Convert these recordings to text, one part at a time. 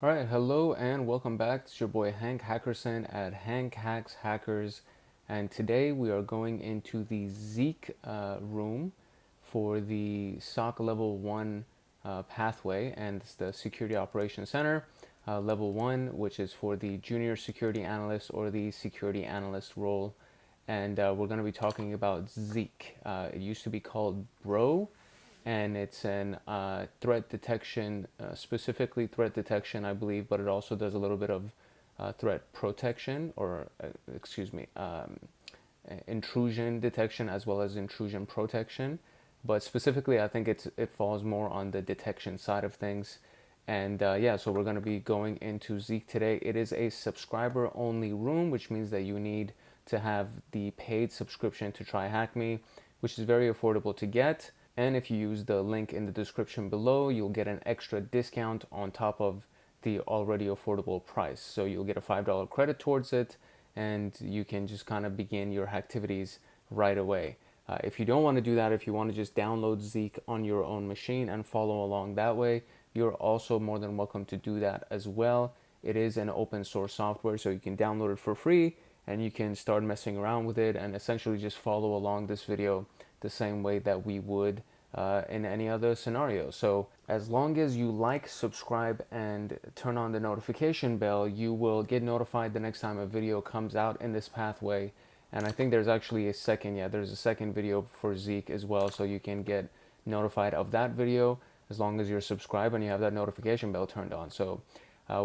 All right, hello and welcome back. It's your boy Hank Hackerson at Hank Hacks Hackers, and today we are going into the Zeke room for the SOC Level 1 pathway, and it's the Security Operations Center Level 1, which is for the Junior Security Analyst or the Security Analyst role. And we're going to be talking about Zeke. It used to be called Bro, and it's an threat detection, specifically threat detection, I believe, but it also does a little bit of threat protection, or excuse me, intrusion detection as well as intrusion protection. But specifically, I think it falls more on the detection side of things. And yeah, so we're going to be going into Zeke today. It is a subscriber only room, which means that you need to have the paid subscription to TryHackMe, which is very affordable to get. And if you use the link in the description below, you'll get an extra discount on top of the already affordable price. So you'll get a $5 credit towards it, and you can just kind of begin your activities right away. If you don't want to do that, if you want to just download Zeke on your own machine and follow along that way, you're also more than welcome to do that as well. It is an open source software, so you can download it for free and you can start messing around with it and essentially just follow along this video the same way that we would in any other scenario. So as long as you like, subscribe, and turn on the notification bell, you will get notified the next time a video comes out in this pathway. And I think there's actually a second, there's a second video for Zeke as well, so you can get notified of that video as long as you're subscribed and you have that notification bell turned on. So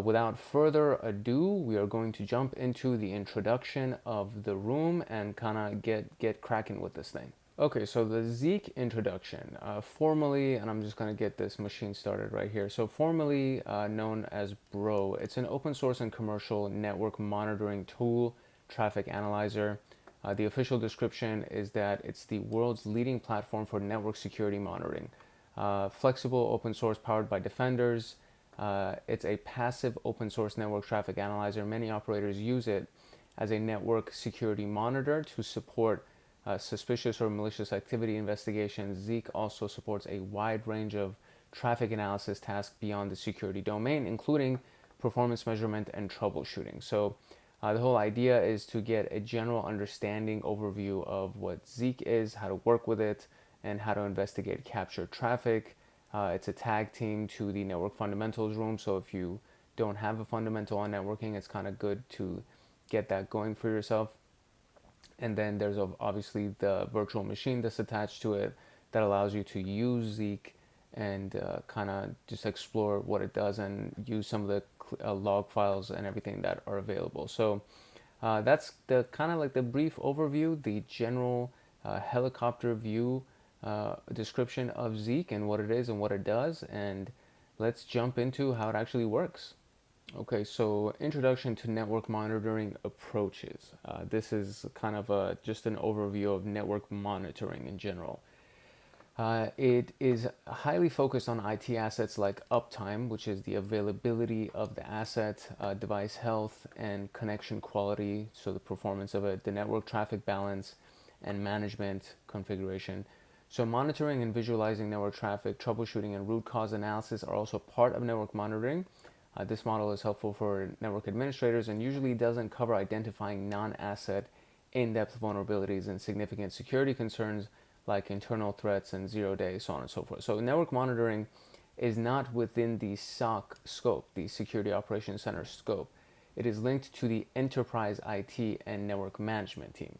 without further ado, we are going to jump into the introduction of the room and kind of get cracking with this thing. Okay, so the Zeke introduction, formally, and I'm just going to get this machine started right here. So formally known as Bro, it's an open source and commercial network monitoring tool, traffic analyzer. The official description is that it's the world's leading platform for network security monitoring. Flexible, open source, powered by defenders. It's a passive open source network traffic analyzer. Many operators use it as a network security monitor to support suspicious or malicious activity investigations. Zeke also supports a wide range of traffic analysis tasks beyond the security domain, including performance measurement and troubleshooting. So the whole idea is to get a general understanding, overview of what Zeke is, how to work with it, and how to investigate captured traffic. It's a tag team to the network fundamentals room, so if you don't have a fundamental on networking, it's kind of good to get that going for yourself. And then there's obviously the virtual machine that's attached to it that allows you to use Zeke and kind of just explore what it does and use some of the log files and everything that are available. So that's the kind of like the brief overview, the general helicopter view description of Zeke and what it is and what it does. And let's jump into how it actually works. Okay, so introduction to network monitoring approaches. This is kind of just an overview of network monitoring in general. It is highly focused on IT assets like uptime, which is the availability of the asset, device health, and connection quality, so the performance of it, the network traffic balance, and management configuration. So monitoring and visualizing network traffic, troubleshooting, and root cause analysis are also part of network monitoring. This model is helpful for network administrators and usually doesn't cover identifying non-asset in-depth vulnerabilities and significant security concerns like internal threats and zero-day, so on and so forth. So network monitoring is not within the SOC scope, the Security Operations Center scope. It is linked to the enterprise IT and network management team.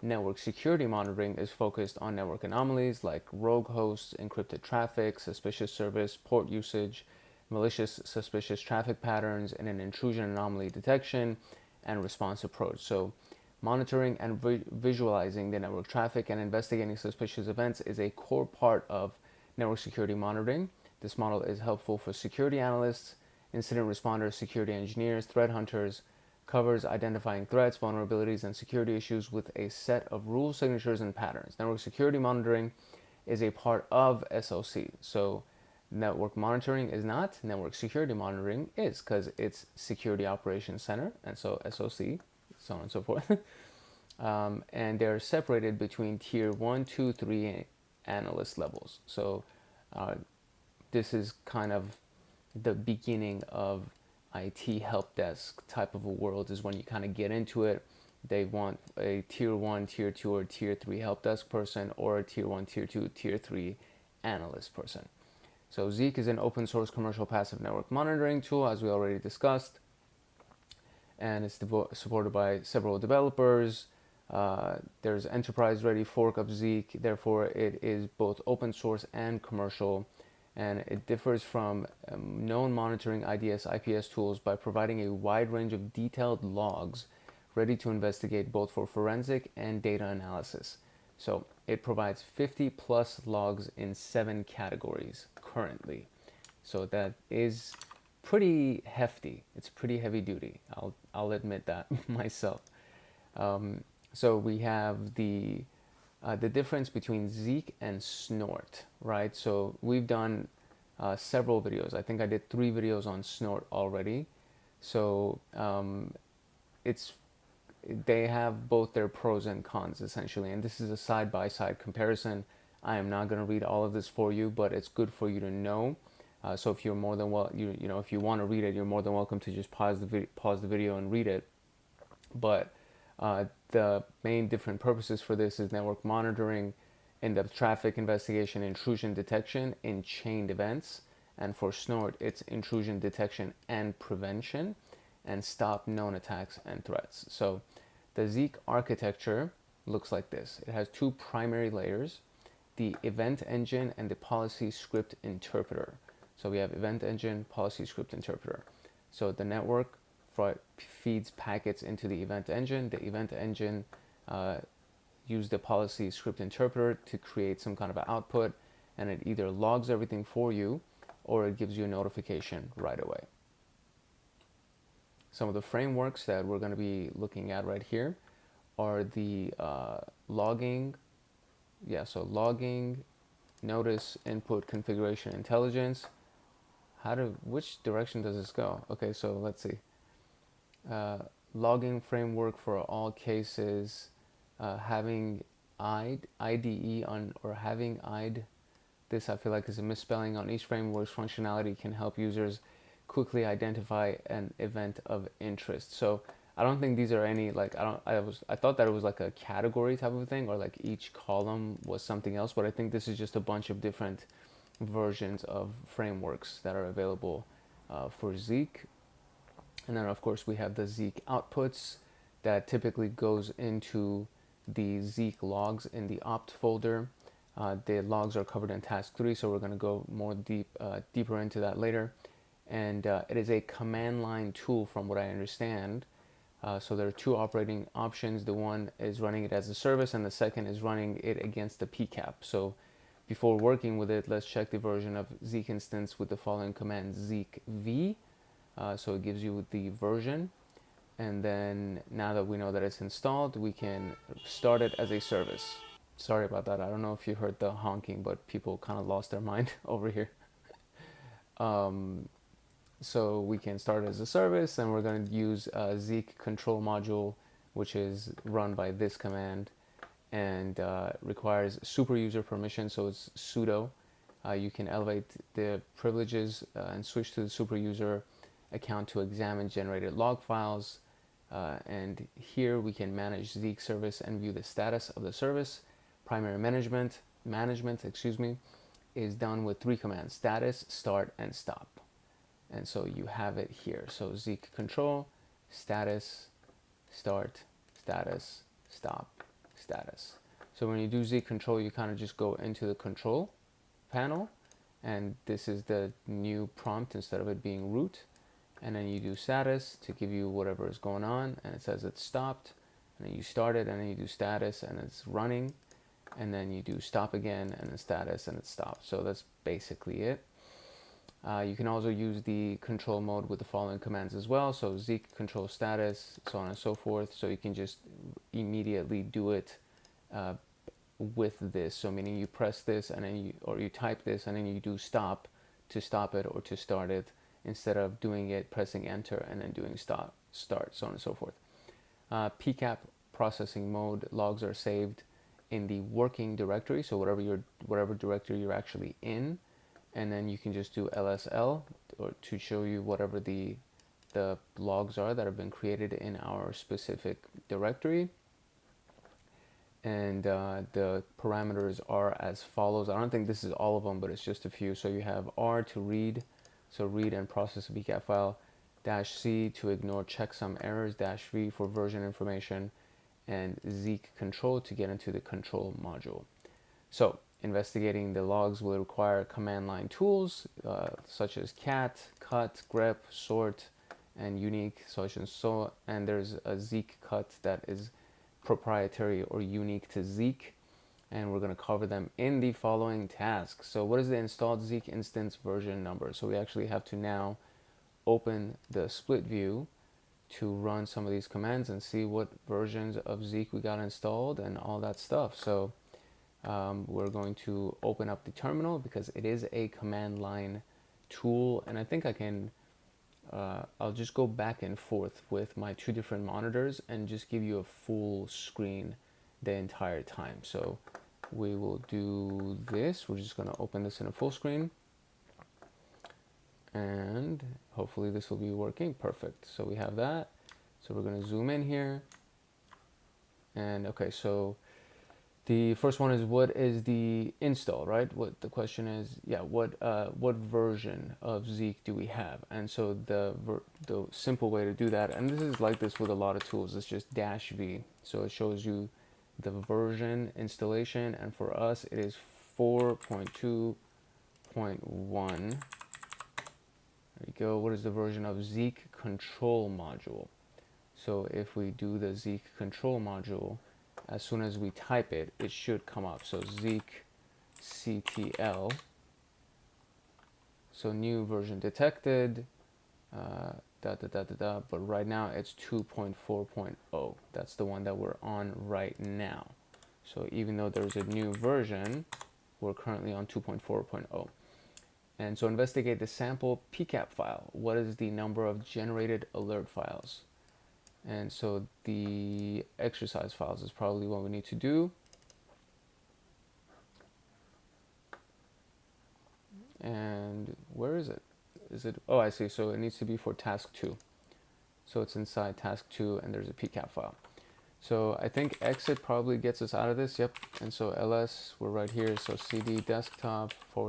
Network security monitoring is focused on network anomalies like rogue hosts, encrypted traffic, suspicious service, port usage, malicious suspicious traffic patterns, and an intrusion anomaly detection and response approach. So monitoring and visualizing the network traffic and investigating suspicious events is a core part of network security monitoring. This model is helpful for security analysts, incident responders, security engineers, threat hunters, covers identifying threats, vulnerabilities, and security issues with a set of rules, signatures, and patterns. Network security monitoring is a part of SOC. So network monitoring is not, network security monitoring is, because it's Security Operations Center, and so SOC, so on and so forth. And they're separated between tier 1, 2, 3 analyst levels. So this is kind of the beginning of IT help desk type of a world is when you kind of get into it. They want a tier 1, tier 2, or tier 3 help desk person, or a tier 1, tier 2, tier 3 analyst person. So Zeke is an open source commercial passive network monitoring tool, as we already discussed, and it's supported by several developers. There's enterprise-ready fork of Zeke, therefore it is both open source and commercial, and it differs from known monitoring IDS IPS tools by providing a wide range of detailed logs ready to investigate both for forensic and data analysis. So it provides 50 plus logs in 7 categories currently. So that is pretty hefty. It's pretty heavy duty. I'll admit that myself. So we have the difference between Zeke and Snort, right? So we've done several videos. I think I did 3 videos on Snort already. So they have both their pros and cons essentially, and this is a side-by-side comparison. I am not going to read all of this for you, but it's good for you to know. So if you're more than if you want to read it, you're more than welcome to just pause the video and read it. But the main different purposes for this is network monitoring, in-depth traffic investigation, intrusion detection in chained events, and for Snort, it's intrusion detection and prevention, and stop known attacks and threats. So the Zeke architecture looks like this. It has 2 primary layers, the event engine and the policy script interpreter. So we have event engine, policy script interpreter. So the network feeds packets into the event engine. The event engine use the policy script interpreter to create some kind of an output, and it either logs everything for you or it gives you a notification right away. Some of the frameworks that we're going to be looking at right here are the logging, logging, notice, input, configuration, intelligence. Which direction does this go? Okay, so let's see. Logging framework for all cases, having IDE on, or having IDE. This I feel like is a misspelling on each framework's functionality can help users quickly identify an event of interest. So I don't think these are any I thought that it was like a category type of thing, or like each column was something else, but I think this is just a bunch of different versions of frameworks that are available for Zeke. And then of course we have the Zeke outputs that typically goes into the Zeke logs in the opt folder. The logs are covered in task 3, so we're going to go more deeper into that later. And it is a command line tool from what I understand. So there are 2 operating options. The one is running it as a service, and the second is running it against the PCAP. So before working with it, let's check the version of Zeke instance with the following command, Zeke v. So it gives you the version. And then now that we know that it's installed, we can start it as a service. Sorry about that. I don't know if you heard the honking, but people kind of lost their mind over here. So we can start as a service, and we're going to use Zeke control module, which is run by this command, and requires super user permission, so it's sudo. You can elevate the privileges and switch to the super user account to examine generated log files. And here we can manage Zeke service and view the status of the service. Primary management, is done with 3 commands: status, start, and stop. And so you have it here. So Zeke control, status, start, status, stop, status. So when you do Zeke control, you kind of just go into the control panel, and this is the new prompt instead of it being root. And then you do status to give you whatever is going on, and it says it's stopped. And then you start it, and then you do status, and it's running. And then you do stop again, and then status, and it's stopped. So that's basically it. You can also use the control mode with the following commands as well. So Zeke control status, so on and so forth. So you can just immediately do it with this. So meaning you press this, and then you type this, and then you do stop to stop it or to start it, instead of doing it, pressing enter, and then doing start, so on and so forth. PCAP processing mode logs are saved in the working directory, so whatever directory you're actually in, and then you can just do LSL or to show you whatever the the logs are that have been created in our specific directory. And the parameters are as follows. I don't think this is all of them, but it's just a few. So you have R to read, so read and process a PCAP file, -C to ignore checksum errors, -V for version information, and Zeke control to get into the control module. So investigating the logs will require command line tools such as cat, cut, grep, sort, and unique. And there's a Zeke cut that is proprietary or unique to Zeke, and we're going to cover them in the following tasks. So what is the installed Zeke instance version number? So we actually have to now open the split view to run some of these commands and see what versions of Zeke we got installed and all that stuff. So we're going to open up the terminal because it is a command line tool, and I think I can I'll just go back and forth with my two different monitors and just give you a full screen the entire time. So we will do this. We're just going to open this in a full screen, and hopefully this will be working perfect. So we have that. So we're going to zoom in here, and okay, so the first one is, what is the install, right? What the question is, yeah, what version of Zeke do we have? And so the simple way to do that, and this is like this with a lot of tools, it's just -V. So it shows you the version installation, and for us it is 4.2.1. There you go. What is the version of Zeke control module? So if we do the Zeke control module, as soon as we type it, it should come up. So Zeke CTL. So new version detected. But right now it's 2.4.0. That's the one that we're on right now. So even though there's a new version, we're currently on 2.4.0. And so investigate the sample PCAP file. What is the number of generated alert files? And so the exercise files is probably what we need to do. And where is it? Is it? Oh, I see. So it needs to be for task 2. So it's inside task 2, and there's a PCAP file. So I think exit probably gets us out of this. Yep. And so ls, we're right here. So cd desktop /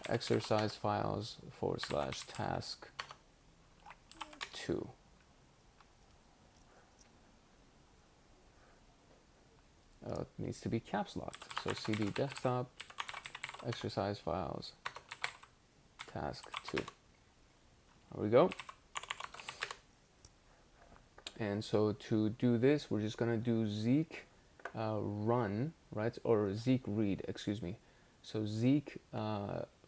exercise files / task 2. It needs to be caps locked. So cd desktop exercise files task 2. There we go. And so to do this, we're just going to do Zeke run, right? Or Zeke read, excuse me. So Zeke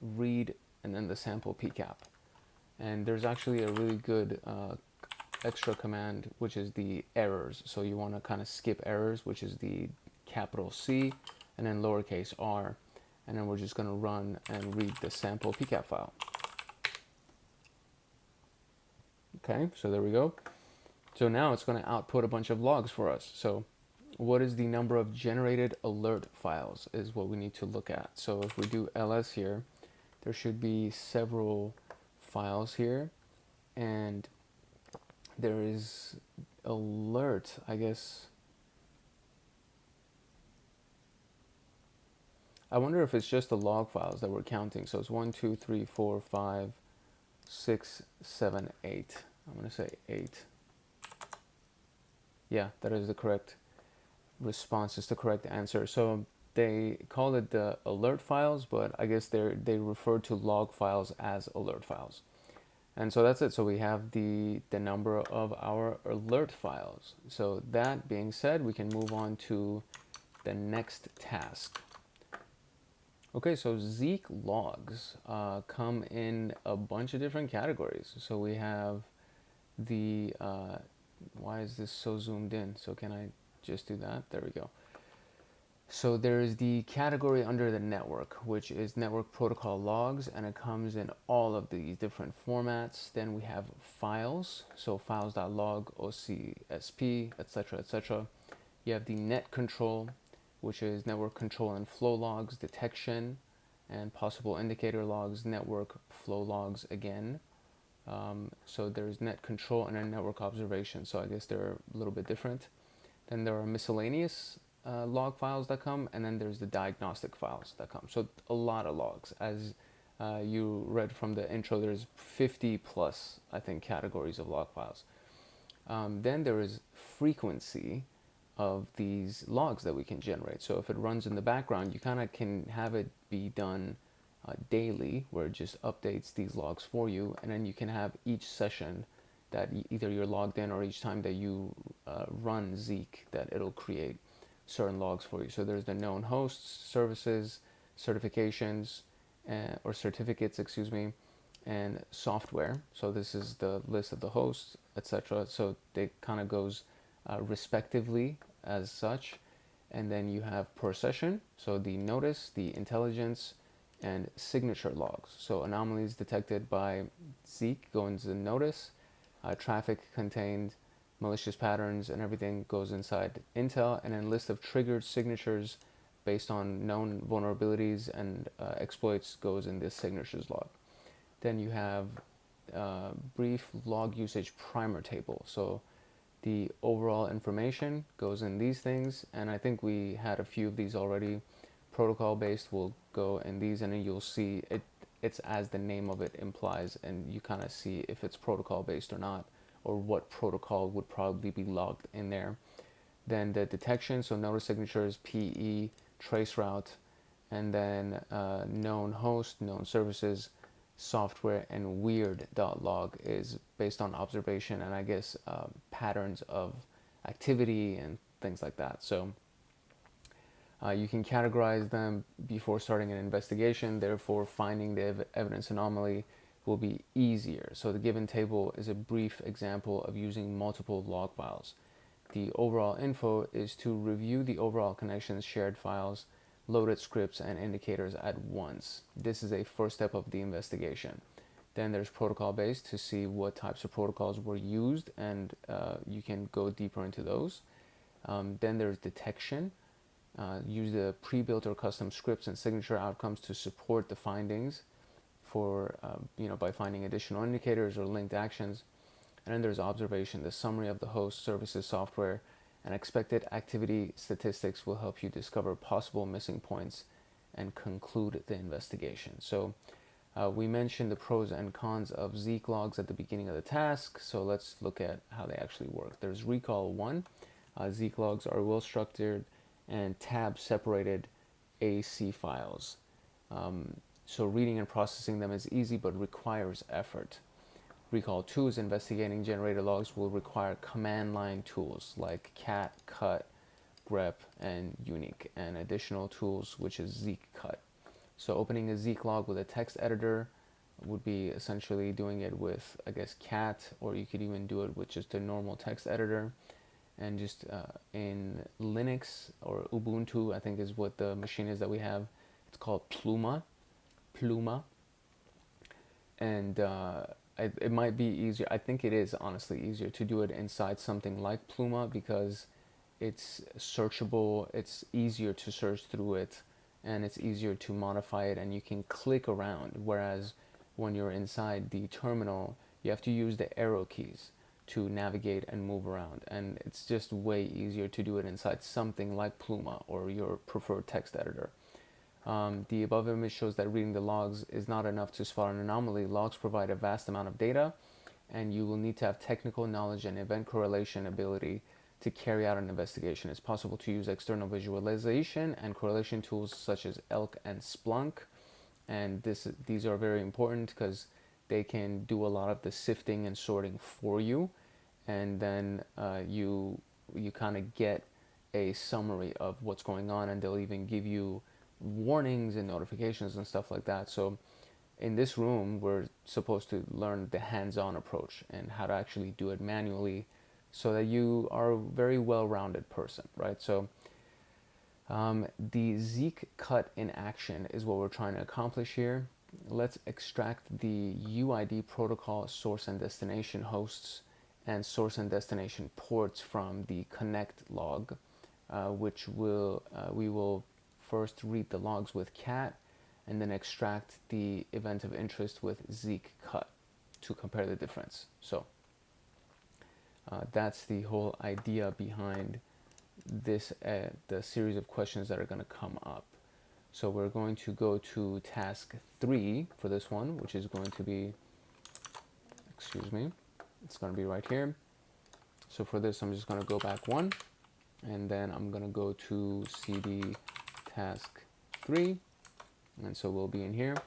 read and then the sample PCAP. And there's actually a really good extra command, which is the errors. So you want to kind of skip errors, which is the capital C and then lowercase r. And then we're just going to run and read the sample PCAP file. Okay, so there we go. So now it's going to output a bunch of logs for us. So what is the number of generated alert files is what we need to look at. So if we do ls here, there should be several files here, and there is alert, I guess. I wonder if it's just the log files that we're counting. So it's 1, 2, 3, 4, 5, 6, 7, 8. I'm going to say 8. Yeah, that is the correct response, is the correct answer. So they call it the alert files, but I guess they refer to log files as alert files. And so that's it. So we have the number of our alert files. So that being said, we can move on to the next task. Okay, so Zeke logs come in a bunch of different categories. So we have the, why is this so zoomed in? So can I just do that? There we go. So there's the category under the network, which is network protocol logs, and it comes in all of these different formats. Then we have files, so files.log, OCSP, etc., etc. You have the net control, which is network control and flow logs, detection, and possible indicator logs, network flow logs again. So there's net control and then network observation. So I guess they're a little bit different. Then there are miscellaneous log files that come, and then there's the diagnostic files that come. So a lot of logs. As you read from the intro, there's 50 plus, I think, categories of log files. Then there is frequency of these logs that we can generate. So if it runs in the background, you kind of can have it be done daily, where it just updates these logs for you, and then you can have each session that either you're logged in or each time that you run Zeke, that it'll create certain logs for you. So there's the known hosts, services, certifications, or certificates, excuse me, and software. So this is the list of the hosts, etc. So it kind of goes respectively as such. And then you have per session, so the notice, the intelligence, and signature logs. So anomalies detected by Zeke go into the notice, traffic contained, malicious patterns, and everything goes inside Intel, and then list of triggered signatures based on known vulnerabilities and exploits goes in this signatures log. Then you have brief log usage primer table. So the overall information goes in these things, and I think we had a few of these already. Protocol based will go in these, and then you'll see it's as the name of it implies, and you kind of see if it's protocol based or not, or what protocol would probably be logged in there. Then the detection, so notice signatures, PE, trace route, and then known host, known services, software, and weird.log is based on observation and I guess patterns of activity and things like that. So you can categorize them before starting an investigation, therefore finding the evidence anomaly will be easier. So the given table is a brief example of using multiple log files. The overall info is to review the overall connections, shared files, loaded scripts, and indicators at once. This is a first step of the investigation. Then there's protocol based to see what types of protocols were used, and you can go deeper into those. Then there's detection. Use the pre-built or custom scripts and signature outcomes to support the findings for, by finding additional indicators or linked actions. And then there's observation. The summary of the host, services, software, and expected activity statistics will help you discover possible missing points and conclude the investigation. So we mentioned the pros and cons of Zeke logs at the beginning of the task. So let's look at how they actually work. There's recall 1. Zeke logs are well structured and tab separated AC files. So reading and processing them is easy but requires effort. Recall 2 is investigating generated logs will require command line tools like cat, cut, grep, and unique, and additional tools which is Zeke cut. So opening a Zeke log with a text editor would be essentially doing it with, I guess, cat, or you could even do it with just a normal text editor. And just in Linux or Ubuntu, I think is what the machine is that we have. It's called Pluma. And it might be easier. I think it is honestly easier to do it inside something like Pluma because it's searchable. It's easier to search through it, and it's easier to modify it, and you can click around. Whereas when you're inside the terminal, you have to use the arrow keys to navigate and move around, and it's just way easier to do it inside something like Pluma or your preferred text editor. The above image shows that reading the logs is not enough to spot an anomaly. Logs provide a vast amount of data, and you will need to have technical knowledge and event correlation ability to carry out an investigation. It's possible to use external visualization and correlation tools such as ELK and Splunk, and these are very important because they can do a lot of the sifting and sorting for you, and then you kind of get a summary of what's going on, and they'll even give you warnings and notifications and stuff like that. So in this room, we're supposed to learn the hands-on approach and how to actually do it manually so that you are a very well-rounded person, right? So the Zeke cut in action is what we're trying to accomplish here. Let's extract the UID protocol source and destination hosts and source and destination ports from the connect log, which we will first read the logs with cat and then extract the event of interest with Zeke cut to compare the difference. So that's the whole idea behind this, the series of questions that are going to come up. So we're going to go to task 3 for this one, which is going to be, excuse me, it's going to be right here. So for this, I'm just going to go back 1, and then I'm going to go to cd task 3, and so we'll be in here.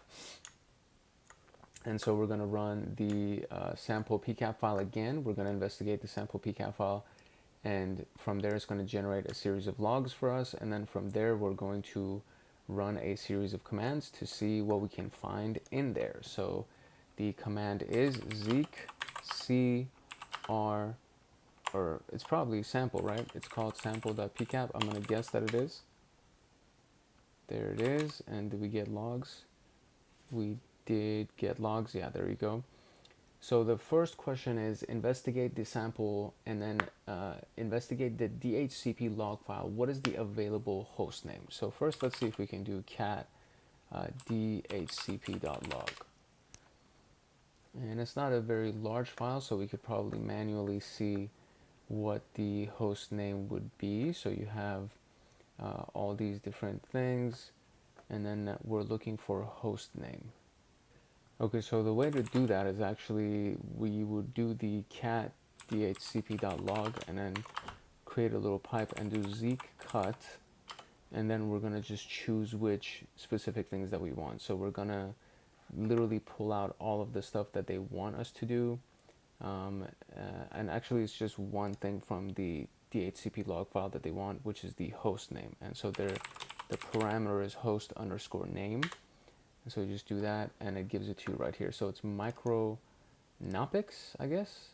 And so we're going to run the sample PCAP file again. We're going to investigate the sample PCAP file, and from there it's going to generate a series of logs for us, and then from there we're going to run a series of commands to see what we can find in there. So the command is Zeke cr, or it's probably sample, right? It's called sample.pcap. I'm going to guess that it is. There it is. And did we get logs? We did get logs. Yeah, there you go. So the first question is investigate the sample, and then investigate the DHCP log file. What is the available host name? So first, let's see if we can do cat dhcp.log. And it's not a very large file, so we could probably manually see what the host name would be. So you have all these different things, and then we're looking for a host name. Okay, so the way to do that is actually we would do the cat dhcp.log and then create a little pipe and do Zeke cut, and then we're gonna just choose which specific things that we want. So we're gonna literally pull out all of the stuff that they want us to do, and actually it's just one thing from the DHCP log file that they want, which is the host name. And so the parameter is host underscore name. And so you just do that, and it gives it to you right here. So it's micronopics, I guess.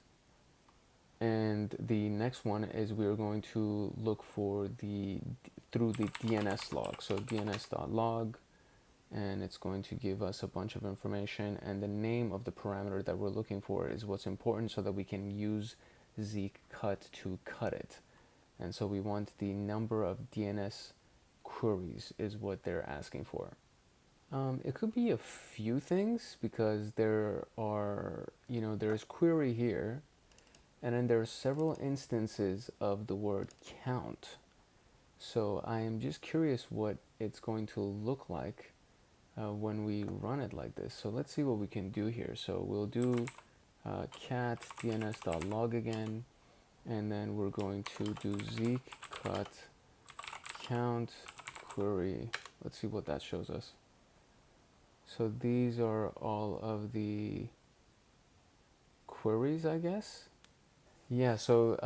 And the next one is we're going to look for through the DNS log. So dns.log, and it's going to give us a bunch of information, and the name of the parameter that we're looking for is what's important, so that we can use Zeke cut to cut it. And so we want the number of DNS queries is what they're asking for. It could be a few things, because there are, there's query here, and then there are several instances of the word count. So I am just curious what it's going to look like when we run it like this. So let's see what we can do here. So we'll do cat dns.log again, and then we're going to do Zeke cut count query. Let's see what that shows us. So these are all of the queries, I guess. Yeah, so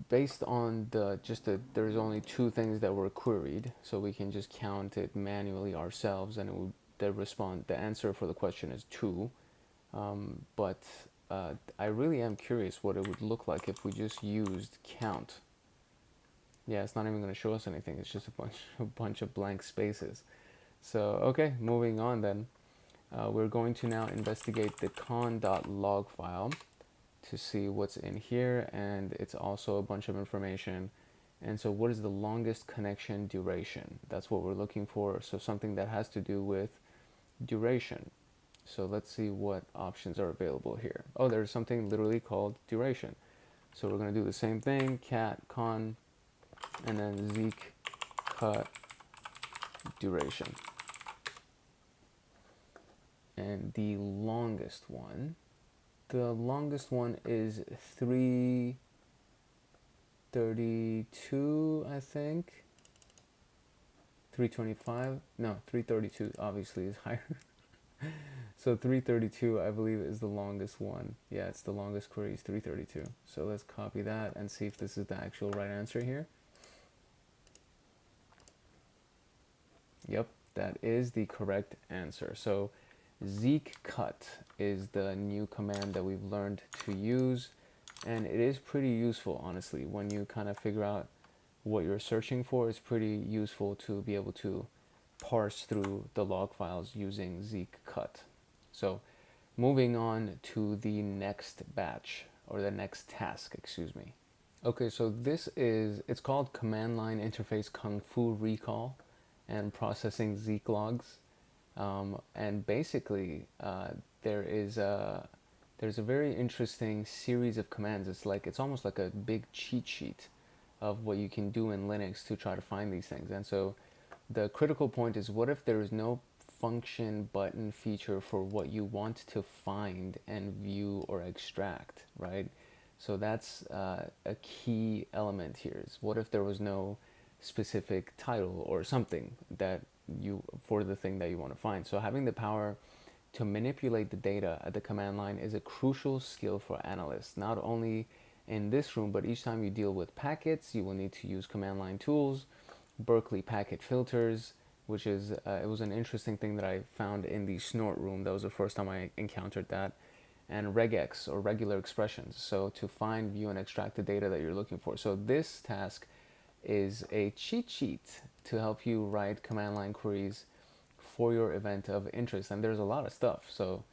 based on there's only 2 things that were queried, so we can just count it manually ourselves, and it would, the answer for the question is 2. But I really am curious what it would look like if we just used count. Yeah, it's not even going to show us anything. It's just a bunch of blank spaces. So, okay, moving on then. We're going to now investigate the con.log file to see what's in here, and it's also a bunch of information. And so what is the longest connection duration? That's what we're looking for, so something that has to do with duration. So let's see what options are available here. Oh, there's something literally called duration. So we're going to do the same thing, cat con, and then Zeke cut duration. And the longest one is 332, I think. 325, no, 332 obviously is higher. So 332, I believe, is the longest one. Yeah, it's the longest query is 332. So let's copy that and see if this is the actual right answer here. Yep, that is the correct answer. So Zeke cut is the new command that we've learned to use, and it is pretty useful, honestly. When you kind of figure out what you're searching for, it's pretty useful to be able to parse through the log files using Zeke cut. So moving on to the next batch, or the next task, excuse me. Okay, so it's called Command Line Interface Kung Fu Recall and Processing Zeke logs. And basically, there there's a very interesting series of commands. It's almost like a big cheat sheet of what you can do in Linux to try to find these things. And so the critical point is, what if there is no function button feature for what you want to find and view or extract, right? So that's a key element here. Is what if there was no specific title or something that you for the thing that you want to find? So having the power to manipulate the data at the command line is a crucial skill for analysts, not only in this room, but each time you deal with packets, you will need to use command line tools, Berkeley packet filters, which is, it was an interesting thing that I found in the snort room. That was the first time I encountered that. And regex, or regular expressions, so to find, view, and extract the data that you're looking for. So this task is a cheat sheet to help you write command line queries for your event of interest. And there's a lot of stuff. So,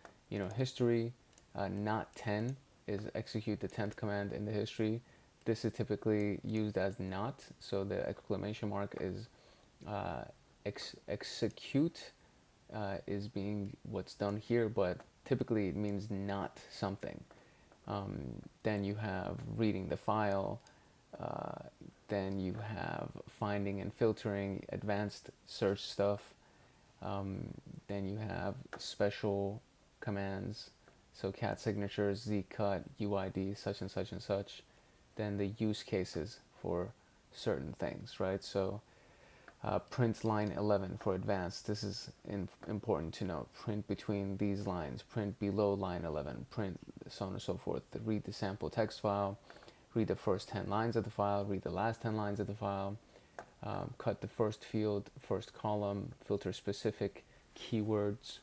history, not 10 is execute the 10th command in the history. This is typically used as not, so the exclamation mark is execute is being what's done here, but typically it means not something. Then you have reading the file, then you have finding and filtering, advanced search stuff, then you have special commands, so cat signatures, Zeke cut, UID, such and such and such, then the use cases for certain things, right? So print line 11 for advanced. This is important to note. Print between these lines, print below line 11, print so on and so forth. Read the sample text file, read the first 10 lines of the file, read the last 10 lines of the file, cut the first field, first column, filter specific keywords,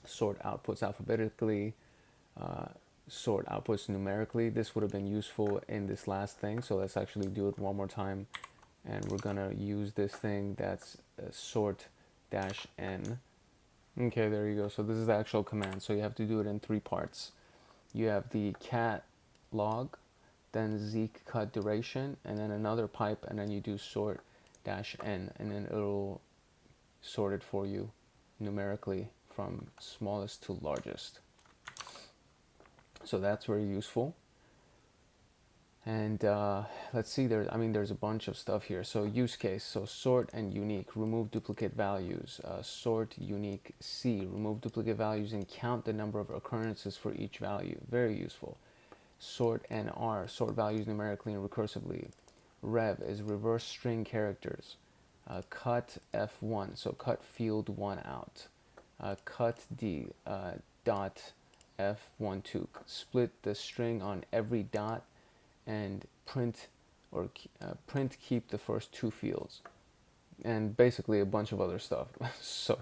sort outputs alphabetically, sort outputs numerically. This would have been useful in this last thing, so let's actually do it one more time. And we're gonna use this thing that's sort -n. Okay, there you go. So this is the actual command. So you have to do it in 3 parts. You have the cat log, then Zeke cut duration, and then another pipe, and then you do sort -n, and then it'll sort it for you numerically from smallest to largest. So that's very useful. And let's see, there's a bunch of stuff here. So use case, so sort and unique, remove duplicate values, sort unique C, remove duplicate values and count the number of occurrences for each value. Very useful. Sort and R, sort values numerically and recursively. Rev is reverse string characters. Cut F1, so cut field 1 out. Cut D, dot F12, split the string on every dot, and print keep the first 2 fields, and basically a bunch of other stuff. So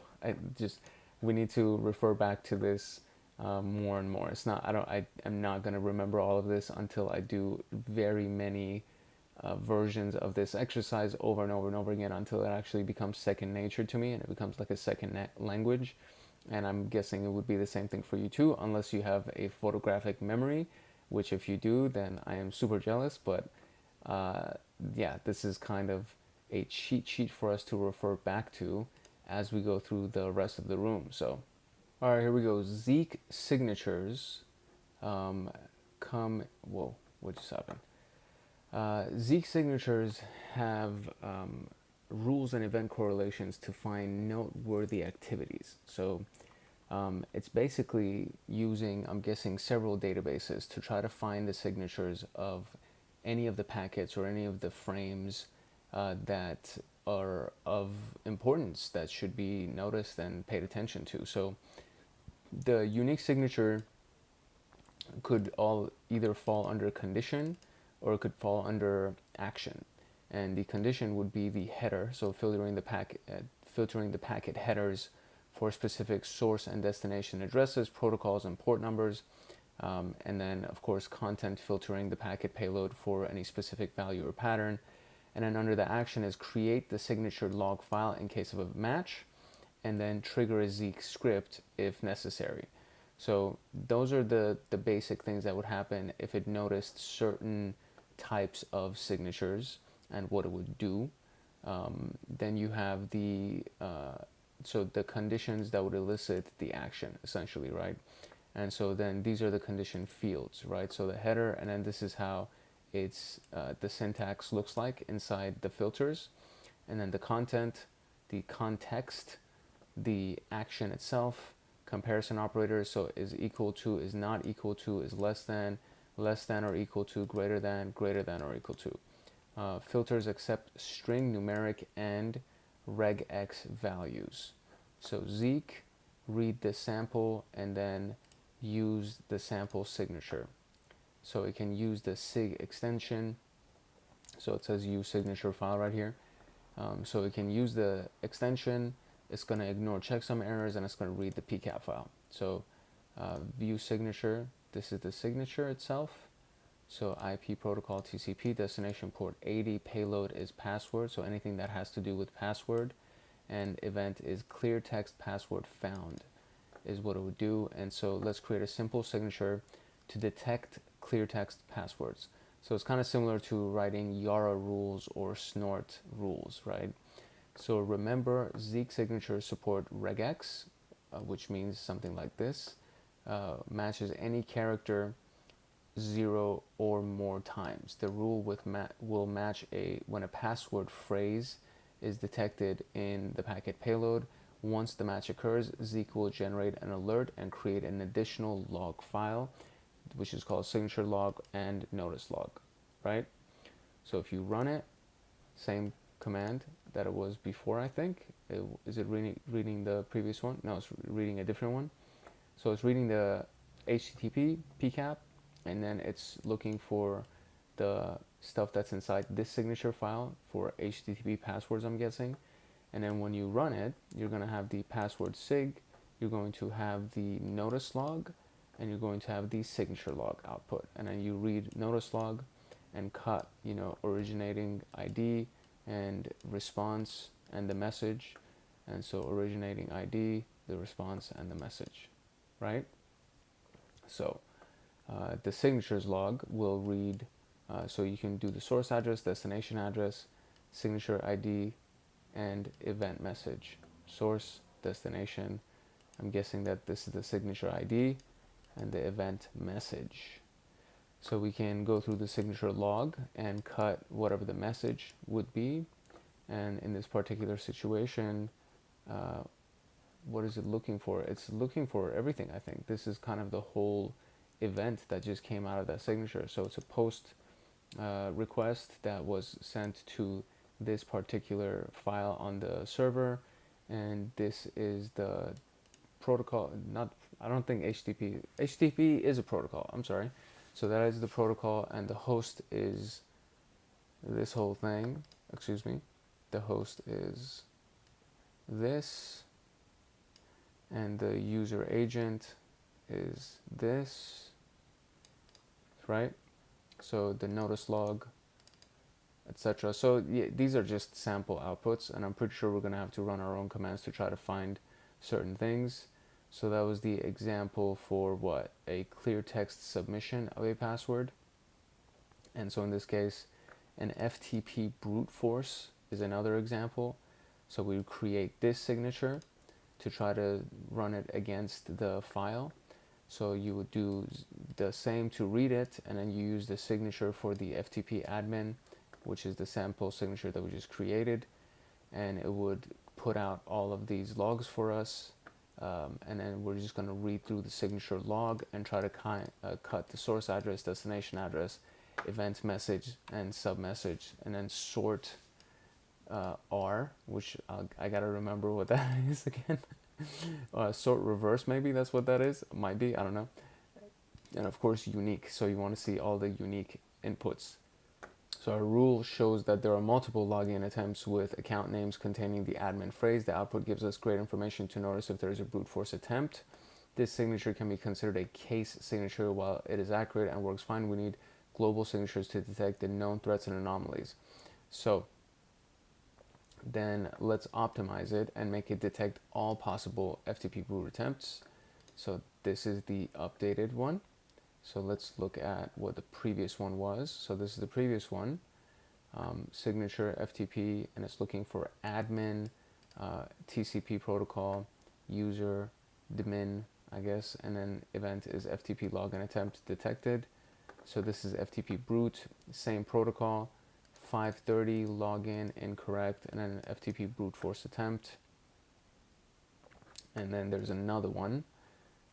we need to refer back to this more and more. I'm not going to remember all of this until I do very many versions of this exercise over and over and over again, until it actually becomes second nature to me and it becomes like a second language. And I'm guessing it would be the same thing for you too, unless you have a photographic memory, which if you do, then I am super jealous. But yeah, this is kind of a cheat sheet for us to refer back to as we go through the rest of the room. So, all right, here we go. Zeke signatures whoa, what just happened? Zeke signatures have rules and event correlations to find noteworthy activities. So it's basically using, I'm guessing, several databases to try to find the signatures of any of the packets or any of the frames that are of importance that should be noticed and paid attention to. So the unique signature could all either fall under condition or it could fall under action. And the condition would be the header, so filtering the packet headers for specific source and destination addresses, protocols, and port numbers, and then of course content filtering the packet payload for any specific value or pattern. And then under the action is create the signature log file in case of a match, and then trigger a Zeke script if necessary. So those are the basic things that would happen if it noticed certain types of signatures and what it would do. Then you have the conditions that would elicit the action, essentially, right? And so then these are the condition fields, right? So the header, and then this is how it's the syntax looks like inside the filters, and then the content, the context, the action itself, comparison operators, so is equal to, is not equal to, is less than or equal to, greater than or equal to. Filters accept string, numeric, and regex values. So Zeke, read the sample and then use the sample signature. So it can use the sig extension. So it says use signature file right here. So it can use the extension. It's going to ignore checksum errors, and it's going to read the PCAP file. So view signature, this is the signature itself. So IP protocol TCP, destination port 80, payload is password, so anything that has to do with password, and event is clear text password found is what it would do. And so let's create a simple signature to detect clear text passwords. So it's kind of similar to writing Yara rules or snort rules, right? So remember, Zeke signatures support regex, which means something like this, matches any character 0 or more times. The rule will match when a password phrase is detected in the packet payload. Once the match occurs, Zeke will generate an alert and create an additional log file, which is called signature log and notice log, right? So if you run it, same command that it was before, I think. Is it reading the previous one? No, it's reading a different one. So it's reading the HTTP PCAP, and then it's looking for the stuff that's inside this signature file for HTTP passwords, I'm guessing. And then when you run it, you're going to have the password sig, you're going to have the notice log, and you're going to have the signature log output. And then you read notice log and cut, originating ID and response and the message. And so originating ID, the response, and the message, right? So the signatures log will read, so you can do the source address, destination address, signature ID, and event message. Source, destination, I'm guessing that this is the signature ID, and the event message. So we can go through the signature log and cut whatever the message would be. And in this particular situation, what is it looking for? It's looking for everything, I think. This is kind of the whole event that just came out of that signature. So it's a post request that was sent to this particular file on the server, and this is the protocol. I don't think HTTP is a protocol, I'm sorry. So that is the protocol, and the host is this whole thing. Excuse me. The host is this, and the user agent is this, right? So the notice log, etc. So yeah, these are just sample outputs, and I'm pretty sure we're going to have to run our own commands to try to find certain things. So that was the example for what? A clear text submission of a password. And so in this case, an FTP brute force is another example. So we create this signature to try to run it against the file. So you would do the same to read it, and then you use the signature for the FTP admin, which is the sample signature that we just created, and it would put out all of these logs for us. And then we're just going to read through the signature log and try to cut the source address, destination address, event message, and sub message, and then sort R, which I gotta remember what that is again. Sort reverse, maybe that's what that is. Might be, I don't know. And of course unique, so you want to see all the unique inputs. So our rule shows that there are multiple login attempts with account names containing the admin phrase. The output gives us great information to notice if there is a brute force attempt. This signature can be considered a case signature. While it is accurate and works fine, we need global signatures to detect the known threats and anomalies. So then let's optimize it and make it detect all possible FTP brute attempts. So this is the updated one. So let's look at what the previous one was. So this is the previous one, signature FTP, and it's looking for admin, TCP protocol, user, admin, I guess, and then event is FTP login attempt detected. So this is FTP brute, same protocol, 530 login incorrect, and then FTP brute force attempt. And then there's another one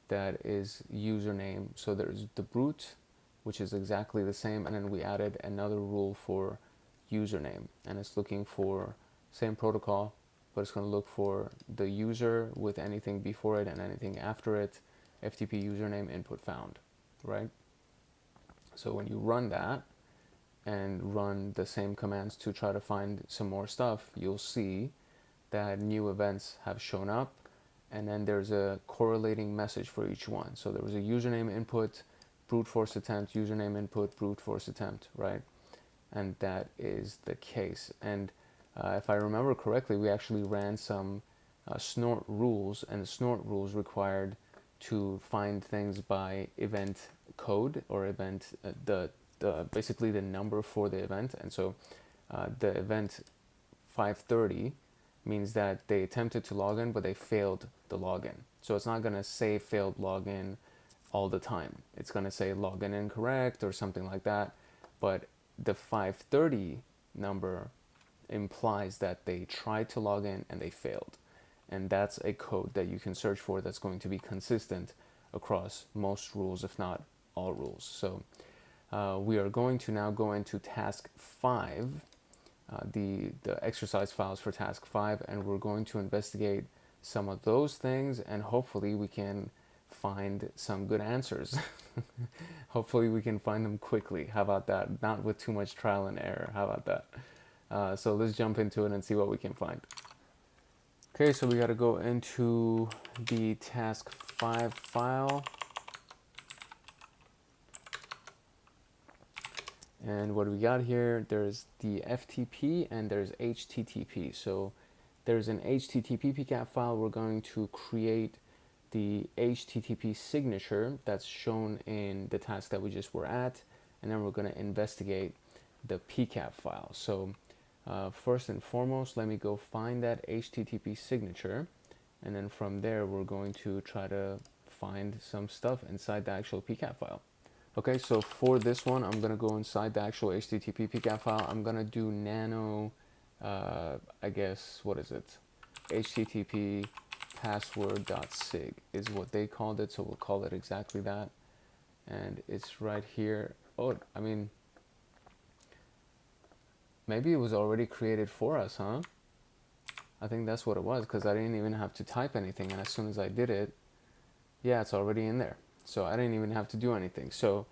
that is username. So there's the brute, which is exactly the same, and then we added another rule for username, and it's looking for same protocol, but it's going to look for the user with anything before it and anything after it, FTP username input found, right? So when you run that and run the same commands to try to find some more stuff, you'll see that new events have shown up, and then there's a correlating message for each one. So there was a username input, brute force attempt, username input, brute force attempt, right? And that is the case. And if I remember correctly, we actually ran some snort rules, and the snort rules required to find things by event code or event, basically the number for the event. And so the event 530 means that they attempted to log in, but they failed the login. So it's not going to say failed login all the time. It's going to say login incorrect or something like that. But the 530 number implies that they tried to log in and they failed. And that's a code that you can search for that's going to be consistent across most rules, if not all rules. So we are going to now go into task 5, the exercise files for task 5, and we're going to investigate some of those things, and hopefully we can find some good answers. Hopefully we can find them quickly. How about that? Not with too much trial and error. How about that? So let's jump into it and see what we can find. Okay, so we got to go into the task 5 file. And what we got here, there's the FTP and there's HTTP. So there's an HTTP PCAP file. We're going to create the HTTP signature that's shown in the task that we just were at, and then we're going to investigate the PCAP file. So first and foremost, let me go find that HTTP signature, and then from there we're going to try to find some stuff inside the actual PCAP file. Okay, so for this one, I'm going to go inside the actual HTTP PCAP file. I'm going to do nano, I guess, what is it? HTTP password.sig is what they called it, so we'll call it exactly that. And it's right here. Oh, I mean, maybe it was already created for us, huh? I think that's what it was, because I didn't even have to type anything, and as soon as I did it, yeah, it's already in there. So I didn't even have to do anything. So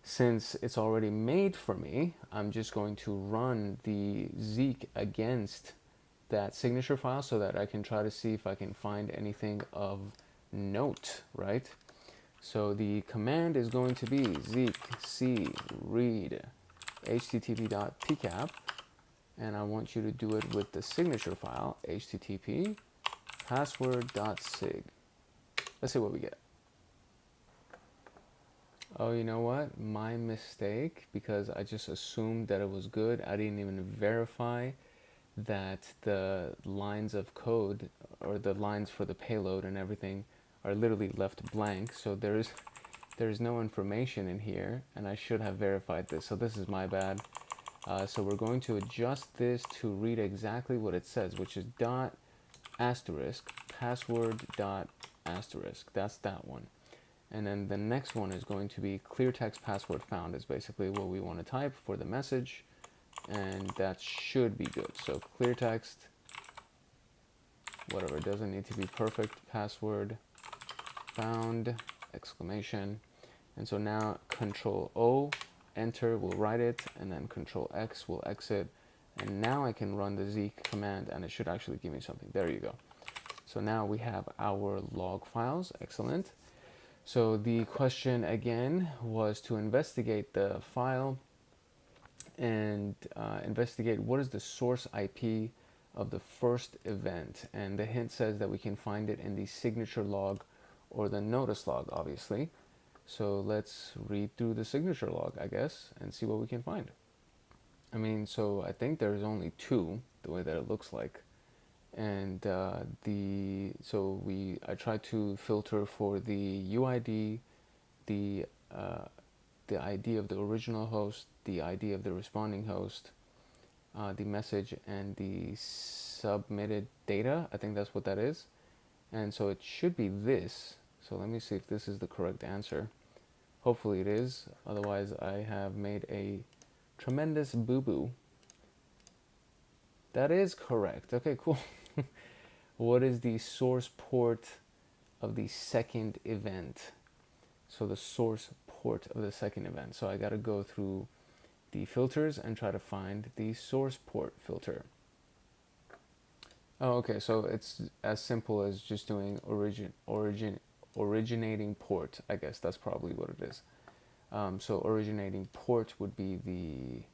since it's already made for me, I'm just going to run the Zeke against that signature file so that I can try to see if I can find anything of note, right? So the command is going to be Zeke c read http.pcap, and I want you to do it with the signature file http password.sig. Let's see what we get. Oh, you know what? My mistake, because I just assumed that it was good. I didn't even verify that the lines of code or the lines for the payload and everything are literally left blank. So there's no information in here, and I should have verified this. So this is my bad. So we're going to adjust this to read exactly what it says, which is dot asterisk password dot asterisk. That's that one. And then the next one is going to be clear text password found is basically what we want to type for the message, and that should be good. So clear text, whatever, it doesn't need to be perfect, password found, exclamation. And so now Control O, enter will write it, and then Control X will exit. And now I can run the Zeke command, and it should actually give me something. There you go. So now we have our log files. Excellent. So the question again was to investigate the file and investigate what is the source IP of the first event. And the hint says that we can find it in the signature log or the notice log, obviously. So let's read through the signature log, I guess, and see what we can find. I mean, so I think there's only two, the way that it looks like. and I tried to filter for the UID, the ID of the original host, the ID of the responding host, the message, and the submitted data. I think that's what that is. And so it should be this. So let me see if this is the correct answer. Hopefully it is. Otherwise, I have made a tremendous boo-boo. That is correct. Okay, cool. What is the source port of the second event? So the source port of the second event. So I got to go through the filters and try to find the source port filter. Oh, okay. So it's as simple as just doing originating port. I guess that's probably what it is. So originating port would be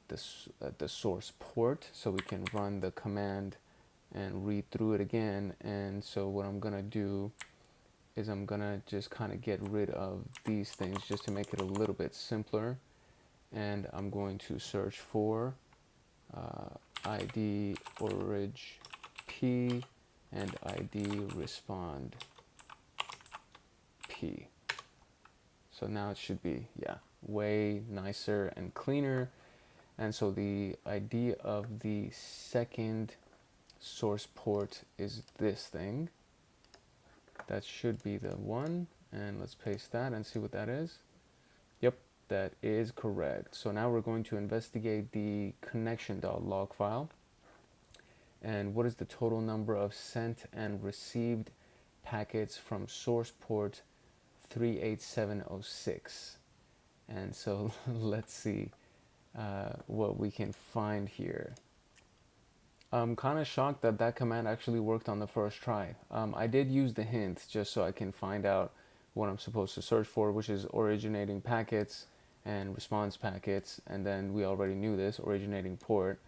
the source port. So we can run the command and read through it again. And so what I'm gonna do is I'm gonna just kind of get rid of these things just to make it a little bit simpler. And I'm going to search for ID orig p and ID respond p. So now it should be, yeah, way nicer and cleaner. And so the ID of the second source port is this thing. That should be the one. And let's paste that and see what that is. Yep, that is correct. So now we're going to investigate the connection.log file. And what is the total number of sent and received packets from source port 38706? And so let's see what we can find here. I'm kind of shocked that that command actually worked on the first try. I did use the hint just so I can find out what I'm supposed to search for, which is originating packets and response packets, and then we already knew this, originating port.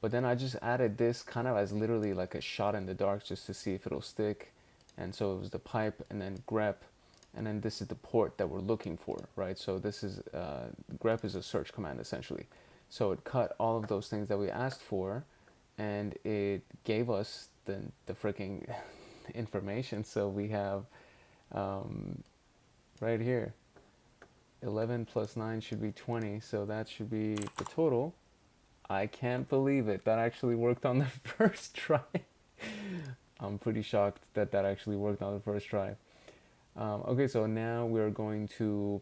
But then I just added this kind of as literally like a shot in the dark just to see if it'll stick. And so it was the pipe and then grep, and then this is the port that we're looking for, right? So this is, grep is a search command essentially. So it cut all of those things that we asked for, and it gave us the freaking information. So we have right here, 11 plus 9 should be 20, so that should be the total. I can't believe it. That actually worked on the first try. I'm pretty shocked that that actually worked on the first try. Okay, so now we're going to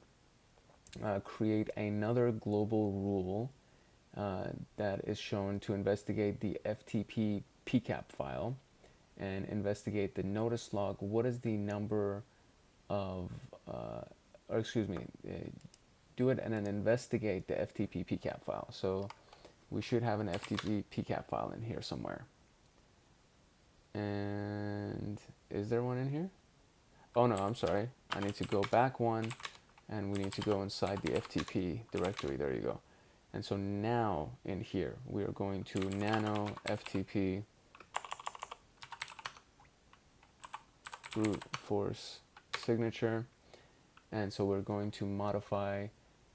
create another global rule that is shown to investigate the FTP PCAP file and investigate the notice log. What is the number of, do it and then investigate the FTP PCAP file. So we should have an FTP PCAP file in here somewhere. And is there one in here? Oh no, I'm sorry. I need to go back one, and we need to go inside the FTP directory. There you go. And so now in here, we are going to nano FTP brute force signature. And so we're going to modify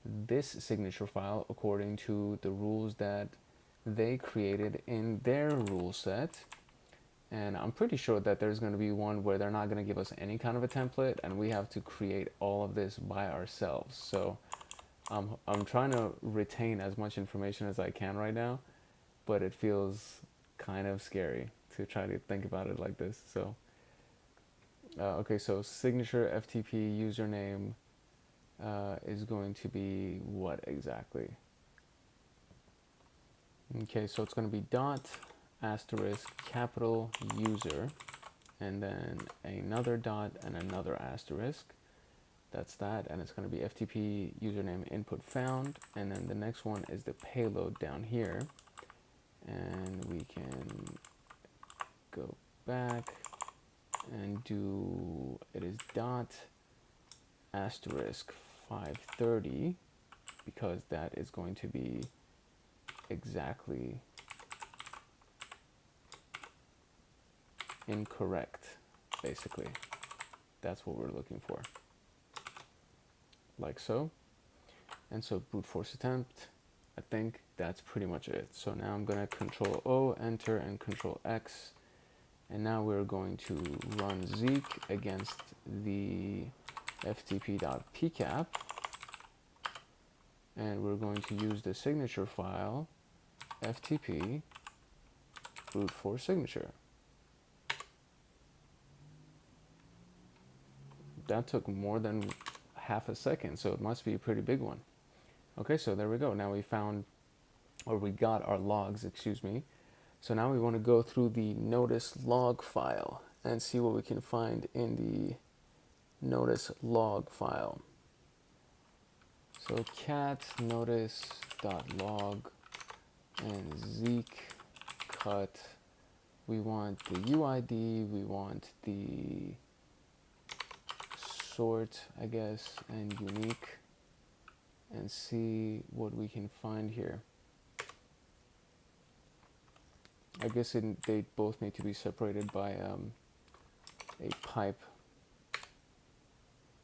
this signature file according to the rules that they created in their rule set. And I'm pretty sure that there's going to be one where they're not going to give us any kind of a template, and we have to create all of this by ourselves. So I'm trying to retain as much information as I can right now, but it feels kind of scary to try to think about it like this. So okay, so signature FTP username is going to be what exactly? Okay, so it's going to be dot asterisk capital user, and then another dot and another asterisk. That's that, and it's going to be FTP username input found, and then the next one is the payload down here, and we can go back and do, it is dot asterisk 530, because that is going to be exactly incorrect, basically. That's what we're looking for. Like so. And so brute force attempt, I think that's pretty much it. So now I'm going to Control O, enter, and Control X And now we're going to run Zeke against the ftp.pcap, and we're going to use the signature file ftp brute force signature. That took more than half a second, so it must be a pretty big one. Okay, so there we go. Now we found, or we got our logs, excuse me. So now we want to go through the notice log file and see what we can find in the notice log file. So cat notice.log and Zeke cut. We want the UID, we want the sort, I guess, and unique, and see what we can find here. I guess they both need to be separated by a pipe.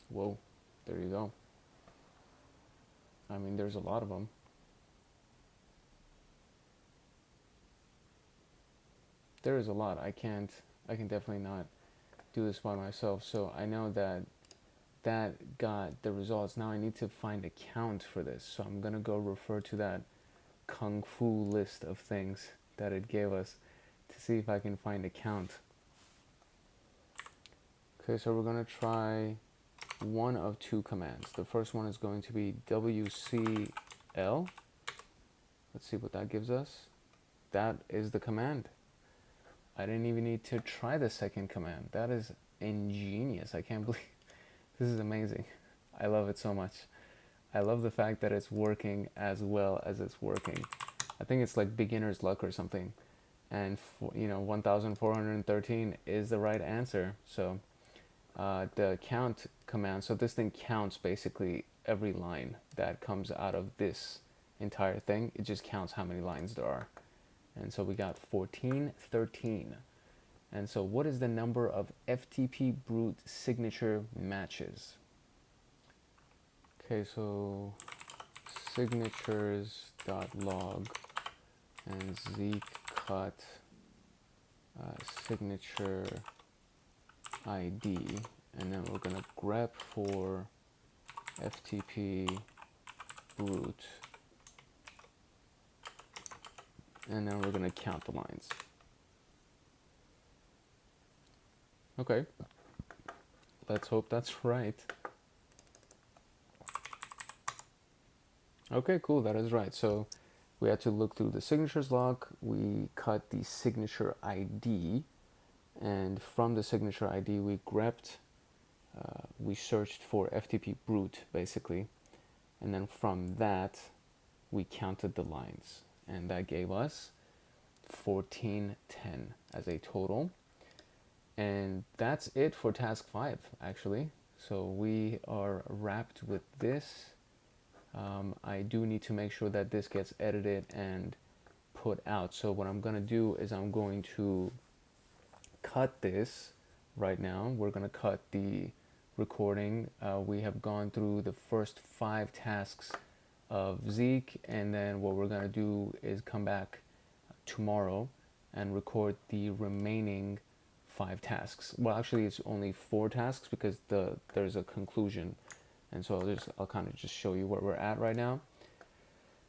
Whoa, there you go. I mean, there's a lot of them. There is a lot. I can definitely not do this by myself. So I know that got the results. Now I need to find a count for this. So I'm gonna go refer to that kung fu list of things that it gave us to see if I can find a count. Okay, so we're gonna try one of two commands. The first one is going to be WCL. Let's see what that gives us. That is the command. I didn't even need to try the second command. That is ingenious. I can't believe this is amazing. I love it so much. I love the fact that it's working as well as it's working. I think it's like beginner's luck or something. And 1413 is the right answer. So the count command, so this thing counts basically every line that comes out of this entire thing. It just counts how many lines there are. And so we got 1413. And so what is the number of FTP brute signature matches? Okay, so signatures.log and Zeke cut signature ID, and then we're gonna grep for FTP brute, and then we're gonna count the lines. Okay, let's hope that's right. Okay, cool, that is right. So we had to look through the signatures log, we cut the signature ID, and from the signature ID we grepped, we searched for FTP brute basically, and then from that we counted the lines, and that gave us 1410 as a total. And that's it for task 5 actually. So we are wrapped with this. I do need to make sure that this gets edited and put out. So what I'm going to do is I'm going to cut this right now. We're going to cut the recording. We have gone through the first 5 tasks of Zeke, and then what we're going to do is come back tomorrow and record the remaining 5 tasks. Well, actually it's only 4 tasks because there's a conclusion. And so I'll kind of just show you where we're at right now,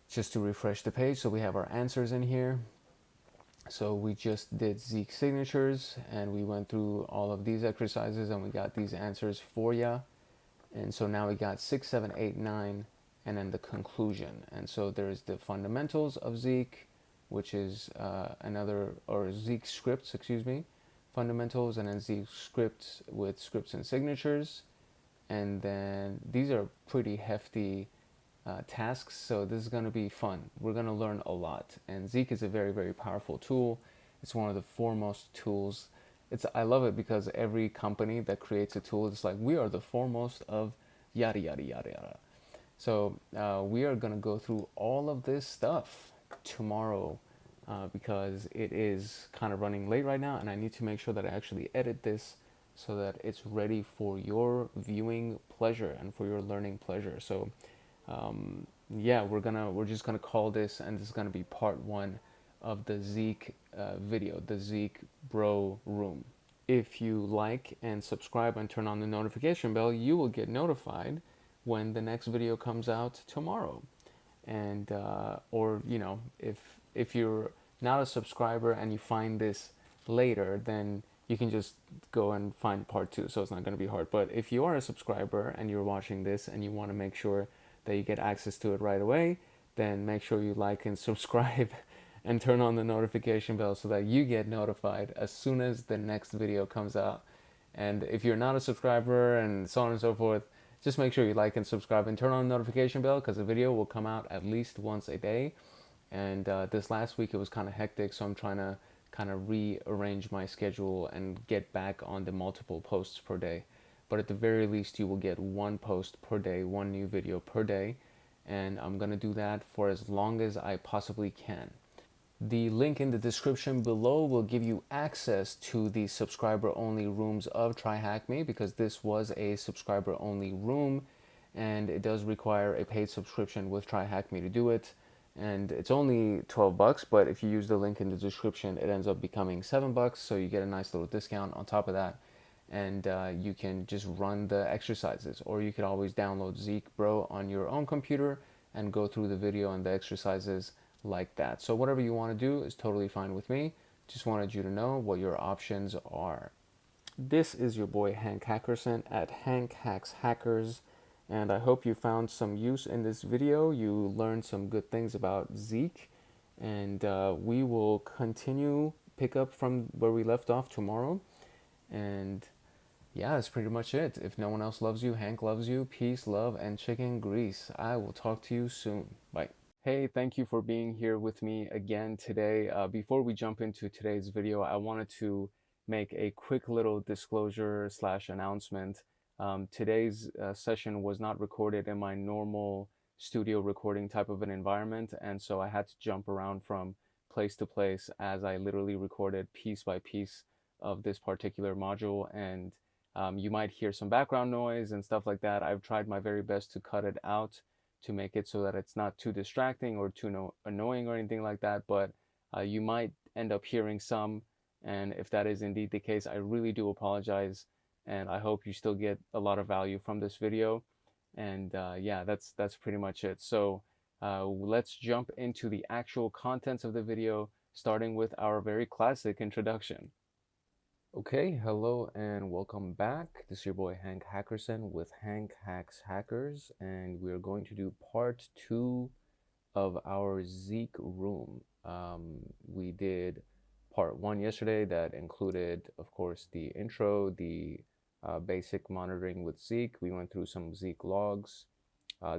just to refresh the page. So we have our answers in here. So we just did Zeke signatures, and we went through all of these exercises, and we got these answers for ya. And so now we got 6, 7, 8, 9, and then the conclusion. And so there's the fundamentals of Zeke, which is Zeke scripts, excuse me, fundamentals, and then Zeke scripts with scripts and signatures. And then these are pretty hefty tasks, so this is going to be fun. We're going to learn a lot, and Zeke is a very, very powerful tool. It's one of the foremost tools. I love it because every company that creates a tool is like, we are the foremost of yada yada yada yada. So we are going to go through all of this stuff tomorrow because it is kind of running late right now, and I need to make sure that I actually edit this so that it's ready for your viewing pleasure and for your learning pleasure. So yeah, we're just gonna call this, and this is gonna be part 1 of the Zeke video, the Zeke Bro Room. If you like and subscribe and turn on the notification bell, you will get notified when the next video comes out tomorrow. And or you know, if you're not a subscriber and you find this later, then you can just go and find part 2, so it's not going to be hard. But if you are a subscriber and you're watching this and you want to make sure that you get access to it right away, then make sure you like and subscribe and turn on the notification bell so that you get notified as soon as the next video comes out. And if you're not a subscriber and so on and so forth, just make sure you like and subscribe and turn on the notification bell, because the video will come out at least once a day. And this last week it was kind of hectic, so I'm trying to kind of rearrange my schedule and get back on the multiple posts per day. But at the very least, you will get one post per day, one new video per day. And I'm going to do that for as long as I possibly can. The link in the description below will give you access to the subscriber only rooms of TryHackMe, because this was a subscriber only room and it does require a paid subscription with TryHackMe to do it. And it's only $12, but if you use the link in the description, it ends up becoming $7, so you get a nice little discount on top of that. And you can just run the exercises, or you could always download Zeke Bro on your own computer and go through the video and the exercises like that. So whatever you want to do is totally fine with me. Just wanted you to know what your options are. This is your boy Hank Hackerson at Hank Hacks Hackers, and I hope you found some use in this video. You learned some good things about Zeke, and we will continue pick up from where we left off tomorrow. And yeah, that's pretty much it. If no one else loves you, Hank loves you. Peace, love, and chicken grease. I will talk to you soon. Bye. Hey, thank you for being here with me again today. Before we jump into today's video, I wanted to make a quick little disclosure / announcement. Today's session was not recorded in my normal studio recording type of an environment, and so I had to jump around from place to place as I literally recorded piece by piece of this particular module. And you might hear some background noise and stuff like that. I've tried my very best to cut it out to make it so that it's not too distracting or too annoying or anything like that, but you might end up hearing some, and if that is indeed the case, I really do apologize, and I hope you still get a lot of value from this video. And yeah, that's pretty much it. So let's jump into the actual contents of the video, starting with our very classic introduction. Okay, hello and welcome back. This is your boy Hank Hackerson with Hank Hacks Hackers, and we're going to do part 2 of our Zeke room. We did part 1 yesterday that included, of course, the intro, the basic monitoring with Zeke. We went through some Zeke logs.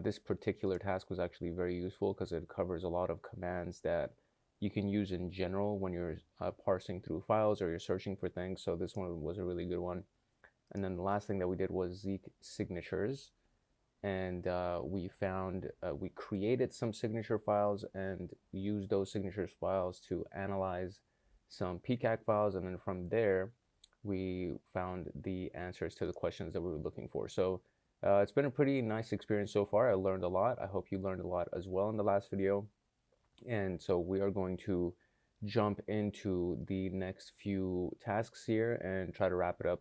This particular task was actually very useful because it covers a lot of commands that you can use in general when you're parsing through files or you're searching for things. So this one was a really good one. And then the last thing that we did was Zeke signatures. And we created some signature files and used those signatures files to analyze some PCAC files. And then from there, we found the answers to the questions that we were looking for. So it's been a pretty nice experience so far. I learned a lot. I hope you learned a lot as well in the last video. And so we are going to jump into the next few tasks here and try to wrap it up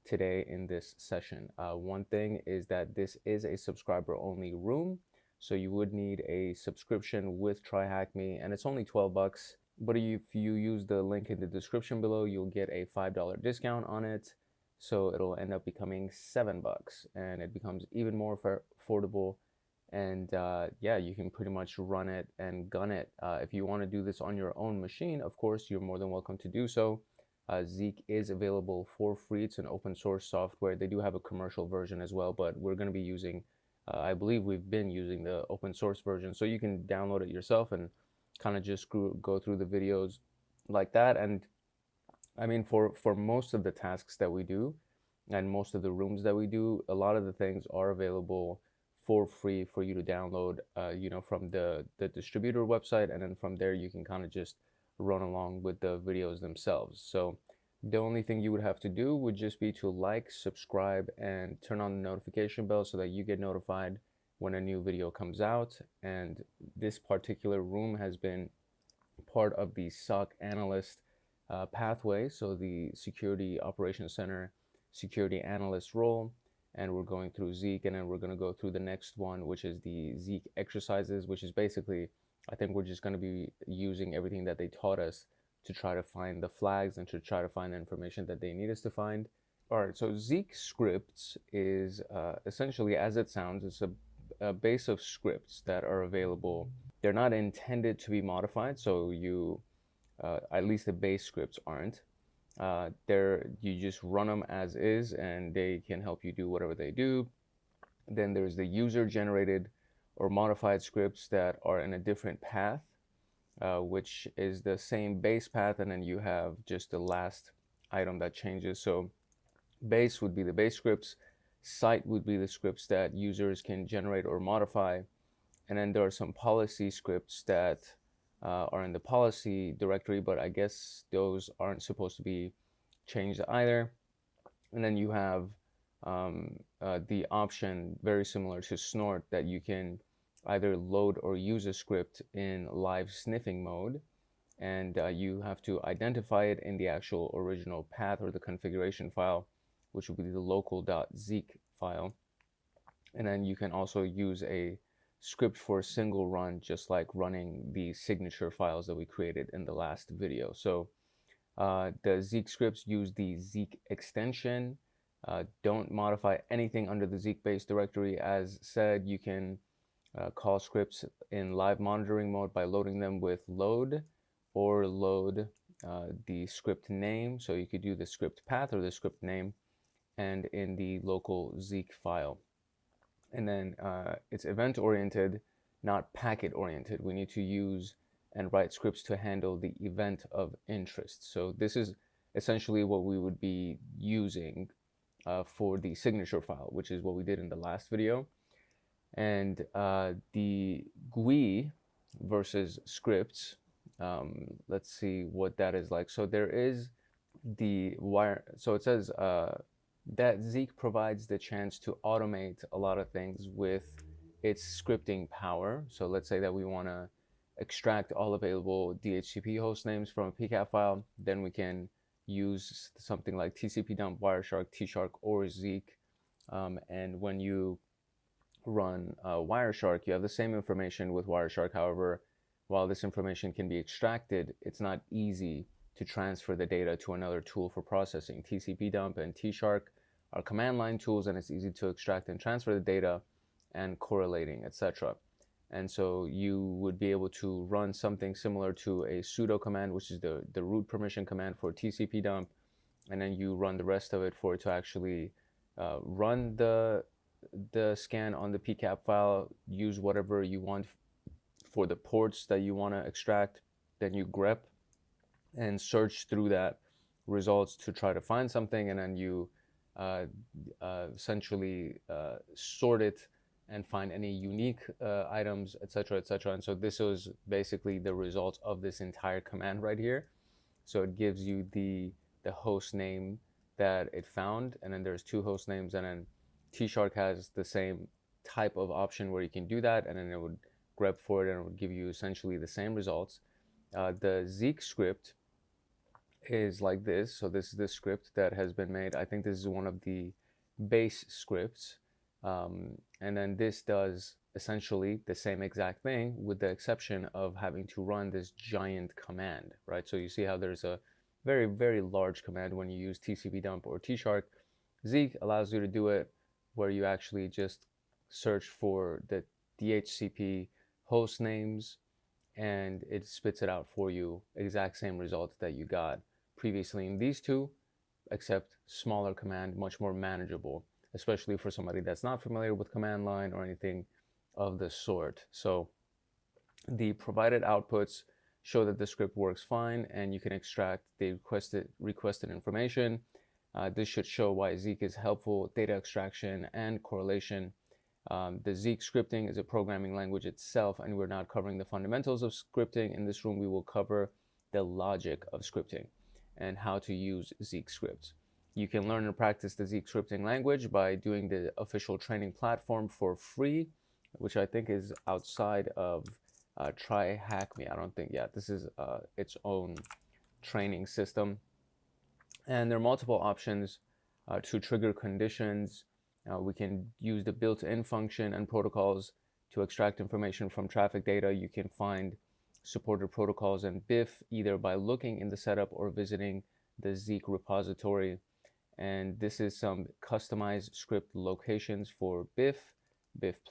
today in this session. One thing is that this is a subscriber only room, so you would need a subscription with TryHackMe, and it's only $12. But if you use the link in the description below, you'll get a $5 discount on it, so it'll end up becoming $7, and it becomes even more affordable. And yeah, you can pretty much run it and gun it. If you want to do this on your own machine, of course, you're more than welcome to do so. Zeke is available for free. It's an open source software. They do have a commercial version as well, but we're going to be using, I believe we've been using the open source version. So you can download it yourself and kind of just go through the videos like that. And I mean, for most of the tasks that we do and most of the rooms that we do, a lot of the things are available for free for you to download, you know, from the distributor website, and then from there you can kind of just run along with the videos themselves. So the only thing you would have to do would just be to like, subscribe, and turn on the notification bell so that you get notified when a new video comes out. And this particular room has been part of the SOC analyst pathway, so the Security Operations Center security analyst role. And we're going through Zeke, and then we're going to go through the next one, which is the Zeke exercises, which is basically, I think we're just going to be using everything that they taught us to try to find the flags and to try to find the information that they need us to find. All right, so Zeke scripts is essentially, as it sounds, it's a base of scripts that are available. They're not intended to be modified, so you, at least the base scripts aren't. You just run them as is, and they can help you do whatever they do. Then there's the user-generated or modified scripts that are in a different path, which is the same base path, and then you have just the last item that changes. So base would be the base scripts, site would be the scripts that users can generate or modify, and then there are some policy scripts that are in the policy directory, but I guess those aren't supposed to be changed either. And then you have the option, very similar to Snort, that you can either load or use a script in live sniffing mode, and you have to identify it in the actual original path or the configuration file, which would be the local.zeke file. And then you can also use a script for a single run, just like running the signature files that we created in the last video. So the Zeke scripts use the Zeke extension. Don't modify anything under the Zeke base directory. As said, you can call scripts in live monitoring mode by loading them with load, or load the script name. So you could do the script path or the script name, and in the local Zeke file. And then it's event-oriented, not packet-oriented. We need to use and write scripts to handle the event of interest. So this is essentially what we would be using for the signature file, which is what we did in the last video. And the GUI versus scripts, let's see what that is like. So there is the wire. So it says that Zeke provides the chance to automate a lot of things with its scripting power. So let's say that we want to extract all available DHCP host names from a PCAP file, then we can use something like TCP dump, Wireshark, Tshark, or Zeke. And when you run Wireshark, you have the same information with Wireshark. However, while this information can be extracted, it's not easy to transfer the data to another tool for processing. TCP dump and Tshark are command line tools, and it's easy to extract and transfer the data and correlating, etc. And so you would be able to run something similar to a sudo command, which is the root permission command for TCP dump, and then you run the rest of it for it to actually run the scan on the PCAP file, use whatever you want for the ports that you want to extract, then you grep and search through that results to try to find something, and then you essentially sort it and find any unique items, etc., etc. And so this was basically the result of this entire command right here. So it gives you the host name that it found, and then there's two host names, and then Tshark has the same type of option where you can do that, and then it would grep for it and it would give you essentially the same results. The Zeke script is like this. So this is the script that has been made. I think this is one of the base scripts. And then this does essentially the same exact thing, with the exception of having to run this giant command, right? So you see how there's a very, very large command when you use TCP dump or Tshark. Zeke allows you to do it where you actually just search for the DHCP host names, and it spits it out for you, exact same results that you got previously in these two, except smaller command, much more manageable, especially for somebody that's not familiar with command line or anything of the sort. So the provided outputs show that the script works fine, and you can extract the requested information. This should show why Zeke is helpful, data extraction and correlation. The Zeke scripting is a programming language itself, and we're not covering the fundamentals of scripting. In this room, we will cover the logic of scripting and how to use Zeke scripts. You can learn and practice the Zeke scripting language by doing the official training platform for free, which I think is outside of TryHackMe. I don't think, yeah, this is its own training system. And there are multiple options to trigger conditions. We can use the built-in function and protocols to extract information from traffic data. You can find supported protocols in BIF either by looking in the setup or visiting the Zeke repository. And this is some customized script locations for BIF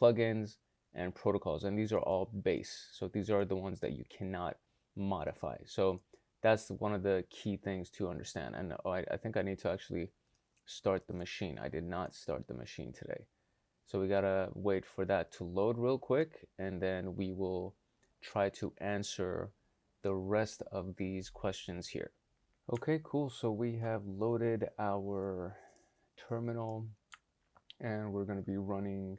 plugins, and protocols. And these are all base. So these are the ones that you cannot modify. So that's one of the key things to understand. And I think I need to actually start the machine. I did not start the machine today. So we gotta wait for that to load real quick, and then we will try to answer the rest of these questions here. Okay, cool. So we have loaded our terminal, and we're going to be running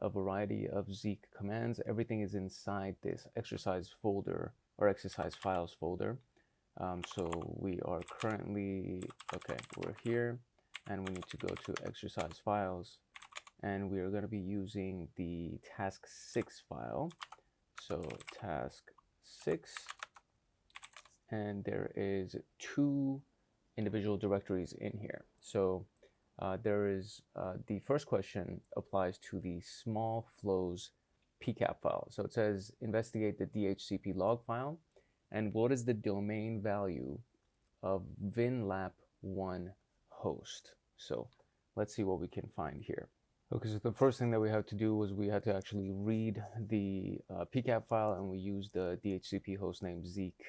a variety of Zeke commands. Everything is inside this exercise folder or exercise files folder. So we are currently, okay, we're here, and we need to go to exercise files, and we are going to be using the task 6 file. So task 6. And there is 2 individual directories in here. So there is the first question applies to the small flows PCAP file. So it says investigate the DHCP log file, and what is the domain value of vinlap1 host. So let's see what we can find here. Okay, so the first thing that we have to do was we had to actually read the PCAP file, and we used the DHCP hostname Zeke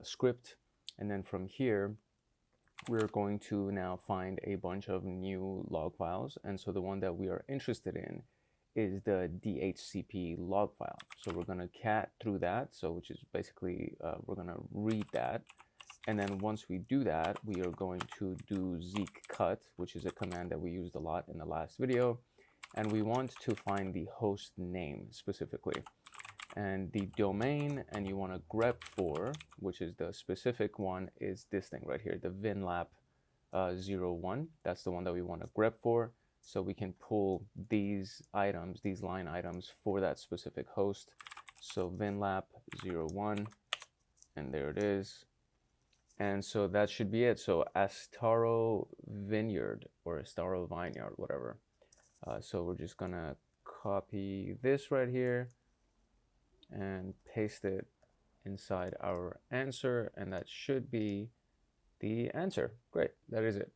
script. And then from here, we're going to now find a bunch of new log files. And so the one that we are interested in is the DHCP log file. So we're going to cat through that, so which is basically we're going to read that. And then once we do that, we are going to do Zeke cut, which is a command that we used a lot in the last video. And we want to find the host name specifically, and the domain, and you want to grep for, which is the specific one, is this thing right here, the vinlap 01. That's the one that we want to grep for. So we can pull these items, these line items for that specific host. So vinlap 01, and there it is. And so that should be it. So Astaro Vineyard or Astaro Vineyard, whatever. So we're just gonna copy this right here and paste it inside our answer, and that should be the answer. Great, that is it.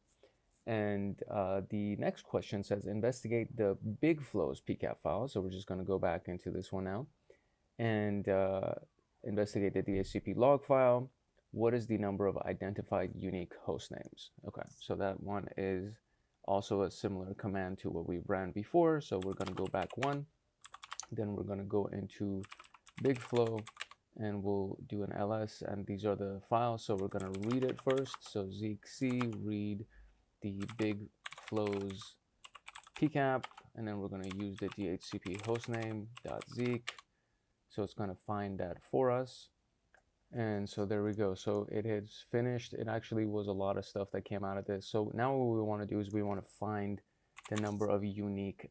And the next question says investigate the big flows PCAP file. So we're just gonna go back into this one now and investigate the DHCP log file. What is the number of identified unique host names? Okay, so that one is also a similar command to what we ran before. So we're going to go back one, then we're going to go into big flow, and we'll do an ls, and these are the files. So we're going to read it first. So Zeke C, read the big flows PCAP, and then we're going to use the DHCP hostname .zeke. So it's going to find that for us. And so there we go. So it has finished. It actually was a lot of stuff that came out of this. So now what we want to do is we want to find the number of unique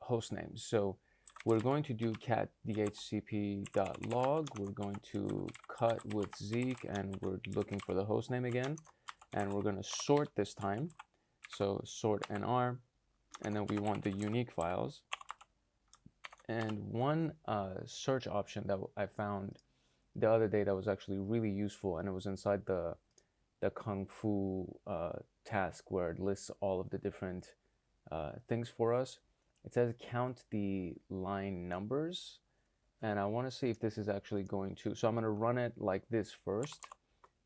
host names. So we're going to do cat dhcp.log. We're going to cut with Zeke, and we're looking for the host name again. And we're going to sort this time. So sort nr, and then we want the unique files. And one search option that I found the other day that was actually really useful, and it was inside the Kung Fu task where it lists all of the different things for us. It says count the line numbers, and I want to see if this is actually going to, so I'm going to run it like this first,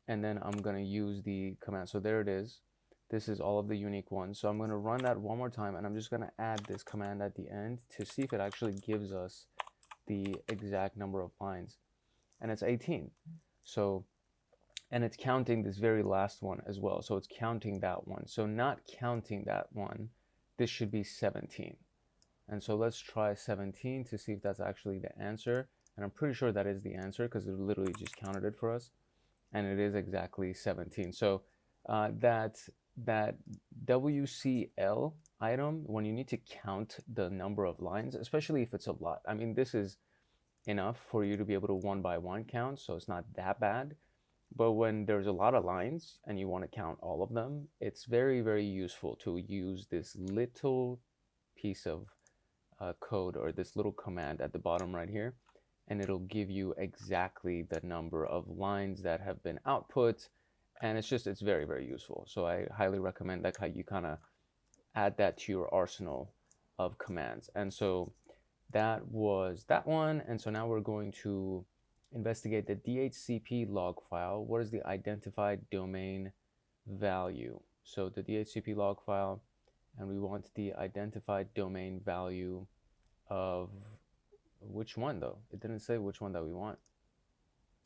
and then I'm going to use the command. So there it is. This is all of the unique ones. So I'm going to run that one more time, and I'm just going to add this command at the end to see if it actually gives us the exact number of lines. And it's 18. So, and it's counting this very last one as well. So it's counting that one. So not counting that one, this should be 17. And so let's try 17 to see if that's actually the answer. And I'm pretty sure that is the answer because it literally just counted it for us. And it is exactly 17. So that WCL item, when you need to count the number of lines, especially if it's a lot. I mean, this is enough for you to be able to one by one count, so it's not that bad. But when there's a lot of lines and you want to count all of them, it's very, very useful to use this little piece of code or this little command at the bottom right here, and it'll give you exactly the number of lines that have been output, and it's very, very useful. So I highly recommend that you kind of add that to your arsenal of commands. And so that was that one. And so now we're going to investigate the DHCP log file. What is the identified domain value? So the DHCP log file, and we want the identified domain value of which one though? It didn't say which one that we want.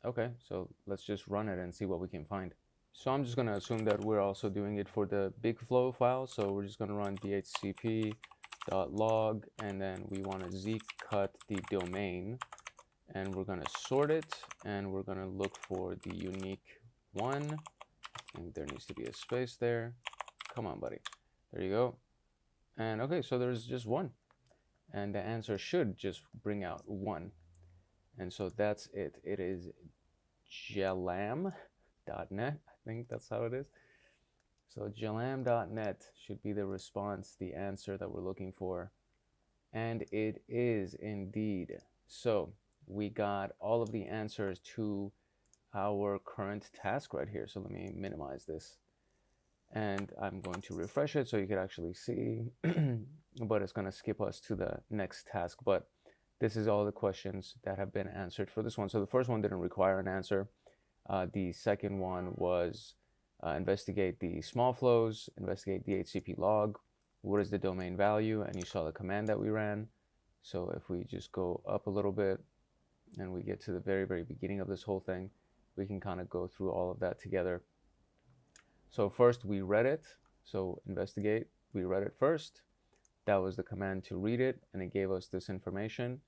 Okay, so let's just run it and see what we can find. So I'm just going to assume that we're also doing it for the big flow file. So we're just going to run dhcp.log, and then we want to Zeke cut the domain, and we're going to sort it, and we're going to look for the unique one. I think there needs to be a space there. Come on, buddy. There you go. And okay, so there's just one. And the answer should just bring out one. And so that's it. It is jalam.net. I think that's how it is. So jalam.net should be the response, the answer that we're looking for. And it is indeed. So we got all of the answers to our current task right here. So let me minimize this. And I'm going to refresh it so you can actually see, but it's going to skip us to the next task. But this is all the questions that have been answered for this one. So the first one didn't require an answer. The second one was investigate the small flows, investigate DHCP log, what is the domain value, and you saw the command that we ran. So if we just go up a little bit and we get to the very, very beginning of this whole thing, we can kind of go through all of that together. So first we read it. So investigate, we read it first. That was the command to read it, and it gave us this information,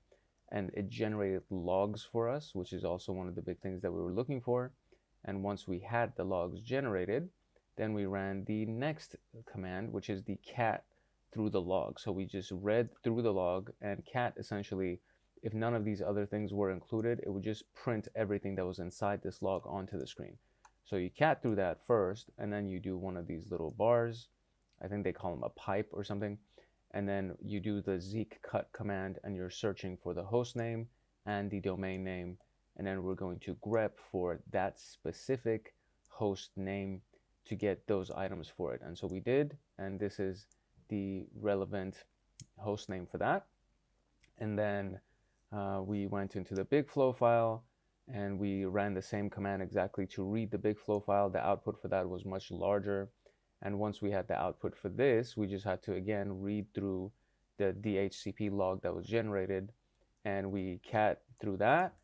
and it generated logs for us, which is also one of the big things that we were looking for. And once we had the logs generated, then we ran the next command, which is the cat through the log. So we just read through the log, and cat essentially, if none of these other things were included, it would just print everything that was inside this log onto the screen. So you cat through that first, and then you do one of these little bars. I think they call them a pipe or something. And then you do the Zeke cut command, and you're searching for the host name and the domain name. And then we're going to grep for that specific host name to get those items for it. And so we did, and this is the relevant host name for that. And then we went into the big flow file, and we ran the same command exactly to read the big flow file. The output for that was much larger. And once we had the output for this, we just had to, again, read through the DHCP log that was generated, and we cat through that,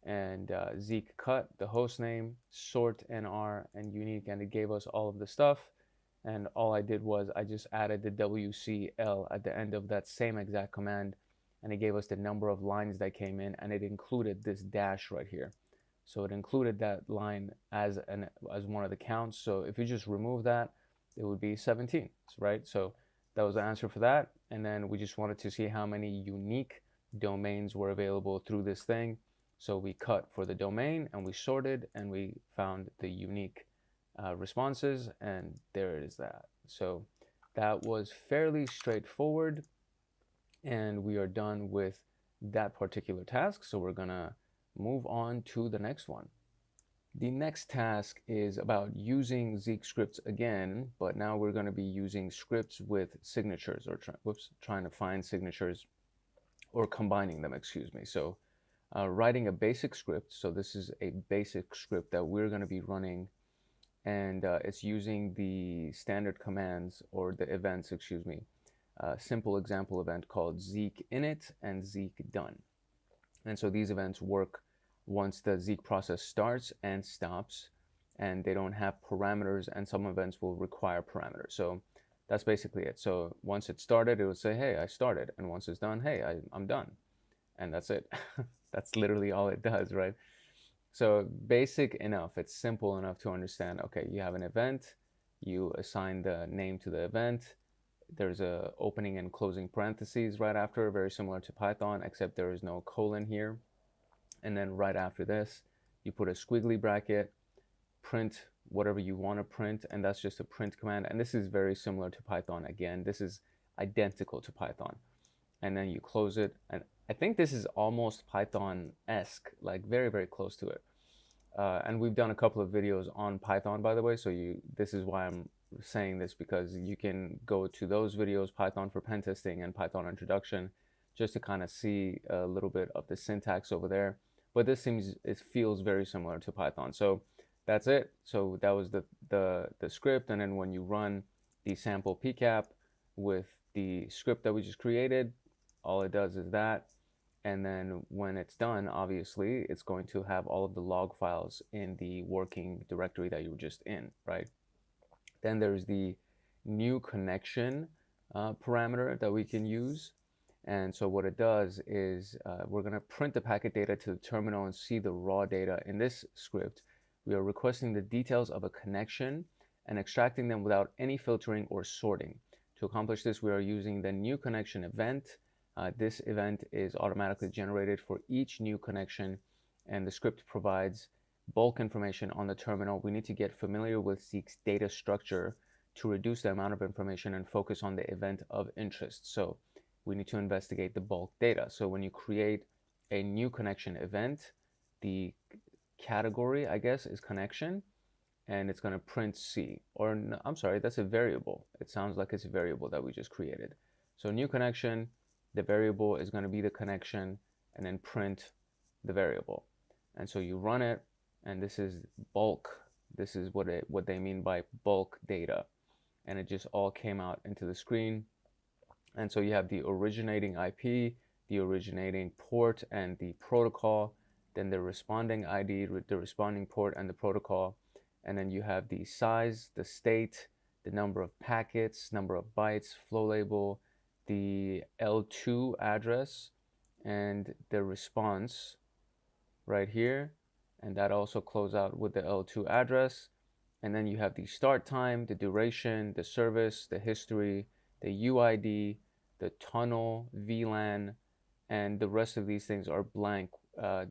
and Zeke cut the host name, sort NR, and unique, and it gave us all of the stuff. And all I did was I just added the WCL at the end of that same exact command, and it gave us the number of lines that came in, and it included this dash right here. So it included that line as one of the counts. So if you just remove that, it would be 17, right? So that was the answer for that. And then we just wanted to see how many unique domains were available through this thing. So we cut for the domain, and we sorted, and we found the unique responses, and there it is that. So that was fairly straightforward, and we are done with that particular task. So we're gonna move on to the next one. The next task is about using Zeke scripts again, but now we're going to be using scripts with signatures, or trying to find signatures, or combining them, excuse me. So writing a basic script. So this is a basic script that we're going to be running, and it's using the standard commands, or the events, excuse me, simple example event called Zeke init and Zeke done. And so these events work once the Zeke process starts and stops, and they don't have parameters, and some events will require parameters. So that's basically it. So once it started, it would say, hey, I started. And once it's done, hey, I'm done. And that's it. That's literally all it does, right? So basic enough. It's simple enough to understand. Okay, you have an event. You assign the name to the event. There's a opening and closing parentheses right after, very similar to Python, except there is no colon here. And then right after this, you put a squiggly bracket, print whatever you want to print, and that's just a print command. And this is very similar to Python. Again, this is identical to Python. And then you close it, and I think this is almost Python-esque, like very, very close to it. And we've done a couple of videos on Python, by the way, so this is why I'm saying this, because you can go to those videos, Python for pen testing and Python introduction, just to kind of see a little bit of the syntax over there. But it feels very similar to Python. So that's it. So that was the script, and then when you run the sample pcap with the script that we just created, all it does is that. And then when it's done, obviously, it's going to have all of the log files in the working directory that you were just in, right? Then there's the new connection parameter that we can use. And so what it does is we're going to print the packet data to the terminal and see the raw data. In this script, we are requesting the details of a connection and extracting them without any filtering or sorting. To accomplish this, we are using the new connection event. This event is automatically generated for each new connection, and the script provides bulk information on the terminal. We need to get familiar with Zeke's data structure to reduce the amount of information and focus on the event of interest. So we need to investigate the bulk data. So when you create a new connection event, the category, I guess, is connection, and it's going to print C. Or no, I'm sorry, that's a variable. It sounds like it's a variable that we just created. So new connection, the variable is going to be the connection, and then print the variable. And so you run it, and this is bulk. This is what they mean by bulk data. And it just all came out into the screen. And so you have the originating IP, the originating port, and the protocol, then the responding ID, the responding port, and the protocol. And then you have the size, the state, the number of packets, number of bytes, flow label, the L2 address, and the response right here. And that also closes out with the L2 address. And then you have the start time, the duration, the service, the history, the UID, the tunnel, VLAN, and the rest of these things are blank.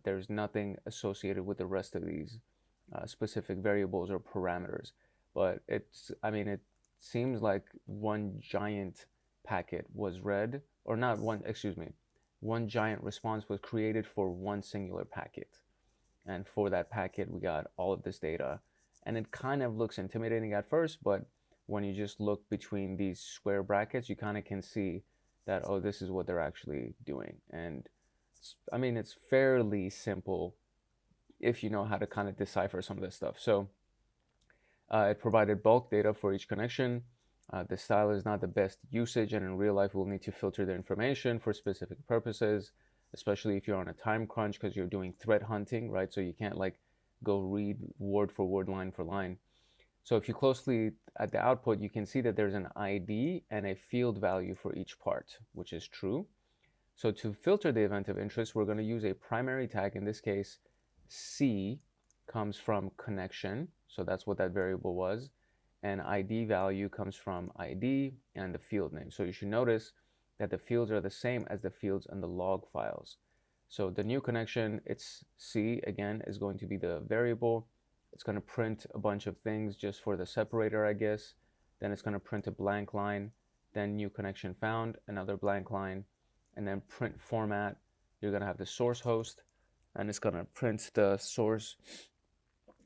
There's nothing associated with the rest of these specific variables or parameters. But it seems like one giant packet was read, or not one, excuse me, one giant response was created for one singular packet. And for that packet, we got all of this data. And it kind of looks intimidating at first, but when you just look between these square brackets, you kind of can see that, oh, this is what they're actually doing. And it's fairly simple if you know how to kind of decipher some of this stuff. So it provided bulk data for each connection. The style is not the best usage, and in real life, we'll need to filter the information for specific purposes, especially if you're on a time crunch because you're doing threat hunting, right? So you can't like go read word for word, line for line. So if you closely at the output, you can see that there's an ID and a field value for each part, which is true. So to filter the event of interest, we're going to use a primary tag. In this case, C comes from connection. So that's what that variable was. And ID value comes from ID and the field name. So you should notice that the fields are the same as the fields in the log files. So the new connection, it's C, again, is going to be the variable. It's going to print a bunch of things just for the separator, I guess. Then it's going to print a blank line. Then new connection found, another blank line. And then print format. You're going to have the source host, and it's going to print the source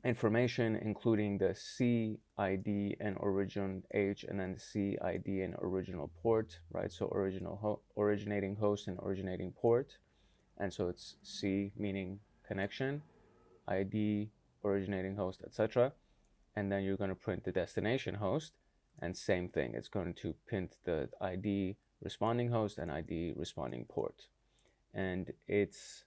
information, including the C ID and origin H, and then the C ID and original port, right? So originating host and originating port. And so it's C meaning connection, ID, originating host, etc. And then you're going to print the destination host, and same thing. It's going to print the ID responding host and ID responding port. And it's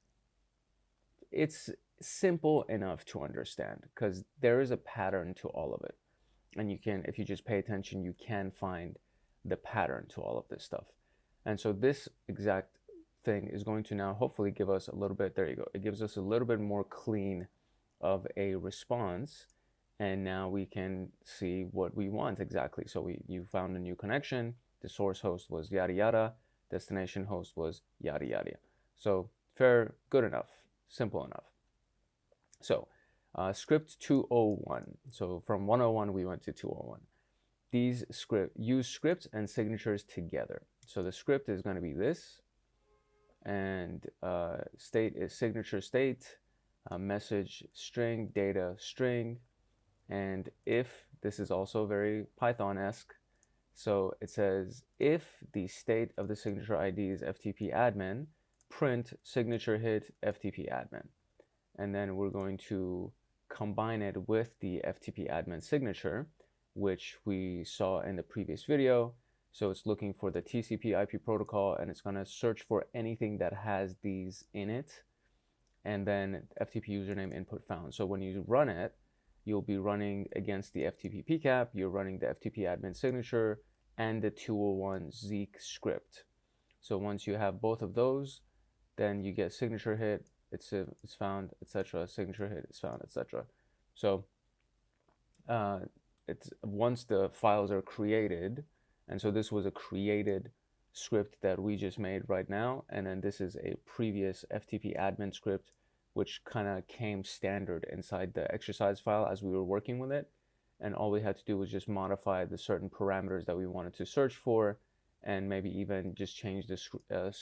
simple enough to understand because there is a pattern to all of it. And you can, if you just pay attention, you can find the pattern to all of this stuff. And so this exact thing is going to now hopefully give us a little bit, there you go, it gives us a little bit more clean of a response. And now we can see what we want exactly. So you found a new connection, the source host was yada yada, destination host was yada yada. So fair, good enough. simple enough. So script 201. So from 101 we went to 201. These use scripts and signatures together. So the script is going to be this, and state is signature state, message string, data string, and if, this is also very Python-esque. So it says if the state of the signature ID is FTP admin, print signature hit FTP admin. And then we're going to combine it with the FTP admin signature, which we saw in the previous video. So it's looking for the TCP IP protocol, and it's going to search for anything that has these in it, and then FTP username input found. So when you run it, you'll be running against the FTP PCAP, you're running the FTP admin signature, and the 201 Zeke script. So once you have both of those, then you get signature hit, it's found, etc. Signature hit is found, etc. So it's once the files are created, and so this was a created script that we just made right now, and then this is a previous FTP admin script which kind of came standard inside the exercise file as we were working with it, and all we had to do was just modify the certain parameters that we wanted to search for, and maybe even just change the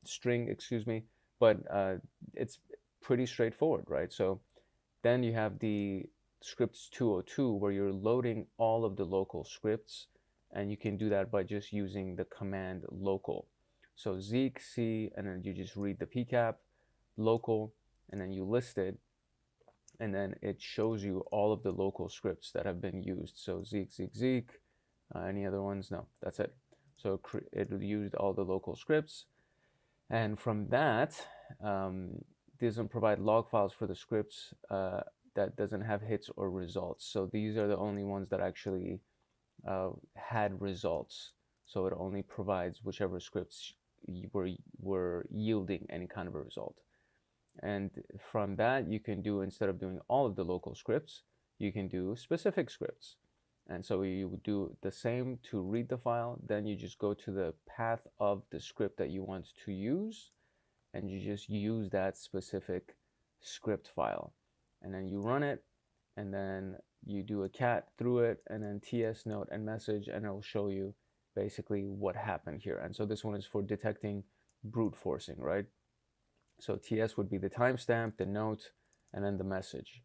string, excuse me, but it's pretty straightforward, right? So then you have the scripts 202 where you're loading all of the local scripts, and you can do that by just using the command local. So Zeke C, and then you just read the PCAP local, and then you list it, and then it shows you all of the local scripts that have been used. So Zeke, Zeke, Zeke, any other ones? No, that's it. So it used all the local scripts, and from that, doesn't provide log files for the scripts that doesn't have hits or results. So these are the only ones that actually had results. So it only provides whichever scripts were yielding any kind of a result. And from that, you can do, instead of doing all of the local scripts, you can do specific scripts. And so you would do the same to read the file, then you just go to the path of the script that you want to use, and you just use that specific script file. And then you run it, and then you do a cat through it, and then TS note and message, and it'll show you basically what happened here. And so this one is for detecting brute forcing, right? So TS would be the timestamp, the note, and then the message.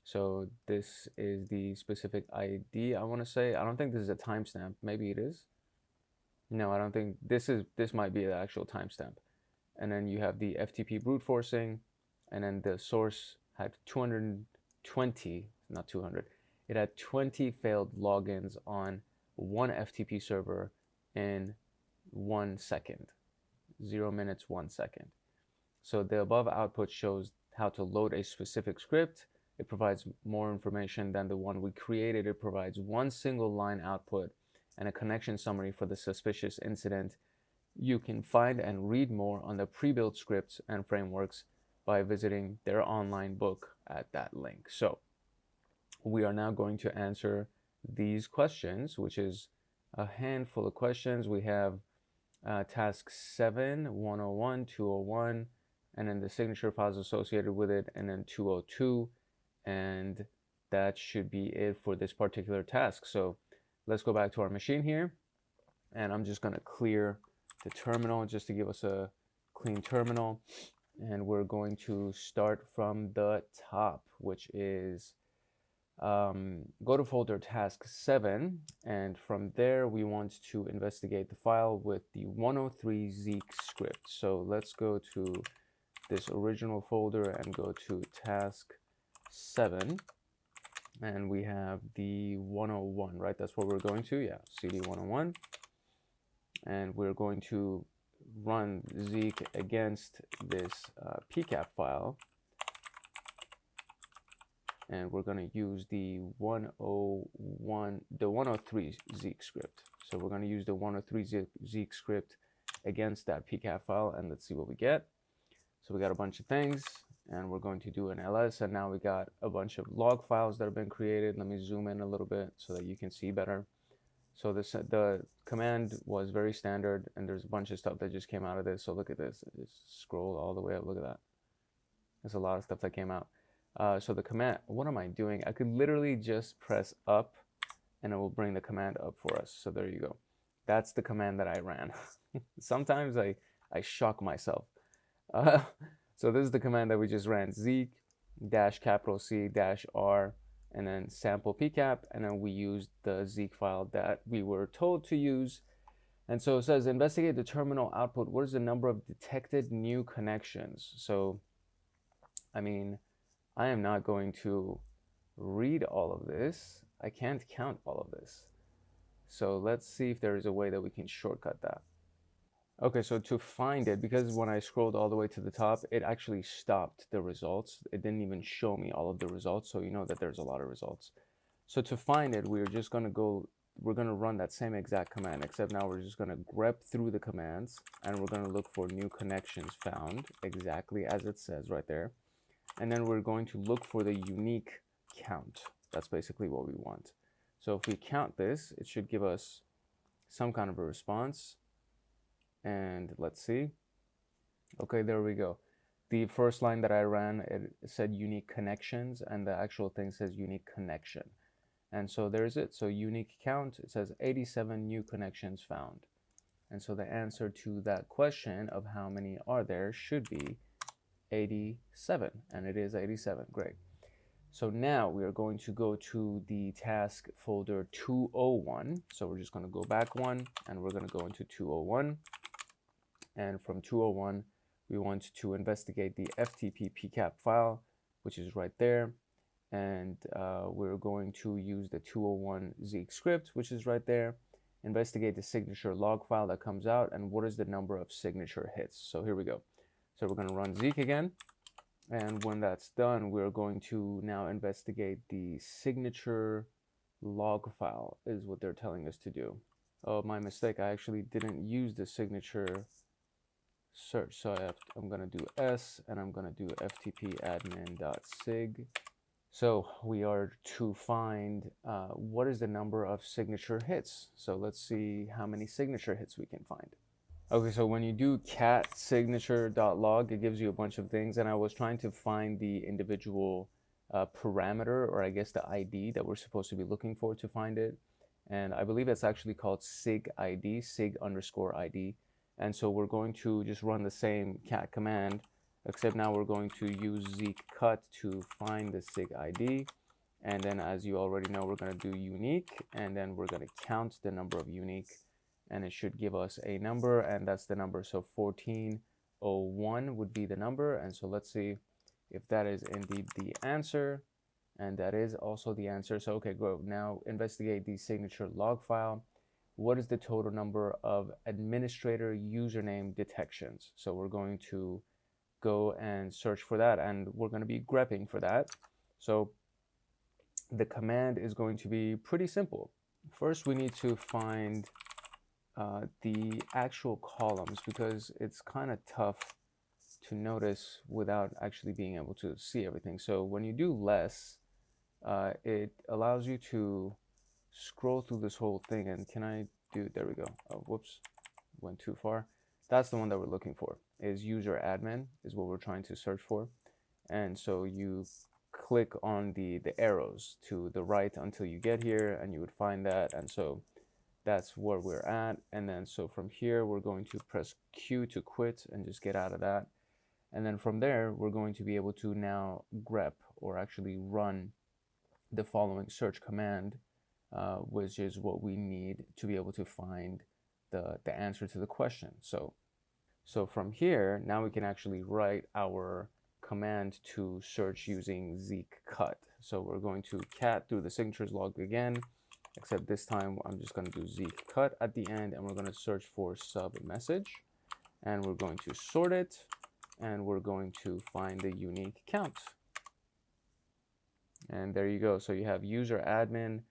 So this is the specific ID, I want to say. I don't think this is a timestamp. Maybe it is. No, I don't think this might be the actual timestamp. And then you have the FTP brute forcing, and then the source had 220, not 200. It had 20 failed logins on one FTP server in 1 second. 0 minutes, 1 second. So the above output shows how to load a specific script. It provides more information than the one we created. It provides one single line output and a connection summary for the suspicious incident. You can find and read more on the pre-built scripts and frameworks by visiting their online book at that link. So we are now going to answer these questions, which is a handful of questions. We have task 7, 101, 201, and then the signature files associated with it, and then 202, and that should be it for this particular task. So let's go back to our machine here, and I'm just going to clear the terminal just to give us a clean terminal, and we're going to start from the top, which is go to folder task 7, and from there we want to investigate the file with the 103 Zeke script. So let's go to this original folder and go to task 7, and we have the 101, right? That's what we're going to, yeah, cd 101, and we're going to run Zeke against this PCAP file, and we're going to use the 103 Zeke script. So we're going to use the 103 Zeke script against that PCAP file, and let's see what we get. So we got a bunch of things, and we're going to do an ls, and now we got a bunch of log files that have been created. Let me zoom in a little bit so that you can see better. So the command was very standard, and there's a bunch of stuff that just came out of this. So look at this. Just scroll all the way up. Look at that. There's a lot of stuff that came out. So the command, what am I doing? I could literally just press up and it will bring the command up for us. So there you go. That's the command that I ran. Sometimes I shock myself. So this is the command that we just ran, Zeke -C-R, and then sample pcap, and then we used the Zeke file that we were told to use. And so it says, investigate the terminal output. What is the number of detected new connections? So, I mean, I am not going to read all of this. I can't count all of this. So let's see if there is a way that we can shortcut that. Okay, so to find it, because when I scrolled all the way to the top, it actually stopped the results. It didn't even show me all of the results, so you know that there's a lot of results. So to find it, we're just going to go, we're going to run that same exact command, except now we're just going to grep through the commands, and we're going to look for new connections found, exactly as it says right there. And then we're going to look for the unique count. That's basically what we want. So if we count this, it should give us some kind of a response. And let's see. Okay, there we go. The first line that I ran, it said unique connections, and the actual thing says unique connection. And so there's it. So unique count, it says 87 new connections found. And so the answer to that question of how many are there should be 87, and it is 87. Great. So now we are going to go to the task folder 201. So we're just going to go back one, and we're going to go into 201. And from 201, we want to investigate the FTP PCAP file, which is right there. And we're going to use the 201 Zeke script, which is right there. Investigate the signature log file that comes out, and what is the number of signature hits. So here we go. So we're going to run Zeke again. And when that's done, we're going to now investigate the signature log file, is what they're telling us to do. Oh, my mistake. I actually didn't use the signature search. So I'm going to do S, and I'm going to do ftp admin.sig. So we are to find what is the number of signature hits. So let's see how many signature hits we can find. Okay, so when you do cat signature.log, it gives you a bunch of things, and I was trying to find the individual parameter, or I guess the ID that we're supposed to be looking for to find it. And I believe it's actually called sig ID, sig_ID. And so we're going to just run the same cat command, except now we're going to use Zeke cut to find the sig ID. And then, as you already know, we're going to do unique, and then we're going to count the number of unique, and it should give us a number, and that's the number. So 1401 would be the number. And so let's see if that is indeed the answer. And that is also the answer. So okay, go now investigate the signature log file. What is the total number of administrator username detections? So we're going to go and search for that, and we're going to be grepping for that. So the command is going to be pretty simple. First, we need to find the actual columns, because it's kind of tough to notice without actually being able to see everything. So when you do less, it allows you to scroll through this whole thing. And can I do, there we go. Oh, whoops, went too far. That's the one that we're looking for, is user admin is what we're trying to search for. And so you click on the arrows to the right until you get here, and you would find that. And so that's where we're at. And then so from here, we're going to press Q to quit and just get out of that. And then from there, we're going to be able to now grep, or actually run the following search command, which is what we need to be able to find the answer to the question. So from here, now we can actually write our command to search using Zeke cut. So we're going to cat through the signatures log again, except this time I'm just going to do Zeke cut at the end, and we're going to search for sub message, and we're going to sort it, and we're going to find the unique count. And there you go. So you have user admin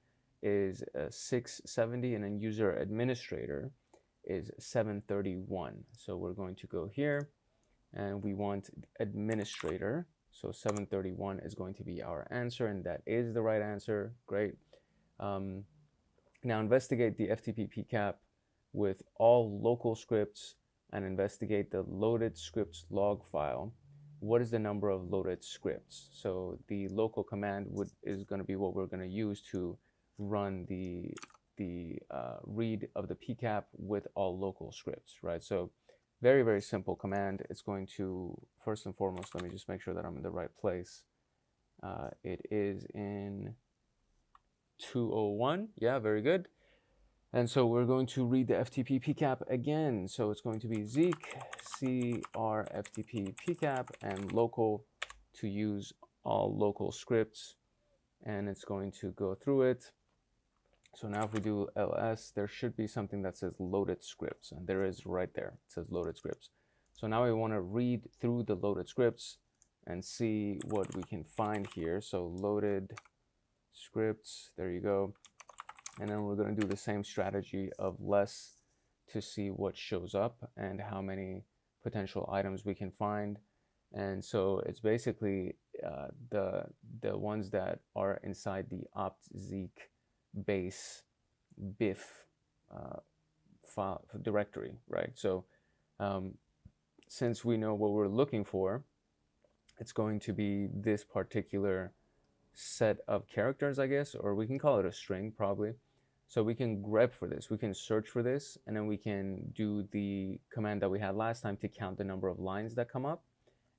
is 670, and then user administrator is 731. So we're going to go here, and we want administrator. So 731 is going to be our answer, and that is the right answer. Great. Now investigate the FTP PCAP with all local scripts, and investigate the loaded scripts log file. what is the number of loaded scripts. So the local command is going to be what we're going to use to run the read of the PCAP with all local scripts, right? So very, very simple command. It's going to, first and foremost, let me just make sure that I'm in the right place. It is in 201. Yeah, very good. And so we're going to read the FTP PCAP again. So it's going to be Zeke CR FTP PCAP and local to use all local scripts. And it's going to go through it. So now if we do ls, there should be something that says loaded scripts. And there is right there. It says loaded scripts. So now we want to read through the loaded scripts and see what we can find here. So loaded scripts, there you go. And then we're going to do the same strategy of less to see what shows up and how many potential items we can find. And so it's basically the ones that are inside the opt-Zeke base BIF file directory, right? So since we know what we're looking for, it's going to be this particular set of characters, I guess, or we can call it a string probably. So we can grep for this, we can search for this, and then we can do the command that we had last time to count the number of lines that come up.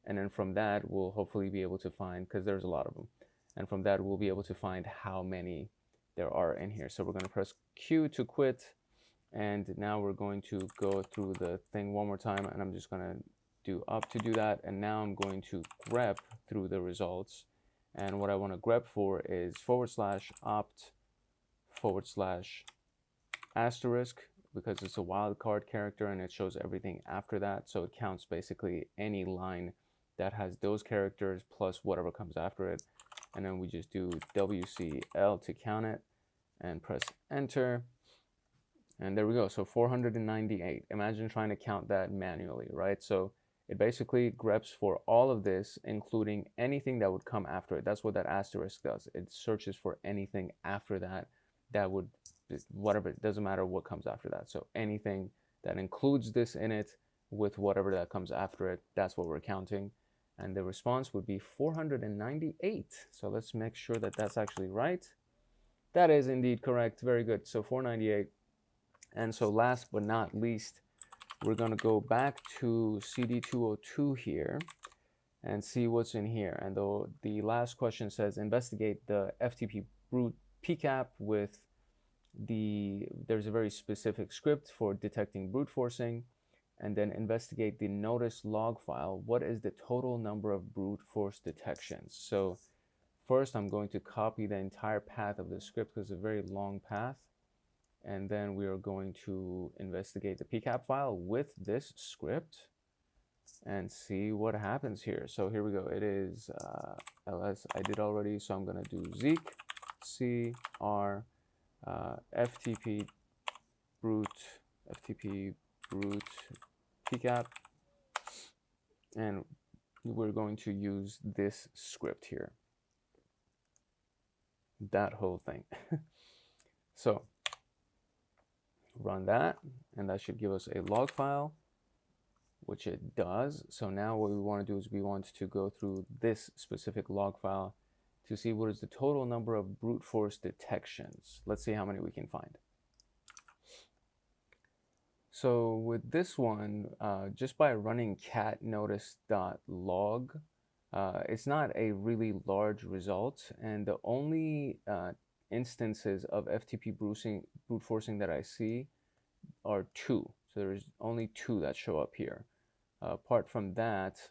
And then from that, we'll hopefully be able to find, because there's a lot of them, and from that, we'll be able to find how many there are in here. So we're going to press Q to quit, and now we're going to go through the thing one more time, and I'm just going to do up to do that, and now I'm going to grep through the results. And what I want to grep for is /opt ****, because it's a wildcard character and it shows everything after that. So it counts basically any line that has those characters plus whatever comes after it. And then we just do WCL to count it and press enter. And there we go. So 498. Imagine trying to count that manually, right? So it basically greps for all of this, including anything that would come after it. That's what that asterisk does. It searches for anything after that would, whatever, it doesn't matter what comes after that. So anything that includes this in it with whatever that comes after it, that's what we're counting. And the response would be 498. So let's make sure that that's actually right. That is indeed correct. Very good. So 498. And so last but not least, we're going to go back to CD202 here and see what's in here. And the last question says, investigate the FTP brute PCAP with there's a very specific script for detecting brute forcing, and then investigate the notice log file. What is the total number of brute force detections? So first I'm going to copy the entire path of the script because it's a very long path. And then we are going to investigate the PCAP file with this script and see what happens here. So here we go. It is ls. I did already, so I'm going to do Zeke CR FTP brute PCAP, and we're going to use this script here. That whole thing. So run that, and that should give us a log file, which it does. So now what we want to do is we want to go through this specific log file to see what is the total number of brute force detections. Let's see how many we can find. So with this one, just by running cat notice.log, it's not a really large result, and the only instances of FTP brute forcing that I see are 2. So there's only 2 that show up here. Apart from that,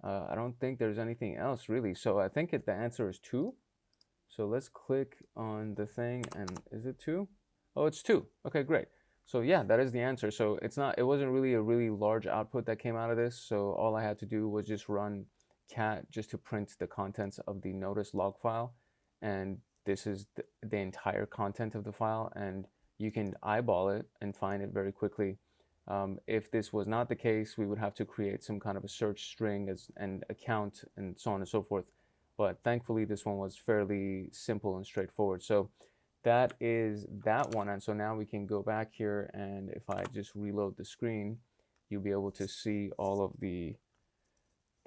I don't think there's anything else really. So I think the answer is 2. So let's click on the thing, and is it 2? Oh, it's 2. Okay, great. So yeah, that is the answer. So it wasn't really a really large output that came out of this. So all I had to do was just run cat just to print the contents of the notice log file. And this is the entire content of the file, and you can eyeball it and find it very quickly. If this was not the case, we would have to create some kind of a search string and account and so on and so forth. But thankfully, this one was fairly simple and straightforward. So that is that one. And so now we can go back here, and if I just reload the screen, you'll be able to see all of the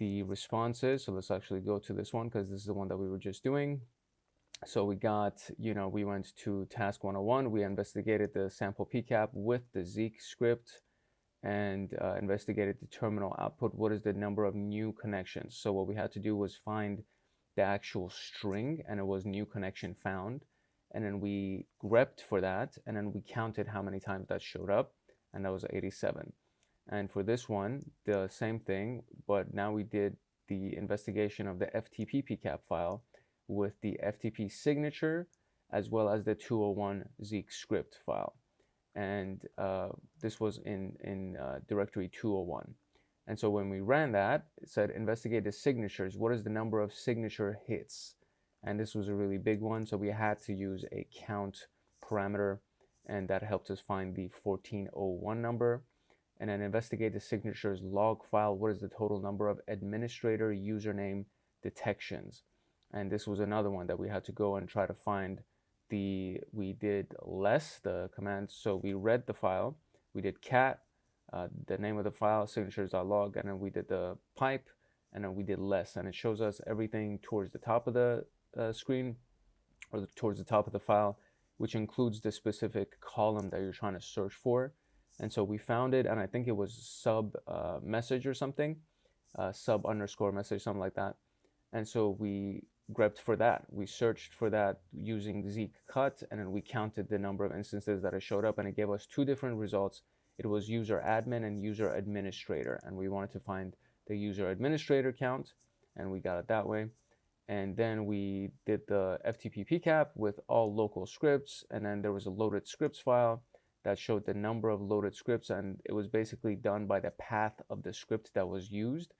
the responses. So let's actually go to this one because this is the one that we were just doing. So we got, we went to task 101. We investigated the sample PCAP with the Zeke script and investigated the terminal output. What is the number of new connections? So what we had to do was find the actual string, and it was new connection found. And then we grepped for that, and then we counted how many times that showed up, and that was 87. And for this one, the same thing, but now we did the investigation of the FTP PCAP file with the FTP signature as well as the 201 Zeke script file. And this was in directory 201. And so when we ran that, it said investigate the signatures. What is the number of signature hits? And this was a really big one, so we had to use a count parameter, and that helped us find the 1401 number. And then investigate the signatures log file. What is the total number of administrator username detections? And this was another one that we had to go and try to find. We did less, the command. So we read the file, we did cat, the name of the file, signatures.log, and then we did the pipe, and then we did less. And it shows us everything towards the top of the screen, or towards the top of the file, which includes the specific column that you're trying to search for. And so we found it, and I think it was sub message or something, sub underscore message, something like that. And so we grepped for that. We searched for that using Zeke cut, and then we counted the number of instances that it showed up, and it gave us two different results. It was user admin and user administrator, and we wanted to find the user administrator count, and we got it that way. And then we did the FTP PCAP with all local scripts, and then there was a loaded scripts file that showed the number of loaded scripts, and it was basically done by the path of the script that was used.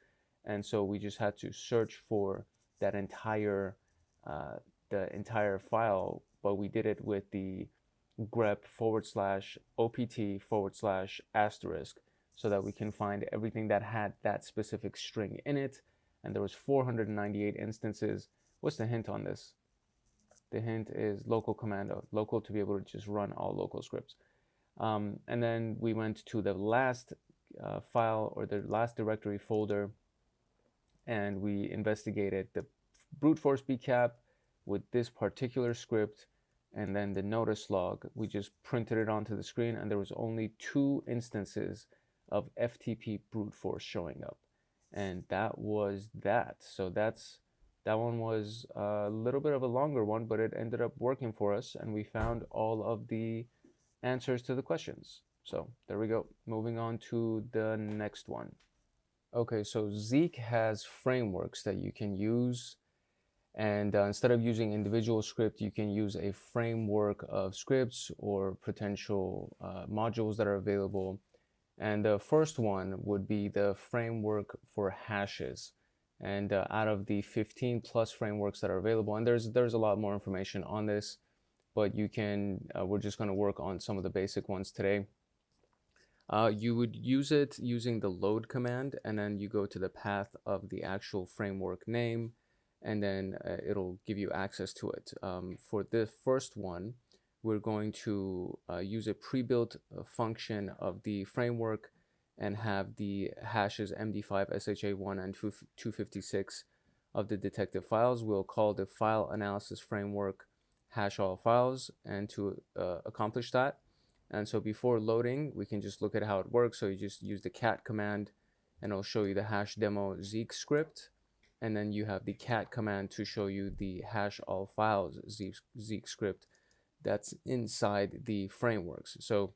And so we just had to search for that entire the entire file, but we did it with the grep /opt/* so that we can find everything that had that specific string in it. And there was 498 instances. What's the hint on this? The hint is local commando, local, to be able to just run all local scripts. And then we went to the last file, or the last directory folder, and we investigated the brute force PCAP with this particular script, and then the notice log. We just printed it onto the screen, and there was only 2 instances of FTP brute force showing up, and that was that. So that one was a little bit of a longer one, but it ended up working for us, and we found all of the answers to the questions. So there we go. Moving on to the next one. Okay, so Zeke has frameworks that you can use, and instead of using individual script, you can use a framework of scripts or potential modules that are available. And the first one would be the framework for hashes. And out of the 15 plus frameworks that are available, and there's a lot more information on this, but you can, we're just going to work on some of the basic ones today. You would use it using the load command, and then you go to the path of the actual framework name, and then it'll give you access to it. For the first one, we're going to use a pre-built function of the framework and have the hashes MD5, SHA1, and 256 of the detective files. We'll call the file analysis framework hash all files, and to accomplish that. And so before loading, we can just look at how it works. So you just use the cat command, and it'll show you the hash demo Zeke script. And then you have the cat command to show you the hash all files Zeke script that's inside the frameworks. So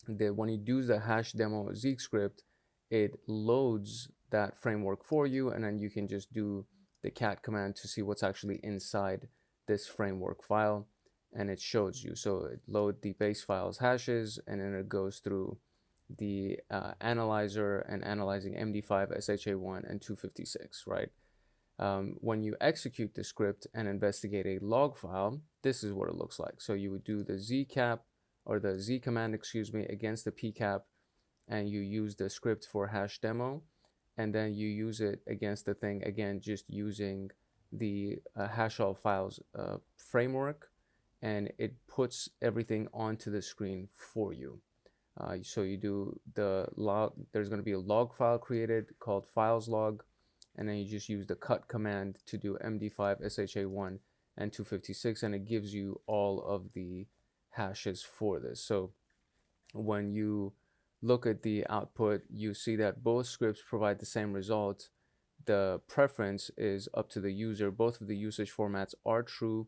when you do the hash demo Zeke script, it loads that framework for you, and then you can just do the cat command to see what's actually inside this framework file, and it shows you. So it loads the base files hashes, and then it goes through the analyzer and analyzing MD5, SHA1, and 256, right? When you execute the script and investigate a log file, this is what it looks like. So you would do the zcap, or the Z command, excuse me, against the PCAP, and you use the script for hash demo, and then you use it against the thing, again, just using the hash all files framework, and it puts everything onto the screen for you. So you do the log, there's going to be a log file created called files log, and then you just use the cut command to do MD5, SHA1, and 256, and it gives you all of the hashes for this. So when you look at the output, you see that both scripts provide the same result. The preference is up to the user. Both of the usage formats are true.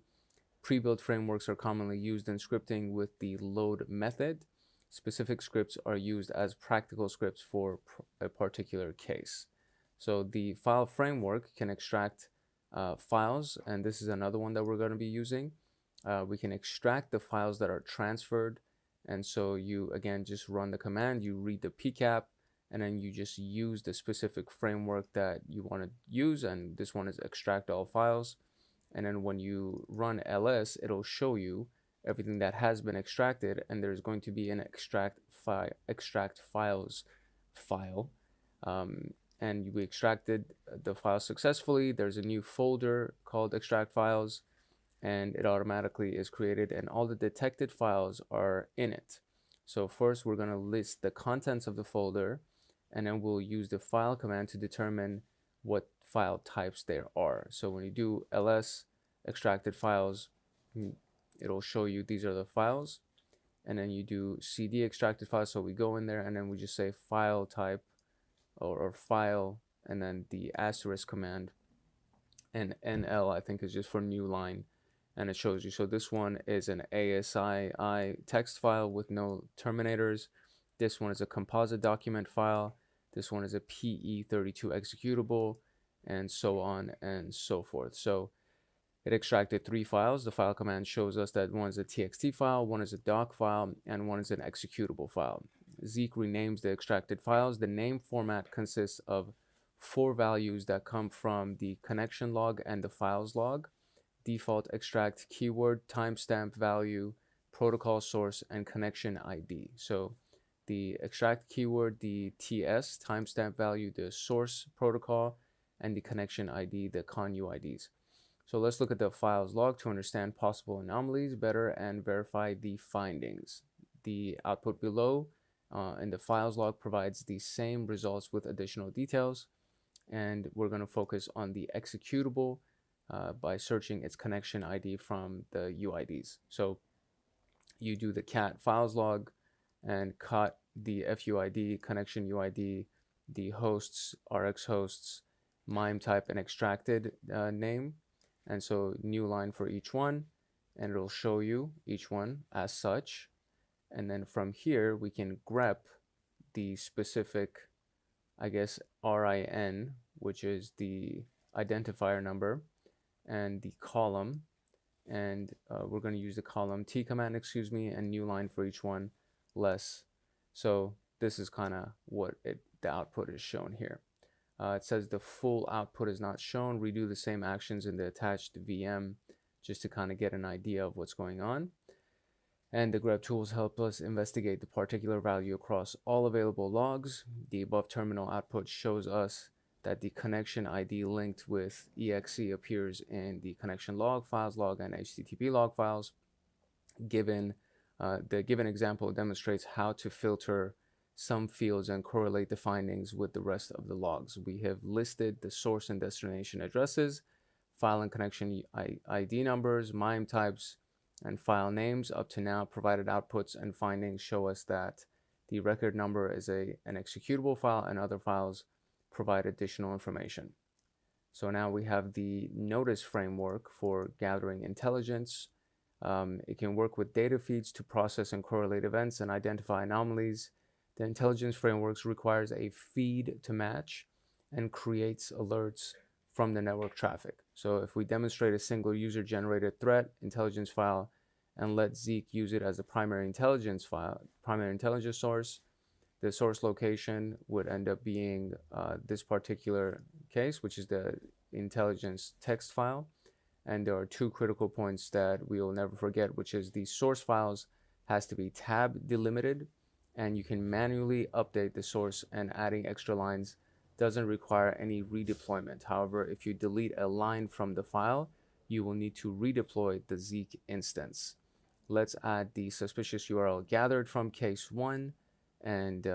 Pre-built frameworks are commonly used in scripting with the load method. Specific scripts are used as practical scripts for a particular case. So the file framework can extract files, and this is another one that we're going to be using. We can extract the files that are transferred, and so you again just run the command, you read the PCAP, and then you just use the specific framework that you want to use, and this one is extract all files. And then when you run ls, it'll show you everything that has been extracted, and there's going to be an extract files file, and we extracted the file successfully. There's a new folder called extract files, and it automatically is created, and all the detected files are in it. So first we're going to list the contents of the folder, and then we'll use the file command to determine what file types there are. So when you do ls extracted files, it'll show you these are the files, and then you do cd extracted files, so we go in there and then we just say file type or file, and then the asterisk command, and nl I think is just for new line, and it shows you. So this one is an ASII text file with no terminators. This one is a composite document file. This one is a PE32 executable, and so on and so forth. So it extracted 3 files. The file command shows us that one is a txt file, one is a doc file, and one is an executable file. Zeke renames the extracted files. The name format consists of 4 values that come from the connection log and the files log: default extract keyword, timestamp value, protocol source, and connection ID. So the extract keyword, the TS, timestamp value, the source protocol, and the connection ID, the con UIDs. So let's look at the files log to understand possible anomalies better and verify the findings. The output below in the files log provides the same results with additional details, and we're going to focus on the executable by searching its connection ID from the UIDs. So you do the cat files log and cut the FUID, connection UID, the hosts, RX hosts, MIME type, and extracted name. And so new line for each one, and it'll show you each one as such. And then from here, we can grep the specific, I guess, RIN, which is the identifier number, and the column. And we're going to use the column T command, and new line for each one, less. So this is kind of what the output is shown here. It says the full output is not shown. Redo the same actions in the attached VM just to kind of get an idea of what's going on. And the grep tools help us investigate the particular value across all available logs. The above terminal output shows us that the connection ID linked with exe appears in the connection log, files log, and HTTP log files. The given example demonstrates how to filter some fields and correlate the findings with the rest of the logs. We have listed the source and destination addresses, file and connection ID numbers, MIME types, and file names. Up to now, provided outputs and findings show us that the record number is an executable file, and other files provide additional information. So now we have the notice framework for gathering intelligence. It can work with data feeds to process and correlate events and identify anomalies. The intelligence frameworks requires a feed to match and creates alerts from the network traffic. So if we demonstrate a single user-generated threat intelligence file and let Zeke use it as a primary intelligence source, the source location would end up being this particular case, which is the intelligence text file. And there are 2 critical points that we will never forget, which is the source files has to be tab delimited, and you can manually update the source, and adding extra lines doesn't require any redeployment. However, if you delete a line from the file, you will need to redeploy the Zeke instance. Let's add the suspicious URL gathered from case 1, and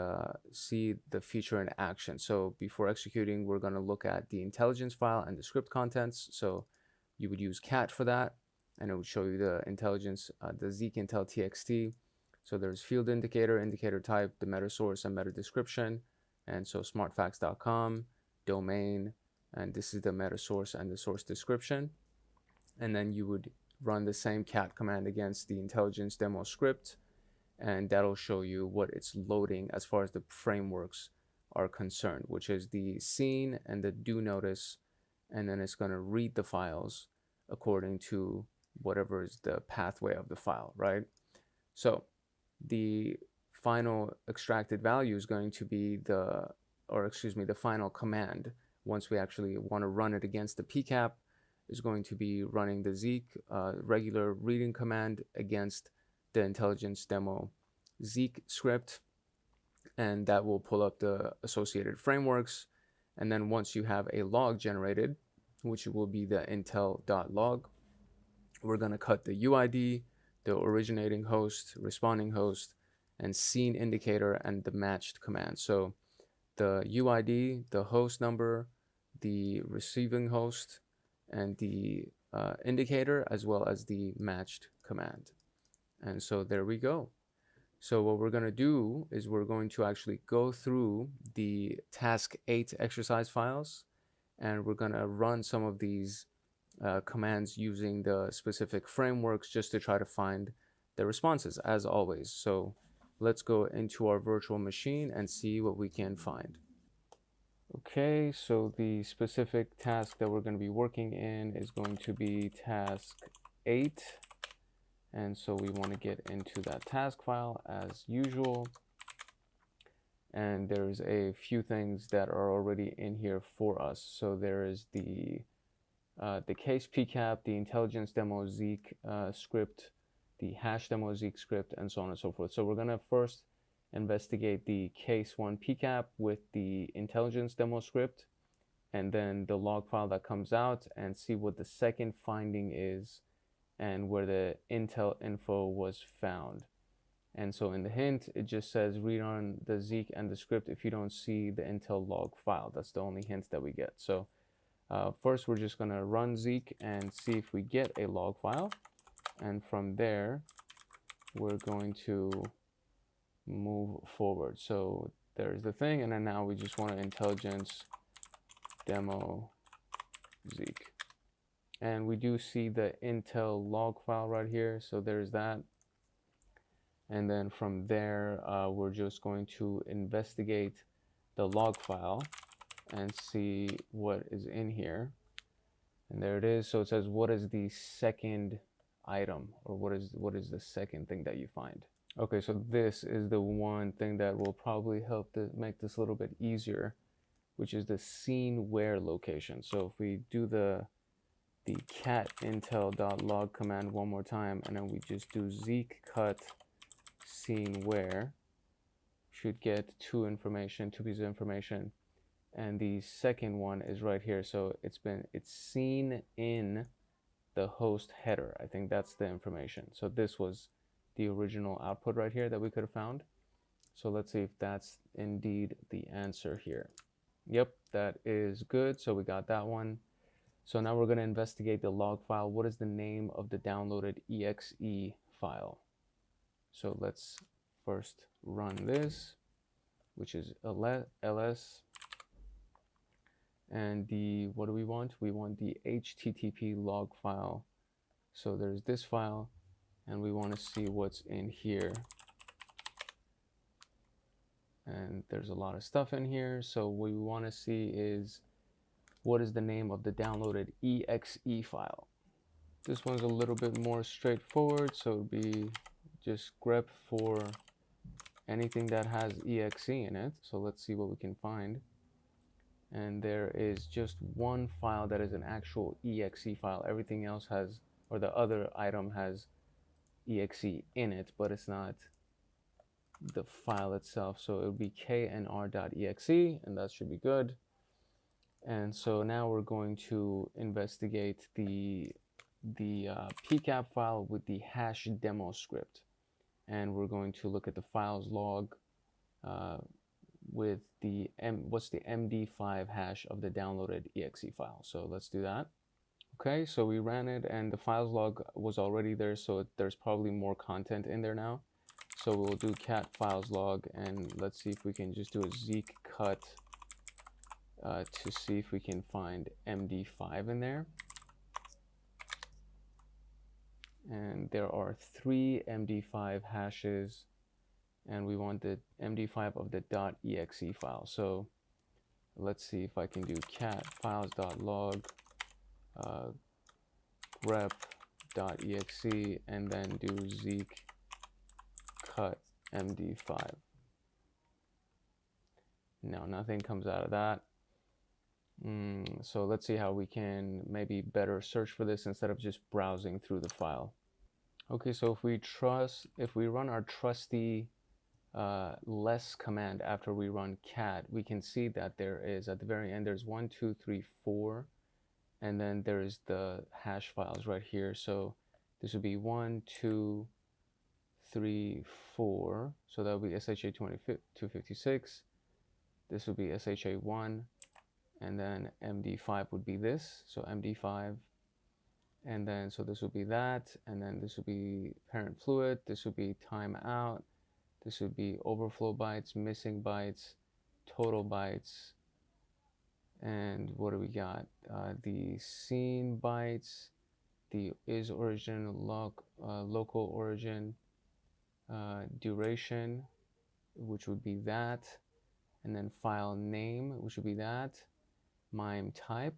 see the feature in action. So before executing, we're going to look at the intelligence file and the script contents. So you would use cat for that, and it would show you the intelligence, the Zeke Intel TXT. So there's field indicator, indicator type, the meta source and meta description. And so smartfacts.com, domain, and this is the meta source and the source description. And then you would run the same cat command against the intelligence demo script, and that'll show you what it's loading as far as the frameworks are concerned, which is the scene and the do notice, and then it's going to read the files according to whatever is the pathway of the file, right? So the final extracted value is going to be the final command. Once we actually want to run it against the PCAP, is going to be running the Zeke regular reading command against the intelligence demo Zeke script, and that will pull up the associated frameworks. And then once you have a log generated, which will be the intel.log, we're going to cut the UID, the originating host, responding host, and scene indicator, and the matched command. So the UID, the host number, the receiving host, and the indicator, as well as the matched command. And so there we go. So what we're going to do is we're going to actually go through the task 8 exercise files, and we're going to run some of these commands using the specific frameworks just to try to find the responses, as always. So let's go into our virtual machine and see what we can find. Okay, so the specific task that we're going to be working in is going to be task 8. And so we want to get into that task file as usual. And there's a few things that are already in here for us. So there is the case PCAP, the intelligence demo Zeke script, the hash demo Zeke script, and so on and so forth. So we're going to first investigate the case 1 PCAP with the intelligence demo script, and then the log file that comes out, and see what the second finding is and where the intel info was found. And so in the hint, it just says read on the Zeke and the script if you don't see the intel log file. That's the only hint that we get. So first, we're just going to run Zeke and see if we get a log file. And from there, we're going to move forward. So there's the thing, and then now we just want to intelligence demo Zeke. And we do see the intel log file right here, so there's that. And then from there, we're just going to investigate the log file and see what is in here. And there it is. So it says, what is the second item, or what is the second thing that you find? Okay, so this is the one thing that will probably help to make this a little bit easier, which is the scene where location. So if we do the cat intel.log command one more time, and then we just do Zeke cut scene where, should get two pieces of information. And the second one is right here. So it's seen in the host header. I think that's the information. So this was the original output right here that we could have found. So let's see if that's indeed the answer here. Yep, that is good. So we got that one. So now we're going to investigate the log file. What is the name of the downloaded exe file? So let's first run this, which is ls. And what do we want? We want the HTTP log file. So there's this file, and we want to see what's in here. And there's a lot of stuff in here. So what we want to see is, what is the name of the downloaded exe file? This one's a little bit more straightforward. So it would be just grep for anything that has exe in it. So let's see what we can find. And there is just one file that is an actual exe file. Everything else has, or the other item has exe in it, but it's not the file itself. So it would be knr.exe, and that should be good. And so now we're going to investigate the PCAP file with the hash demo script. And we're going to look at the files log uh, with what's the MD5 hash of the downloaded exe file. So let's do that. Okay, so we ran it and the files log was already there, so there's probably more content in there now. So we'll do cat files log, and let's see if we can just do a Zeke cut to see if we can find MD5 in there. And there are 3 MD5 hashes, and we want the MD5 of the .exe file. So let's see if I can do cat files.log grep.exe and then do Zeke cut MD5. No, nothing comes out of that. So let's see how we can maybe better search for this instead of just browsing through the file. Okay, so if we run our trusty less command after we run cat, we can see that there is at the very end there's 1, 2, 3, 4, and then there's the hash files right here. So this would be 1, 2, 3, 4. So that would be SHA-256. This would be SHA-1, and then MD5 would be this. So MD5, and then so this would be that, and then this would be parent fluid. This would be timeout. This would be overflow bytes, missing bytes, total bytes, and what do we got? The scene bytes, the is origin, local origin, duration, which would be that, and then file name, which would be that, MIME type,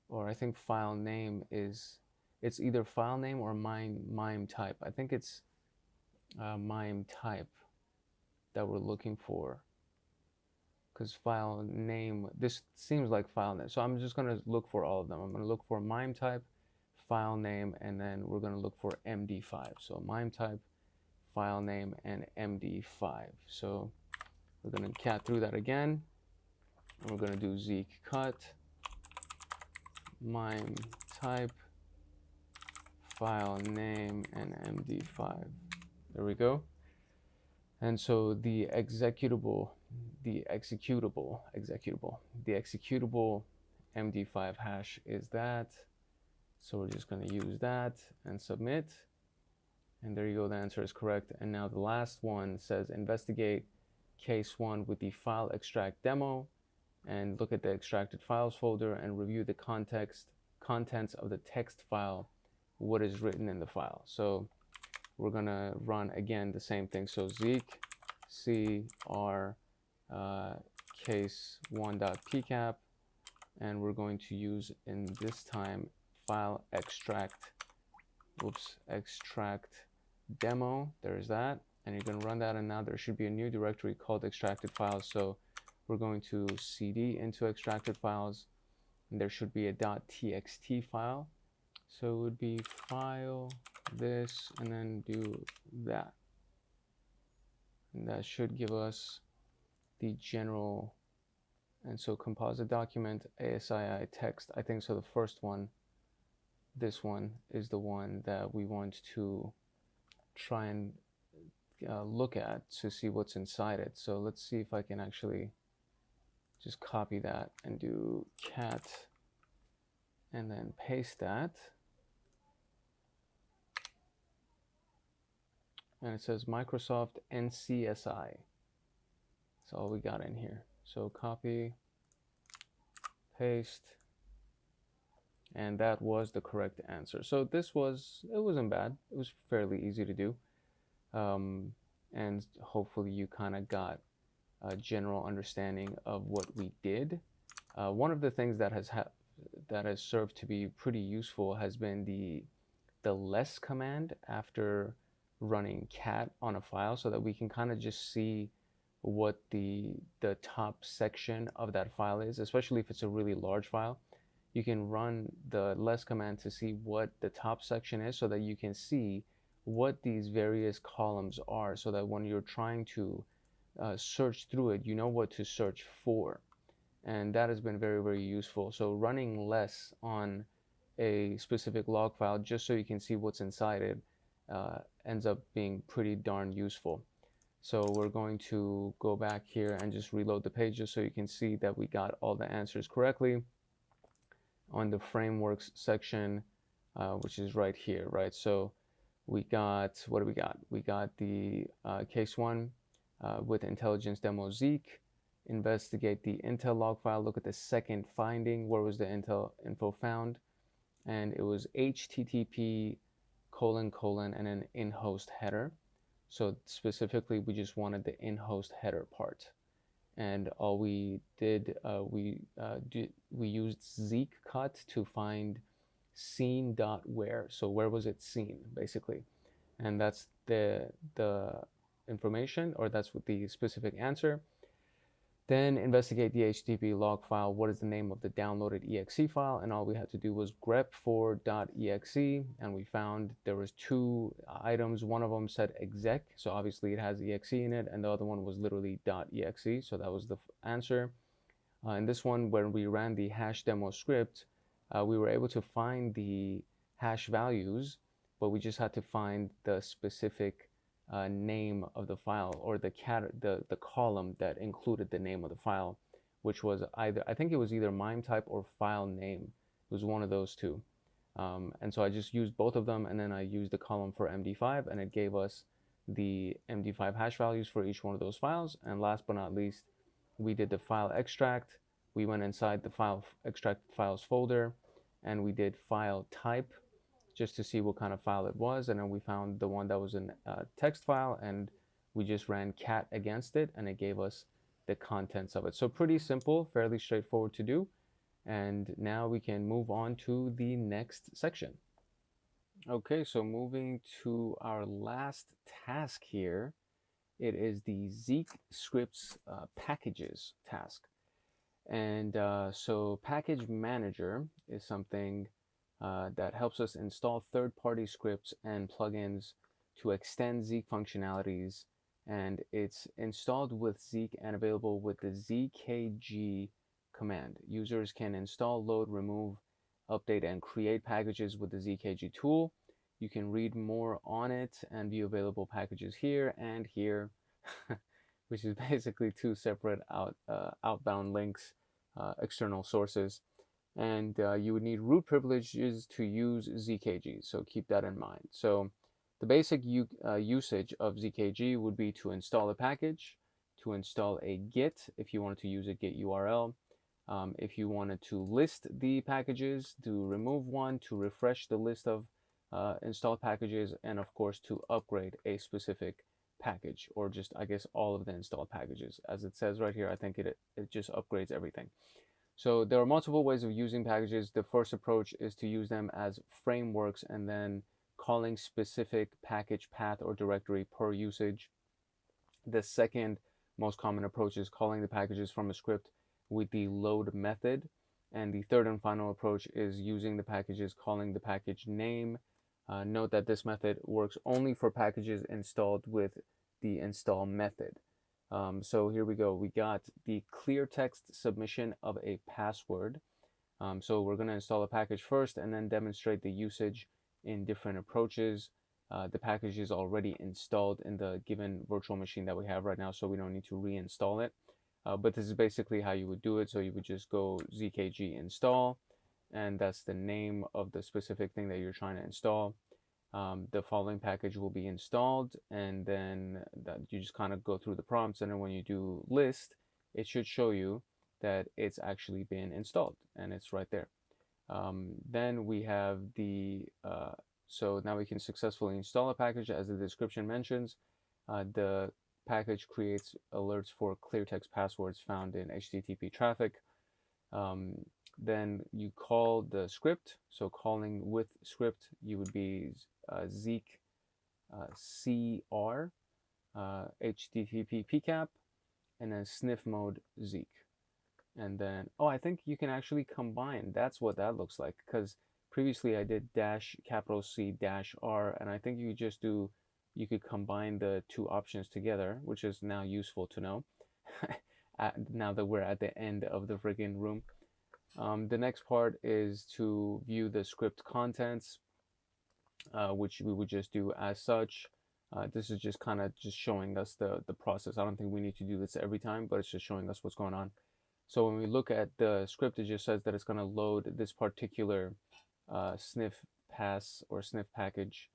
or I think file name is, it's either file name or MIME type. I think it's MIME type that we're looking for, because file name, this seems like file name. So I'm just going to look for all of them. I'm going to look for MIME type, file name, and then we're going to look for MD5. So MIME type, file name, and MD5. So we're going to cat through that again. And we're going to do Zeke cut, MIME type, file name, and MD5. There we go. And so the executable MD5 hash is that. So we're just going to use that and submit. And there you go, the answer is correct. And now the last one says investigate case 1 with the file extract demo, and look at the extracted files folder and review the contents of the text file, what is written in the file. So we're going to run again the same thing. So Zeke cr case 1.pcap, and we're going to use in this time file extract demo. There's that, and you're going to run that, and now there should be a new directory called extracted files. So we're going to cd into extracted files, and there should be a .txt file. So it would be file this and then do that, and that should give us the general. And so composite document ASII text, I think so the first one, this one is the one that we want to try and look at to see what's inside it. So let's see if I can actually just copy that and do cat and then paste that. And it says Microsoft NCSI. That's all we got in here. So copy, paste, and that was the correct answer. So it wasn't bad. It was fairly easy to do. And hopefully you kind of got a general understanding of what we did. One of the things that has served to be pretty useful has been the less command after running cat on a file, so that we can kind of just see what the top section of that file is, especially if it's a really large file. You can run the less command to see what the top section is, so that you can see what these various columns are, so that when you're trying to search through it, you know what to search for. And that has been very, very useful. So running less on a specific log file just so you can see what's inside it ends up being pretty darn useful. So we're going to go back here and just reload the pages so you can see that we got all the answers correctly on the frameworks section, which is right here, right? So we got, what do we got? We got the case one with intelligence demo Zeke. Investigate the intel log file. Look at the second finding. Where was the intel info found? And it was HTTP : and an in-host header. So specifically, we just wanted the in-host header part. And all we did, we used Zeke cut to find scene.where. So where was it seen, basically? And that's the information, or that's what the specific answer. Then investigate the HTTP log file. What is the name of the downloaded exe file? And all we had to do was grep4.exe, and we found there was two items. One of them said exec, so obviously it has exe in it, and the other one was literally .exe, so that was the answer. In this one, when we ran the hash demo script, we were able to find the hash values, but we just had to find the specific name of the file, or the column that included the name of the file, which was either, I think it was either MIME type or file name. It was one of those two. And so I just used both of them, and then I used the column for MD5, and it gave us the MD5 hash values for each one of those files. And last but not least, we did the file extract. We went inside the file extract files folder, and we did file type just to see what kind of file it was, and then we found the one that was a text file, and we just ran cat against it, and it gave us the contents of it. So pretty simple, fairly straightforward to do. And now we can move on to the next section. Okay, so moving to our last task here, it is the Zeke scripts packages task. And so package manager is something that helps us install third-party scripts and plugins to extend Zeke functionalities, and it's installed with Zeke and available with the ZKG command. Users can install, load, remove, update, and create packages with the ZKG tool. You can read more on it and view available packages here and here, which is basically two separate outbound links, external sources. And you would need root privileges to use ZKG, so keep that in mind. So the basic usage of ZKG would be to install a package, to install a Git if you wanted to use a Git URL, if you wanted to list the packages, to remove one, to refresh the list of installed packages, and of course to upgrade a specific package, or just, I guess, all of the installed packages. As it says right here, I think it just upgrades everything. So there are multiple ways of using packages. The first approach is to use them as frameworks and then calling specific package path or directory per usage. The second most common approach is calling the packages from a script with the load method. And the third and final approach is using the packages, calling the package name. Note that this method works only for packages installed with the install method. So here we go. We got the clear text submission of a password. So we're going to install a package first and then demonstrate the usage in different approaches. The package is already installed in the given virtual machine that we have right now, so we don't need to reinstall it. But this is basically how you would do it. So you would just go ZKG install, and that's the name of the specific thing that you're trying to install. The following package will be installed, and then you just kind of go through the prompts, and then when you do list, it should show you that it's actually been installed, and it's right there. Then we have the, so now we can successfully install a package. As the description mentions, the package creates alerts for clear text passwords found in HTTP traffic. Then you call the script. So calling with script, you would be Zeke CR HTTP PCAP, and then sniff mode Zeke. And then, oh, I think you can actually combine. That's what that looks like, because previously I did -C-R, and I think you just do, you could combine the two options together, which is now useful to know now that we're at the end of the friggin' room. The next part is to view the script contents, which we would just do as such. This is just kind of just showing us the process. I don't think we need to do this every time, but it's just showing us what's going on. So when we look at the script, it just says that it's going to load this particular sniff pass or sniff package,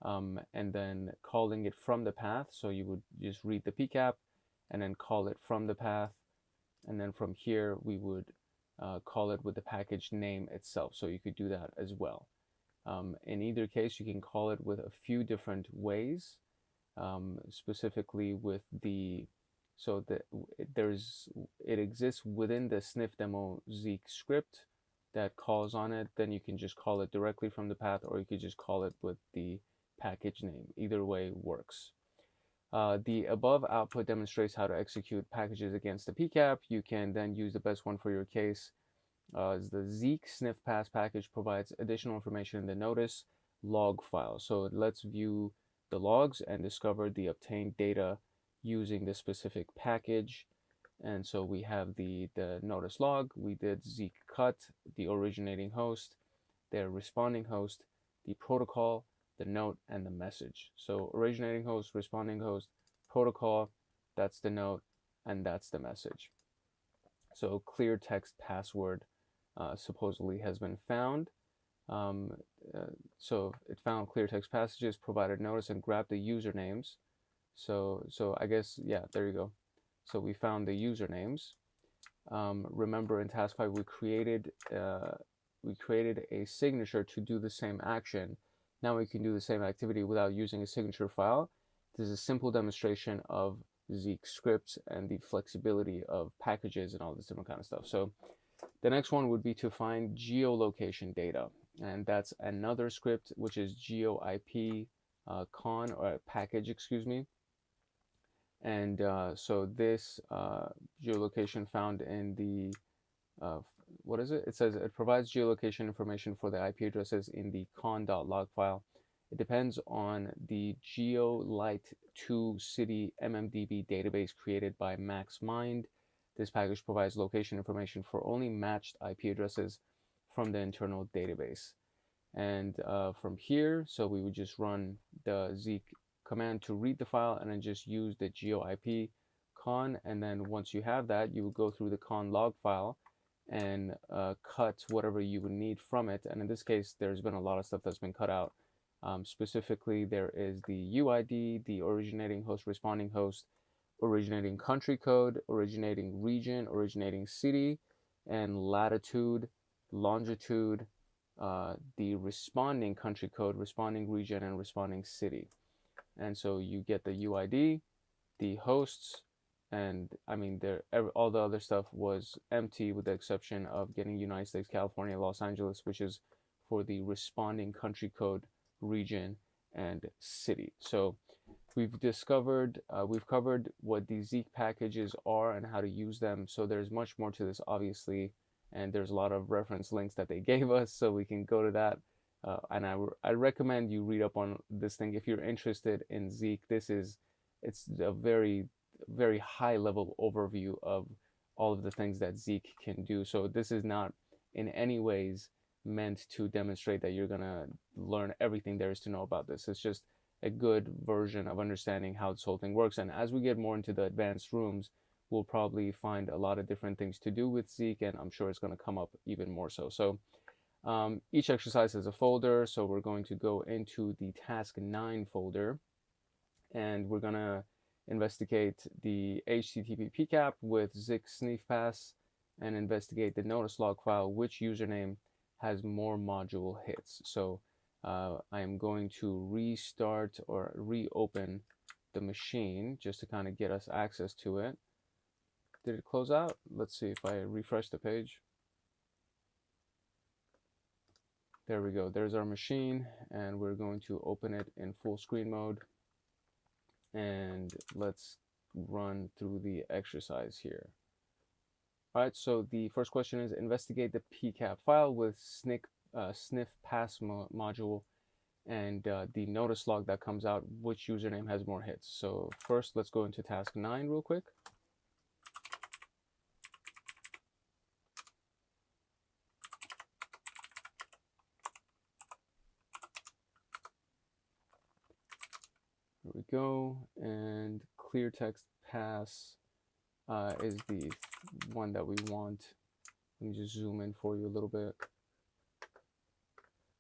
and then calling it from the path. So you would just read the PCAP and then call it from the path. And then from here, we would call it with the package name itself. So you could do that as well. In either case, you can call it with a few different ways, specifically with the, so that it exists within the sniff demo Zeke script that calls on it. Then you can just call it directly from the path, or you could just call it with the package name. Either way works. The above output demonstrates how to execute packages against the PCAP. You can then use the best one for your case. The Zeke sniff pass package provides additional information in the notice log file. So let's view the logs and discover the obtained data using the specific package. And so we have the notice log. We did Zeke cut, the originating host, their responding host, the protocol, the note, and the message. So originating host, responding host, protocol, that's the note, and that's the message. So clear text password supposedly has been found. So it found clear text passages, provided notice, and grabbed the usernames. So I guess, yeah, there you go. So we found the usernames. Remember in task 5 we created a signature to do the same action. Now we can do the same activity without using a signature file. This is a simple demonstration of Zeke scripts and the flexibility of packages and all this different kind of stuff. So the next one would be to find geolocation data, and that's another script which is geoip con, or package, excuse me. And so this geolocation found in the what is it? It says it provides geolocation information for the IP addresses in the con.log file. It depends on the GeoLite2 city MMDB database created by MaxMind. This package provides location information for only matched IP addresses from the internal database. And from here, so we would just run the Zeke command to read the file and then just use the geoip con. And then once you have that, you would go through the con log file and cut whatever you would need from it. And in this case, there's been a lot of stuff that's been cut out. Specifically, there is the UID, the originating host, responding host, originating country code, originating region, originating city, and latitude, longitude, the responding country code, responding region, and responding city. And so you get the UID, the hosts, and I mean, all the other stuff was empty with the exception of getting United States, California, Los Angeles, which is for the responding country code, region, and city. So we've covered what the Zeke packages are and how to use them. So there's much more to this, obviously, and there's a lot of reference links that they gave us, so we can go to that. And I recommend you read up on this thing if you're interested in Zeke. It's a very, very high level overview of all of the things that Zeke can do. So this is not in any ways meant to demonstrate that you're gonna learn everything there is to know about this. It's just a good version of understanding how this whole thing works. And as we get more into the advanced rooms, we'll probably find a lot of different things to do with Zeke, and I'm sure it's going to come up even more so. So each exercise has a folder, so we're going to go into the task 9 folder, and we're going to investigate the HTTP PCAP with Zeke sniff pass and investigate the notice log file, which username has more module hits. So I am going to restart or reopen the machine just to kind of get us access to it. Did it close out? Let's see if I refresh the page. There we go. There's our machine, and we're going to open it in full screen mode. And let's run through the exercise here. All right, so the first question is investigate the PCAP file with sniff pass module and the notice log that comes out, which username has more hits. So first, let's go into task 9 real quick. There we go. And clear text pass is the one that we want. Let me just zoom in for you a little bit.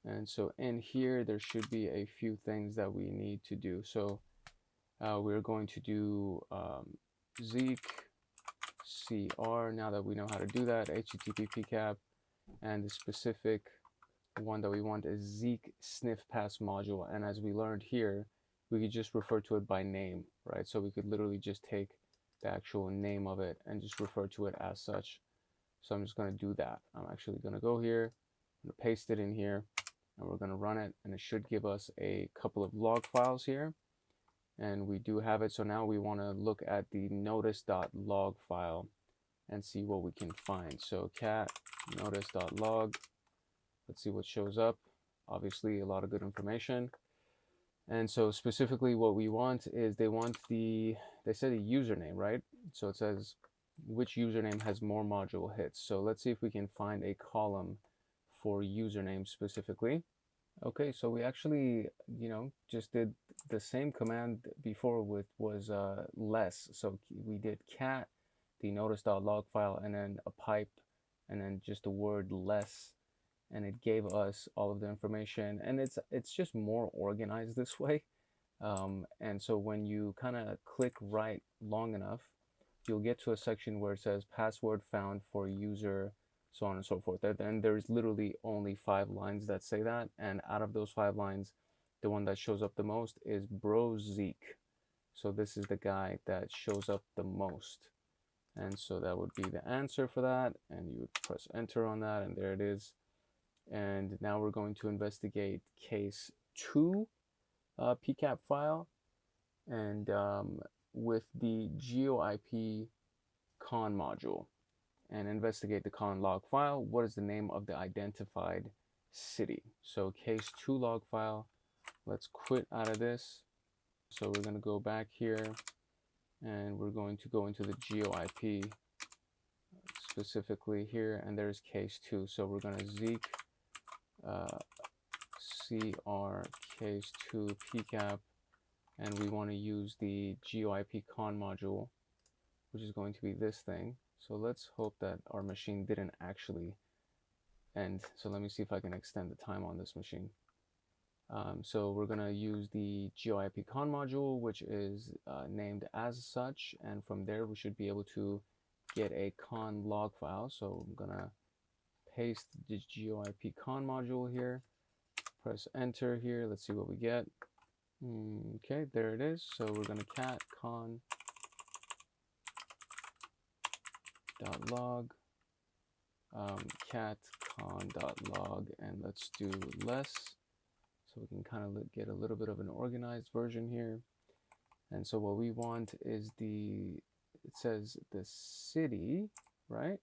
And so in here, there should be a few things that we need to do. So we're going to do Zeke CR. Now that we know how to do that, HTTP PCAP, and the specific one that we want is Zeke sniff pass module. And as we learned here, we could just refer to it by name, right? So we could literally just take the actual name of it and just refer to it as such. So I'm just going to do that. I'm actually going to go here, I'm going to paste it in here, and we're going to run it, and it should give us a couple of log files here. And we do have it. So now we want to look at the notice.log file and see what we can find. So cat notice.log. Let's see what shows up. Obviously, a lot of good information. And so specifically what we want is they said a username, right? So it says which username has more module hits. So let's see if we can find a column for username specifically. Okay, so we actually, just did the same command before with was less. So we did cat, the notice.log file, and then a pipe, and then just the word less, and it gave us all of the information. And it's just more organized this way. And so when you kind of click right long enough, you'll get to a section where it says password found for user, so on and so forth. And there's literally only 5 lines that say that. And out of those 5 lines, the one that shows up the most is Bro Zeke. So this is the guy that shows up the most. And so that would be the answer for that. And you would press enter on that, and there it is. And now we're going to investigate case 2 PCAP file. And with the GeoIP con module, and investigate the con log file. What is the name of the identified city? So case 2 log file. Let's quit out of this. So we're going to go back here, and we're going to go into the GeoIP specifically here, and there's case 2. So we're going to Zeke CR case 2 PCAP, and we want to use the GeoIP con module, which is going to be this thing. So let's hope that our machine didn't actually end. So let me see if I can extend the time on this machine. So we're going to use the GeoIP con module, which is named as such. And from there, we should be able to get a con log file. So I'm going to paste the GeoIP con module here. Press enter here. Let's see what we get. Okay, there it is. So we're going to cat con .log, cat con.log, and let's do less, so we can kind of get a little bit of an organized version here. And so what we want is it says the city, right?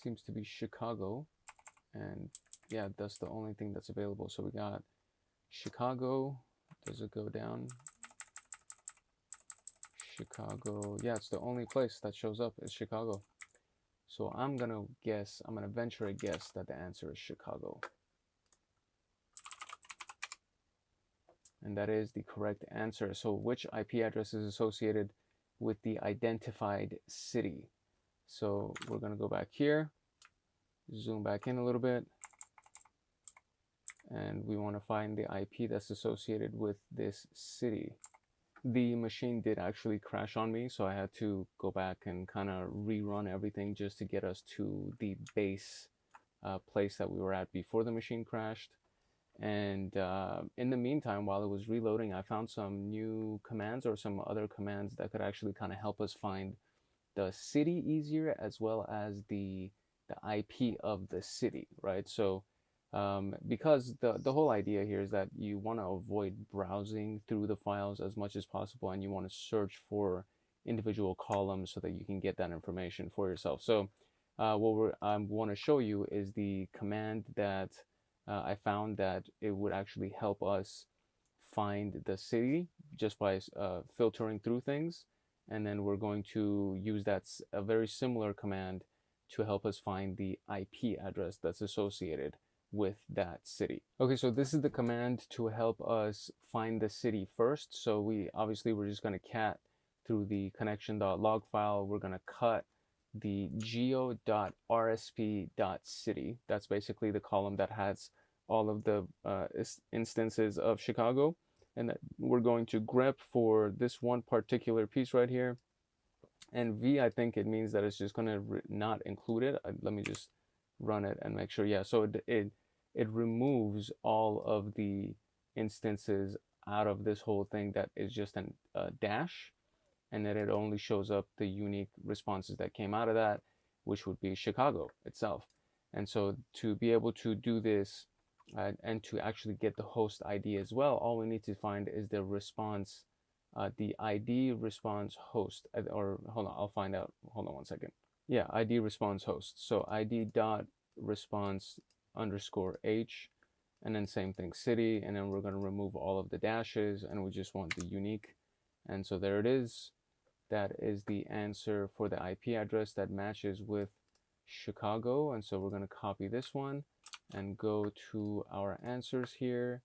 Seems to be Chicago, and yeah, that's the only thing that's available. So we got Chicago. Does it go down? Chicago. Yeah, it's the only place that shows up is Chicago. So I'm going to venture a guess that the answer is Chicago. And that is the correct answer. So which IP address is associated with the identified city? So we're going to go back here, zoom back in a little bit, and we want to find the IP that's associated with this city. The machine did actually crash on me, so I had to go back and kind of rerun everything just to get us to the base place that we were at before the machine crashed. And in the meantime, while it was reloading, I found some new commands, or some other commands that could actually kind of help us find the city easier, as well as the IP of the city, right? So because the whole idea here is that you want to avoid browsing through the files as much as possible, and you want to search for individual columns so that you can get that information for yourself. So what I want to show you is the command that I found that it would actually help us find the city just by filtering through things. And then we're going to use a very similar command to help us find the IP address that's associated with that city. Okay, so this is the command to help us find the city first. So we're just going to cat through the connection.log file. We're going to cut the geo.rsp.city. That's basically the column that has all of the instances of Chicago, and that we're going to grep for this one particular piece right here. And V, I think it means that it's just going to not include it. Let me just run it and make sure. Yeah, so it removes all of the instances out of this whole thing that is just a dash, and then it only shows up the unique responses that came out of that, which would be Chicago itself. And so to be able to do this and to actually get the host ID as well, all we need to find is the response, the ID response host, or hold on, I'll find out. Hold on one second. Yeah, ID response host. So ID dot response underscore H, and then same thing, city, and then we're going to remove all of the dashes, and we just want the unique. And so there it is. That is the answer for the IP address that matches with Chicago. And so we're going to copy this one and go to our answers here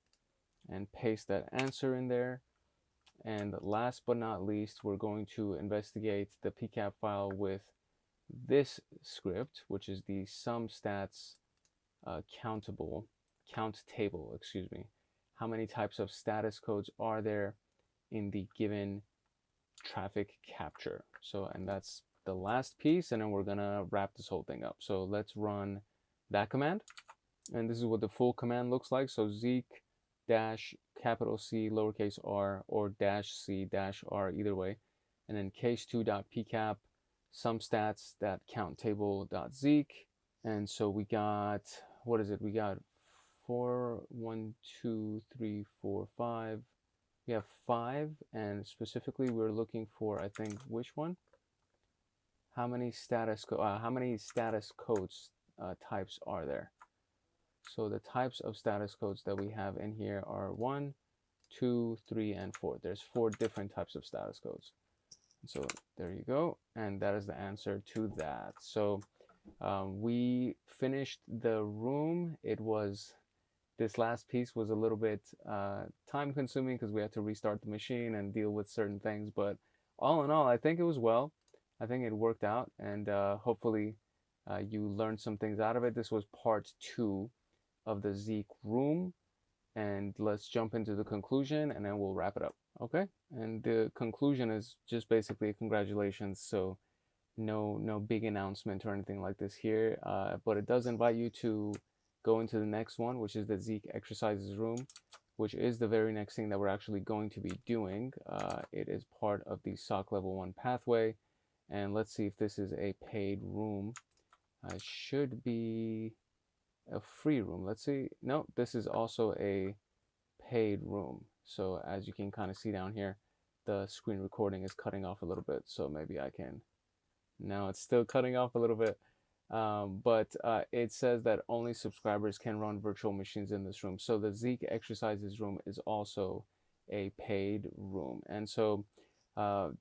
and paste that answer in there. And last but not least, we're going to investigate the PCAP file with this script, which is the SumStats count table, excuse me. How many types of status codes are there in the given traffic capture? So, and that's the last piece, and then we're gonna wrap this whole thing up. So let's run that command, and this is what the full command looks like. So Zeke dash capital C lowercase r, or dash C dash r, either way, and then case2.pcap sumstats.counttable.zeke. And so we got, what is it? We got 4, 1, 2, 3, 4, 5. We have 5, and specifically we're looking for, I think, which one? How many status codes types are there? So the types of status codes that we have in here are 1, 2, 3, and 4. There's 4 different types of status codes. So there you go, and that is the answer to that. So we finished the room. This last piece was a little bit time consuming because we had to restart the machine and deal with certain things, but all in all, I think it was well. I think it worked out, and hopefully you learned some things out of it. This was part 2 of the Zeke room, and let's jump into the conclusion and then we'll wrap it up. Okay, and the conclusion is just basically congratulations. So no big announcement or anything like this here, but it does invite you to go into the next one, which is the Zeke exercises room, which is the very next thing that we're actually going to be doing. It is part of the SOC level 1 pathway, and let's see if this is a paid room. It should be a free room. Let's see. No, this is also a paid room. So as you can kind of see down here, the screen recording is cutting off a little bit, so maybe I can. Now it's still cutting off a little bit, but it says that only subscribers can run virtual machines in this room. So the Zeke exercises room is also a paid room, and so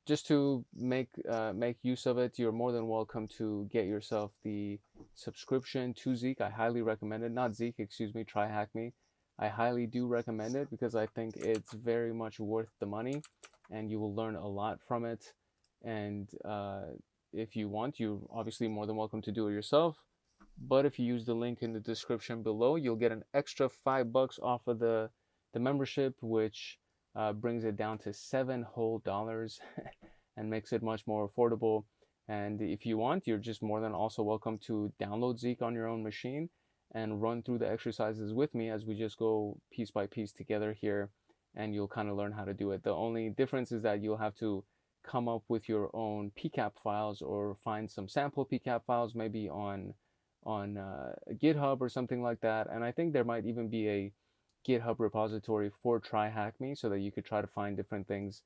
just to make use of it, you're more than welcome to get yourself the subscription to Zeke. I highly recommend it. Not Zeke, excuse me, TryHackMe. I highly do recommend it because I think it's very much worth the money, and you will learn a lot from it. And if you want, you're obviously more than welcome to do it yourself. But if you use the link in the description below, you'll get an extra $5 off of the membership, which brings it down to $7 whole and makes it much more affordable. And if you want, you're just more than also welcome to download Zeke on your own machine and run through the exercises with me as we just go piece by piece together here, and you'll kind of learn how to do it. The only difference is that you'll have to come up with your own PCAP files or find some sample PCAP files maybe on GitHub or something like that. And I think there might even be a GitHub repository for TryHackMe so that you could try to find different things.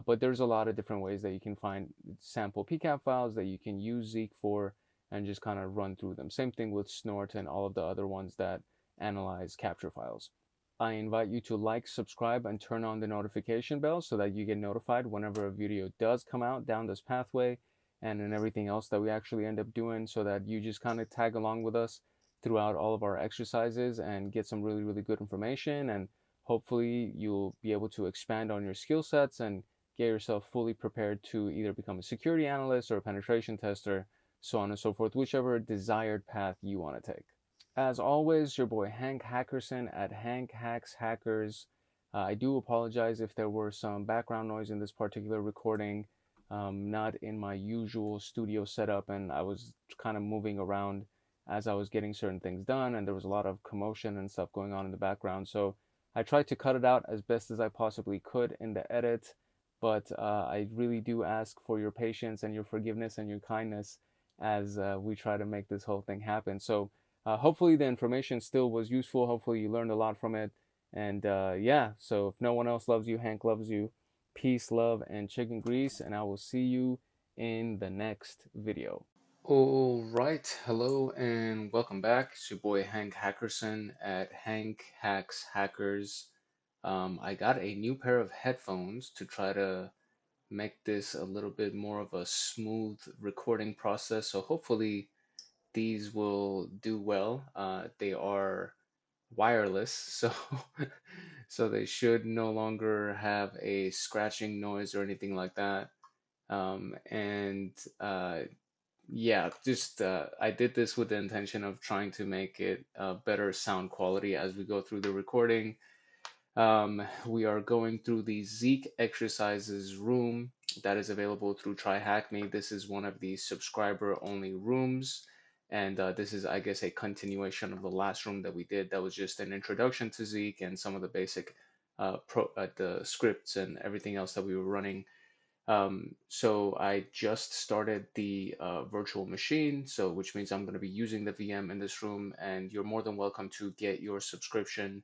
But there's a lot of different ways that you can find sample PCAP files that you can use Zeke for and just kind of run through them. Same thing with Snort and all of the other ones that analyze capture files. I invite you to like, subscribe, and turn on the notification bell so that you get notified whenever a video does come out down this pathway, and then everything else that we actually end up doing, so that you just kind of tag along with us throughout all of our exercises and get some really, really good information. And hopefully you'll be able to expand on your skill sets and get yourself fully prepared to either become a security analyst or a penetration tester, so on and so forth, whichever desired path you want to take. As always, your boy Hank Hackerson at Hank Hacks Hackers. I do apologize if there were some background noise in this particular recording. Not in my usual studio setup, and I was kind of moving around as I was getting certain things done, and there was a lot of commotion and stuff going on in the background. So I tried to cut it out as best as I possibly could in the edit, but I really do ask for your patience and your forgiveness and your kindness as we try to make this whole thing happen. So hopefully the information still was useful. Hopefully you learned a lot from it. And yeah, so if no one else loves you, Hank loves you. Peace, love, and chicken grease. And I will see you in the next video. All right, hello and welcome back. It's your boy Hank Hackerson at Hank Hacks Hackers. I got a new pair of headphones to try to make this a little bit more of a smooth recording process. So hopefully these will do well. They are wireless, so so they should no longer have a scratching noise or anything like that. And yeah, just I did this with the intention of trying to make it better sound quality as we go through the recording. We are going through the Zeke exercises room that is available through TryHackMe. This is one of the subscriber only rooms. And this is, I guess, a continuation of the last room that we did. That was just an introduction to Zeke and some of the basic the scripts and everything else that we were running. So I just started the virtual machine, so which means I'm going to be using the VM in this room, and you're more than welcome to get your subscription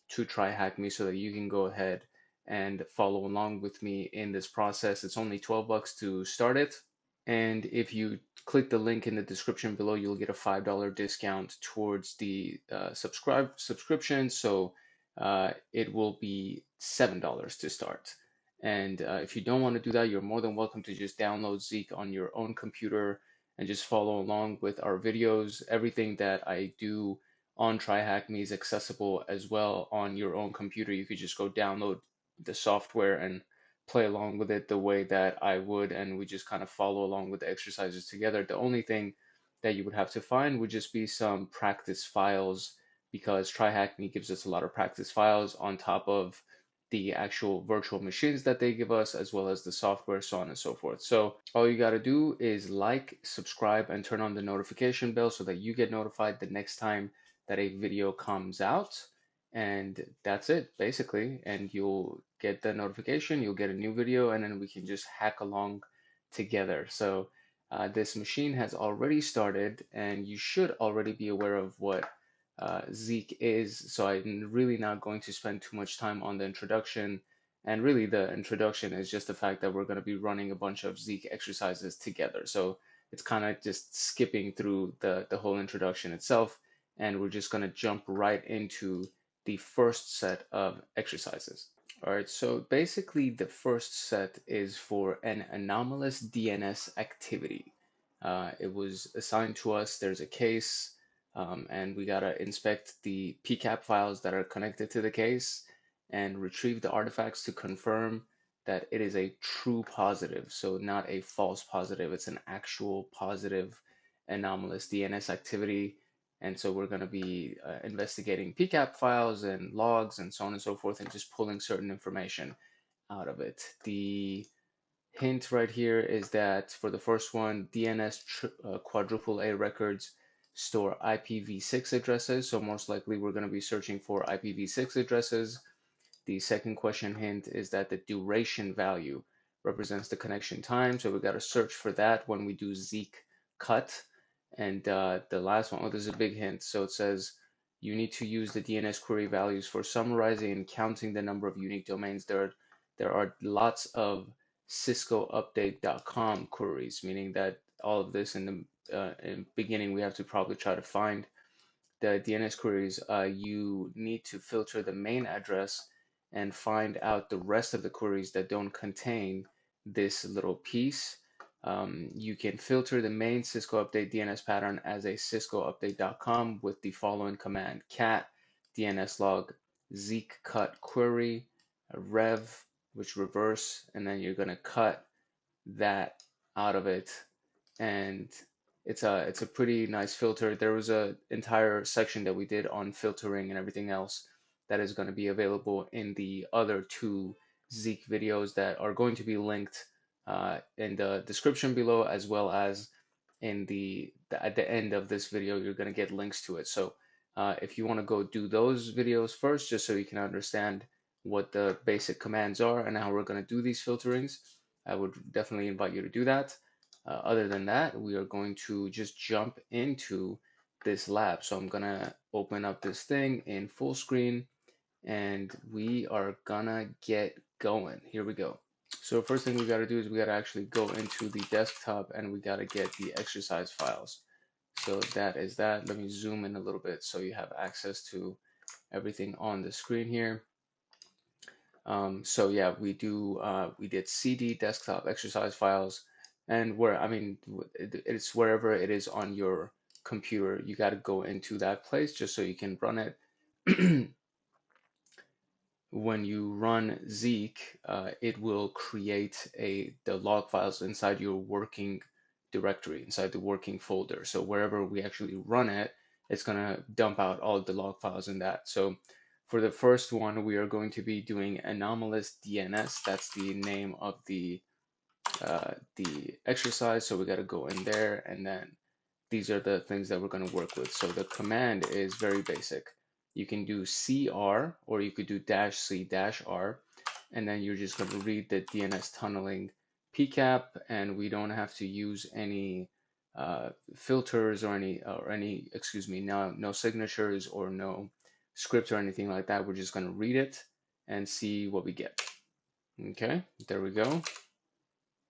to TryHackMe so that you can go ahead and follow along with me in this process. It's only 12 bucks to start it. And if you click the link in the description below, you'll get a $5 discount towards the subscription. So it will be $7 to start. And if you don't want to do that, you're more than welcome to just download Zeke on your own computer and just follow along with our videos. Everything that I do on TryHackMe is accessible as well on your own computer. You could just go download the software and play along with it the way that I would, and we just kind of follow along with the exercises together. The only thing that you would have to find would just be some practice files, because TryHackMe gives us a lot of practice files on top of the actual virtual machines that they give us, as well as the software, so on and so forth. So all you got to do is like, subscribe, and turn on the notification bell so that you get notified the next time that a video comes out. And that's it basically, and you'll get the notification, you'll get a new video, and then we can just hack along together. So this machine has already started, and you should already be aware of what Zeke is, so I'm really not going to spend too much time on the introduction. And really the introduction is just the fact that we're going to be running a bunch of Zeke exercises together, so it's kind of just skipping through the whole introduction itself, and we're just going to jump right into the first set of exercises. All right, so basically the first set is for an anomalous DNS activity. It was assigned to us, there's a case, and we gotta inspect the PCAP files that are connected to the case and retrieve the artifacts to confirm that it is a true positive, so not a false positive, it's an actual positive anomalous DNS activity. And so we're going to be investigating PCAP files and logs and so on and so forth, and just pulling certain information out of it. The hint right here is that for the first one, DNS quadruple A records store IPv6 addresses. So most likely we're going to be searching for IPv6 addresses. The second question hint is that the duration value represents the connection time. So we got to search for that when we do Zeke cut. And the last one, oh, this is a big hint. So it says you need to use the DNS query values for summarizing and counting the number of unique domains. There are lots of ciscoupdate.com queries, meaning that all of this in the beginning, we have to probably try to find the DNS queries. You need to filter the main address and find out the rest of the queries that don't contain this little piece. You can filter the main Cisco update DNS pattern as a ciscoupdate.com with the following command: cat DNS log Zeke cut query rev, which reverse, and then you're gonna cut that out of it, and it's a pretty nice filter. There was a entire section that we did on filtering and everything else that is going to be available in the other two Zeke videos that are going to be linked in the description below, as well as in at the end of this video. You're going to get links to it. So if you want to go do those videos first, just so you can understand what the basic commands are and how we're going to do these filterings, I would definitely invite you to do that. Other than that, we are going to just jump into this lab. So I'm gonna open up this thing in full screen and we are gonna get going. Here we go. So first thing we gotta do is we gotta actually go into the desktop and we gotta get the exercise files. So that is that. Let me zoom in a little bit so you have access to everything on the screen here. So yeah, we did CD desktop exercise files, and it's wherever it is on your computer. You got to go into that place just so you can run it. When you run Zeke, it will create the log files inside your working directory, inside the working folder. So wherever we actually run it, it's gonna dump out all the log files in that. So for the first one, we are going to be doing anomalous DNS. That's the name of the exercise. So we got to go in there, and then these are the things that we're going to work with. So the command is very basic. You can do CR or you could do -C-R, and then you're just going to read the DNS tunneling PCAP, and we don't have to use any filters or excuse me, no signatures or no script or anything like that. We're just going to read it and see what we get. Okay, there we go.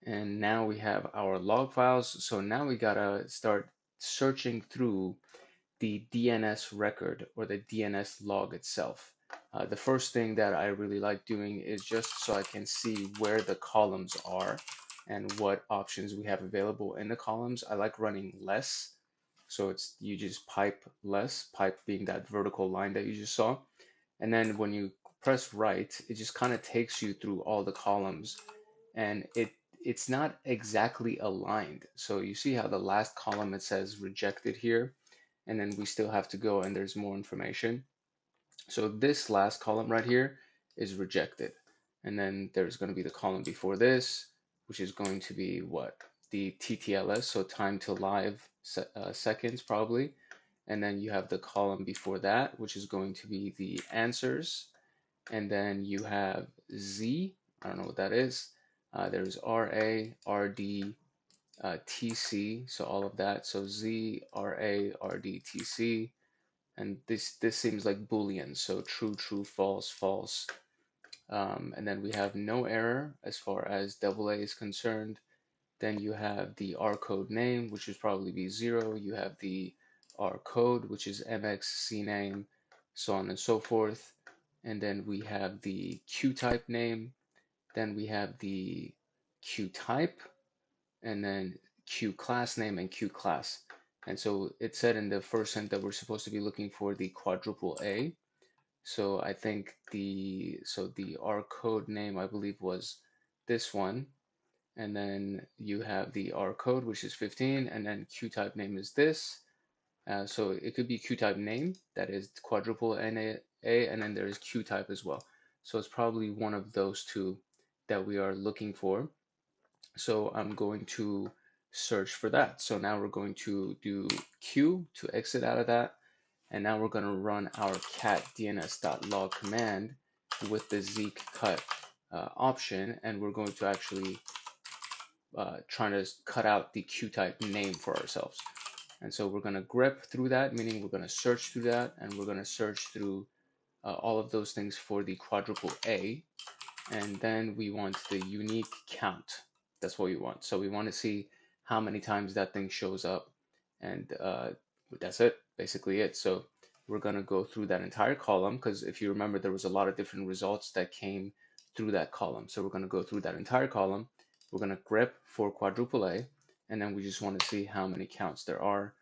And now we have our log files. So now we gotta start searching through the DNS record or the DNS log itself. The first thing that I really like doing is just so I can see where the columns are and what options we have available in the columns. I like running less. So you just pipe less, pipe being that vertical line that you just saw. And then when you press right, it just kind of takes you through all the columns, and it's not exactly aligned. So you see how the last column it says rejected here, and then we still have to go and there's more information. So this last column right here is rejected, and then there's going to be the column before this, which is going to be what? The TTLS, so time to live seconds probably. And then you have the column before that, which is going to be the answers. And then you have Z, I don't know what that is. There's RA, RD, TC, so all of that. So Z, RA, RD, TC. And this seems like Boolean, so true, true, false, false. And then we have no error as far as AA is concerned. Then you have the R code name, which would probably be 0. You have the R code, which is MX, CNAME, so on and so forth. And then we have the Q type name. Then we have the Q type, and then Q class name and Q class. And so it said in the first sentence that we're supposed to be looking for the quadruple A. So I think the R code name, I believe, was this one. And then you have the R code, which is 15, and then Q type name is this. So it could be Q type name, that is quadruple NA, and then there is Q type as well. So it's probably one of those two that we are looking for. So I'm going to search for that. So now we're going to do Q to exit out of that. And now we're going to run our cat dns.log command with the Zeke cut option. And we're going to actually trying to cut out the Q type name for ourselves. And so we're going to grep through that, meaning we're going to search through that, and we're going to search through all of those things for the quadruple A. And then we want the unique count. That's what we want. So we want to see how many times that thing shows up. And that's it, basically it. So we're going to go through that entire column, because if you remember, there was a lot of different results that came through that column. So we're going to go through that entire column, We're going to grep for quadruple A, and then we just want to see how many counts there are.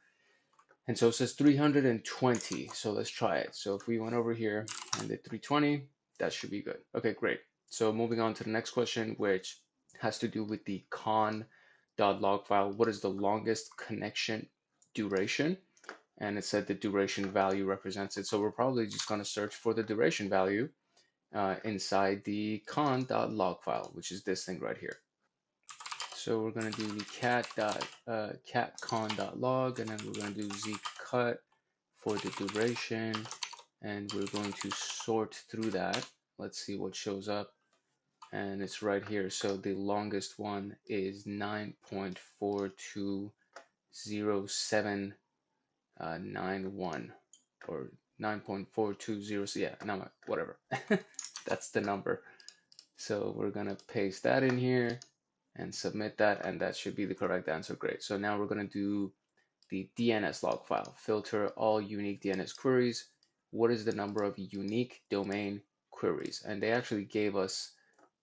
And so it says 320. So let's try it. So if we went over here and did 320, that should be good. Okay, great. So moving on to the next question, which has to do with the con.log file. What is the longest connection duration? And it said the duration value represents it. So we're probably just going to search for the duration value inside the con.log file, which is this thing right here. So we're going to do the catcon.log, and then we're going to do Zeke cut for the duration, and we're going to sort through that. Let's see what shows up, and it's right here. So the longest one is 9.420791 or 9.420. Yeah, no, whatever. That's the number. So we're gonna paste that in here and submit that, and that should be the correct answer. Great. So now we're gonna do the DNS log file. Filter all unique DNS queries. What is the number of unique domain queries? And they actually gave us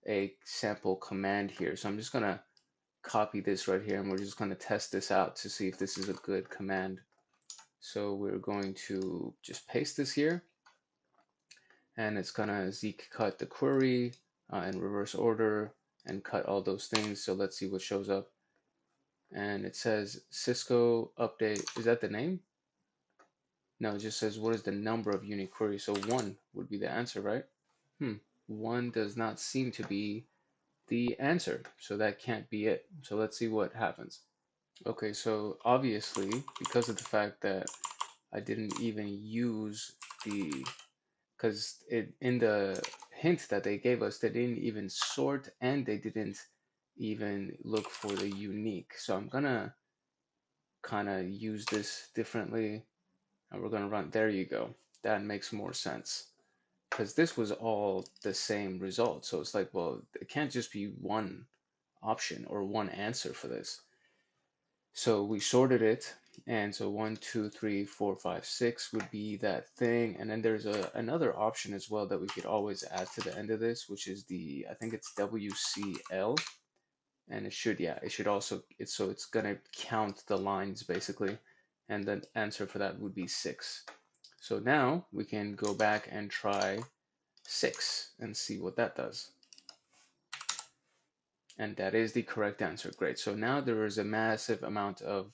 a sample command here. So I'm just gonna copy this right here, and we're just gonna test this out to see if this is a good command. So we're going to just paste this here, and it's gonna Zeke cut the query in reverse order and cut all those things. So let's see what shows up. And it says Cisco update. Is that the name? No, it just says what is the number of unique queries. So 1 would be the answer, right? 1 does not seem to be the answer. So that can't be it. So let's see what happens. Okay, so obviously, because of the fact that I didn't even use because in the hint that they gave us, they didn't even sort and they didn't even look for the unique. So I'm gonna kind of use this differently, and we're gonna run. There you go. That makes more sense because this was all the same result. So it's like, well, it can't just be one option or one answer for this. So we sorted it, and so 1, 2, 3, 4, 5, 6 would be that thing, and then there's another option as well that we could always add to the end of this, which is I think it's WCL, and it should also it's gonna count the lines basically, and the answer for that would be 6. So now we can go back and try 6 and see what that does. And that is the correct answer. Great. So now there is a massive amount of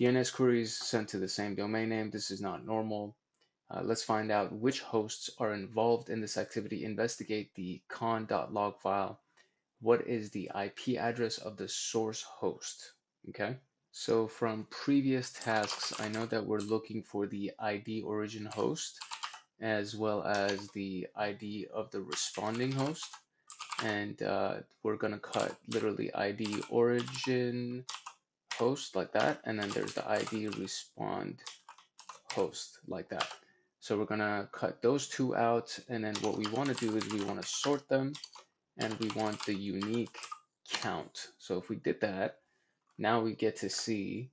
DNS queries sent to the same domain name. This is not normal. Let's find out which hosts are involved in this activity. Investigate the con.log file. What is the IP address of the source host? Okay. So from previous tasks, I know that we're looking for the ID origin host as well as the ID of the responding host. And we're going to cut literally ID origin host like that, and then there's the ID respond host like that. So we're going to cut those two out, and then what we want to do is we want to sort them, and we want the unique count. So if we did that, now we get to see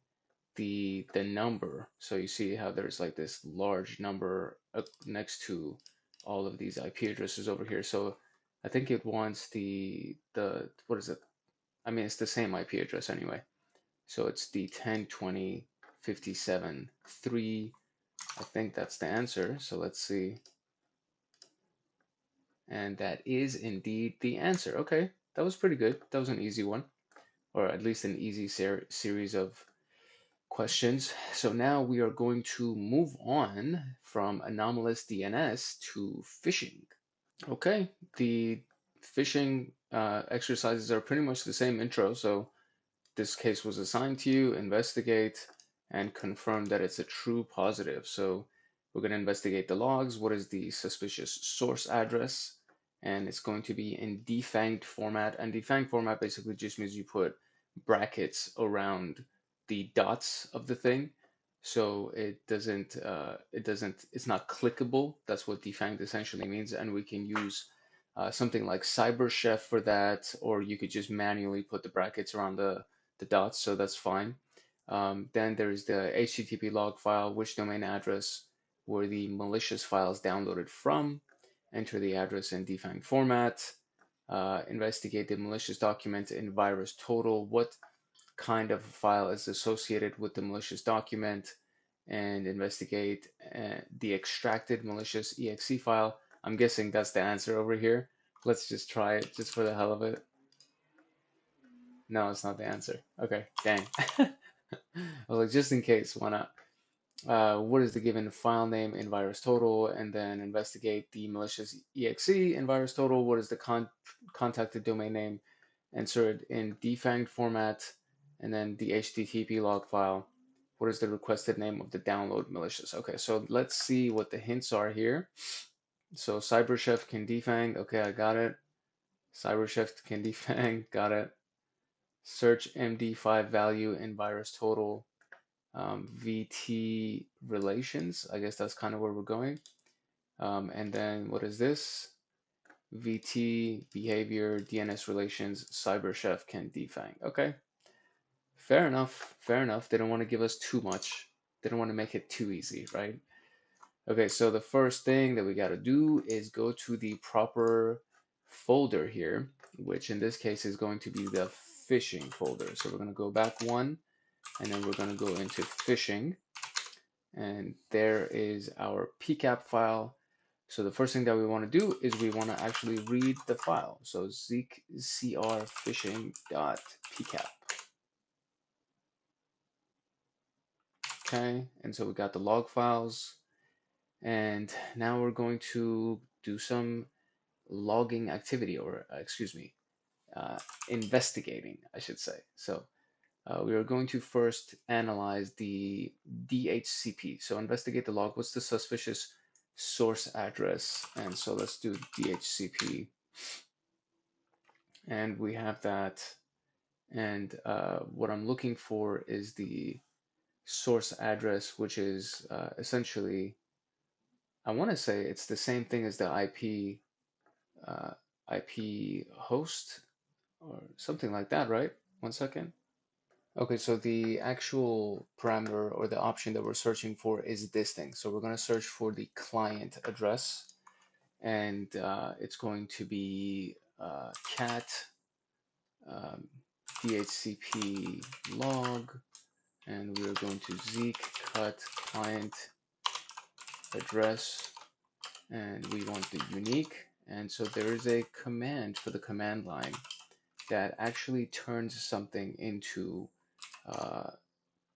the number. So you see how there's like this large number next to all of these IP addresses over here. So I think it wants the what is it? I mean, it's the same IP address anyway. So it's the 10.20.57.3. I think that's the answer. So let's see. And that is indeed the answer. Okay, that was pretty good. That was an easy one, or at least an easy series of questions. So now we are going to move on from anomalous DNS to phishing. Okay, the phishing exercises are pretty much the same intro. So this case was assigned to you, investigate, and confirm that it's a true positive. So we're going to investigate the logs. What is the suspicious source address? And it's going to be in defanged format. And defanged format basically just means you put brackets around the dots of the thing. So it's not clickable. That's what defanged essentially means. And we can use something like CyberChef for that, or you could just manually put the brackets around the dots, so that's fine. Then there's the HTTP log file, which domain address were the malicious files downloaded from, enter the address in defanged format. investigate the malicious document in virus total, what kind of file is associated with the malicious document, and investigate the extracted malicious exe file. I'm guessing that's the answer over here. Let's just try it just for the hell of it. No, it's not the answer. Okay, dang. Well, like, just in case, why not? What is the given file name in virus total, and then investigate the malicious exe in virus total. What is the contacted domain name? Insert it in defanged format, and then the HTTP log file. What is the requested name of the download malicious? Okay, so let's see what the hints are here. So CyberChef can defang. Okay, I got it. CyberChef can defang. Got it. Search MD5 value in virus total. VT relations. I guess that's kind of where we're going. And then what is this? VT behavior, DNS relations, CyberChef can defang. Okay, fair enough. Fair enough. They don't want to give us too much. They don't want to make it too easy, right? Okay, so the first thing that we got to do is go to the proper folder here, which in this case is going to be the phishing folder. So we're going to go back one, and then we're going to go into phishing. And there is our PCAP file. So the first thing that we want to do is we want to actually read the file. So Zeke cr phishing.pcap. Okay, and so we got the log files. And now we're going to do some logging activity, or excuse me, investigating, I should say. So we are going to first analyze the DHCP. So investigate the log. What's the suspicious source address? And so let's do DHCP. And we have that. And what I'm looking for is the source address, which is essentially, I want to say it's the same thing as the IP host or something like that, right? 1 second. Okay, so the actual parameter or the option that we're searching for is this thing. So we're going to search for the client address, and it's going to be cat DHCP log, and we're going to Zeke cut client address, and we want the unique. And so there is a command for the command line that actually turns something into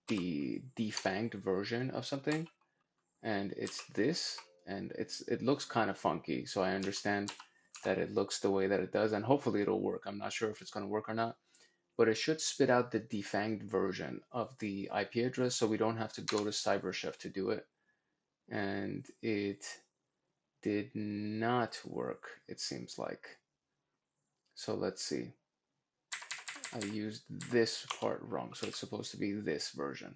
the defanged version of something, and it's this, and it looks kind of funky, so I understand that it looks the way that it does, and hopefully it'll work. I'm not sure if it's going to work or not, but it should spit out the defanged version of the IP address, so we don't have to go to CyberChef to do it. And it did not work, it seems like. So let's see. I used this part wrong, so it's supposed to be this version.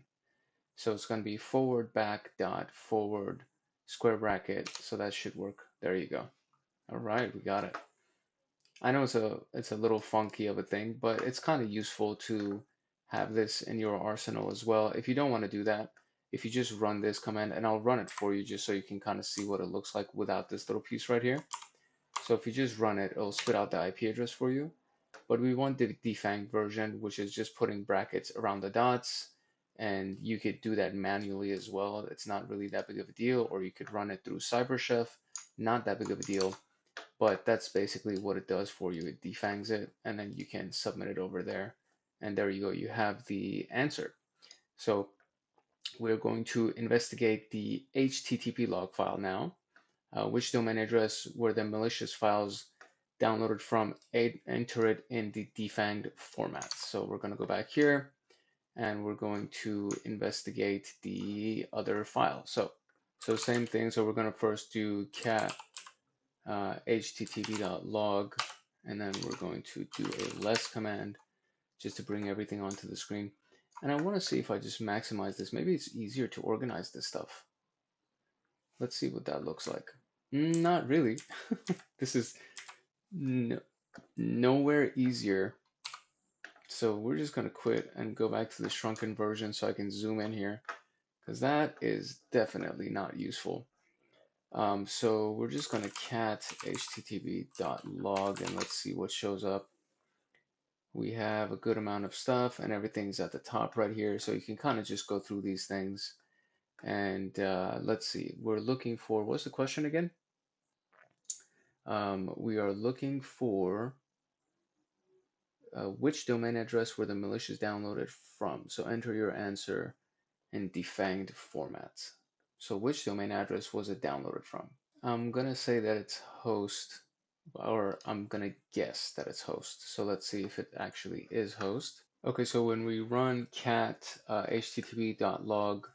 So it's going to be forward back dot forward square bracket. So that should work. There you go. All right, we got it. I know it's a little funky of a thing, but it's kind of useful to have this in your arsenal as well. If you don't want to do that, if you just run this command, and I'll run it for you just so you can kind of see what it looks like without this little piece right here. So if you just run it, it'll spit out the IP address for you. But we want the defanged version, which is just putting brackets around the dots. And you could do that manually as well. It's not really that big of a deal. Or you could run it through CyberChef. Not that big of a deal. But that's basically what it does for you. It defangs it, and then you can submit it over there. And there you go. You have the answer. So we're going to investigate the HTTP log file now. Which domain address were the malicious files downloaded from, enter it in the defanged format. So we're going to go back here, and we're going to investigate the other file. So same thing. So we're going to first do cat http.log, and then we're going to do a less command just to bring everything onto the screen. And I want to see if I just maximize this. Maybe it's easier to organize this stuff. Let's see what that looks like. Not really. This is nowhere easier. So we're just going to quit and go back to the shrunken version so I can zoom in here, because that is definitely not useful. So we're just going to cat http.log and let's see what shows up. We have a good amount of stuff and everything's at the top right here. So you can kind of just go through these things. And let's see, we're looking for, what's the question again? We are looking for which domain address were the malicious downloaded from. So enter your answer in defanged formats. So which domain address was it downloaded from? I'm gonna say that it's host, or I'm gonna guess that it's host. So let's see if it actually is host. Okay, so when we run cat http.log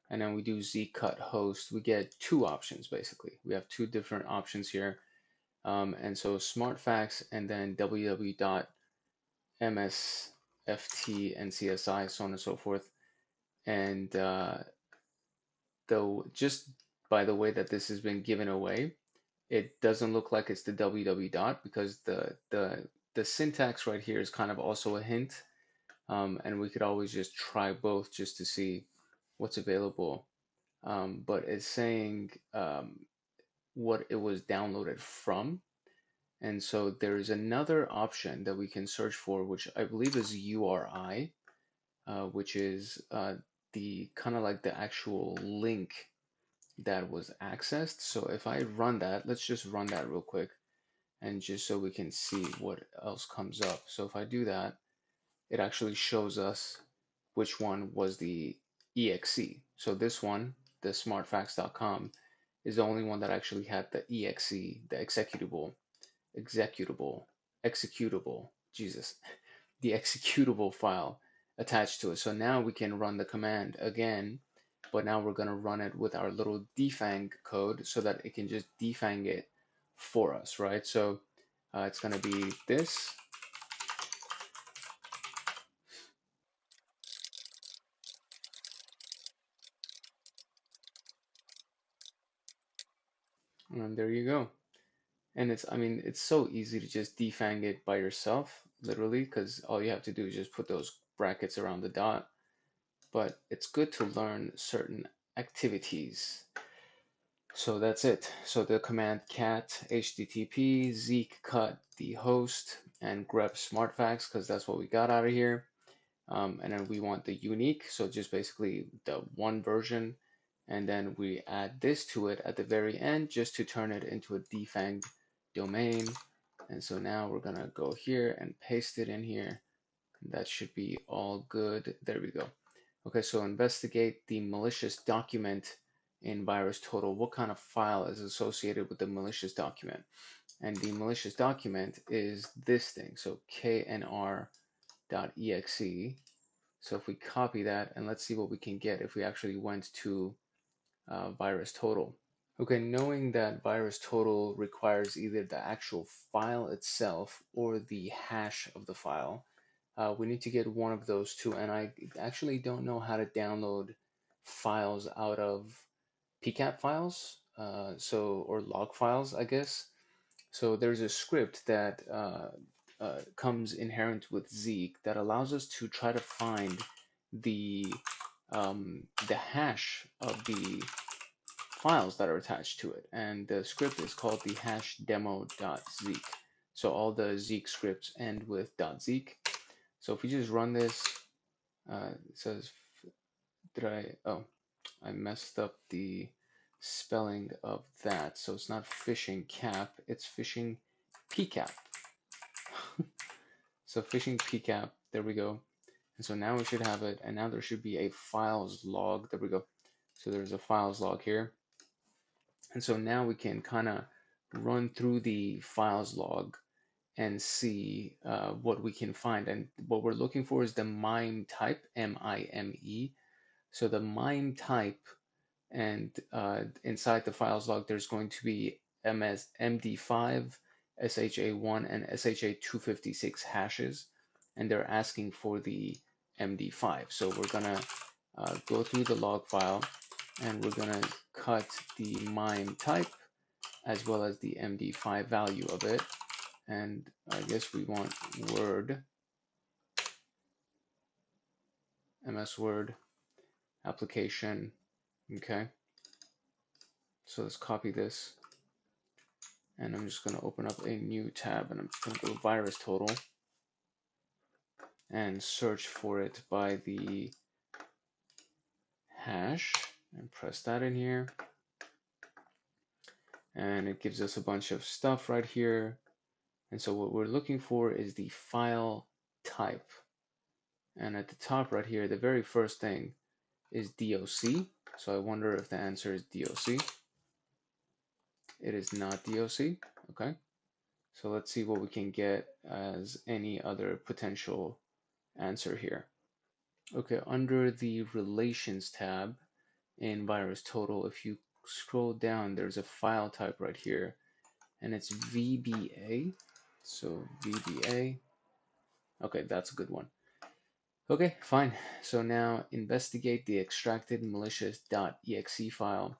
and then we do zcut host, we get two options basically. We have two different options here. And so smartfacts and then www.msft and CSI, so on and so forth. And though just by the way that this has been given away, it doesn't look like it's the www dot because the syntax right here is kind of also a hint. And we could always just try both just to see what's available. But it's saying what it was downloaded from. And so there's another option that we can search for, which I believe is URI, which is the kind of like the actual link that was accessed. So if I run that, let's just run that real quick, and just so we can see what else comes up. So if I do that, it actually shows us which one was the exe. So this one, the smartfacts.com, is the only one that actually had the exe, the executable, Jesus, the executable file attached to it. So now we can run the command again, but now we're going to run it with our little defang code so that it can just defang it for us, right? So it's going to be this. And there you go. And it's, I mean, it's so easy to just defang it by yourself, literally, because all you have to do is just put those brackets around the dot. But it's good to learn certain activities. So that's it. So the command cat http Zeke cut the host and grep smartfacts, because that's what we got out of here. And then we want the unique, so just basically the one version, and then we add this to it at the very end just to turn it into a defanged domain. And so now we're gonna go here and paste it in here. That should be all good. There we go. Okay, so investigate the malicious document in VirusTotal. What kind of file is associated with the malicious document? And the malicious document is this thing, so knr.exe. So if we copy that, and let's see what we can get if we actually went to VirusTotal. Okay, knowing that VirusTotal requires either the actual file itself or the hash of the file, we need to get one of those two. And I actually don't know how to download files out of PCAP files, or log files, I guess. So there's a script that comes inherent with Zeke that allows us to try to find the hash of the files that are attached to it. And the script is called the hash demo.zeke. So all the Zeke scripts end with .zeke. So if we just run this, it says, I messed up the spelling of that. So it's not phishing cap, it's phishing pcap. So phishing pcap, there we go. And so now we should have it, and now there should be a files log. There we go. So there's a files log here. And so now we can kind of run through the files log and see what we can find. And what we're looking for is the MIME type, M-I-M-E. So the MIME type, and inside the files log, there's going to be MD5, SHA1, and SHA256 hashes. And they're asking for the MD5. So we're going to go through the log file, and we're going to cut the MIME type as well as the MD5 value of it. And I guess we want Word, MS Word, application, okay. So let's copy this, and I'm just going to open up a new tab, and I'm just going to go virus total and search for it by the hash and press that in here. And it gives us a bunch of stuff right here. And so what we're looking for is the file type. And at the top right here, the very first thing is DOC. So I wonder if the answer is DOC. It is not DOC. Okay. So let's see what we can get as any other potential answer here. Okay, under the Relations tab in VirusTotal, if you scroll down, there's a file type right here, and it's VBA. So VBA. Okay, that's a good one. Okay, fine. So now investigate the extracted malicious.exe file.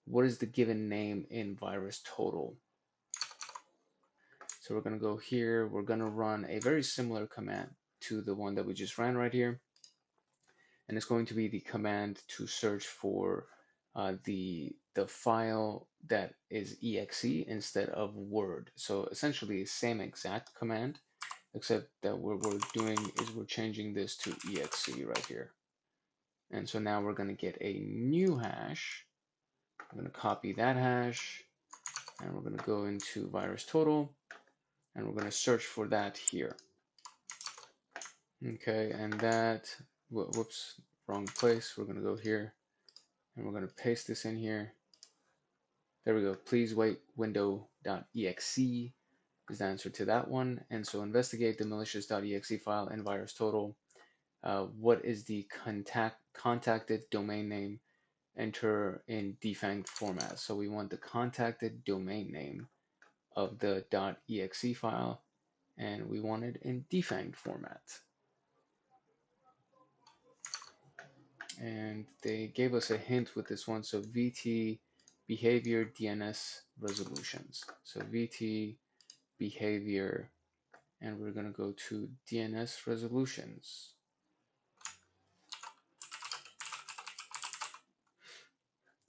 What is the given name in VirusTotal? So we're going to go here. We're going to run a very similar command to the one that we just ran right here. And it's going to be the command to search for the file that is exe instead of Word. So essentially, same exact command, except that what we're doing is we're changing this to exe right here. And so now we're going to get a new hash. I'm going to copy that hash, and we're going to go into VirusTotal, and we're going to search for that here. Okay, and that, whoops, wrong place. We're going to go here, and we're going to paste this in here. There we go. Please wait window.exe is the answer to that one. And so investigate the malicious.exe file in VirusTotal. What is the contacted domain name? Enter in defanged format. So we want the contacted domain name of the .exe file, and we want it in defanged format. And they gave us a hint with this one. So VT behavior DNS resolutions. So VT behavior, and we're going to go to DNS resolutions.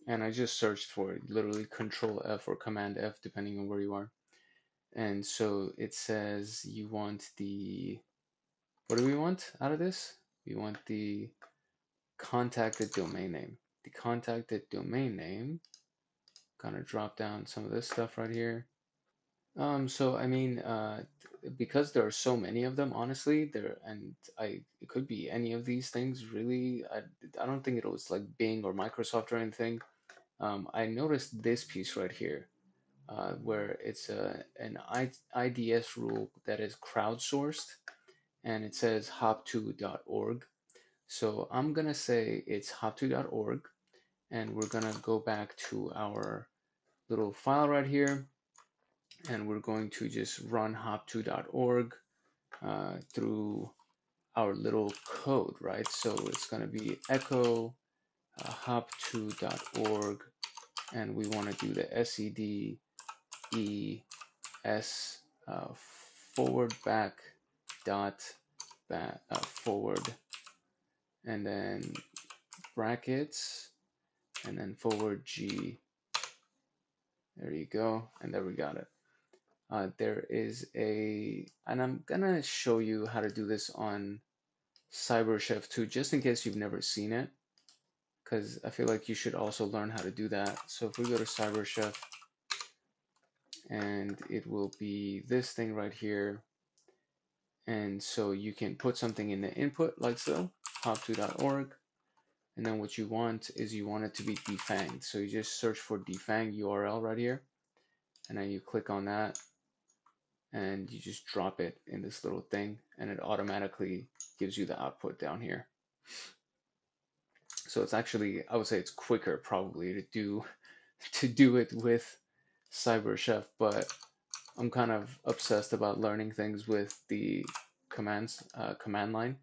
And I just searched for it, literally Control F or Command F, depending on where you are. And so it says you want the, what do we want out of this? We want the contacted domain name. The contacted domain name, gonna drop down some of this stuff right here. So I mean, because there are so many of them, honestly, it could be any of these things really. I don't think it was like Bing or Microsoft or anything. I noticed this piece right here, where it's an IDS rule that is crowdsourced, and it says hop2.org. So I'm gonna say it's hop2.org, and we're gonna go back to our little file right here, and we're going to just run hop2.org through our little code, right? So it's going to be echo hop2.org, and we want to do the SEDES forward back dot forward, and then brackets, and then forward G. There you go, and there we got it. There is and I'm gonna show you how to do this on CyberChef too, just in case you've never seen it, because I feel like you should also learn how to do that. So if we go to CyberChef, and it will be this thing right here, and so you can put something in the input like so, hop2.org, and then what you want is you want it to be defanged. So you just search for defanged URL right here, and then you click on that, and you just drop it in this little thing, and it automatically gives you the output down here. So it's actually, I would say it's quicker probably to do it with CyberChef, but I'm kind of obsessed about learning things with the command line.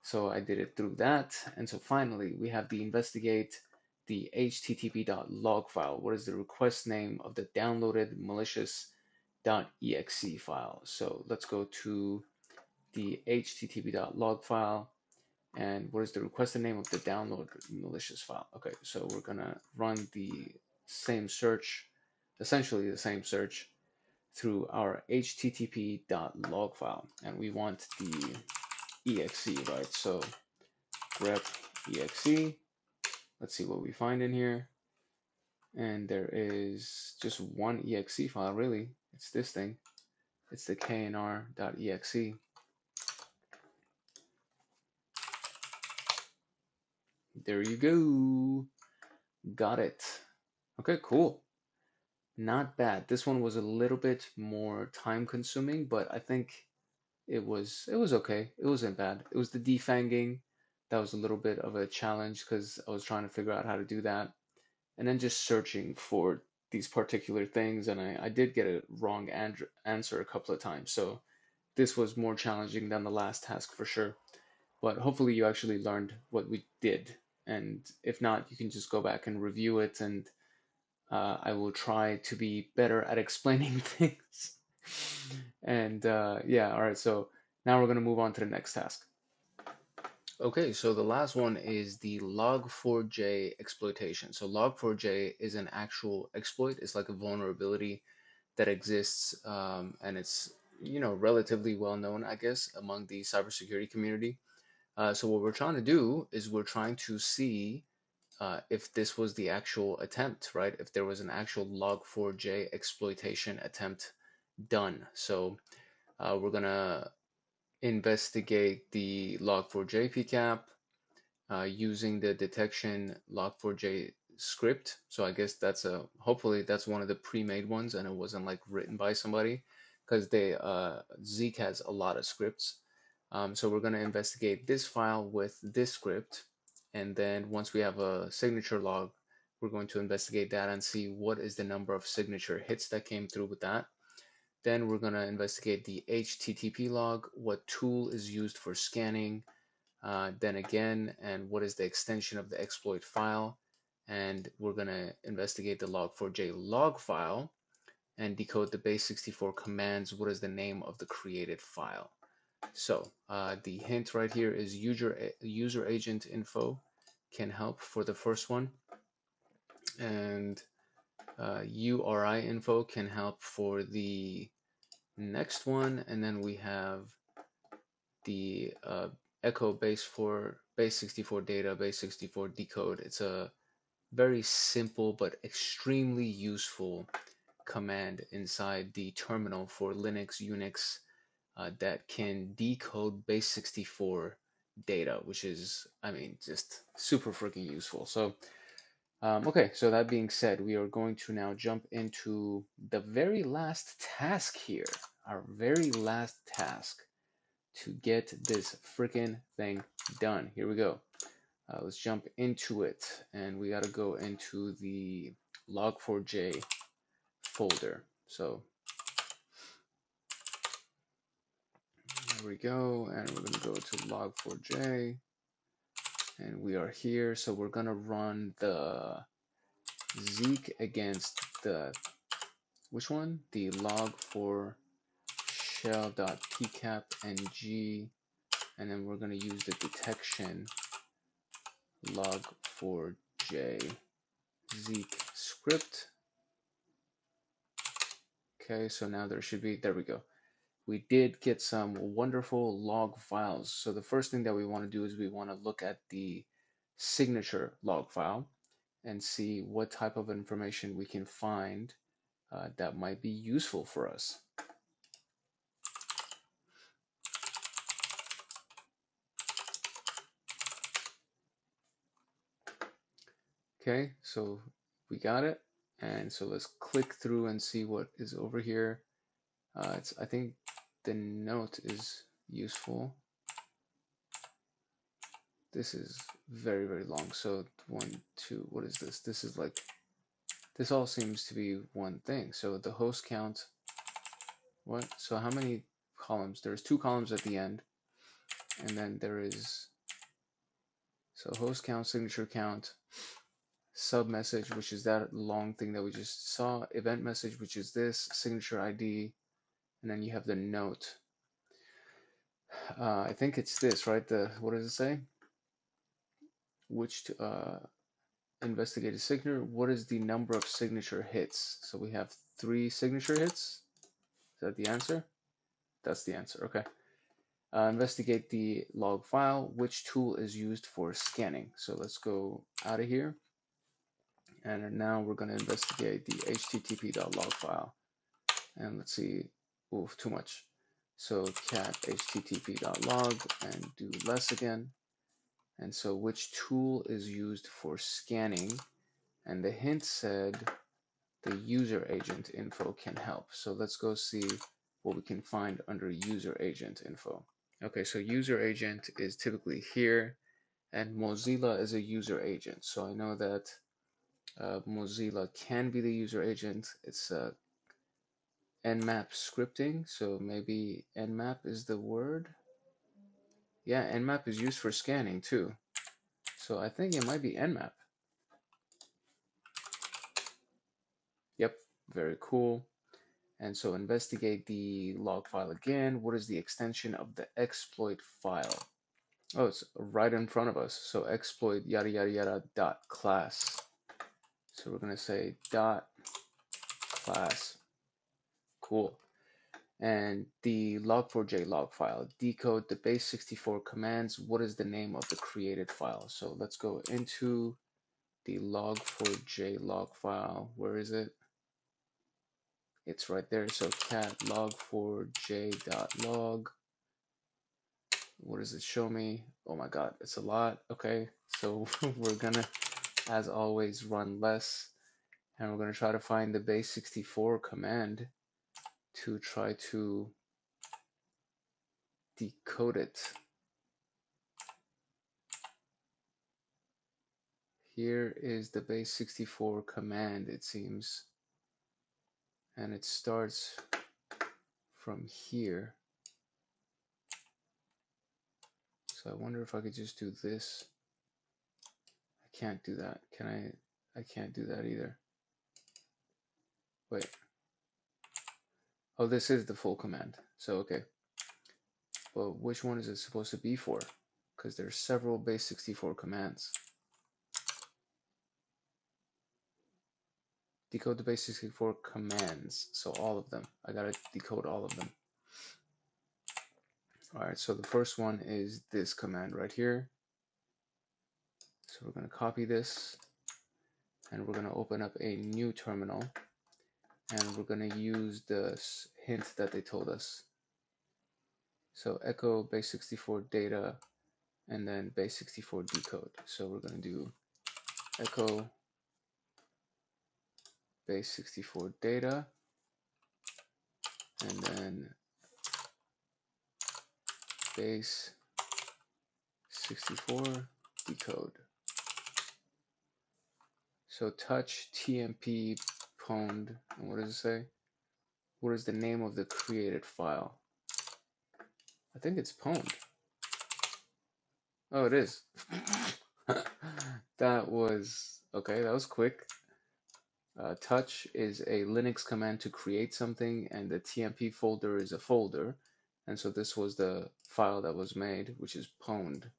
So I did it through that. And so finally we have the investigate the http.log file. What is the request name of the downloaded malicious .exe file? So let's go to the http.log file, and what is the requested name of the download malicious file? Okay, so we're gonna run the same search, essentially the same search through our http.log file, and we want the exe, right? So grep exe. Let's see what we find in here. And there is just one exe file, really. It's this thing. It's the knr.exe. There you go. Got it. Okay, cool. Not bad. This one was a little bit more time consuming, but I think it was okay. It wasn't bad. It was the defanging that was a little bit of a challenge because I was trying to figure out how to do that. And then just searching for these particular things, and I did get a wrong answer a couple of times. So this was more challenging than the last task for sure. But hopefully you actually learned what we did. And if not, you can just go back and review it, and I will try to be better at explaining things. And yeah, all right, so now we're going to move on to the next task. Okay, so the last one is the log4j exploitation. So log4j is an actual exploit. It's like a vulnerability that exists, and it's relatively well known, I guess, among the cybersecurity community. So what we're trying to do is we're trying to see if this was the actual attempt, right? If there was an actual log4j exploitation attempt done. So we're gonna investigate the log4j PCAP using the detection log4j script. So I guess hopefully that's one of the pre-made ones and it wasn't like written by somebody, because Zeke has a lot of scripts. So we're going to investigate this file with this script, and then once we have a signature log, we're going to investigate that and see what is the number of signature hits that came through with that. Then we're going to investigate the HTTP log, what tool is used for scanning, then again, and what is the extension of the exploit file. And we're going to investigate the log4j log file and decode the base64 commands. What is the name of the created file? So the hint right here is user agent info can help for the first one, and URI info can help for the next one, and then we have the echo base64 data, base64 decode. It's a very simple but extremely useful command inside the terminal for Linux, Unix, that can decode base64 data, which is, I mean, just super freaking useful. So, okay, so that being said, we are going to now jump into the very last task here, our very last task to get this freaking thing done. Here we go. Let's jump into it, and we got to go into the log4j folder. So there we go, and we're going to go to log4j, and we are here. So we're going to run the Zeke against the, which one? The log4 shell.pcapng, and then we're going to use the detection log4j Zeke script. Okay, so now there we go. We did get some wonderful log files. So the first thing that we want to do is we want to look at the signature log file and see what type of information we can find that might be useful for us. Okay, so we got it. And so let's click through and see what is over here. I think the note is useful. This is very, very long. So 1, 2, what is this? This is like, this all seems to be one thing. So the host count, what? So how many columns? There's 2 columns at the end. And then there is, so host count, signature count, sub message, which is that long thing that we just saw, event message, which is this, signature ID, and then you have the note. I think it's this, right? What does it say? Which investigate a signature. What is the number of signature hits? So we have 3 signature hits. Is that the answer? That's the answer. Okay. Investigate the log file. Which tool is used for scanning? So let's go out of here. And now we're going to investigate the http.log file. And let's see. Oof, too much. So cat http.log and do less again. And so which tool is used for scanning? And the hint said the user agent info can help. So let's go see what we can find under user agent info. Okay, so user agent is typically here, and Mozilla is a user agent. So I know that Mozilla can be the user agent. It's Nmap scripting, so maybe Nmap is the word. Yeah, Nmap is used for scanning too. So I think it might be Nmap. Yep, very cool. And so investigate the log file again. What is the extension of the exploit file? Oh, it's right in front of us. So exploit yada yada yada dot class. So we're gonna say dot class. Cool. And the log4j log file. Decode the base64 commands. What is the name of the created file? So let's go into the log4j log file. Where is it? It's right there. So cat log4j.log. What does it show me? Oh my god, it's a lot. Okay, so we're gonna, as always, run less, and we're gonna try to find the base64 command to try to decode it. Here is the base64 command, it seems, and it starts from here. So I wonder if I could just do this. I can't do that. Can I? I can't do that either. Wait. Oh, this is the full command. So, okay. But which one is it supposed to be for? Because there's several base64 commands. Decode the base64 commands. So all of them. I gotta decode all of them. Alright, so the first one is this command right here. So we're gonna copy this, and we're gonna open up a new terminal, and we're gonna use the hint that they told us. So echo base64 data, and then base64 decode. So we're gonna do echo base64 data, and then base64 decode. So touch TMP pwned, and what does it say? What is the name of the created file? I think it's pwned. Oh, it is. That was, okay, that was quick. Touch is a Linux command to create something, and the TMP folder is a folder. And so this was the file that was made, which is pwned.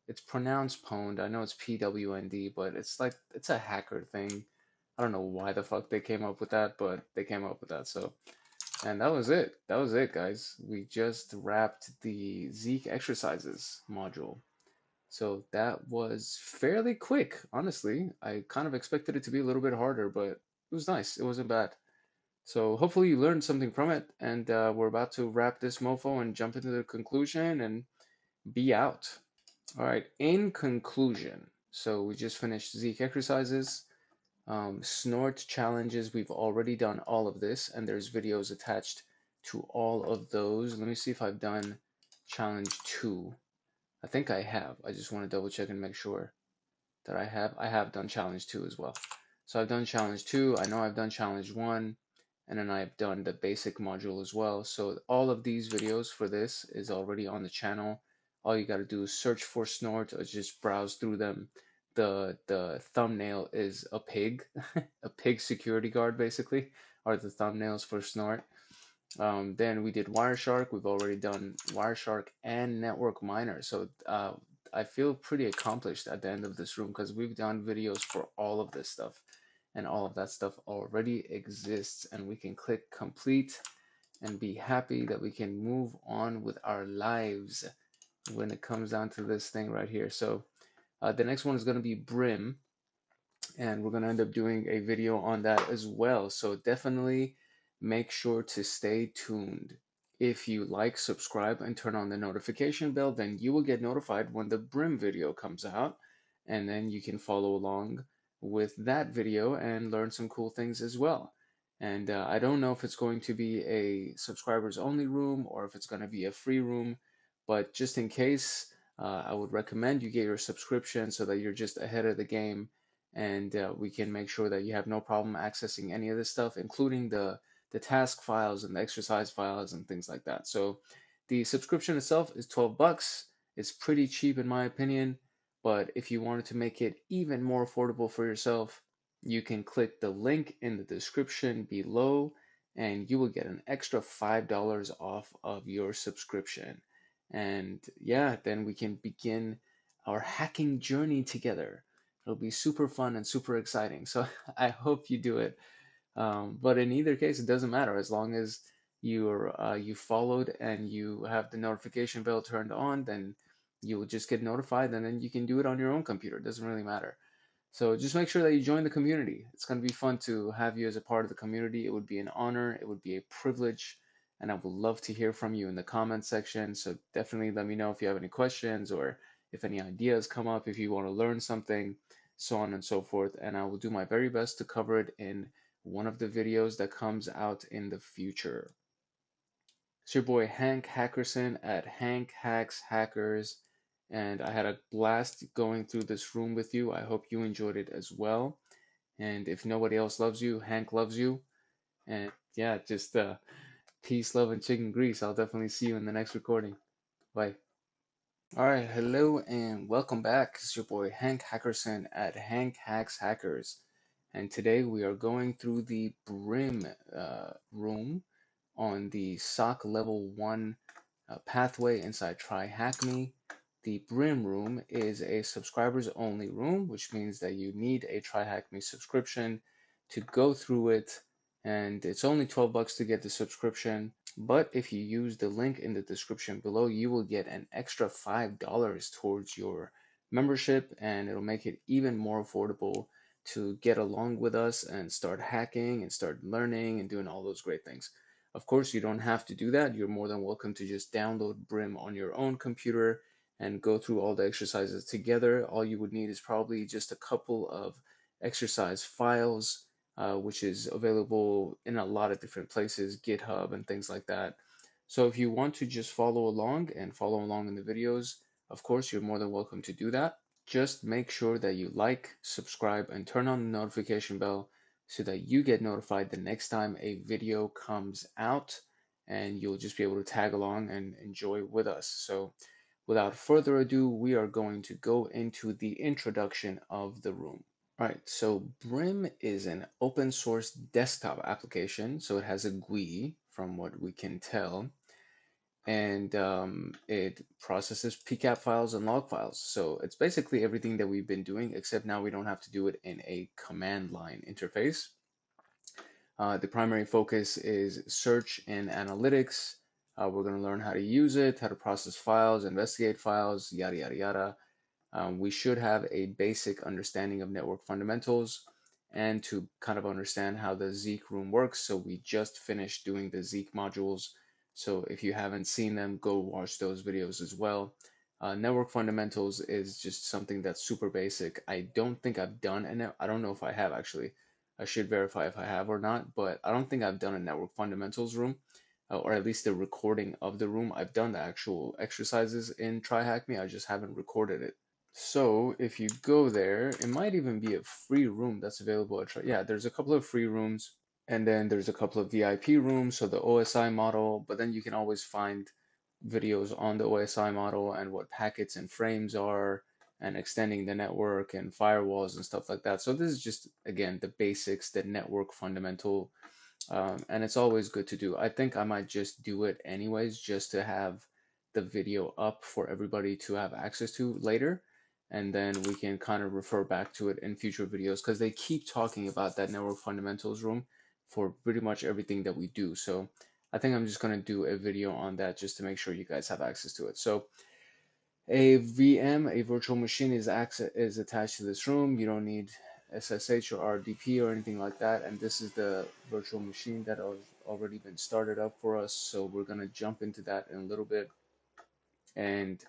It's pronounced pwned. I know it's PWND, but it's like, it's a hacker thing. I don't know why the fuck they came up with that, but they came up with that. So, and that was it. That was it, guys. We just wrapped the Zeke exercises module. So that was fairly quick, honestly. I kind of expected it to be a little bit harder, but it was nice. It wasn't bad. So hopefully you learned something from it, and we're about to wrap this mofo and jump into the conclusion and be out. All right, in conclusion, so we just finished Zeke exercises, snort challenges. We've already done all of this, and there's videos attached to all of those. Let me see if I've done challenge 2. I think I have. I just want to double check and make sure that I have. I have done challenge 2 as well. So I've done challenge 2. I know I've done challenge 1, and then I've done the basic module as well. So all of these videos for this is already on the channel. All you got to do is search for snort or just browse through them. The thumbnail is a pig, a pig security guard basically, are the thumbnails for snort. Then we did Wireshark. We've already done Wireshark and Network Miner. So I feel pretty accomplished at the end of this room because we've done videos for all of this stuff, and all of that stuff already exists, and we can click complete and be happy that we can move on with our lives when it comes down to this thing right here. So the next one is going to be Brim, and we're going to end up doing a video on that as well. So definitely make sure to stay tuned. If you like, subscribe, and turn on the notification bell, then you will get notified when the Brim video comes out, and then you can follow along with that video and learn some cool things as well. And I don't know if it's going to be a subscribers only room or if it's going to be a free room, but just in case, I would recommend you get your subscription so that you're just ahead of the game, and we can make sure that you have no problem accessing any of this stuff, including the task files and the exercise files and things like that. So the subscription itself is 12 bucks. It's pretty cheap in my opinion, but if you wanted to make it even more affordable for yourself, you can click the link in the description below and you will get an extra $5 off of your subscription. And yeah, then we can begin our hacking journey together. It'll be super fun and super exciting. So I hope you do it. But in either case, it doesn't matter as long as you followed and you have the notification bell turned on, then you will just get notified, and then you can do it on your own computer. It doesn't really matter. So just make sure that you join the community. It's going to be fun to have you as a part of the community. It would be an honor. It would be a privilege. And I would love to hear from you in the comment section. So definitely let me know if you have any questions or if any ideas come up, if you want to learn something, so on and so forth. And I will do my very best to cover it in one of the videos that comes out in the future. It's your boy Hank Hackerson at Hank Hacks Hackers, and I had a blast going through this room with you. I hope you enjoyed it as well. And if nobody else loves you, Hank loves you. And yeah, just peace, love, and chicken grease. I'll definitely see you in the next recording. Bye. All right, hello and welcome back. It's your boy Hank Hackerson at Hank Hacks Hackers. And today we are going through the Brim room on the SOC level 1 pathway inside TryHackMe. The Brim room is a subscribers only room, which means that you need a TryHackMe subscription to go through it. And it's only 12 bucks to get the subscription. But if you use the link in the description below, you will get an extra $5 towards your membership, and it'll make it even more affordable to get along with us and start hacking and start learning and doing all those great things. Of course, you don't have to do that. You're more than welcome to just download Brim on your own computer and go through all the exercises together. All you would need is probably just a couple of exercise files, which is available in a lot of different places, GitHub and things like that. So if you want to just follow along in the videos, of course, you're more than welcome to do that. Just make sure that you like, subscribe, and turn on the notification bell so that you get notified the next time a video comes out, and you'll just be able to tag along and enjoy with us. So without further ado, we are going to go into the introduction of the room. All right, so Brim is an open source desktop application, so it has a GUI from what we can tell, and it processes PCAP files and log files. So it's basically everything that we've been doing, except now we don't have to do it in a command line interface. The primary focus is search and analytics. We're going to learn how to use it, how to process files, investigate files, yada, yada, yada. We should have a basic understanding of network fundamentals and to kind of understand how the Zeke room works. So we just finished doing the Zeke modules. So if you haven't seen them, go watch those videos as well. Network fundamentals is just something that's super basic. I don't think I've done, and I don't know if I have actually. I should verify if I have or not, but I don't think I've done a network fundamentals room, or at least the recording of the room. I've done the actual exercises in TryHackMe. I just haven't recorded it. So if you go there, it might even be a free room that's available at yeah, there's a couple of free rooms, and then there's a couple of VIP rooms, so the OSI model, but then you can always find videos on the OSI model and what packets and frames are and extending the network and firewalls and stuff like that. So this is just, again, the basics, the network fundamental, and it's always good to do. I think I might just do it anyways, just to have the video up for everybody to have access to later, and then we can kind of refer back to it in future videos because they keep talking about that network fundamentals room for pretty much everything that we do. So I think I'm just going to do a video on that just to make sure you guys have access to it. So a VM, a virtual machine, is attached to this room. You don't need SSH or RDP or anything like that. And this is the virtual machine that has already been started up for us. So we're going to jump into that in a little bit and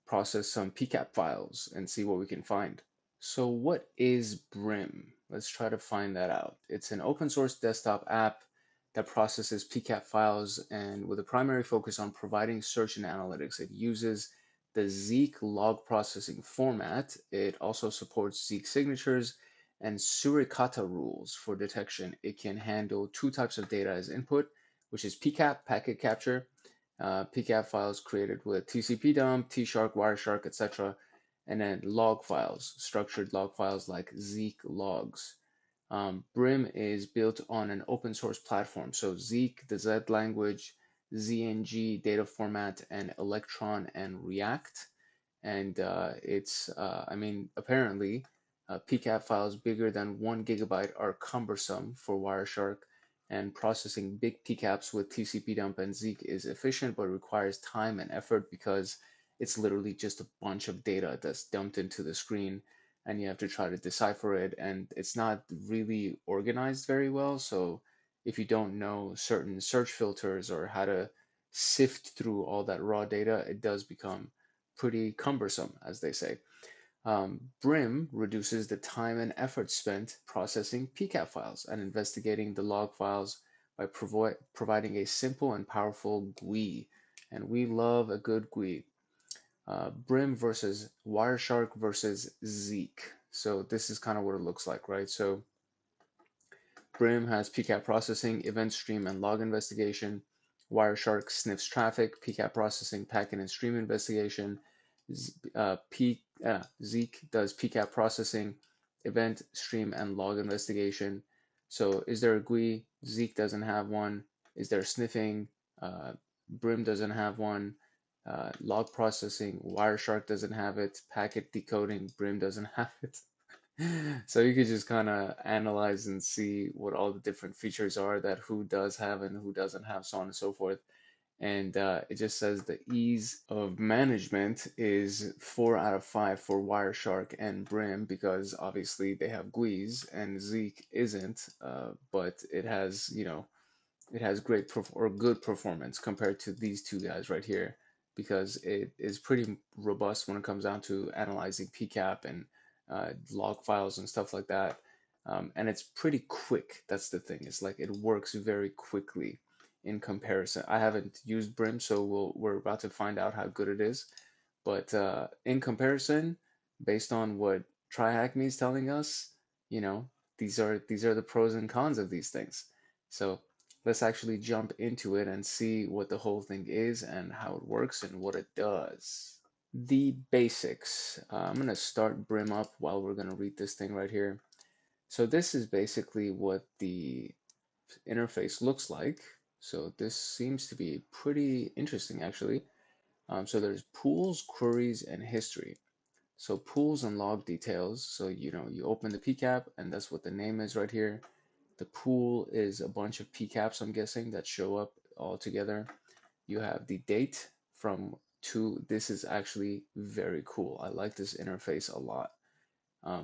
process some PCAP files and see what we can find. So what is Brim? Let's try to find that out. It's an open source desktop app that processes PCAP files and with a primary focus on providing search and analytics. It uses the Zeke log processing format. It also supports Zeke signatures and suricata rules for detection. It can handle two types of data as input, which is PCAP, packet capture, PCAP files created with TCP dump, Tshark, Wireshark, etc., and then log files, structured log files like Zeke logs. Brim is built on an open source platform. So Zeke, the Z language, ZNG data format, and Electron and React. And apparently, PCAP files bigger than 1 GB are cumbersome for Wireshark, and processing big PCAPs with TCP dump and Zeke is efficient, but requires time and effort because it's literally just a bunch of data that's dumped into the screen and you have to try to decipher it, and it's not really organized very well. So if you don't know certain search filters or how to sift through all that raw data, it does become pretty cumbersome, as they say. Brim reduces the time and effort spent processing PCAP files and investigating the log files by providing a simple and powerful GUI. And we love a good GUI. Brim versus Wireshark versus Zeke. So this is kind of what it looks like, right? So Brim has PCAP processing, event stream, and log investigation. Wireshark sniffs traffic, PCAP processing, packet and stream investigation. Zeke does PCAP processing, event, stream, and log investigation. So is there a GUI? Zeke doesn't have one. Is there sniffing? Brim doesn't have one. Log processing, Wireshark doesn't have it. Packet decoding, Brim doesn't have it. So you could just kind of analyze and see what all the different features are that who does have and who doesn't have, so on and so forth. And it just says the ease of management is 4 out of 5 for Wireshark and Brim because obviously they have GUIs and Zeke isn't, but it has, it has great or good performance compared to these two guys right here because it is pretty robust when it comes down to analyzing PCAP and log files and stuff like that. And it's pretty quick. That's the thing. It's like it works very quickly in comparison. I haven't used Brim, so we're about to find out how good it is. But in comparison, based on what TryHackMe is telling us, these are the pros and cons of these things. So let's actually jump into it and see what the whole thing is and how it works and what it does. The basics. I'm going to start Brim up while we're going to read this thing right here. So this is basically what the interface looks like. So this seems to be pretty interesting actually. So there's pools, queries, and history. So pools and log details. So you open the PCAP and that's what the name is right here. The pool is a bunch of PCAPs, I'm guessing, that show up all together. You have the date from to. This is actually very cool. I like this interface a lot.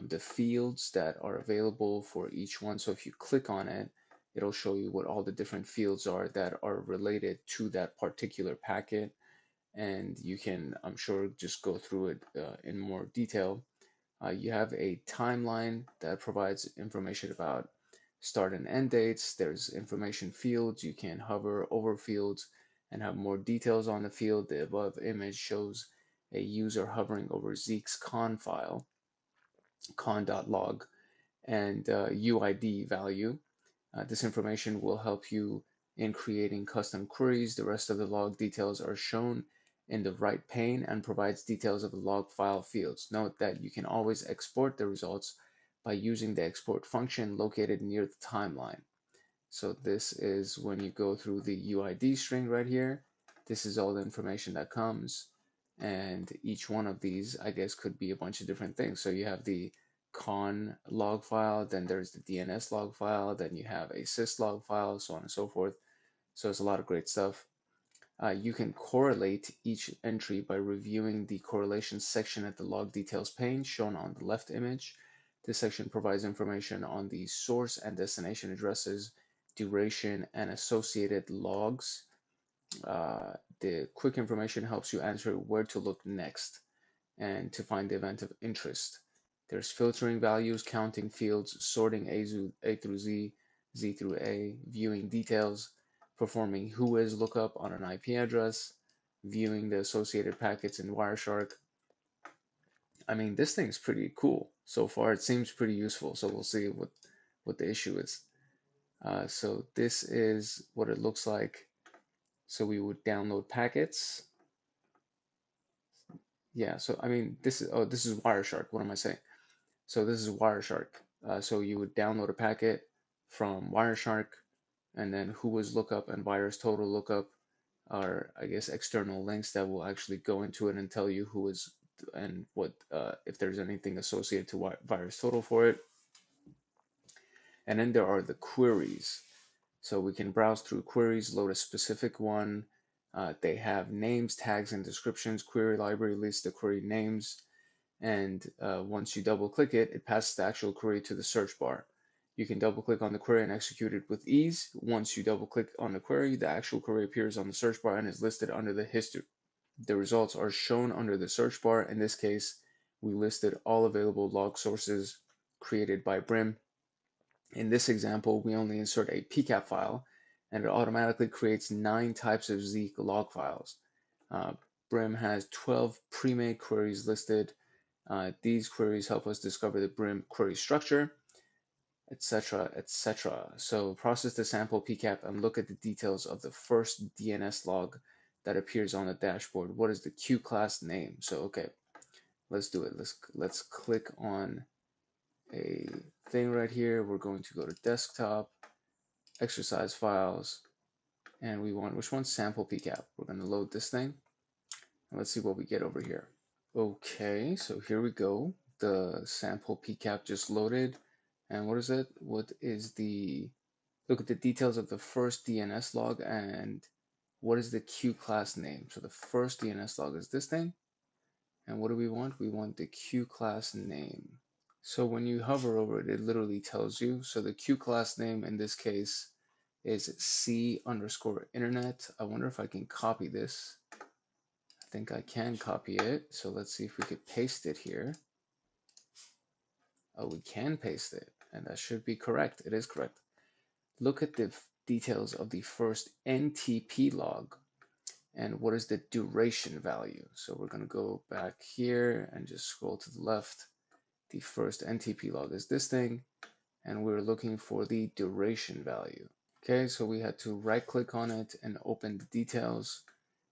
The fields that are available for each one. So if you click on it, it'll show you what all the different fields are that are related to that particular packet. And you can, I'm sure, just go through it in more detail. You have a timeline that provides information about start and end dates. There's information fields. You can hover over fields and have more details on the field. The above image shows a user hovering over Zeke's con file, con.log, and UID value. This information will help you in creating custom queries. The rest of the log details are shown in the right pane and provides details of the log file fields. Note that you can always export the results by using the export function located near the timeline. So this is when you go through the UID string right here. this is all the information that comes. And each one of these, I guess, could be a bunch of different things. So you have the con log file, then there's the DNS log file, then you have a sys log file, so on and so forth. So it's a lot of great stuff. You can correlate each entry by reviewing the correlation section at the log details pane shown on the left image. This section provides information on the source and destination addresses, duration, and associated logs. The quick information helps you answer where to look next and to find the event of interest. There's filtering values, counting fields, sorting A through Z, Z through A, viewing details, performing whois lookup on an IP address, viewing the associated packets in Wireshark. I mean, this thing's pretty cool. So far, it seems pretty useful. So we'll see what the issue is. So this is what it looks like. So we would download packets. Yeah, so I mean, this is Wireshark. What am I saying? So this is Wireshark. So you would download a packet from Wireshark, and then whois lookup and virus total lookup are, I guess, external links that will actually go into it and tell you who is and what, if there's anything associated to virus total for it. And then there are the queries. So we can browse through queries, load a specific one. They have names, tags, and descriptions. Query library lists the query names. And once you double click it, it passes the actual query to the search bar. You can double click on the query and execute it with ease. Once you double click on the query, the actual query appears on the search bar and is listed under the history. The results are shown under the search bar. In this case, we listed all available log sources created by Brim. In this example, we only insert a PCAP file, and it automatically creates 9 types of Zeke log files. Brim has 12 pre-made queries listed. These queries help us discover the Brim query structure, etc., etc. So process the sample PCAP and look at the details of the first DNS log that appears on the dashboard. What is the Q class name? So okay, let's do it. Let's click on a thing right here. We're going to go to desktop, exercise files, and we want, which one? Sample PCAP. We're going to load this thing. And let's see what we get over here. Okay, so here we go. The sample PCAP just loaded. And what is it? What is the, look at the details of the first DNS log and what is the Q class name? So the first DNS log is this thing. And what do we want? We want the Q class name. So when you hover over it, it literally tells you. So the Q class name in this case is C_internet. I wonder if I can copy this. I think I can copy it. So let's see if we could paste it here. Oh, we can paste it, and that should be correct. It is correct. Look at the details of the first NTP log and what is the duration value. So we're going to go back here and just scroll to the left. The first NTP log is this thing, and we're looking for the duration value. Okay, so we had to right click on it and open the details.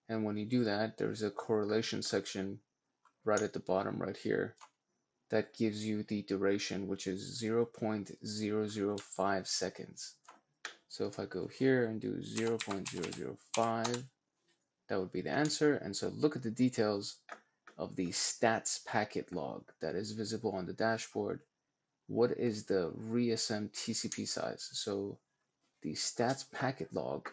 And when you do that, there's a correlation section right at the bottom right here that gives you the duration, which is 0.005 seconds. So if I go here and do 0.005, that would be the answer. And so look at the details of the stats packet log that is visible on the dashboard. What is the reasm TCP size? So the stats packet log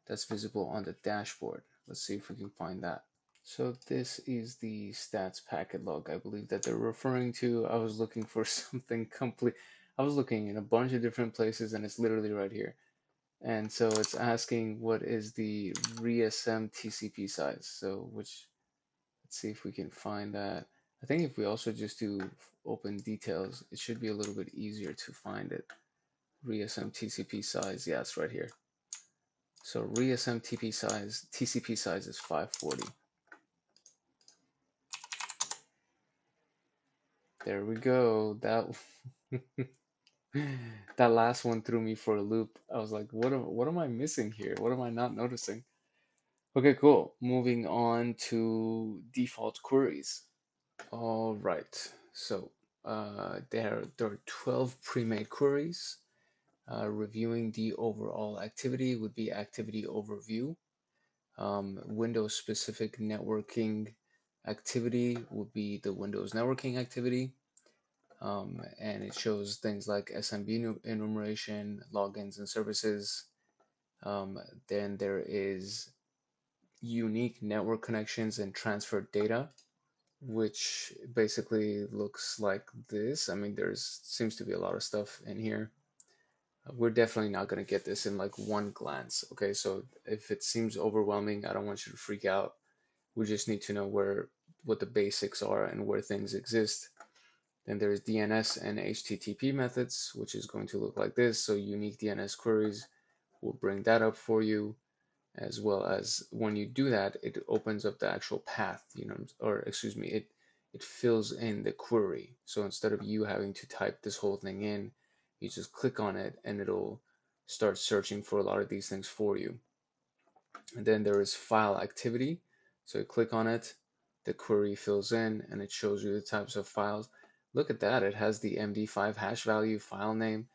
that's visible on the dashboard. Let's see if we can find that. So this is the stats packet log I believe that they're referring to. I was looking for something complete. I was looking in a bunch of different places and it's literally right here. And so it's asking what is the reasm TCP size. So let's see if we can find that. I think if we also just do open details, it should be a little bit easier to find it. Reasm TCP size, yeah, it's right here. So reasm TCP size is 540. There we go. That that last one threw me for a loop. I was like, what am I missing here? What am I not noticing? Okay, cool. Moving on to default queries. All right. So there are 12 pre-made queries. Reviewing the overall activity would be activity overview. Windows specific networking activity would be the Windows networking activity. And it shows things like SMB enumeration, logins and services. Then there is unique network connections and transferred data, which basically looks like this. I mean, there's seems to be a lot of stuff in here. We're definitely not going to get this in like one glance. Okay, so if it seems overwhelming, I don't want you to freak out. We just need to know what the basics are and where things exist. Then there's DNS and HTTP methods, which is going to look like this. So unique DNS queries will bring that up for you, as well as when you do that, it opens up the actual path, or excuse me, it fills in the query. So instead of you having to type this whole thing in, you just click on it and it'll start searching for a lot of these things for you. And then there is file activity. So you click on it, the query fills in, and it shows you the types of files. Look at that, it has the MD5 hash value, file name.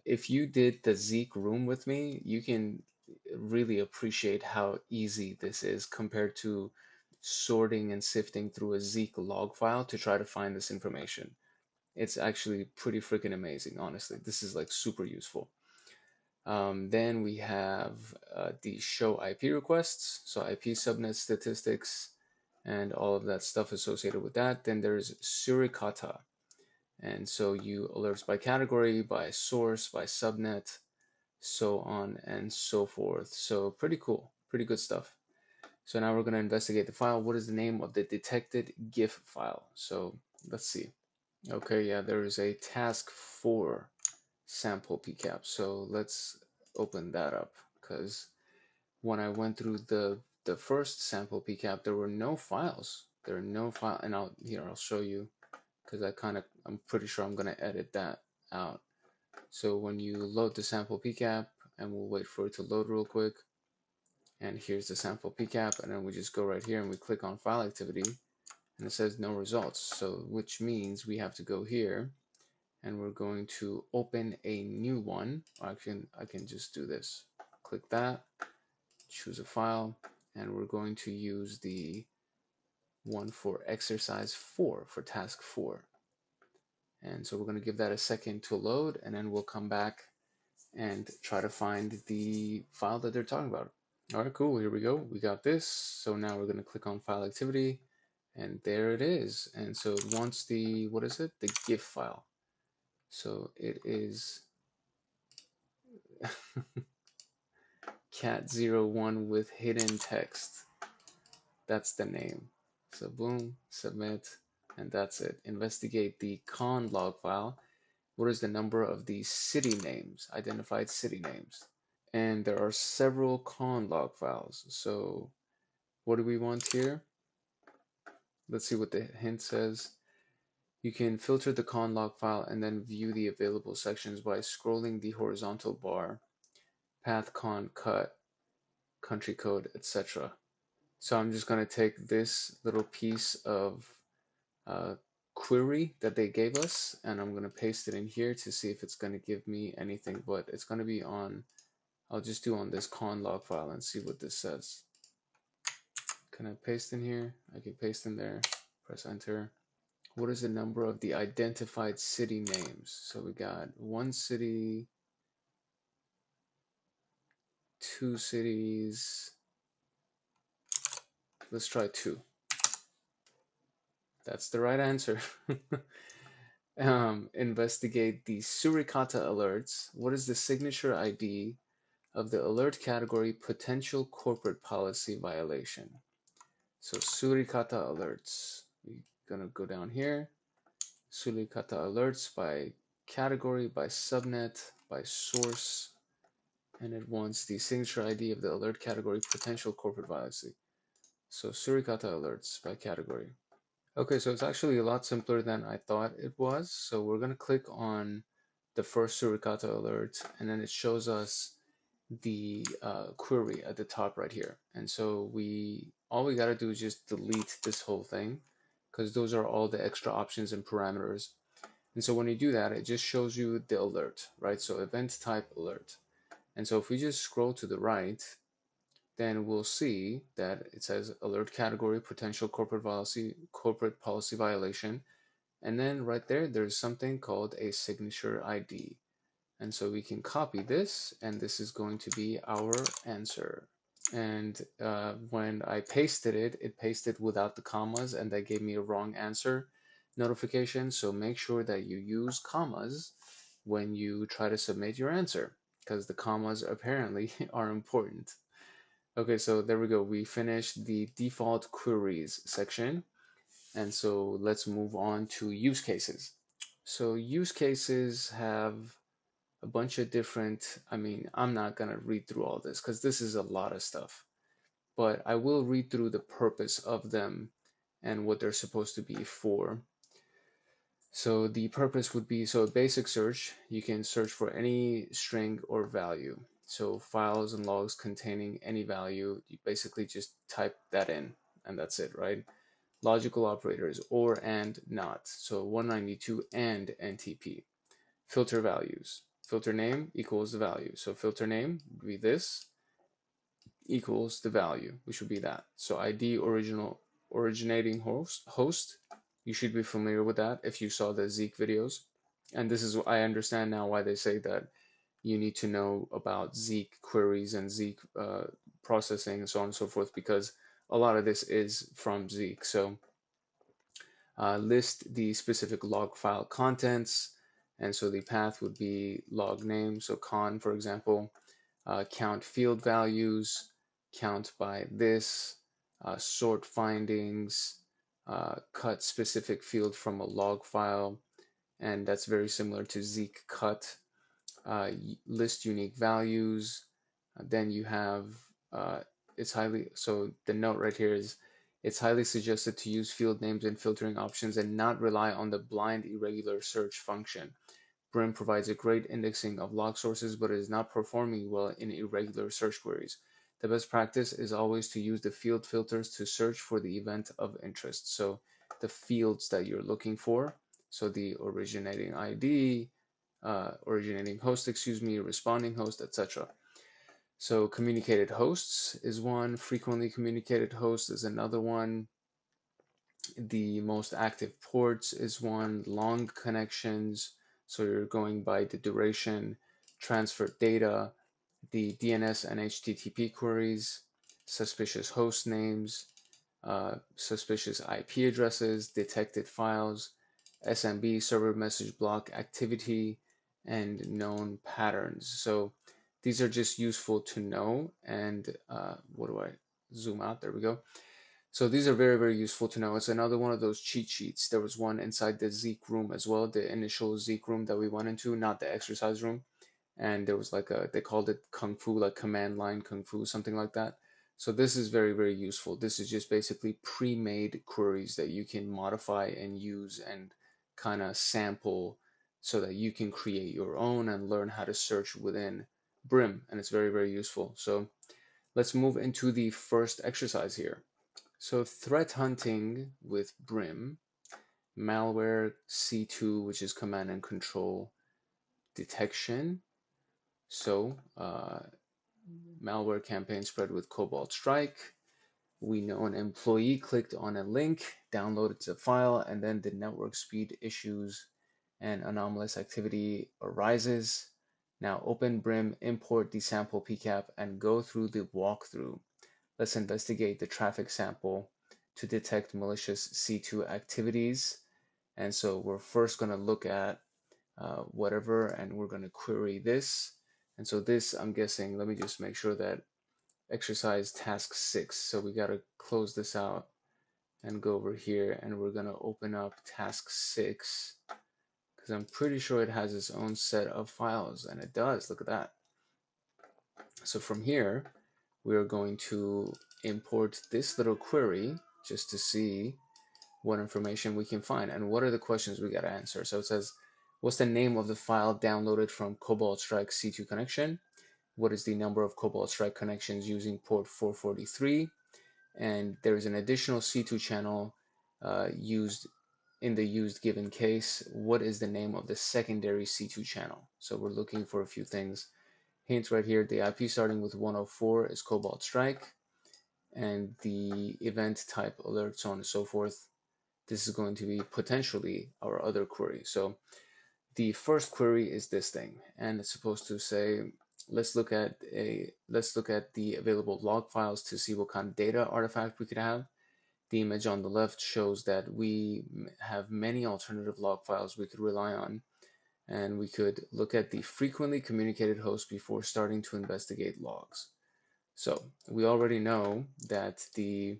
If you did the Zeke room with me, you can really appreciate how easy this is compared to sorting and sifting through a Zeke log file to try to find this information. It's actually pretty freaking amazing, honestly. This is like super useful. Then we have the show IP requests, so IP subnet statistics and all of that stuff associated with that. Then there's suricata, and so you alerts by category, by source, by subnet, so on and so forth. So pretty cool, pretty good stuff. So now we're going to investigate the file. What is the name of the detected GIF file? So let's see. Okay, yeah, there is a task 4 sample PCAP. So let's open that up, because when I went through the first sample PCAP, there were no files. There are no file, and I'll show you, because I'm pretty sure I'm gonna edit that out. So when you load the sample PCAP, and we'll wait for it to load real quick, and here's the sample PCAP, and then we just go right here and we click on file activity, and it says no results. So which means we have to go here, and we're going to open a new one. I can just do this. Click that, choose a file, and we're going to use the one for exercise 4, for task 4. And so we're going to give that a second to load, and then we'll come back and try to find the file that they're talking about. All right, cool. Here we go. We got this. So now we're going to click on file activity, and there it is. And so it wants the, what is it? The GIF file. So it is cat01 with hidden text. That's the name. So boom, submit, and that's it. Investigate the con log file. What is the number of the city names, identified city names? And there are several con log files. So what do we want here? Let's see what the hint says. You can filter the con log file and then view the available sections by scrolling the horizontal bar, path con cut, country code, etc. So I'm just going to take this little piece of query that they gave us, and I'm going to paste it in here to see if it's going to give me anything, but it's going to be on, I'll just do on this con log file and see what this says. Can I paste in here? I can paste in there, press enter. What is the number of the identified city names? So we got 1 city, 2 cities, let's try 2. That's the right answer. Investigate the suricata alerts. What is the signature ID of the alert category potential corporate policy violation? So suricata alerts. We're gonna go down here. Suricata alerts by category, by subnet, by source, and it wants the signature ID of the alert category potential corporate violation. So suricata alerts by category. Okay, so it's actually a lot simpler than I thought it was. So we're going to click on the first suricata alert, and then it shows us the query at the top right here. And so all we got to do is just delete this whole thing, because those are all the extra options and parameters. And so when you do that, it just shows you the alert, right? So event type alert. And so if we just scroll to the right, then we'll see that it says alert category, potential corporate policy violation. And then right there, there's something called a signature ID. And so we can copy this, and this is going to be our answer. And when I pasted it, it pasted without the commas, and that gave me a wrong answer notification. So make sure that you use commas when you try to submit your answer, because the commas apparently are important. Okay, so there we go. We finished the default queries section. And so let's move on to use cases. So use cases have a bunch of different, I'm not going to read through all this because this is a lot of stuff, but I will read through the purpose of them and what they're supposed to be for. So the purpose would be, so basic search, you can search for any string or value. So files and logs containing any value, you basically just type that in and that's it, right? Logical operators, or, and, not. So 192 and NTP. Filter values. Filter name equals the value. So filter name would be this equals the value, which would be that. So ID originating host. You should be familiar with that if you saw the Zeke videos. And this is, I understand now why they say that you need to know about Zeke queries and Zeke processing and so on and so forth, because a lot of this is from Zeke. So list the specific log file contents. And so the path would be log name. So con, for example, count field values, count by this, sort findings, cut specific field from a log file. And that's very similar to Zeke cut. List unique values. Then you have, so the note right here is, it's highly suggested to use field names and filtering options and not rely on the blind irregular search function. Brim provides a great indexing of log sources, but it is not performing well in irregular search queries. The best practice is always to use the field filters to search for the event of interest. So the fields that you're looking for, so the originating ID, originating host, responding host, etc. So communicated hosts is one, frequently communicated host is another one, the most active ports is one, long connections, so you're going by the duration, transfer data, the DNS and HTTP queries, suspicious host names, suspicious IP addresses, detected files, SMB, server message block activity, and known patterns. So these are just useful to know. And what do I zoom out? There we go. So these are very, very useful to know. It's another one of those cheat sheets. There was one inside the Zeke room as well, the initial Zeke room that we went into, not the exercise room. And there was like they called it Kung Fu, like command line Kung Fu, something like that. So this is very, very useful. This is just basically pre-made queries that you can modify and use and kind of sample so that you can create your own and learn how to search within Brim. And it's very, very useful. So let's move into the first exercise here. So threat hunting with Brim, malware C2, which is command and control detection. So malware campaign spread with Cobalt Strike. We know an employee clicked on a link, downloaded the file, and then the network speed issues and anomalous activity arises. Now open Brim, import the sample PCAP, and go through the walkthrough. Let's investigate the traffic sample to detect malicious C2 activities. And so we're first going to look at whatever, and we're going to query this. And so this, I'm guessing, let me just make sure that exercise task 6. So we got to close this out and go over here, and we're going to open up task 6 because I'm pretty sure it has its own set of files, and it does. Look at that. So from here, we are going to import this little query just to see what information we can find and what are the questions we got to answer. So it says, what's the name of the file downloaded from Cobalt Strike C2 connection? What is the number of Cobalt Strike connections using port 443? And there's an additional C2 channel used in the used given case. What is the name of the secondary C2 channel? So we're looking for a few things. Hint right here, the IP starting with 104 is Cobalt Strike, and the event type alert, so on and so forth. This is going to be potentially our other query. So the first query is this thing, and it's supposed to say, let's look at the available log files to see what kind of data artifact we could have. The image on the left shows that we have many alternative log files we could rely on, and we could look at the frequently communicated host before starting to investigate logs. So we already know that the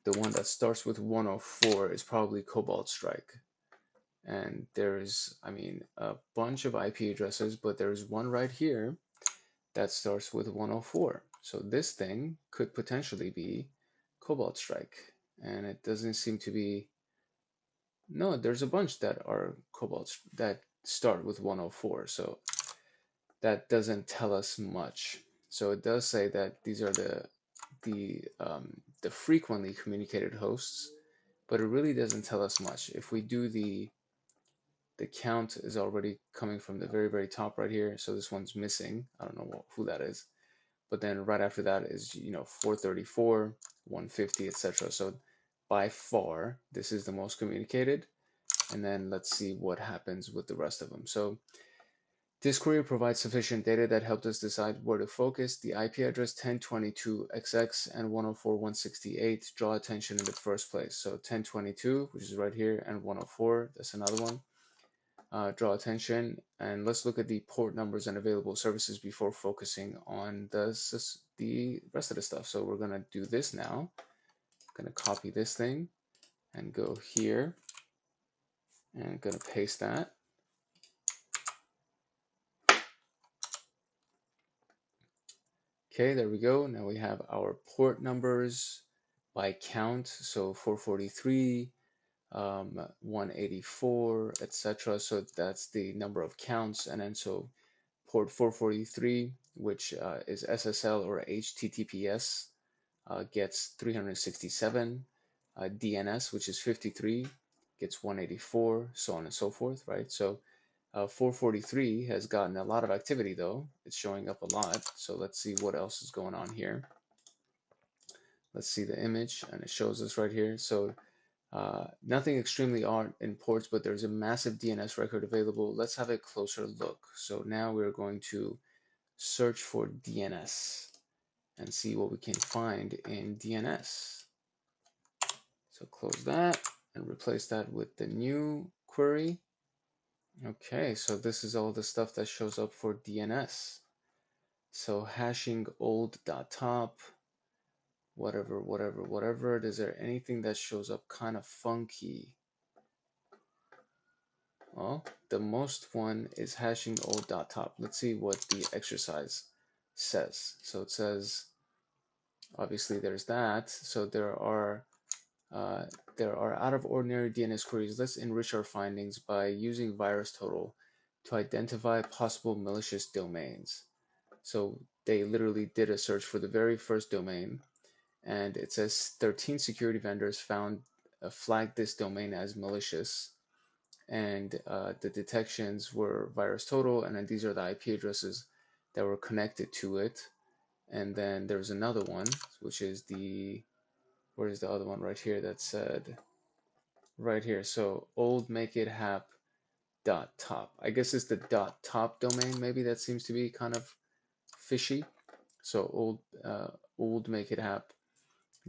one that starts with 104 is probably Cobalt Strike. And there's, I mean, a bunch of IP addresses, but there's one right here that starts with 104. So this thing could potentially be Cobalt Strike. And it doesn't seem to be, no, there's a bunch that are Cobalt that start with 104. So that doesn't tell us much. So it does say that these are the frequently communicated hosts, but it really doesn't tell us much. If we do the count is already coming from the very, very top right here. So this one's missing. I don't know who that is. But then right after that is, 434, 150, etc. So by far, this is the most communicated. And then let's see what happens with the rest of them. So this query provides sufficient data that helped us decide where to focus. The IP address 1022XX and 104.168 draw attention in the first place. So 1022, which is right here, and 104, that's another one. Draw attention, and let's look at the port numbers and available services before focusing on the rest of the stuff. So we're gonna do this now. I'm gonna copy this thing and go here, and gonna paste that. Okay, there we go. Now we have our port numbers by count. So 443, 184, etc. So that's the number of counts, and then so port 443, which is SSL or HTTPS, gets 367. DNS, which is 53, gets 184, so on and so forth, right? So 443 has gotten a lot of activity though. It's showing up a lot. So let's see what else is going on here. Let's see the image, and it shows us right here. So nothing extremely odd in ports, but there's a massive DNS record available. Let's have a closer look. So now we're going to search for DNS and see what we can find in DNS. So close that and replace that with the new query. Okay, so this is all the stuff that shows up for DNS. So hashing old.top, whatever. Is there anything that shows up kind of funky? Well, the most one is hashing old.top. Let's see what the exercise says. So it says, obviously there's that. So there are out of ordinary DNS queries. Let's enrich our findings by using VirusTotal to identify possible malicious domains. So they literally did a search for the very first domain, and it says 13 security vendors flagged this domain as malicious, and the detections were VirusTotal, and then these are the IP addresses that were connected to it. And then there's another one, which is where is the other one right here that said, right here, so old make it hap dot top. I guess it's the dot top domain, maybe, that seems to be kind of fishy. So old make it hap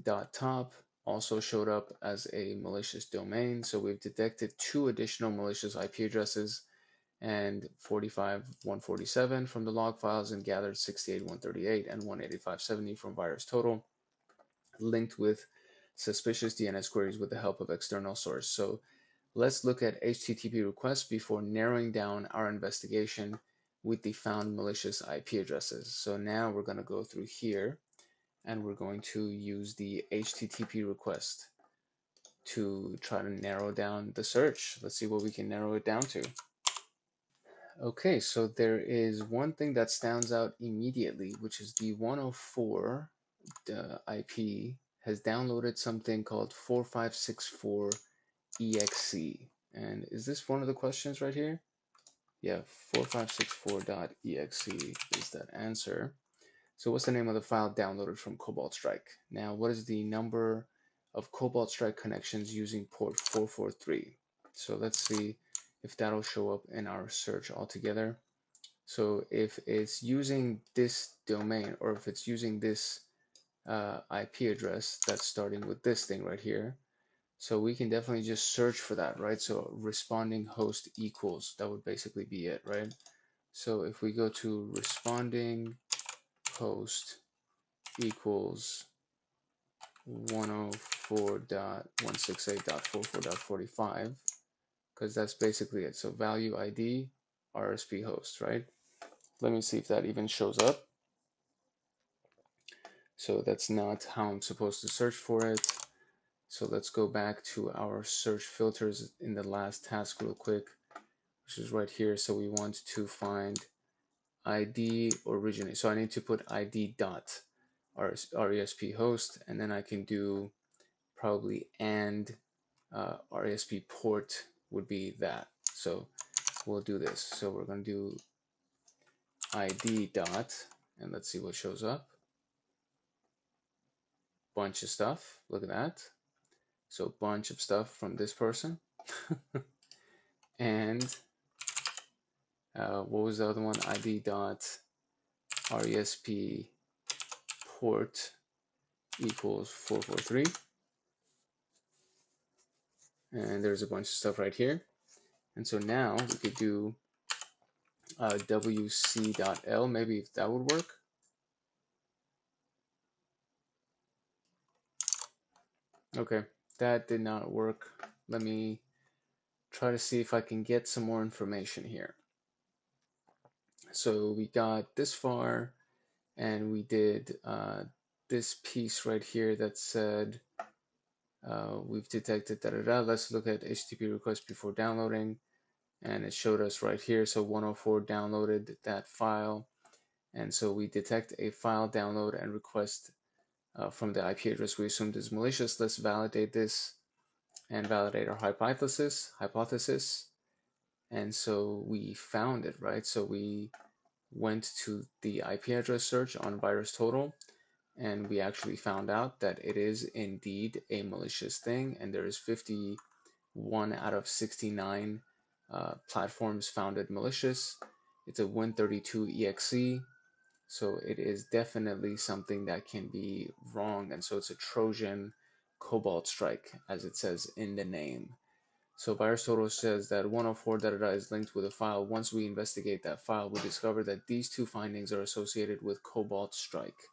dot top also showed up as a malicious domain. So we've detected 2 additional malicious IP addresses and 45.147 from the log files, and gathered 68.138 and 185.70 from VirusTotal, linked with suspicious DNS queries with the help of external source. So let's look at HTTP requests before narrowing down our investigation with the found malicious IP addresses. So now we're going to go through here, and we're going to use the HTTP request to try to narrow down the search. Let's see what we can narrow it down to. Okay, so there is one thing that stands out immediately, which is the 104 IP has downloaded something called 4564 EXE. And is this one of the questions right here? Yeah, 4564.exe is that answer. So what's the name of the file downloaded from Cobalt Strike? Now, what is the number of Cobalt Strike connections using port 443? So let's see if that'll show up in our search altogether. So if it's using this domain, or if it's using this IP address that's starting with this thing right here, so we can definitely just search for that, right? So responding host equals, that would basically be it, right? So if we go to responding host equals 104.168.44.45, because that's basically it. So value ID RSP host, right? Let me see if that even shows up. So that's not how I'm supposed to search for it. So let's go back to our search filters in the last task real quick, which is right here. So we want to find ID originate. So I need to put ID dot RESP host, and then I can do probably and RESP port would be that. So we'll do this. So we're going to do ID dot, and let's see what shows up. Bunch of stuff. Look at that. So bunch of stuff from this person. And what was the other one? ID dot RESP port equals 443. And there's a bunch of stuff right here. And so now we could do wc.l, maybe if that would work. Okay, that did not work. Let me try to see if I can get some more information here. So we got this far, and we did this piece right here that said we've detected da-da-da. Let's look at HTTP request before downloading, and it showed us right here. So 104 downloaded that file, and so we detect a file download and request from the IP address we assumed is malicious. Let's validate this and validate our hypothesis. And so we found it, right? So we went to the IP address search on VirusTotal, and we actually found out that it is indeed a malicious thing, and there is 51 out of 69 platforms found it malicious. It's a Win32exe, so it is definitely something that can be wrong, and so it's a Trojan Cobalt Strike, as it says in the name. So VirusTotal says that 104 da is linked with a file. Once we investigate that file, we discover that these two findings are associated with Cobalt Strike.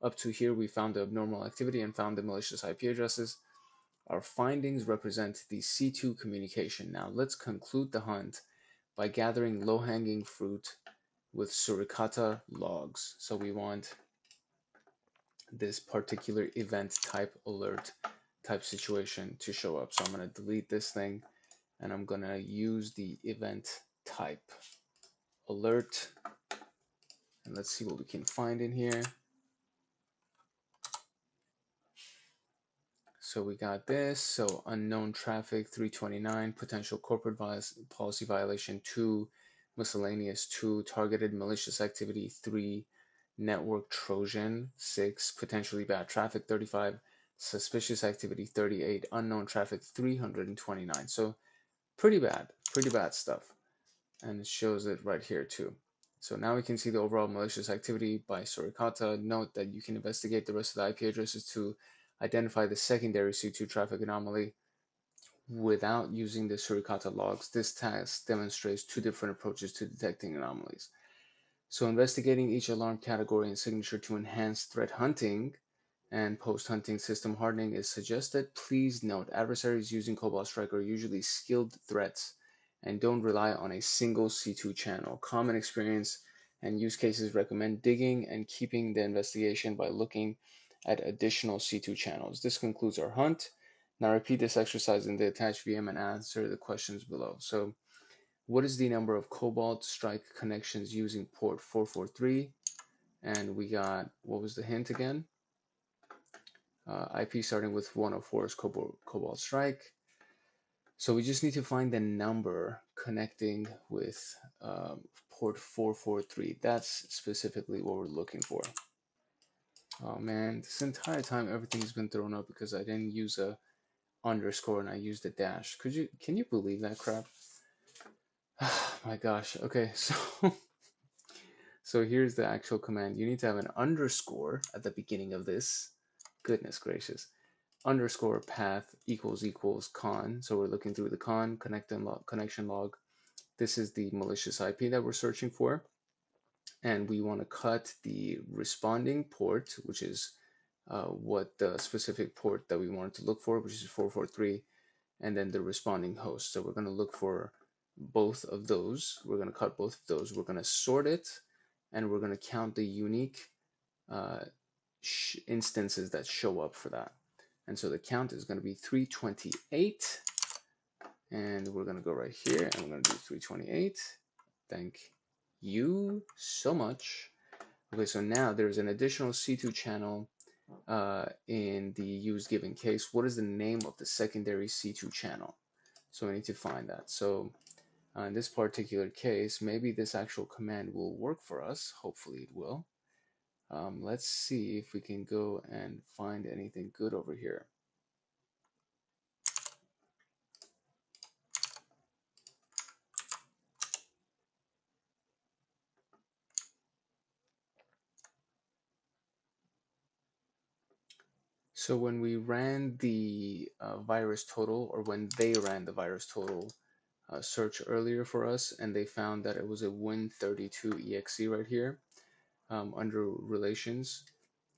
Up to here, we found the abnormal activity and found the malicious IP addresses. Our findings represent the C2 communication. Now let's conclude the hunt by gathering low-hanging fruit with suricata logs. So we want this particular event type alert type situation to show up. So I'm going to delete this thing, and I'm going to use the event type alert, and let's see what we can find in here. So we got this. So unknown traffic 329, potential corporate policy violation 2, miscellaneous 2, targeted malicious activity 3, network Trojan 6, potentially bad traffic 35, suspicious activity 38, unknown traffic 329. So pretty bad stuff. And it shows it right here too. So now we can see the overall malicious activity by suricata. Note that you can investigate the rest of the IP addresses to identify the secondary C2 traffic anomaly without using the suricata logs. This task demonstrates two different approaches to detecting anomalies. So investigating each alarm category and signature to enhance threat hunting and post-hunting system hardening is suggested. Please note, adversaries using Cobalt Strike are usually skilled threats and don't rely on a single C2 channel. Common experience and use cases recommend digging and keeping the investigation by looking at additional C2 channels. This concludes our hunt. Now repeat this exercise in the attached VM and answer the questions below. So what is the number of Cobalt Strike connections using port 443? And we got, what was the hint again? IP starting with 104 is Cobalt Strike. So we just need to find the number connecting with port 443. That's specifically what we're looking for. Oh man, this entire time everything's been thrown up because I didn't use a underscore and I used a dash. Can you believe that crap? My gosh. Okay, so so here's the actual command. You need to have an underscore at the beginning of this. Goodness gracious. Underscore path equals con. So we're looking through the connection log. This is the malicious IP that we're searching for. And we want to cut the responding port, which is what the specific port that we wanted to look for, which is 443, and then the responding host. So we're going to look for both of those. We're going to cut both of those. We're going to sort it, and we're going to count the unique uh, instances that show up for that. And so the count is going to be 328. And we're going to go right here, and we're going to do 328. Thank you so much. Okay, so now there's an additional C2 channel in the use given case. What is the name of the secondary C2 channel? So we need to find that. So in this particular case, maybe this actual command will work for us. Hopefully it will. Let's see if we can go and find anything good over here. So when we ran the virus total, or when they ran the virus total search earlier for us, and they found that it was a Win32.exe right here under relations,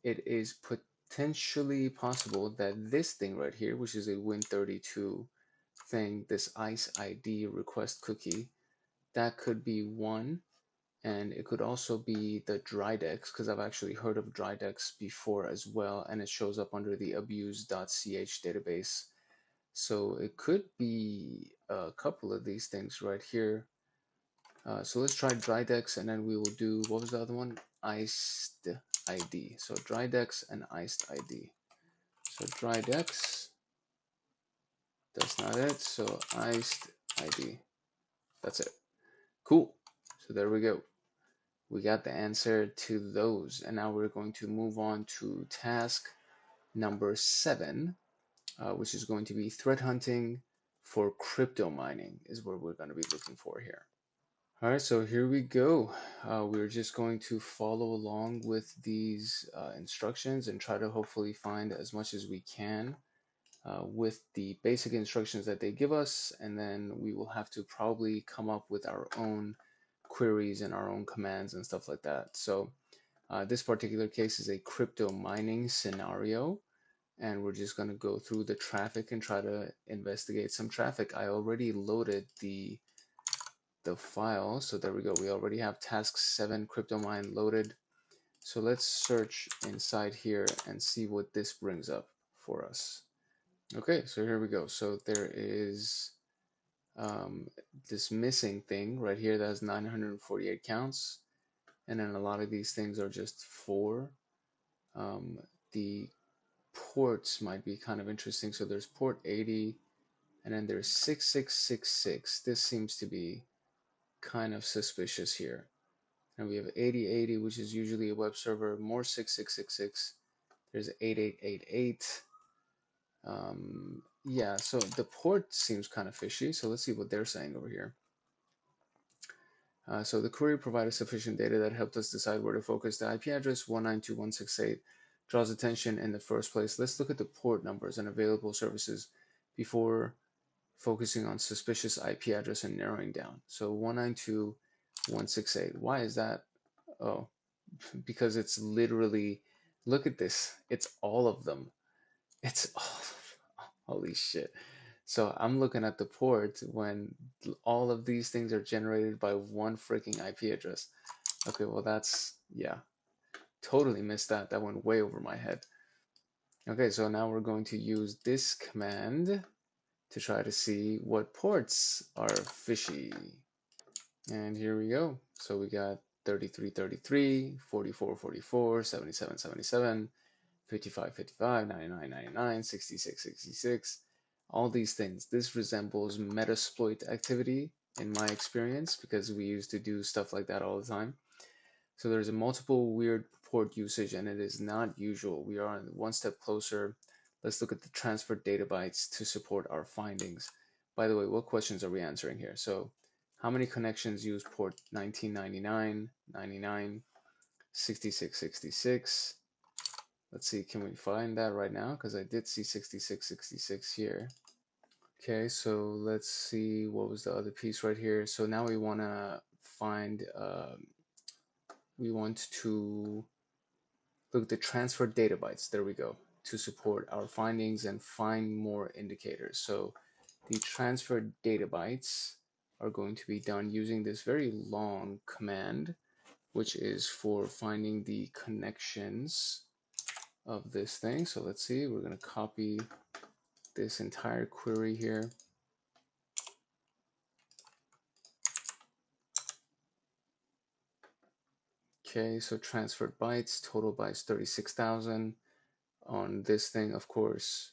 it is potentially possible that this thing right here, which is a Win32 thing, this ICE ID request cookie, that could be one. And it could also be the Drydex, because I've actually heard of Drydex before as well, and it shows up under the abuse.ch database. So it could be a couple of these things right here. So let's try Drydex, and then we will do, what was the other one? Iced ID. So Drydex and Iced ID. So Drydex, that's not it. So Iced ID. That's it. Cool. So there we go. We got the answer to those, and now we're going to move on to task number 7, which is going to be threat hunting for crypto mining is what we're going to be looking for here. All right, so here we go. We're just going to follow along with these instructions and try to hopefully find as much as we can with the basic instructions that they give us, and then we will have to probably come up with our own queries and our own commands and stuff like that. So this particular case is a crypto mining scenario, and we're just going to go through the traffic and try to investigate some traffic. I already loaded the file, so there we go. We already have task 7 crypto mine loaded. So let's search inside here and see what this brings up for us. Okay, so here we go. So there is this missing thing right here that has 948 counts, and then a lot of these things are just 4. The ports might be kind of interesting. So there's port 80, and then there's 6666. This seems to be kind of suspicious here. And we have 8080, which is usually a web server, more 6666. There's 8888. Yeah, so the port seems kind of fishy. So let's see what they're saying over here. So the query provided sufficient data that helped us decide where to focus. The IP address 192.168 draws attention in the first place. Let's look at the port numbers and available services before focusing on suspicious IP address and narrowing down. So 192.168. Why is that? Oh, because it's literally, look at this. It's all of them. It's all of them. Holy shit. So I'm looking at the port when all of these things are generated by one freaking IP address. Okay, well that's, yeah, totally missed that. That went way over my head. Okay, so now we're going to use this command to try to see what ports are fishy. And here we go. So we got 3333, 4444, 7777, 5555, 9999, 6666. all these things. This resembles Metasploit activity in my experience because we used to do stuff like that all the time. So there's a multiple weird port usage and it is not usual. We are one step closer. Let's look at the transferred data bytes to support our findings. By the way, what questions are we answering here? So how many connections use port 1999, 99, 6666? Let's see, can we find that right now? Because I did see 6666 here. Okay, so let's see what was the other piece right here. So now we want to find, we want to look at the transfer data bytes. There we go, to support our findings and find more indicators. So the transfer data bytes are going to be done using this very long command, which is for finding the connections of this thing. So let's see, we're going to copy this entire query here. Okay, so transferred bytes, total bytes 36,000. On this thing, of course,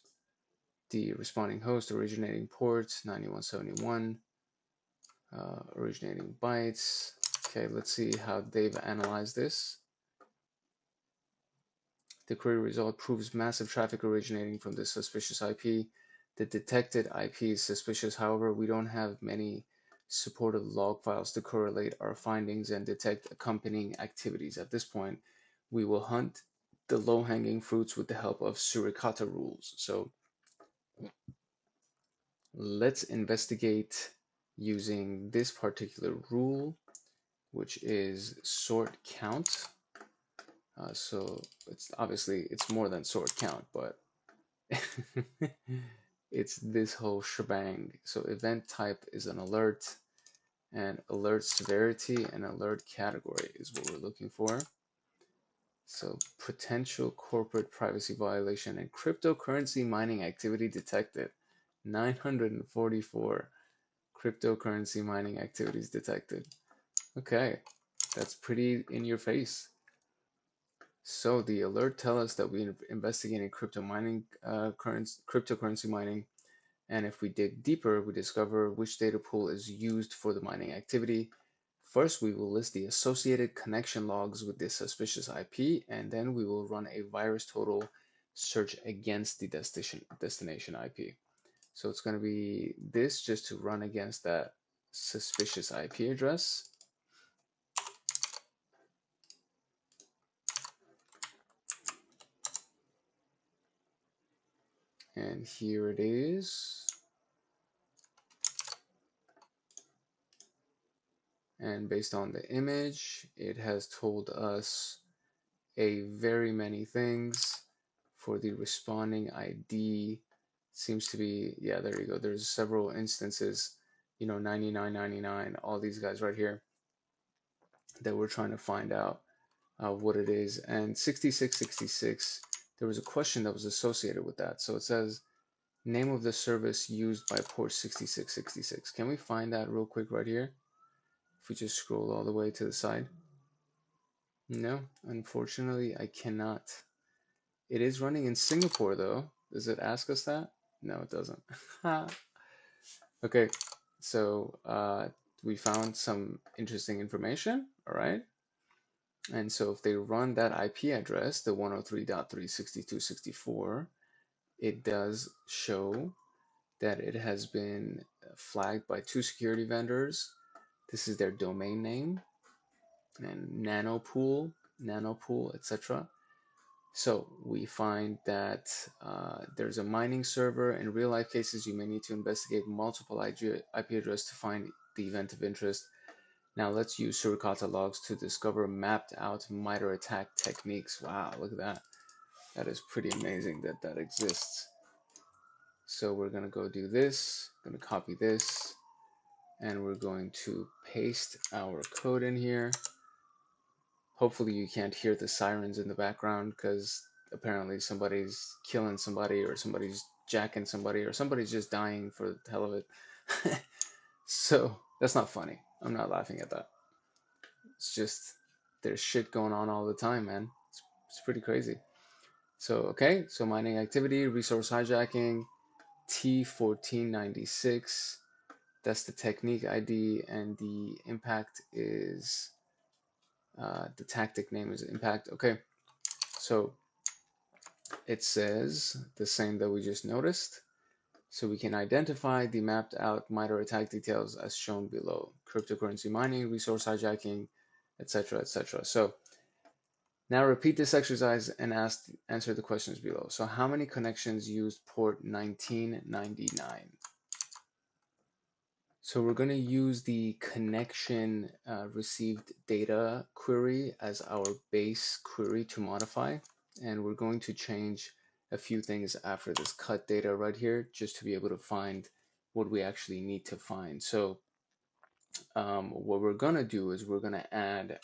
the responding host, originating ports 9171, originating bytes. Okay, let's see how they've analyzed this. The query result proves massive traffic originating from this suspicious IP. The detected IP is suspicious. However, we don't have many supported log files to correlate our findings and detect accompanying activities. At this point, we will hunt the low-hanging fruits with the help of suricata rules. So let's investigate using this particular rule, which is sort count. So it's obviously it's more than sort count, but it's this whole shebang. So event type is an alert, and alert severity and alert category is what we're looking for. So potential corporate privacy violation and cryptocurrency mining activity detected. 944 cryptocurrency mining activities detected. Okay, that's pretty in your face. So the alert tells us that we're investigating cryptocurrency mining, and if we dig deeper, we discover which data pool is used for the mining activity. First, we will list the associated connection logs with this suspicious IP, and then we will run a VirusTotal search against the destination IP. So it's going to be this just to run against that suspicious IP address. And here it is. And based on the image, it has told us a very many things. For the responding ID, seems to be, yeah, there you go. There's several instances, 9999, all these guys right here that we're trying to find out what it is. And 6666, there was a question that was associated with that. So it says, name of the service used by port 6666. Can we find that real quick right here? If we just scroll all the way to the side. No, unfortunately, I cannot. It is running in Singapore, though. Does it ask us that? No, it doesn't. Okay, so we found some interesting information, all right? And so if they run that IP address, the 103.362.64, it does show that it has been flagged by two security vendors. This is their domain name, and nanopool, etc. So we find that there's a mining server. In real life cases, you may need to investigate multiple IP address to find the event of interest. Now let's use suricata logs to discover mapped out MITRE attack techniques. Wow, look at that. That is pretty amazing that that exists. So we're going to go do this, going to copy this, and we're going to paste our code in here. Hopefully you can't hear the sirens in the background because apparently somebody's killing somebody or somebody's jacking somebody or somebody's just dying for the hell of it. So that's not funny. I'm not laughing at that. It's just there's shit going on all the time, man. It's pretty crazy. So, okay, so mining activity, resource hijacking, T1496. That's the technique ID, and the impact is the tactic name is impact. Okay, so it says the same that we just noticed. So we can identify the mapped out MITRE attack details as shown below: cryptocurrency mining, resource hijacking, etc., etc. So now repeat this exercise and answer the questions below. So how many connections used port 1999? So we're going to use the connection received data query as our base query to modify. And we're going to change a few things after this cut data right here, just to be able to find what we actually need to find. So what we're going to do is we're going to add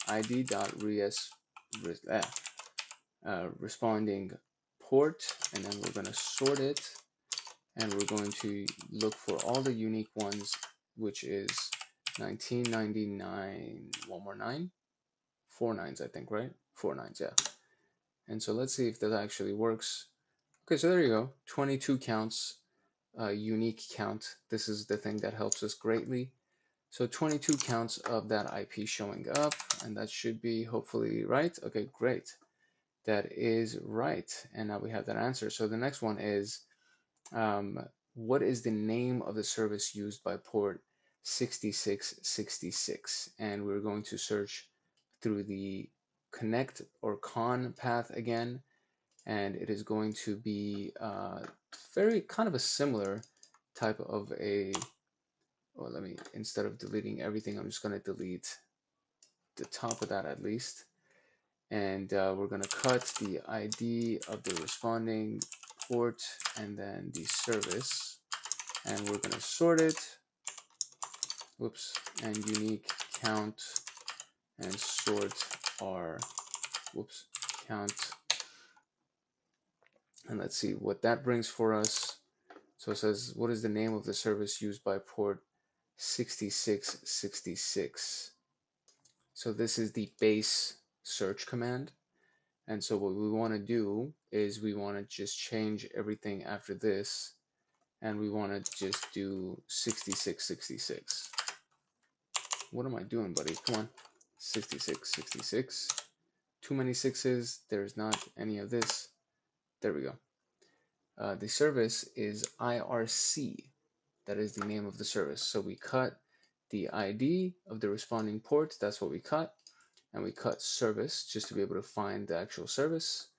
responding port, and then we're going to sort it, and we're going to look for all the unique ones, which is 1999, one more nine, four nines, I think, right? Four nines, yeah. And so let's see if that actually works. Okay, so there you go, 22 counts, unique count. This is the thing that helps us greatly. So 22 counts of that IP showing up, and that should be hopefully right. Okay, great. That is right. And now we have that answer. So the next one is, what is the name of the service used by port 6666? And we're going to search through the connect or con path again, and it is going to be very kind of a similar type of a, well, let me, instead of deleting everything, I'm just going to delete the top of that at least. And we're going to cut the ID of the responding port and then the service, and we're going to sort it, whoops, and unique count, and sort our, whoops, count, and let's see what that brings for us. So it says, what is the name of the service used by port 6666? So this is the base search command. And so what we want to do is we want to just change everything after this, and we want to just do 6666. What am I doing, buddy? Come on. 6666. Too many sixes. There's not any of this. There we go. The service is IRC. That is the name of the service. So we cut the ID of the responding port. That's what we cut. And we cut service just to be able to find the actual service.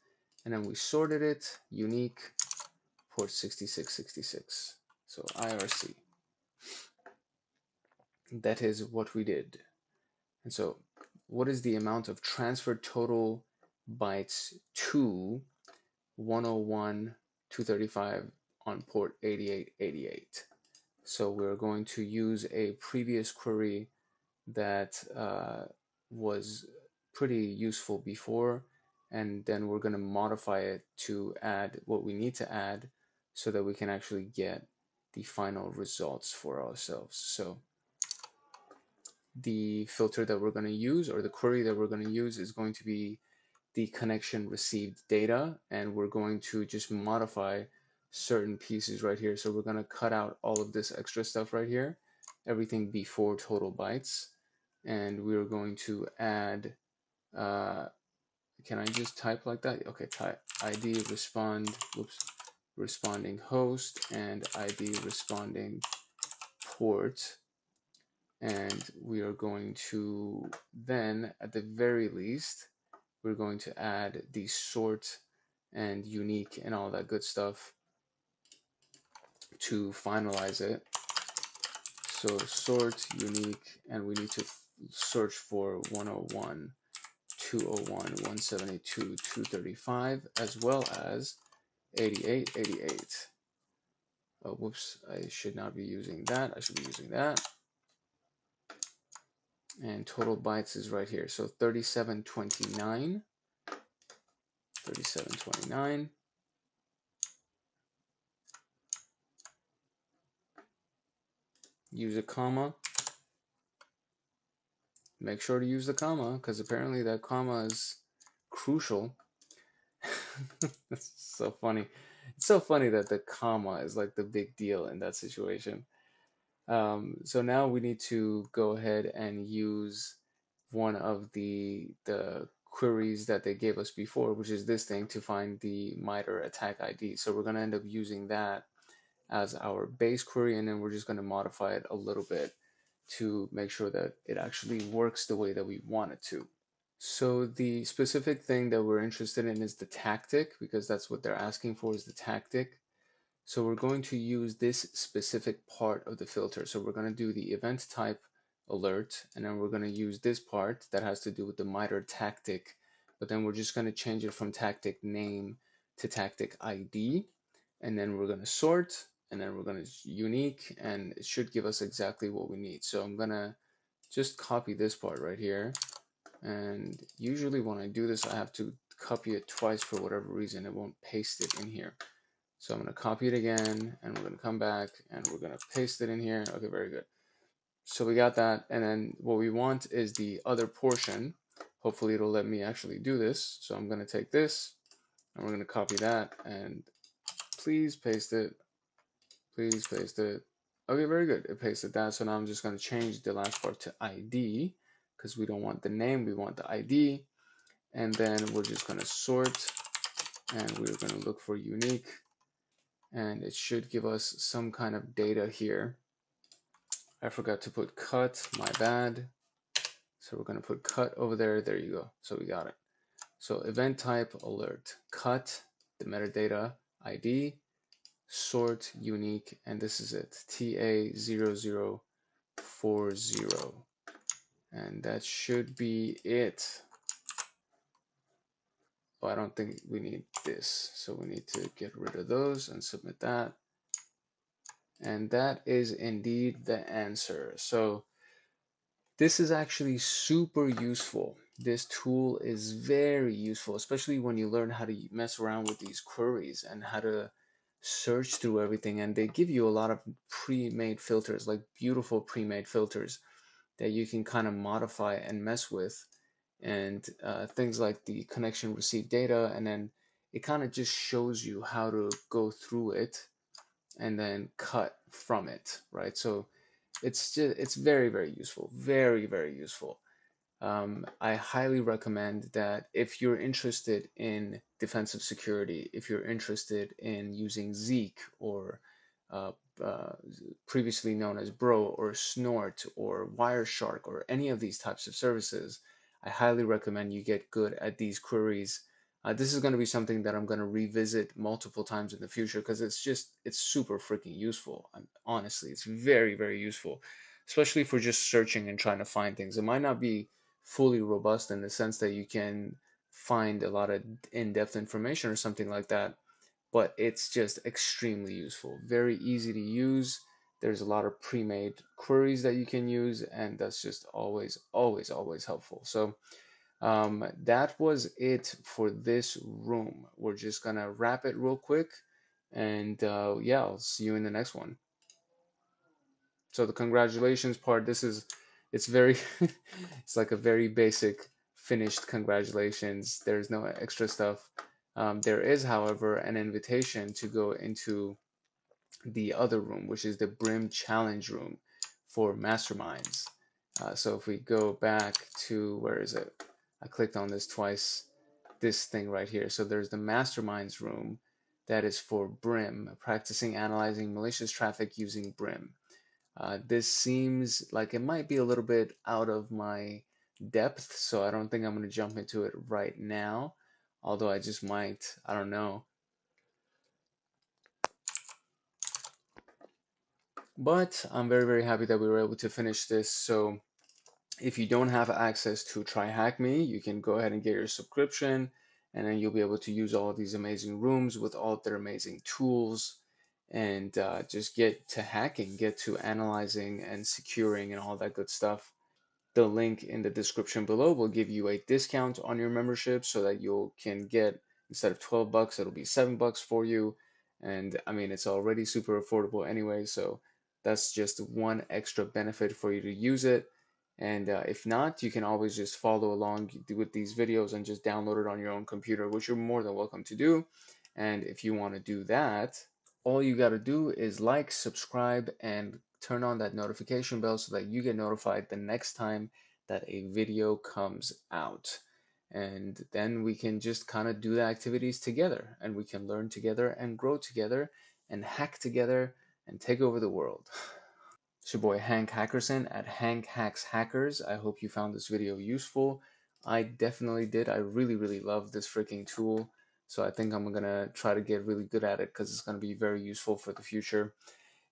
And then we sorted it, unique, port 6666. So IRC. That is what we did. And so what is the amount of transferred total bytes to 101.235 on port 8888? So we're going to use a previous query that was pretty useful before, and then we're going to modify it to add what we need to add so that we can actually get the final results for ourselves. So the filter that we're going to use, or the query that we're going to use, is going to be the connection received data, and we're going to just modify certain pieces right here. So we're going to cut out all of this extra stuff right here, everything before total bytes, and we're going to add, can I just type like that? Okay, type ID responding host and ID responding port, and we are going to then, at the very least, we're going to add the sort and unique and all that good stuff to finalize it. So sort, unique, and we need to search for 101, 201, 172, 235, as well as 8888. Oh, whoops, I should not be using that. I should be using that. And total bytes is right here. So 3729. 3729. Use a comma. Make sure to use the comma, because apparently that comma is crucial. So so funny. It's so funny that the comma is like the big deal in that situation. So now we need to go ahead and use one of the queries that they gave us before, which is this thing to find the MITRE attack ID. So we're going to end up using that as our base query, and then we're just going to modify it a little bit to make sure that it actually works the way that we want it to. So the specific thing that we're interested in is the tactic, because that's what they're asking for, is the tactic. So we're going to use this specific part of the filter. So we're going to do the event type alert, and then we're going to use this part that has to do with the MITRE tactic, but then we're just going to change it from tactic name to tactic ID, and then we're going to sort, and then we're going to unique, and it should give us exactly what we need. So I'm going to just copy this part right here, and usually when I do this I have to copy it twice for whatever reason. It won't paste it in here. So I'm going to copy it again, and we're going to come back and we're going to paste it in here. Okay, very good. So we got that, and then what we want is the other portion. Hopefully it'll let me actually do this. So I'm going to take this and we're going to copy that, and please paste it. Please paste it. Okay, very good. It pasted that. So now I'm just going to change the last part to ID, because we don't want the name, we want the ID. And then we're just going to sort, and we're going to look for unique, and it should give us some kind of data here. I forgot to put cut, my bad. So we're going to put cut over there. There you go. So we got it. So event type alert, cut, the metadata ID, sort unique, and this is it, TA0040. And that should be it. Oh, I don't think we need this. So we need to get rid of those and submit that. And that is indeed the answer. So this is actually super useful. This tool is very useful, especially when you learn how to mess around with these queries and how to search through everything. And they give you a lot of pre-made filters, like beautiful pre-made filters that you can kind of modify and mess with. And things like the connection receive data, and then it kind of just shows you how to go through it and then cut from it, right? So it's very, very useful, very, very useful. I highly recommend that if you're interested in defensive security, if you're interested in using Zeke or uh, uh, previously known as Bro or Snort or Wireshark or any of these types of services, I highly recommend you get good at these queries. This is going to be something that I'm going to revisit multiple times in the future, because it's super freaking useful. Honestly, it's very, very useful, especially for just searching and trying to find things. It might not be fully robust in the sense that you can find a lot of in-depth information or something like that, but it's just extremely useful, very easy to use. There's a lot of pre-made queries that you can use, and that's just always, always, always helpful. So that was it for this room. We're just gonna wrap it real quick, and yeah, I'll see you in the next one. So the congratulations part, it's very, it's like a very basic finished congratulations. There's no extra stuff. There is, however, an invitation to go into the other room, which is the Brim Challenge room for masterminds. So if we go back to, where is it? I clicked on this twice, this thing right here. So there's the masterminds room that is for Brim, practicing analyzing malicious traffic using Brim. This seems like it might be a little bit out of my depth, so I don't think I'm going to jump into it right now, although I just might, I don't know. But I'm very, very happy that we were able to finish this. So if you don't have access to TryHackMe, you can go ahead and get your subscription, and then you'll be able to use all of these amazing rooms with all of their amazing tools, and just get to hacking, get to analyzing and securing and all that good stuff. The link in the description below will give you a discount on your membership, so that you can get, instead of 12 bucks, it'll be $7 for you. And I mean, it's already super affordable anyway, so that's just one extra benefit for you to use it. And if not, you can always just follow along with these videos and just download it on your own computer, which you're more than welcome to do. And if you want to do that, all you got to do is like, subscribe, and turn on that notification bell so that you get notified the next time that a video comes out. And then we can just kind of do the activities together, and we can learn together and grow together and hack together and take over the world. It's your boy Hank Hackerson at Hank Hacks Hackers. I hope you found this video useful. I definitely did. I really love this freaking tool. So I think I'm gonna try to get really good at it because it's gonna be very useful for the future.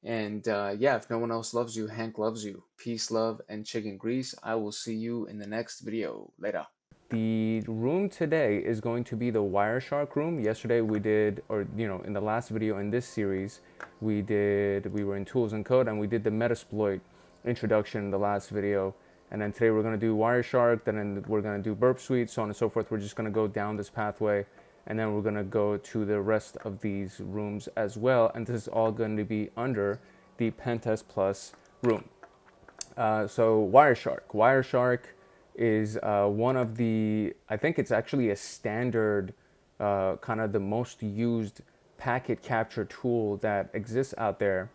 And yeah, if no one else loves you, Hank loves you. Peace, love, and chicken grease. I will see you in the next video. Later. The room today is going to be the Wireshark room. Yesterday we did, or in the last video in this series, we were in tools and code and we did the Metasploit introduction in the last video. And then today we're going to do Wireshark, then we're going to do Burp Suite, so on and so forth. We're just going to go down this pathway and then we're going to go to the rest of these rooms as well. And this is all going to be under the Pentest Plus room. So Wireshark is one of the, I think it's actually a standard, kind of the most used packet capture tool that exists out there.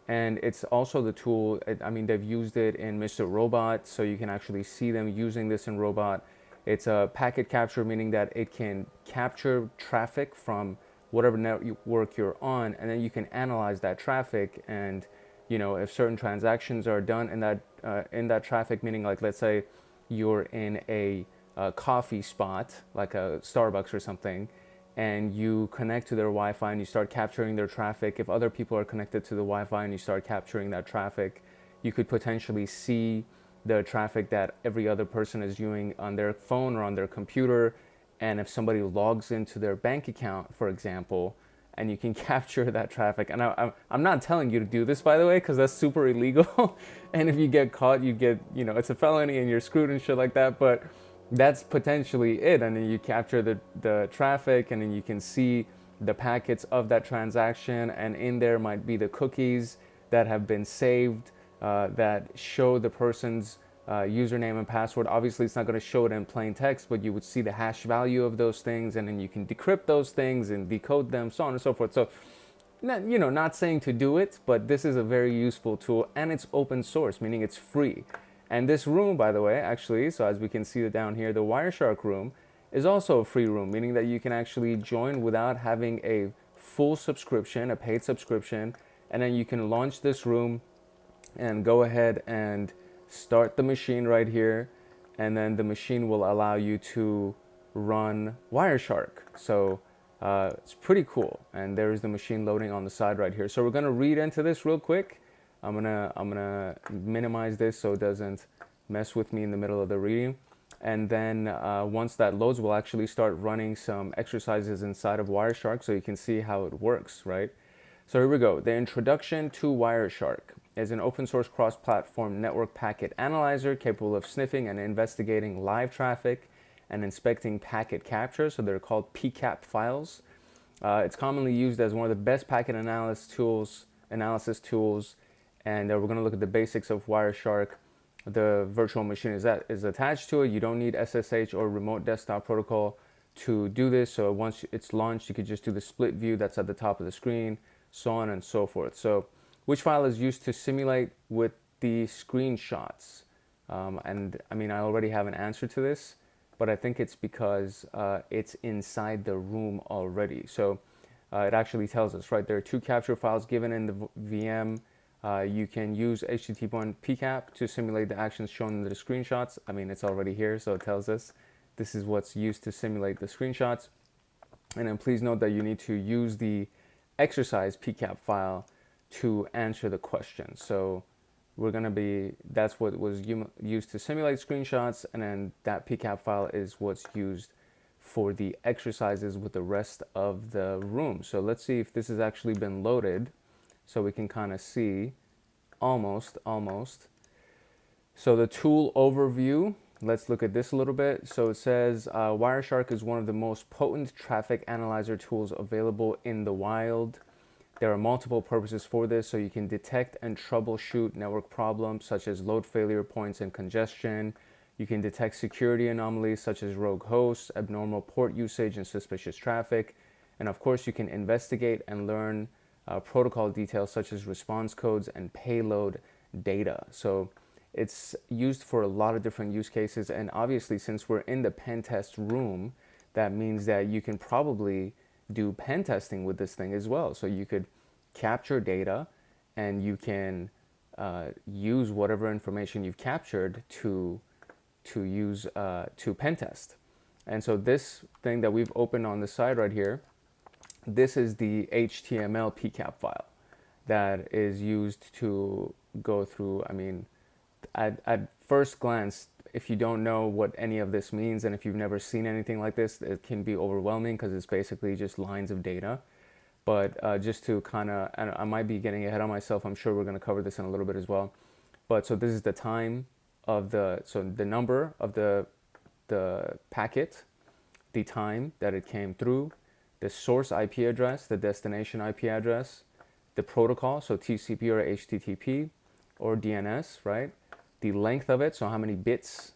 And it's also the tool, I mean, they've used it in Mr. Robot, so you can actually see them using this in Robot. It's a packet capture, meaning that it can capture traffic from whatever network you're on, and then you can analyze that traffic. And if certain transactions are done in that traffic, meaning like, let's say you're in a coffee spot like a Starbucks or something, and you connect to their Wi-Fi and you start capturing their traffic. If other people are connected to the Wi-Fi and you start capturing that traffic, you could potentially see the traffic that every other person is viewing on their phone or on their computer. And if somebody logs into their bank account, for example, and you can capture that traffic. And I'm not telling you to do this, by the way, because that's super illegal. And if you get caught, you get, it's a felony and you're screwed and shit like that. But that's potentially it. And then you capture the traffic, and then you can see the packets of that transaction. And in there might be the cookies that have been saved that show the person's username and password. Obviously, it's not going to show it in plain text, but you would see the hash value of those things, and then you can decrypt those things and decode them, so on and so forth. So, not saying to do it, but this is a very useful tool, and it's open source, meaning it's free. And this room, by the way, actually, so as we can see it down here, the Wireshark room is also a free room, meaning that you can actually join without having a full subscription, a paid subscription, and then you can launch this room and go ahead and start the machine right here, and then the machine will allow you to run Wireshark. So it's pretty cool, and there's the machine loading on the side right here. So we're gonna read into this real quick. I'm gonna minimize this so it doesn't mess with me in the middle of the reading. And then once that loads, we'll actually start running some exercises inside of Wireshark so you can see how it works, right? So here we go. The introduction to Wireshark is an open source cross-platform network packet analyzer capable of sniffing and investigating live traffic and inspecting packet capture. So they're called PCAP files. It's commonly used as one of the best packet analysis tools, and we're going to look at the basics of Wireshark. The virtual machine is attached to it. You don't need SSH or remote desktop protocol to do this. So once it's launched, you could just do the split view that's at the top of the screen, so on and so forth. So which file is used to simulate with the screenshots? And I mean, I already have an answer to this, but I think it's because it's inside the room already. So it actually tells us, right? There are two capture files given in the VM. You can use HTTP1 PCAP to simulate the actions shown in the screenshots. I mean, it's already here, so it tells us this is what's used to simulate the screenshots. And then please note that you need to use the exercise PCAP file to answer the question. So that's what was used to simulate screenshots, and then that PCAP file is what's used for the exercises with the rest of the room. So let's see if this has actually been loaded so we can kind of see almost. So the tool overview, let's look at this a little bit. So it says Wireshark is one of the most potent traffic analyzer tools available in the wild. There are multiple purposes for this, so you can detect and troubleshoot network problems such as load failure points and congestion. You can detect security anomalies such as rogue hosts, abnormal port usage, and suspicious traffic. And of course, you can investigate and learn protocol details such as response codes and payload data. So it's used for a lot of different use cases. And obviously, since we're in the pen test room, that means that you can probably do pen testing with this thing as well. So you could capture data and you can use whatever information you've captured to use to pen test. And so this thing that we've opened on the side right here, this is the HTML PCAP file that is used to go through. I mean, at first glance, if you don't know what any of this means and if you've never seen anything like this, it can be overwhelming because it's basically just lines of data. But just to kind of, I might be getting ahead of myself. I'm sure we're going to cover this in a little bit as well. But so this is the time of so the number of the packet, the time that it came through, the source IP address, the destination IP address, the protocol, so TCP or HTTP or DNS, right? The length of it, so how many bits,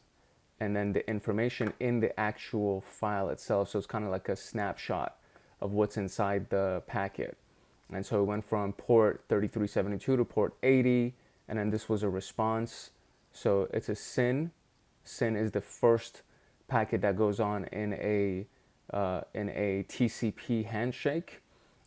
and then the information in the actual file itself. So it's kind of like a snapshot of what's inside the packet. And so it went from port 3372 to port 80, and then this was a response. So it's a SYN. SYN is the first packet that goes on in a TCP handshake.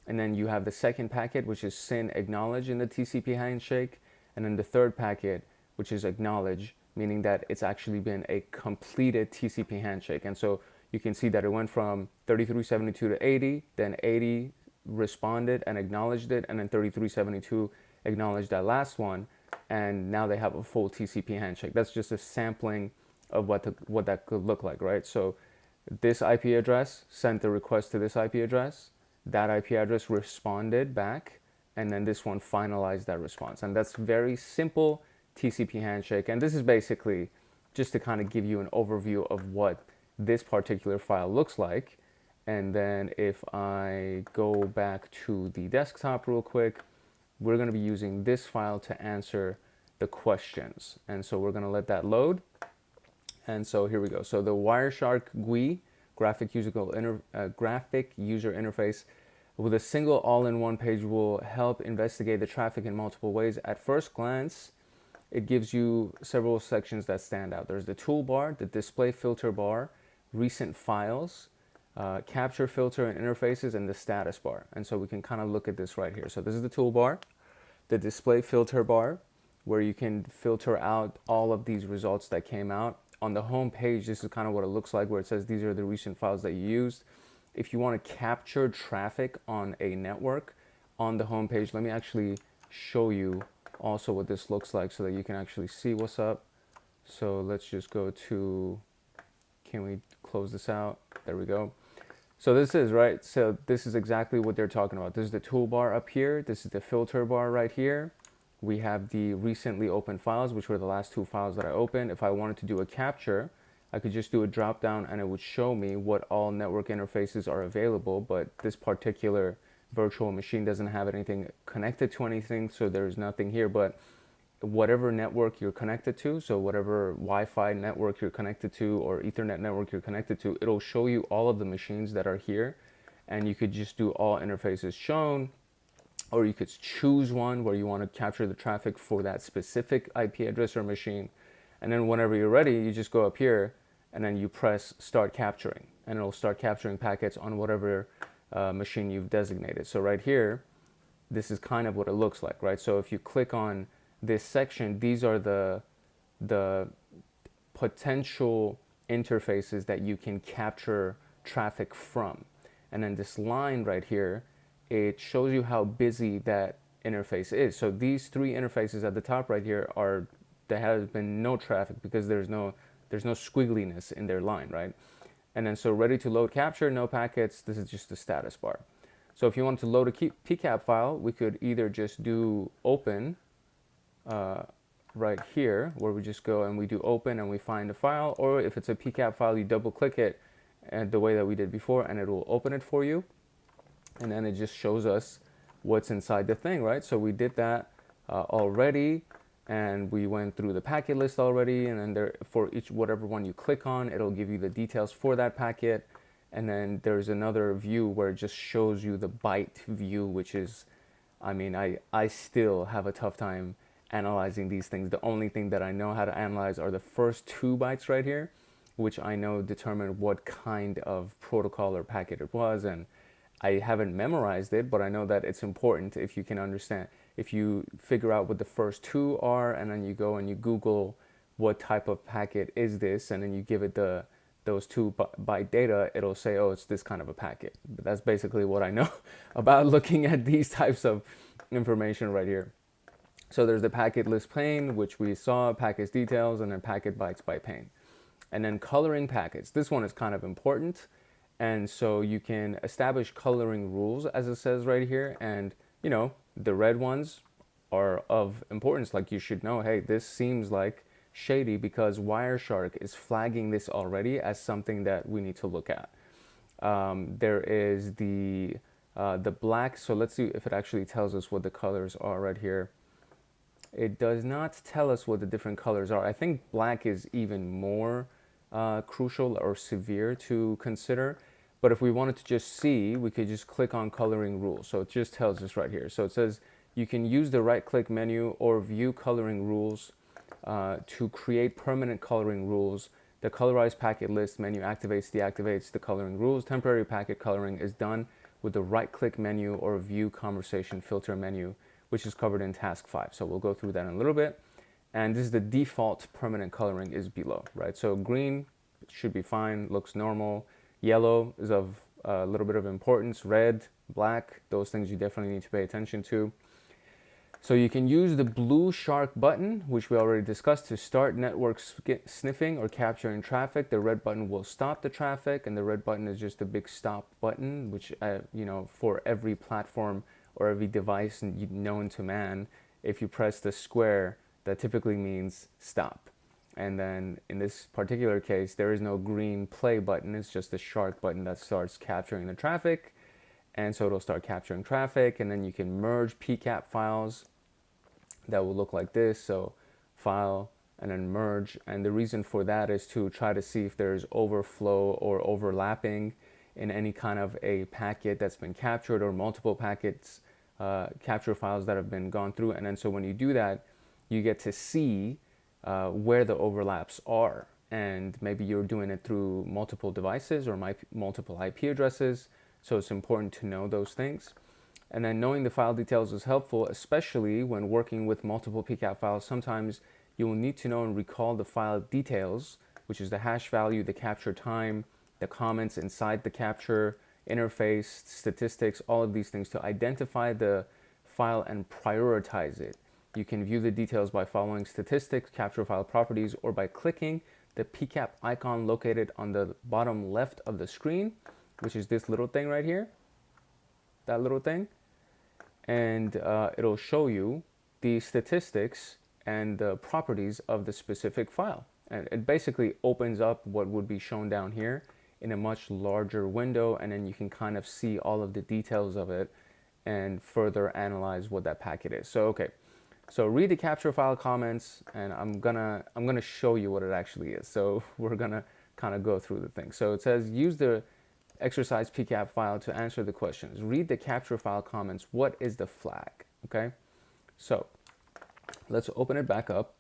And then you have the second packet, which is SYN acknowledge in the TCP handshake. And then the third packet, which is acknowledge, meaning that it's actually been a completed TCP handshake. And so you can see that it went from 3372 to 80, then 80 responded and acknowledged it, and then 3372 acknowledged that last one, and now they have a full TCP handshake. That's just a sampling of what that could look like, right? So this IP address sent the request to this IP address, that IP address responded back, and then this one finalized that response. And that's very simple TCP handshake. And this is basically just to kind of give you an overview of what this particular file looks like. And then if I go back to the desktop real quick, we're going to be using this file to answer the questions. And so we're going to let that load. And so here we go. So the Wireshark GUI, graphic user interface, with a single all-in-one page will help investigate the traffic in multiple ways. At first glance, it gives you several sections that stand out. There's the toolbar, the display filter bar, recent files, capture filter and interfaces, and the status bar. And so we can kind of look at this right here. So this is the toolbar, the display filter bar, where you can filter out all of these results that came out. On the home page, this is kind of what it looks like, where it says these are the recent files that you used. If you want to capture traffic on a network on the home page, let me actually show you also what this looks like so that you can actually see what's up. So let's just go to, can we close this out? There we go. So this is, right, so this is exactly what they're talking about. This is the toolbar up here. This is the filter bar right here. We have the recently opened files, which were the last two files that I opened. If I wanted to do a capture, I could just do a drop down and it would show me what all network interfaces are available, but this particular virtual machine doesn't have anything connected to anything, so there's nothing here. But whatever network you're connected to, so whatever Wi-Fi network you're connected to or Ethernet network you're connected to, it'll show you all of the machines that are here, and you could just do all interfaces shown, or you could choose one where you want to capture the traffic for that specific IP address or machine. And then whenever you're ready, you just go up here and then you press start capturing, and it'll start capturing packets on whatever machine you've designated. So right here, this is kind of what it looks like, right? So if you click on this section, these are the potential interfaces that you can capture traffic from. And then this line right here, it shows you how busy that interface is. So these three interfaces at the top right here are, there has been no traffic because there's no squiggliness in their line, right? And then so ready to load capture, no packets, this is just the status bar. So if you want to load a PCAP file, we could either just do open right here, where we just go and we do open and we find a file, or if it's a PCAP file, you double click it and the way that we did before, and it will open it for you. And then it just shows us what's inside the thing, right? So we did that already, and we went through the packet list already, and then there, for each whatever one you click on, it'll give you the details for that packet. And then there's another view where it just shows you the byte view, which is, I mean, I still have a tough time analyzing these things. The only thing that I know how to analyze are the first 2 bytes right here, which I know determine what kind of protocol or packet it was. And I haven't memorized it, but I know that it's important if you can understand. If you figure out what the first 2 are, and then you go and you Google what type of packet is this, and then you give it those 2 byte data, it'll say, oh, it's this kind of a packet. But that's basically what I know about looking at these types of information right here. So there's the packet list pane, which we saw, packets details, and then packet bytes by pane. And then coloring packets. This one is kind of important. And so you can establish coloring rules, as it says right here. And, you know, the red ones are of importance. Like, you should know, hey, this seems like shady because Wireshark is flagging this already as something that we need to look at. There is the black. So let's see if it actually tells us what the colors are right here. It does not tell us what the different colors are. I think black is even more crucial or severe to consider. But if we wanted to just see, we could just click on coloring rules. So it just tells us right here. So it says you can use the right-click menu or view coloring rules to create permanent coloring rules. The colorized packet list menu activates, deactivates the coloring rules. Temporary packet coloring is done with the right-click menu or view conversation filter menu, which is covered in task 5. So we'll go through that in a little bit. And this is the default permanent coloring is below, right? So green should be fine, looks normal. Yellow is of a little bit of importance. Red, black, those things you definitely need to pay attention to. So you can use the blue shark button, which we already discussed, to start network sniffing or capturing traffic. The red button will stop the traffic, and the red button is just a big stop button, which, you know, for every platform or every device known to man, if you press the square, that typically means stop. And then in this particular case, there is no green play button. It's just the shark button that starts capturing the traffic. And so it'll start capturing traffic, and then you can merge PCAP files that will look like this. So file and then merge. And the reason for that is to try to see if there's overflow or overlapping in any kind of a packet that's been captured, or multiple packets, capture files that have been gone through. And then so when you do that, you get to see where the overlaps are. And maybe you're doing it through multiple devices or multiple IP addresses. So it's important to know those things. And then knowing the file details is helpful, especially when working with multiple PCAP files. Sometimes you will need to know and recall the file details, which is the hash value, the capture time, the comments inside the capture, interface, statistics, all of these things to identify the file and prioritize it. You can view the details by following statistics, capture file properties, or by clicking the PCAP icon located on the bottom left of the screen, which is this little thing right here, that little thing. And it'll show you the statistics and the properties of the specific file. And it basically opens up what would be shown down here in a much larger window, and then you can kind of see all of the details of it and further analyze what that packet is. So, okay. So read the capture file comments, and I'm gonna show you what it actually is. So we're gonna kind of go through the thing. So it says use the exercise PCAP file to answer the questions. Read the capture file comments. What is the flag? Okay. So let's open it back up.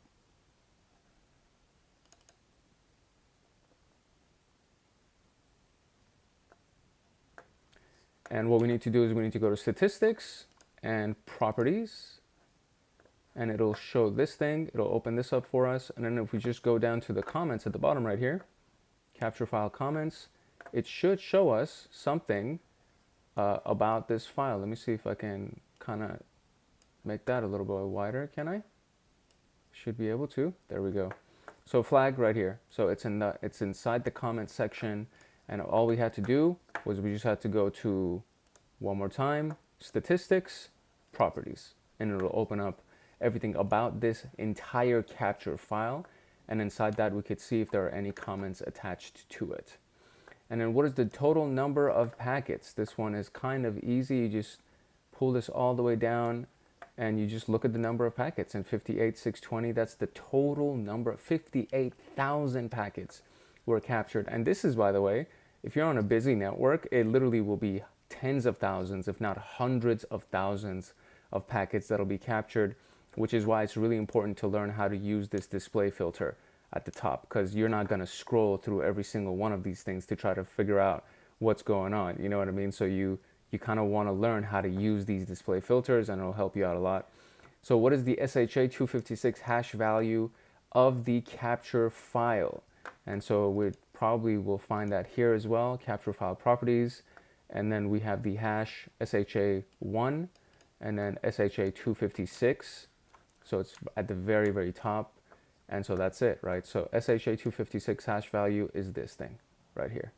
And what we need to do is we need to go to statistics and properties. And it'll show this thing, it'll open this up for us. And then if we just go down to the comments at the bottom right here, capture file comments, it should show us something about this file. Let me see if I can kind of make that a little bit wider, can I? Should be able to, there we go. So flag right here. So it's inside the comment section, and all we had to do was we just had to go to, one more time, statistics, properties, and it'll open up everything about this entire capture file, and inside that we could see if there are any comments attached to it. And then what is the total number of packets? This one is kind of easy. You just pull this all the way down and you just look at the number of packets, and 58,620, that's the total number. 58,000 packets were captured. And this is, by the way, If you're on a busy network, it literally will be tens of thousands, if not hundreds of thousands of packets that'll be captured, which is why it's really important to learn how to use this display filter at the top, because you're not going to scroll through every single one of these things to try to figure out what's going on. You know what I mean? So you kind of want to learn how to use these display filters, and it'll help you out a lot. So what is the SHA-256 hash value of the capture file? And so we probably will find that here as well, capture file properties. And then we have the hash SHA-1 and then SHA-256. So it's at the very, very top. And so that's it, right? So SHA-256 hash value is this thing right here.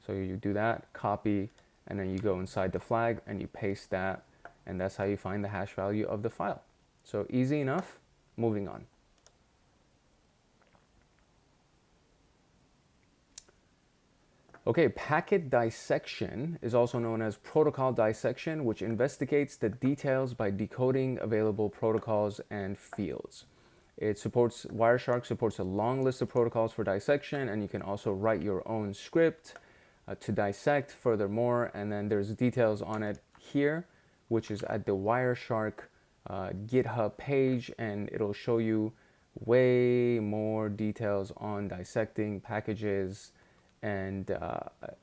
So you do that, copy, and then you go inside the flag and you paste that. And that's how you find the hash value of the file. So easy enough, moving on. Okay, packet dissection is also known as protocol dissection, which investigates the details by decoding available protocols and fields. It supports, Wireshark supports a long list of protocols for dissection, and you can also write your own script to dissect furthermore. And then there's details on it here, which is at the Wireshark GitHub page, and it'll show you way more details on dissecting packages. And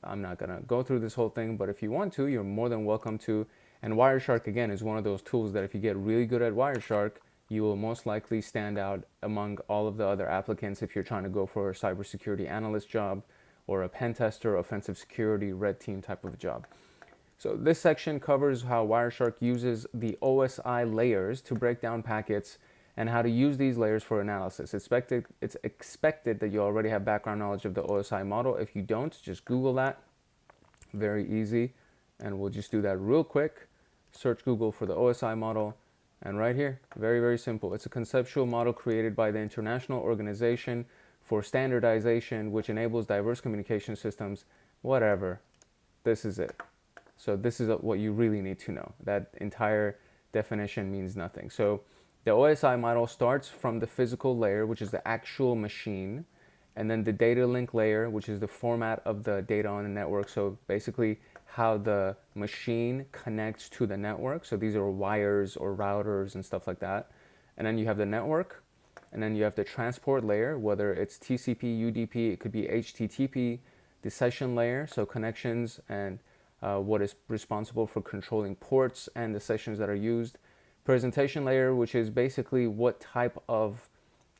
I'm not gonna go through this whole thing, but if you want to, you're more than welcome to. And Wireshark, again, is one of those tools that if you get really good at Wireshark, you will most likely stand out among all of the other applicants if you're trying to go for a cybersecurity analyst job or a pen tester, offensive security, red team type of job. So this section covers how Wireshark uses the OSI layers to break down packets and how to use these layers for analysis. It's expected that you already have background knowledge of the OSI model. If you don't, just Google that. Very easy. And we'll just do that real quick. Search Google for the OSI model. And right here, very, very simple. It's a conceptual model created by the International Organization for Standardization, which enables diverse communication systems, whatever. This is it. So this is what you really need to know. That entire definition means nothing. So the OSI model starts from the physical layer, which is the actual machine, and then the data link layer, which is the format of the data on the network. So basically how the machine connects to the network. So these are wires or routers and stuff like that. And then you have the network, and then you have the transport layer, whether it's TCP, UDP, it could be HTTP, the session layer, so connections and what is responsible for controlling ports and the sessions that are used. Presentation layer, which is basically what type of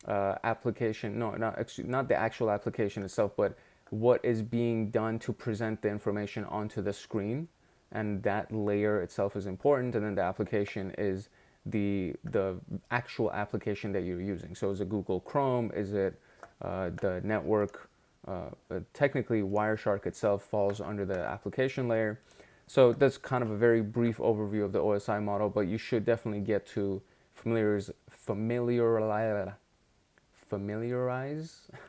application, not the actual application itself, but what is being done to present the information onto the screen. And that layer itself is important. And then the application is the actual application that you're using. So is it Google Chrome? Is it the network? Technically, Wireshark itself falls under the application layer. So that's kind of a very brief overview of the OSI model, but you should definitely get to familiarize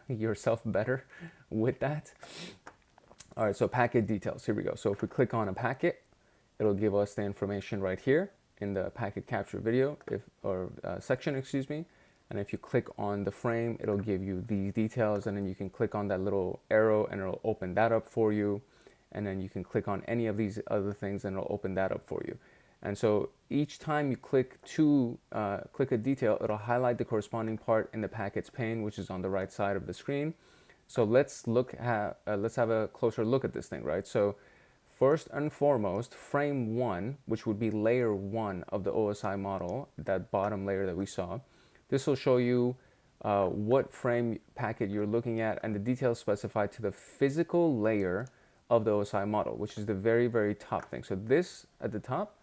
yourself better with that. All right, so packet details, here we go. So if we click on a packet, it'll give us the information right here in the packet capture video, section, excuse me. And if you click on the frame, it'll give you these details, and then you can click on that little arrow and it'll open that up for you. And then you can click on any of these other things and it'll open that up for you. And so each time you click a detail, it'll highlight the corresponding part in the packets pane, which is on the right side of the screen. So let's have a closer look at this thing, right? So first and foremost, frame 1, which would be layer 1 of the OSI model, that bottom layer that we saw. This will show you what frame packet you're looking at and the details specified to the physical layer of the OSI model, which is the very, very top thing. So this at the top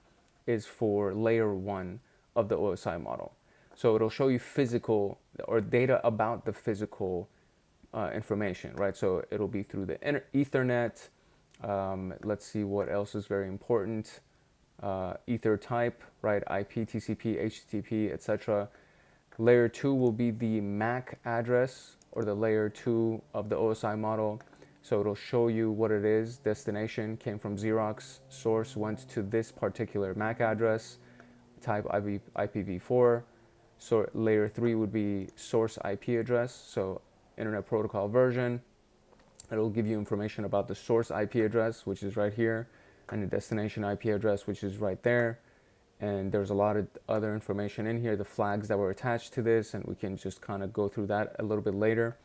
is for layer 1 of the OSI model. So it'll show you physical or data about the physical information, right? So it'll be through the Ethernet. Let's see what else is very important. Ether type, right? IP, TCP, HTTP, etc. Layer 2 will be the MAC address, or the layer 2 of the OSI model. So it'll show you what it is. Destination came from Xerox, source went to this particular MAC address, type IPv4. So layer 3 would be source IP address, so Internet Protocol version. It'll give you information about the source IP address, which is right here, and the destination IP address, which is right there. And there's a lot of other information in here, the flags that were attached to this, and we can just kind of go through that a little bit later.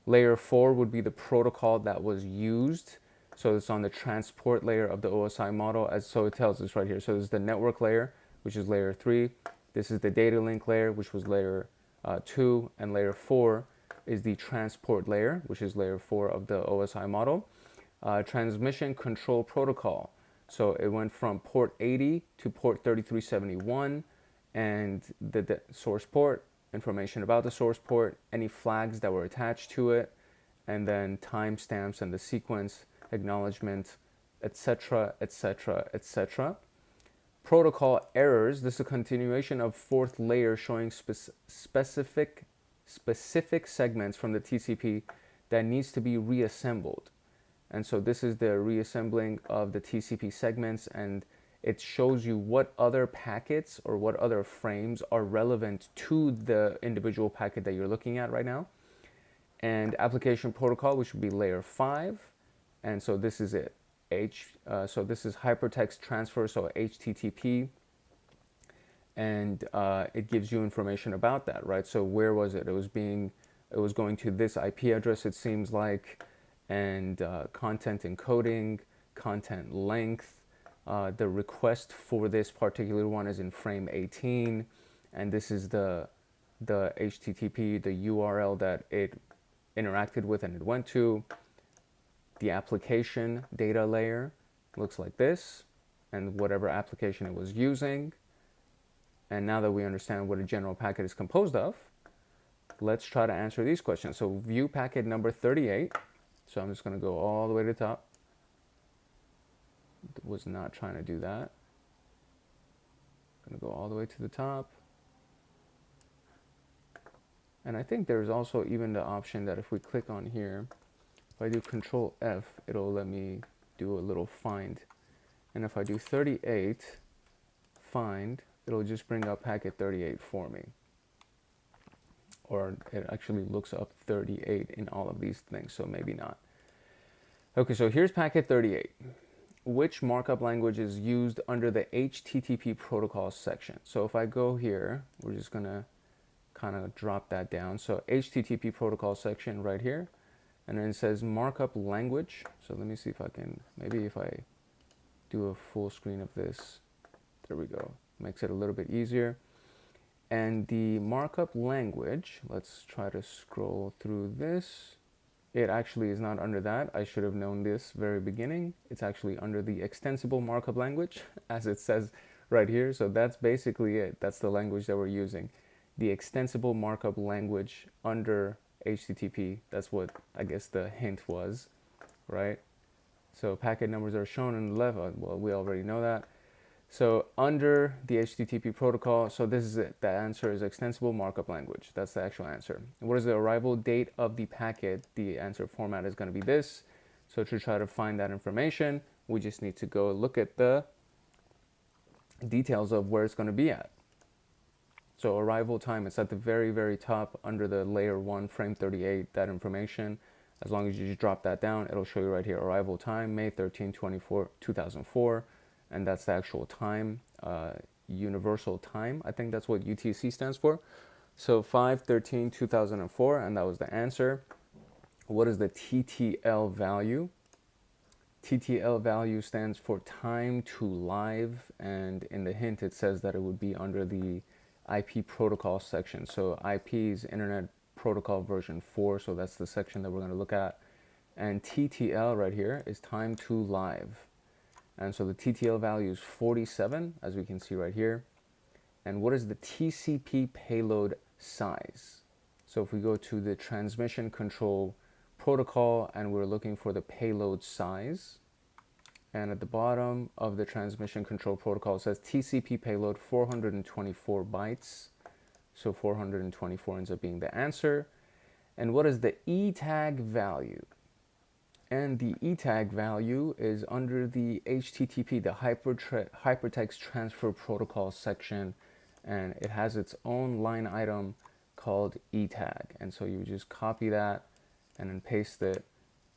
Layer 4 would be the protocol that was used. So it's on the transport layer of the OSI model, so it tells us right here. So this is the network layer, which is layer 3. This is the data link layer, which was layer 2, and layer 4 is the transport layer, which is layer 4 of the OSI model. Transmission control protocol. So it went from port 80 to port 3371, and the source port, information about the source port, any flags that were attached to it, and then timestamps and the sequence, acknowledgement, etc., etc., etc. Protocol errors. This is a continuation of fourth layer showing specific segments from the TCP that needs to be reassembled. And so this is the reassembling of the TCP segments, and it shows you what other packets or what other frames are relevant to the individual packet that you're looking at right now. And application protocol, which would be layer 5. And so this is it. So this is hypertext transfer, so HTTP. And it gives you information about that, right? So where was it? It was going to this IP address, it seems like, and content encoding, content length. The request for this particular one is in frame 18, and this is the HTTP, the URL that it interacted with and it went to. The application data layer looks like this, and whatever application it was using. And now that we understand what a general packet is composed of, let's try to answer these questions. So view packet number 38. So I'm just going to go all the way to the top. Was not trying to do that. Going to go all the way to the top. And I think there's also even the option that if we click on here, if I do Control F, it'll let me do a little find. And if I do 38 find, it'll just bring up packet 38 for me. Or it actually looks up 38 in all of these things, so maybe not. Okay, so here's packet 38. Which markup language is used under the HTTP protocol section? So if I go here, we're just gonna kind of drop that down. So HTTP protocol section right here, and then it says markup language. So let me see if I can, maybe if I do a full screen of this, there we go. Makes it a little bit easier. And the markup language, let's try to scroll through this. It actually is not under that. I should have known this very beginning. It's actually under the extensible markup language, as it says right here. So that's basically it. That's the language that we're using. The extensible markup language under HTTP. That's what I guess the hint was, right? So packet numbers are shown on the left. Well, we already know that. So under the HTTP protocol, so this is it. The answer is extensible markup language. That's the actual answer. And what is the arrival date of the packet? The answer format is going to be this. So to try to find that information, we just need to go look at the details of where it's going to be at. So arrival time, it's at the very, very top under the layer 1, frame 38, that information. As long as you just drop that down, it'll show you right here, arrival time, May 13, 2004. And that's the actual time, universal time. I think that's what UTC stands for. So 5/13/2004, and that was the answer. What is the TTL value? TTL value stands for time to live, and in the hint it says that it would be under the IP protocol section. So IP is Internet Protocol version 4, so that's the section that we're going to look at. And TTL right here is time to live. And so the TTL value is 47, as we can see right here. And what is the TCP payload size? So if we go to the transmission control protocol and we're looking for the payload size, and at the bottom of the transmission control protocol it says TCP payload 424 bytes. So 424 ends up being the answer. And what is the ETAG value? And the ETAG value is under the HTTP, the Hypertext Transfer Protocol section, and it has its own line item called ETAG. And so you just copy that and then paste it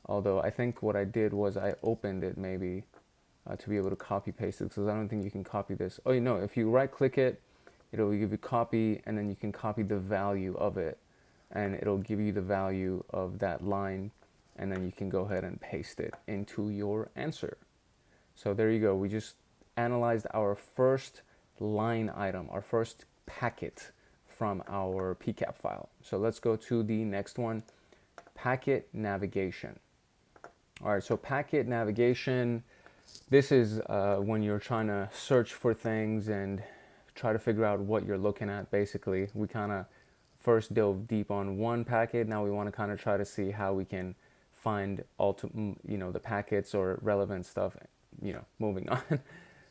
Although I think what I did was I opened it maybe to be able to copy paste it, because I don't think you can copy this. Oh, you know, if you right click it, it'll give you copy, and then you can copy the value of it, and it'll give you the value of that line, and then you can go ahead and paste it into your answer. So there you go. We just analyzed our first line item, our first packet from our PCAP file. So let's go to the next one, packet navigation. All right, so packet navigation, this is when you're trying to search for things and try to figure out what you're looking at. Basically, we kind of first dove deep on one packet. Now we want to kind of try to see how we can find the packets or relevant stuff, moving on.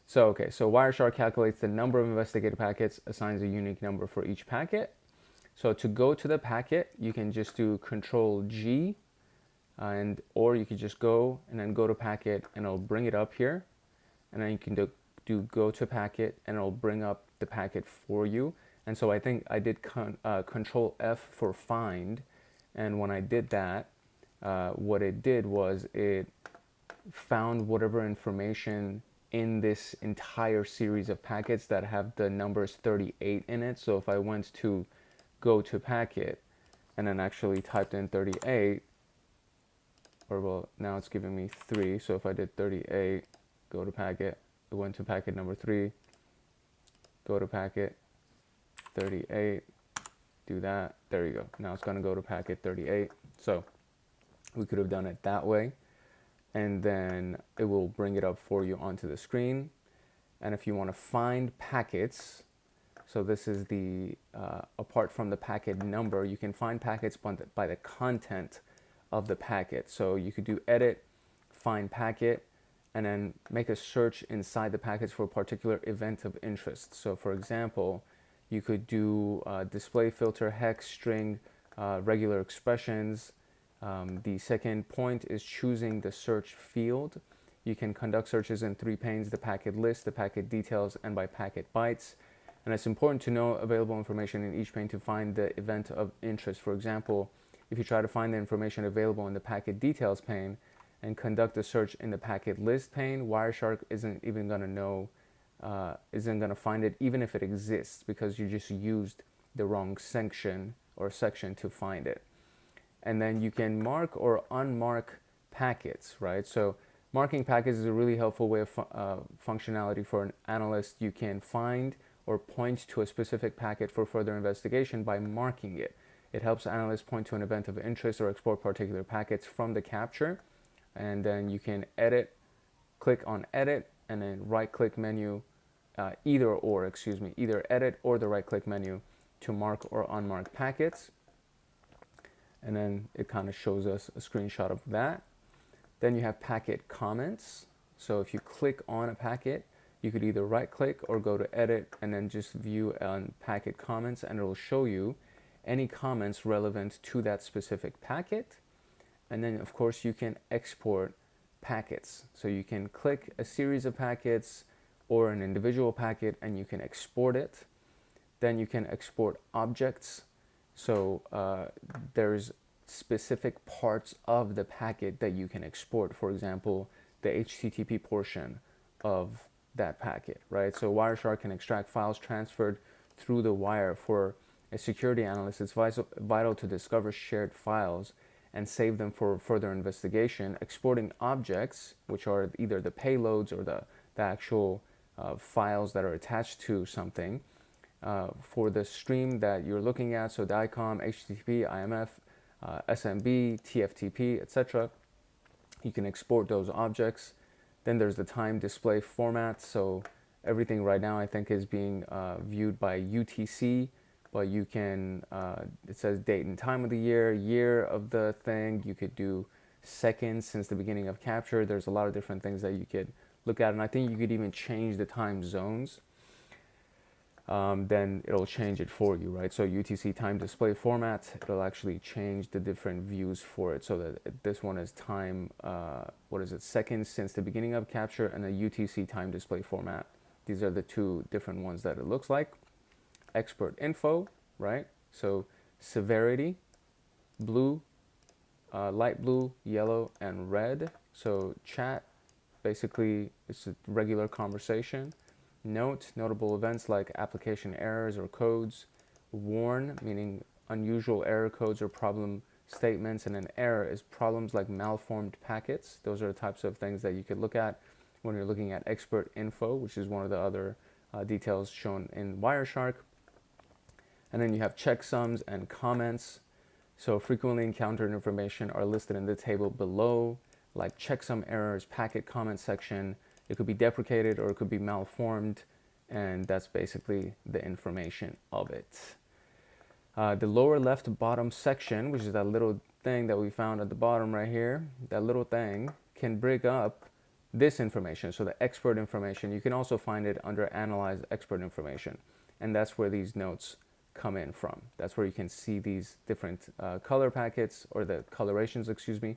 So, okay, so Wireshark calculates the number of investigated packets, assigns a unique number for each packet. So to go to the packet, you can just do Control G, or you could just go and then go to packet, and it'll bring it up here. And then you can do go to packet, and it'll bring up the packet for you. And so I think I did Control F for find. And when I did that, what it did was it found whatever information in this entire series of packets that have the numbers 38 in it. So if I went to go to packet and then actually typed in 38, or well, now it's giving me 3. So if I did 38, go to packet, it went to packet number 3, go to packet 38, do that. There you go. Now it's going to go to packet 38. So we could have done it that way, and then it will bring it up for you onto the screen. And if you want to find packets, so this is the apart from the packet number, you can find packets by the content of the packet. So you could do edit, find packet, and then make a search inside the packets for a particular event of interest. So for example, you could do display filter, hex, string, regular expressions. The second point is choosing the search field. You can conduct searches in 3 panes: the packet list, the packet details, and by packet bytes. And it's important to know available information in each pane to find the event of interest. For example, if you try to find the information available in the packet details pane and conduct a search in the packet list pane, Wireshark isn't even going to know, isn't going to find it even if it exists, because you just used the wrong section to find it. And then you can mark or unmark packets, right? So marking packets is a really helpful way of functionality for an analyst. You can find or point to a specific packet for further investigation by marking it. It helps analysts point to an event of interest or export particular packets from the capture. And then you can click on edit, and then right-click menu, either edit or the right-click menu to mark or unmark packets. And then it kind of shows us a screenshot of that. Then you have packet comments. So if you click on a packet, you could either right click or go to edit and then just view on packet comments, and it will show you any comments relevant to that specific packet. And then of course you can export packets. So you can click a series of packets or an individual packet and you can export it. Then you can export objects. So there's specific parts of the packet that you can export. For example, the HTTP portion of that packet, right? So Wireshark can extract files transferred through the wire. For a security analyst, it's vital to discover shared files and save them for further investigation. Exporting objects, which are either the payloads or the actual files that are attached to something, for the stream that you're looking at, so DICOM, HTTP, IMF, SMB, TFTP, etc. You can export those objects. Then there's the time display format. So everything right now I think is being viewed by UTC, but you can, it says date and time of the year of the thing. You could do seconds since the beginning of capture. There's a lot of different things that you could look at, and I think you could even change the time zones. Then it'll change it for you, right? So UTC time display format, it'll actually change the different views for it. So that this one is time, seconds since the beginning of capture, and the UTC time display format. These are the two different ones that it looks like. Expert info, right? So severity, blue, light blue, yellow, and red. So chat, basically, it's a regular conversation. Note, notable events like application errors or codes. Warn, meaning unusual error codes or problem statements. And an error is problems like malformed packets. Those are the types of things that you could look at when you're looking at expert info, which is one of the other details shown in Wireshark. And then you have checksums and comments. So frequently encountered information are listed in the table below, like checksum errors, packet comment section. It could be deprecated or it could be malformed, and that's basically the information of it. The lower left bottom section, which is that little thing that we found at the bottom right here, that little thing can bring up this information. So the expert information, you can also find it under Analyze Expert Information, and that's where these notes come in from. That's where you can see these different color packets, or the colorations, excuse me,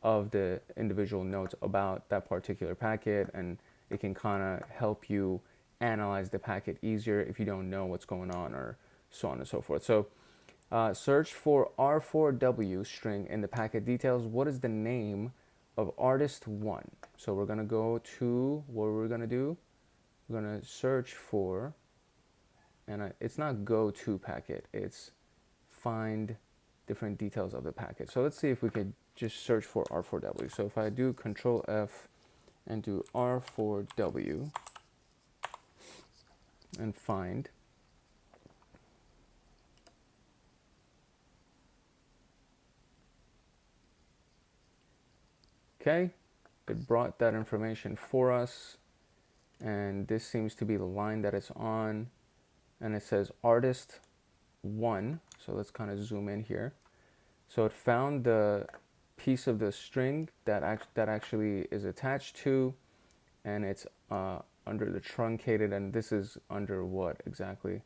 of the individual notes about that particular packet, and it can kind of help you analyze the packet easier if you don't know what's going on, or so on and so forth. So search for R4W string in the packet details. What is the name of artist 1? So we're going to go to, what we're going to do, we're going to search for, and it's not go to packet, it's find different details of the packet. So let's see if we could just search for R4W. So if I do Control F and do R4W and find, okay, it brought that information for us, and this seems to be the line that it's on, and it says artist 1. So let's kind of zoom in here. So it found the piece of the string that actually is attached to, and it's under the truncated, and this is under what exactly?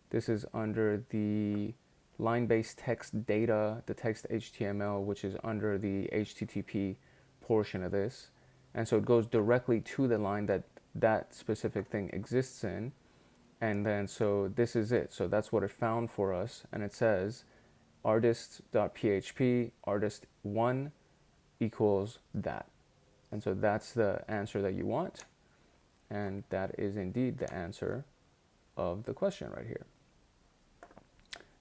This is under the line-based text data, the text HTML, which is under the HTTP portion of this. And so it goes directly to the line that that specific thing exists in. And then so this is it. So that's what it found for us. And it says artist.php, artist1 equals that. And so that's the answer that you want. And that is indeed the answer of the question right here.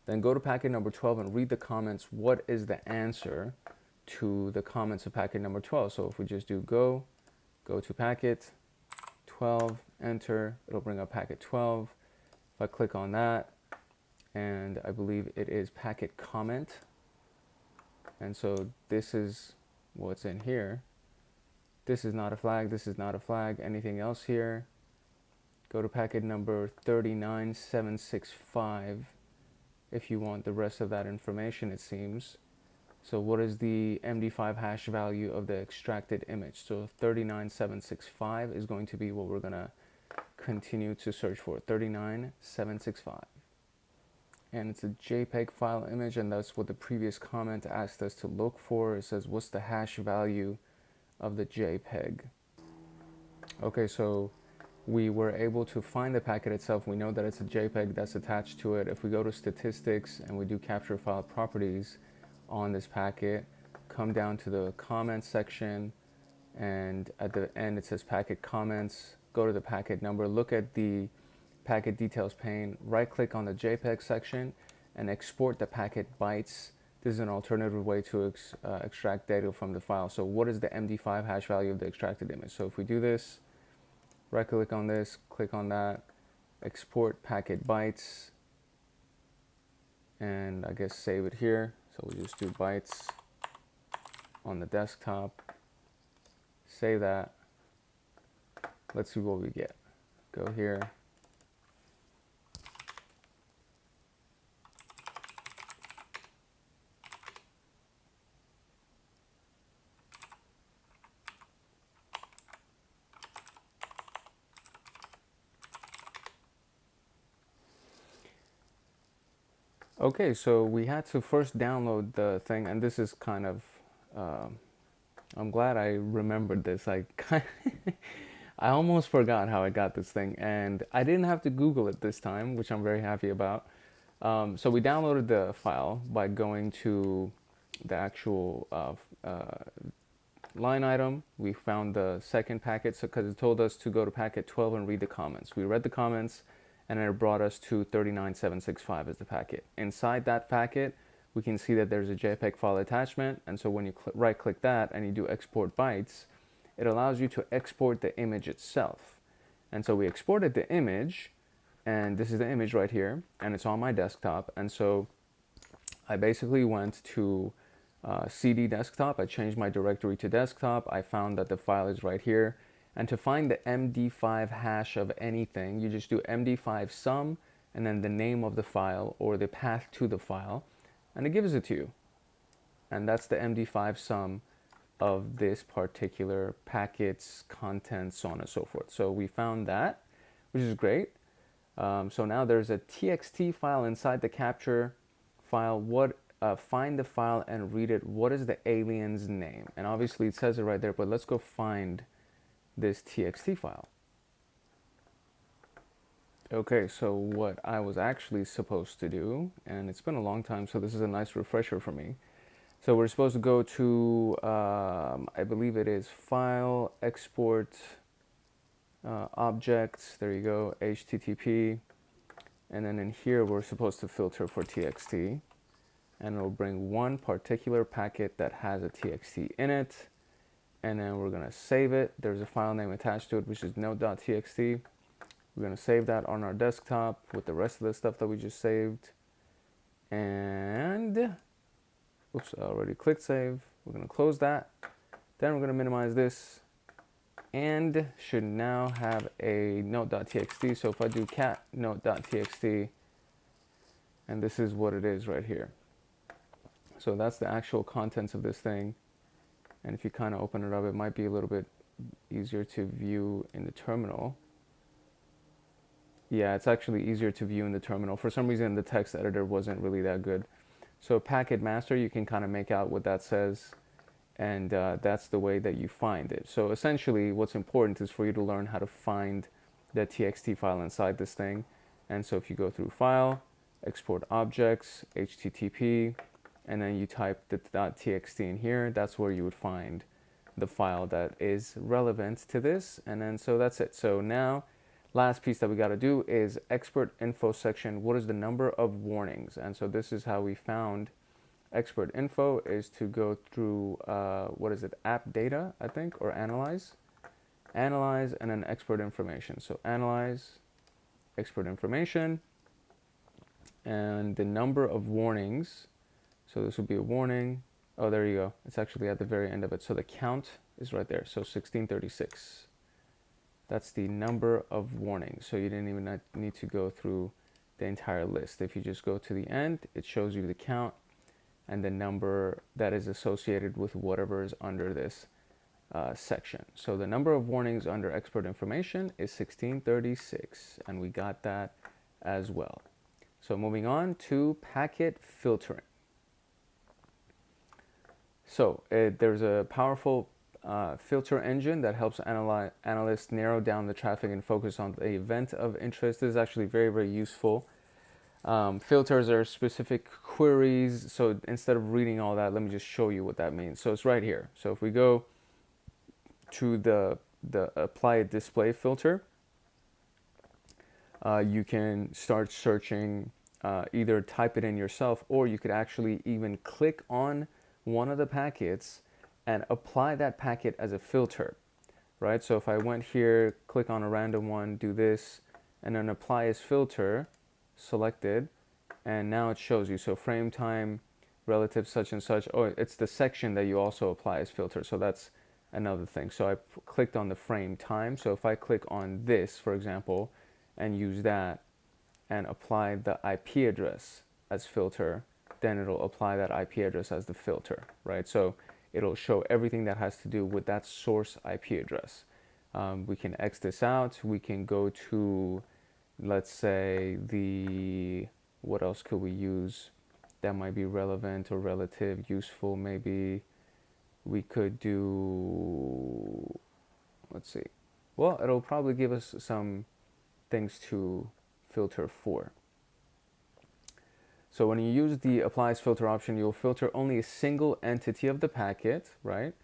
Then go to packet number 12 and read the comments. What is the answer to the comments of packet number 12? So if we just do go to packet 12, enter, it'll bring up packet 12. If I click on that, and I believe it is packet comment. And so this is what's in here. This is not a flag, this is not a flag. Anything else here? Go to packet number 39765 if you want the rest of that information, it seems. So what is the MD5 hash value of the extracted image? So 39765 is going to be what we're going to continue to search for, 39765. And it's a JPEG file image, and that's what the previous comment asked us to look for. It says, what's the hash value of the JPEG? Okay, so we were able to find the packet itself. We know that it's a JPEG that's attached to it. If we go to statistics and we do capture file properties on this packet, come down to the comments section, and at the end it says packet comments. Go to the packet number, look at the packet details pane, right click on the JPEG section and export the packet bytes. This is an alternative way to extract data from the file. So what is the MD5 hash value of the extracted image? So if we do this, right click on this, click on that, export packet bytes, and I guess save it here. So we just do bytes on the desktop, save that. Let's see what we get. Go here. Okay, so we had to first download the thing, and this is kind of, I'm glad I remembered this. I almost forgot how I got this thing, and I didn't have to Google it this time, which I'm very happy about. So we downloaded the file by going to the actual line item. We found the second packet, so because it told us to go to packet 12 and read the comments. We read the comments, and it brought us to 39765 as the packet. Inside that packet, we can see that there's a JPEG file attachment, and so when you right-click that and you do export bytes, it allows you to export the image itself. And so we exported the image, and this is the image right here, and it's on my desktop. And so I basically went to CD desktop. I changed my directory to desktop. I found that the file is right here. And to find the MD5 hash of anything, you just do MD5 sum and then the name of the file or the path to the file, and it gives it to you. And that's the MD5 sum of this particular packet's contents, so on and so forth. So we found that, which is great. So now there's a TXT file inside the capture file. Find the file and read it. What is the alien's name? And obviously it says it right there, but let's go find this TXT file. Okay, so what I was actually supposed to do, and it's been a long time, so this is a nice refresher for me. So we're supposed to go to, I believe it is File, Export, Objects, there you go, HTTP. And then in here, we're supposed to filter for TXT. And it'll bring one particular packet that has a TXT in it. And then we're going to save it. There's a file name attached to it, which is note.txt. We're going to save that on our desktop with the rest of the stuff that we just saved. And, oops, I already clicked save. We're going to close that. Then we're going to minimize this and should now have a note.txt. So if I do cat note.txt, and this is what it is right here. So that's the actual contents of this thing. And if you kind of open it up, it might be a little bit easier to view in the terminal. Yeah, it's actually easier to view in the terminal. For some reason, the text editor wasn't really that good. So packet master, you can kind of make out what that says. And that's the way that you find it. So essentially, what's important is for you to learn how to find the TXT file inside this thing. And so if you go through File, Export Objects, HTTP, and then you type the .txt in here, that's where you would find the file that is relevant to this. And then so that's it. So now, last piece that we got to do is expert info section. What is the number of warnings? And so this is how we found expert info, is to go through, what is it, app data, I think, or analyze, and then expert information. So analyze, expert information, and the number of warnings. So this would be a warning. Oh, there you go. It's actually at the very end of it. So the count is right there. So 1636. That's the number of warnings. So you didn't even need to go through the entire list. If you just go to the end, it shows you the count and the number that is associated with whatever is under this section. So the number of warnings under expert information is 1636, and we got that as well. So moving on to packet filtering. So there's a powerful filter engine that helps analysts narrow down the traffic and focus on the event of interest. This is actually very, very useful. Filters are specific queries. So instead of reading all that, let me just show you what that means. So it's right here. So if we go to the apply display filter, you can start searching, either type it in yourself, or you could actually even click on one of the packets and apply that packet as a filter, right? So if I went here, click on a random one, do this, and then apply as filter, selected, and now it shows you. So frame time, relative such and such. Oh, it's the section that you also apply as filter. So that's another thing. So I clicked on the frame time. So if I click on this, for example, and use that and apply the IP address as filter, then it'll apply that IP address as the filter, right? So it'll show everything that has to do with that source IP address. We can X this out. We can go to, let's say, what else could we use that might be relevant or relative, useful? Maybe we could do, let's see. Well, it'll probably give us some things to filter for. So when you use the applies filter option, you'll filter only a single entity of the packet, right?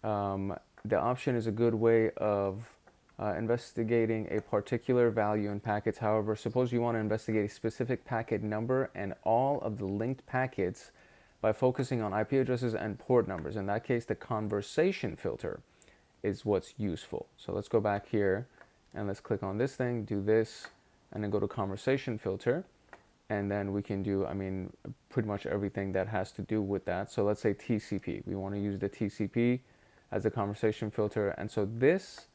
The option is a good way of investigating a particular value in packets. However, suppose you want to investigate a specific packet number and all of the linked packets by focusing on IP addresses and port numbers. In that case, the conversation filter is what's useful. So let's go back here and let's click on this thing, do this, and then go to conversation filter. And then we can do, pretty much everything that has to do with that. So let's say TCP. We want to use the TCP as a conversation filter. And so these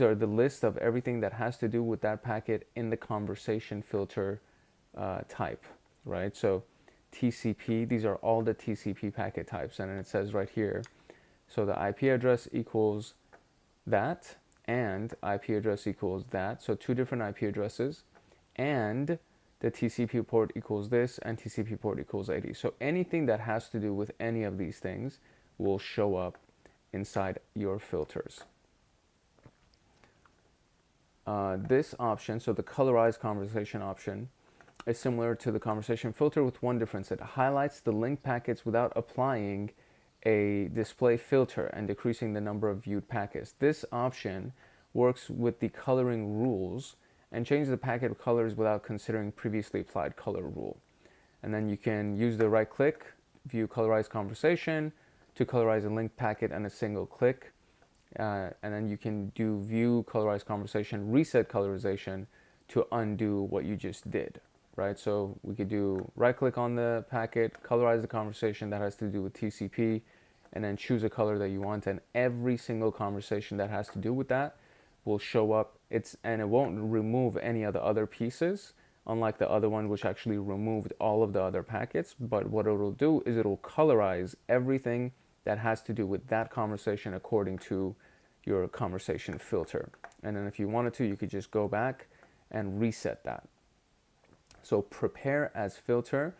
are the list of everything that has to do with that packet in the conversation filter type, right? So TCP, these are all the TCP packet types. And it says right here, so the IP address equals that, and IP address equals that. So two different IP addresses, and the TCP port equals this, and TCP port equals 80. So anything that has to do with any of these things will show up inside your filters. This option, so the colorized conversation option, is similar to the conversation filter with one difference. It highlights the linked packets without applying a display filter and decreasing the number of viewed packets. This option works with the coloring rules and changes the packet colors without considering previously applied color rule. And then you can use the right click, view colorized conversation, to colorize a linked packet and a single click. And then you can do view colorized conversation, reset colorization to undo what you just did, right? So we could do right click on the packet, colorize the conversation that has to do with TCP, and then choose a color that you want, and every single conversation that has to do with that will show up. And it won't remove any of the other pieces, unlike the other one which actually removed all of the other packets. But what it'll do is it'll colorize everything that has to do with that conversation according to your conversation filter. And then if you wanted to, you could just go back and reset that. So prepare as filter.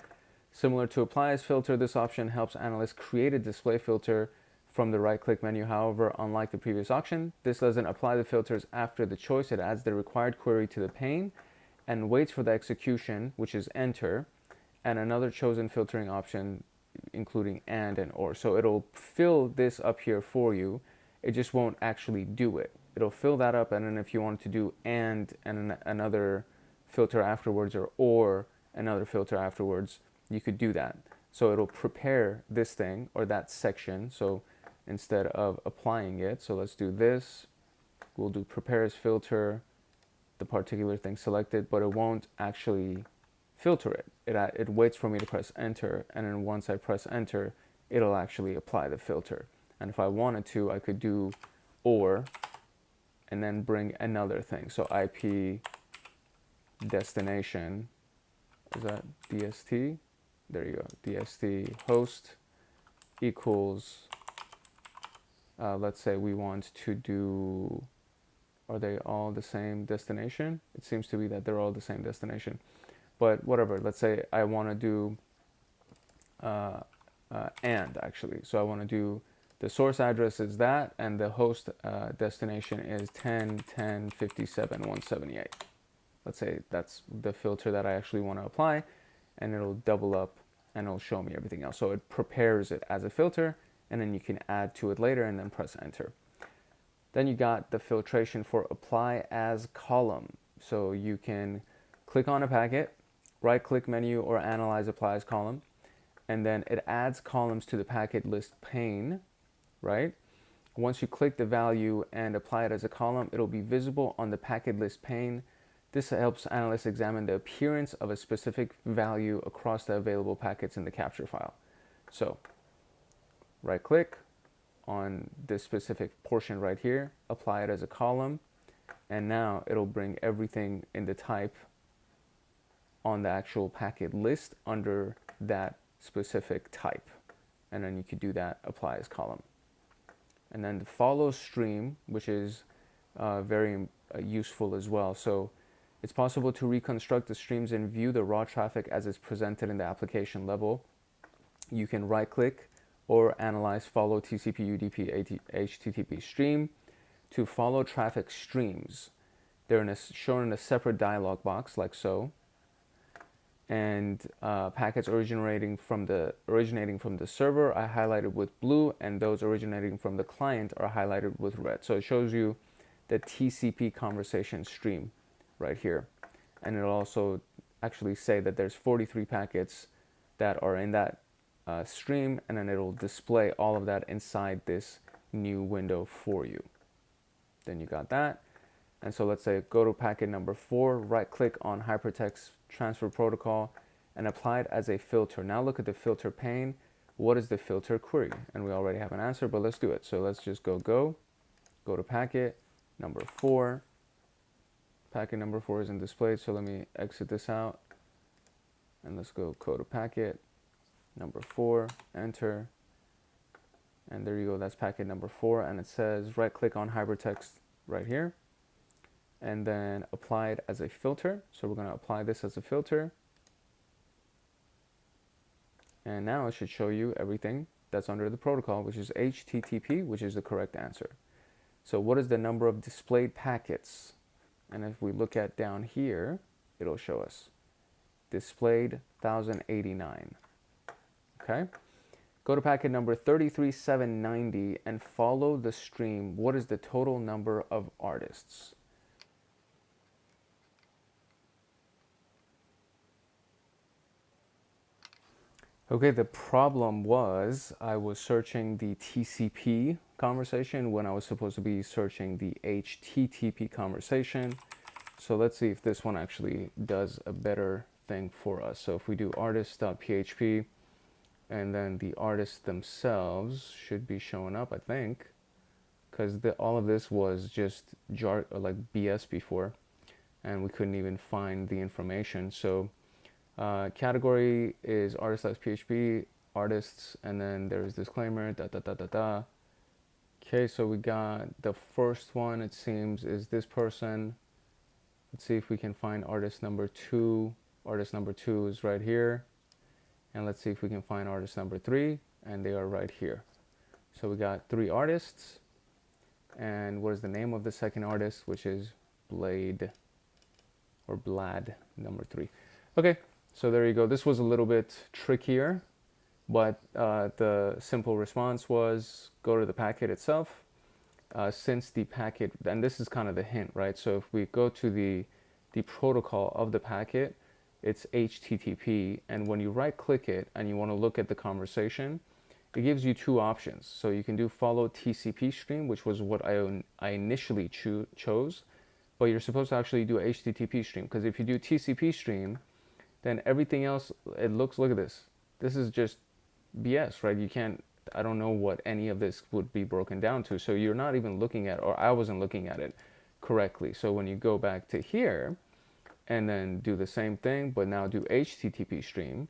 Similar to apply as filter, this option helps analysts create a display filter from the right-click menu. However, unlike the previous option, this doesn't apply the filters after the choice. It adds the required query to the pane and waits for the execution, which is enter, and another chosen filtering option, including and or. So it'll fill this up here for you. It just won't actually do it. It'll fill that up, and then if you want to do and another filter afterwards, or another filter afterwards, you could do that. So it'll prepare this thing or that section. So instead of applying it, so let's do this. We'll do prepare as filter, the particular thing selected, but it won't actually filter it. It waits for me to press enter, and then once I press enter, it'll actually apply the filter. And if I wanted to, I could do or, and then bring another thing. So IP destination, is that DST? There you go, DST host equals, let's say we want to do, are they all the same destination? It seems to be that they're all the same destination. But whatever, let's say I want to do and actually. So I want to do the source address is that, and the host destination is 10.10.57.178. Let's say that's the filter that I actually want to apply, and it'll double up and it'll show me everything else. So it prepares it as a filter, and then you can add to it later and then press enter. Then you got the filtration for apply as column. So you can click on a packet, right click menu or analyze apply as column, and then it adds columns to the packet list pane, right? Once you click the value and apply it as a column, it'll be visible on the packet list pane. This helps analysts examine the appearance of a specific value across the available packets in the capture file. So right click on this specific portion right here, apply it as a column, and now it'll bring everything in the type on the actual packet list under that specific type. And then you could do that, apply as column. And then the follow stream, which is very useful as well. So it's possible to reconstruct the streams and view the raw traffic as it's presented in the application level. You can right click or analyze follow TCP UDP HTTP stream to follow traffic streams. They're shown in a separate dialog box like so. and packets originating from the server I highlighted with blue, and those originating from the client are highlighted with red. So it shows you the TCP conversation stream right here, and it'll also actually say that there's 43 packets that are in that stream, and then it'll display all of that inside this new window for you. Then you got that. And so let's say go to packet number 4, right click on Hypertext Transfer Protocol and apply it as a filter. Now look at the filter pane. What is the filter query? And we already have an answer, but let's do it. So let's just go to packet number 4. Packet number 4 isn't displayed, so let me exit this out. And let's go to packet number 4, enter. And there you go, that's packet number 4. And it says right click on Hypertext right here, and then apply it as a filter. So we're going to apply this as a filter. And now it should show you everything that's under the protocol, which is HTTP, which is the correct answer. So what is the number of displayed packets? And if we look at down here, it'll show us displayed 1089. Okay. Go to packet number 33790 and follow the stream. What is the total number of artists? Okay, the problem was I was searching the TCP conversation when I was supposed to be searching the HTTP conversation. So let's see if this one actually does a better thing for us. So if we do artist.php, and then the artists themselves should be showing up, I think, because all of this was just like BS before, and we couldn't even find the information. So category is artist.php, artists, and then there's disclaimer, Okay, so we got the first one, it seems, is this person. Let's see if we can find artist number 2. Artist number 2 is right here. And let's see if we can find artist number 3, and they are right here. So we got 3 artists, and what is the name of the second artist, which is Blade, or Blad, number 3. Okay, so there you go. This was a little bit trickier, but the simple response was go to the packet itself. Since the packet, and this is kind of the hint, right? So if we go to the protocol of the packet, it's HTTP, and when you right click it and you want to look at the conversation, it gives you 2 options. So you can do follow TCP stream, which was what I initially chose, but you're supposed to actually do HTTP stream, because if you do TCP stream, then everything else, look at this. This is just BS, right? You can't, I don't know what any of this would be broken down to. So you're not even looking at, or I wasn't looking at it correctly. So when you go back to here, and then do the same thing, but now do HTTP stream,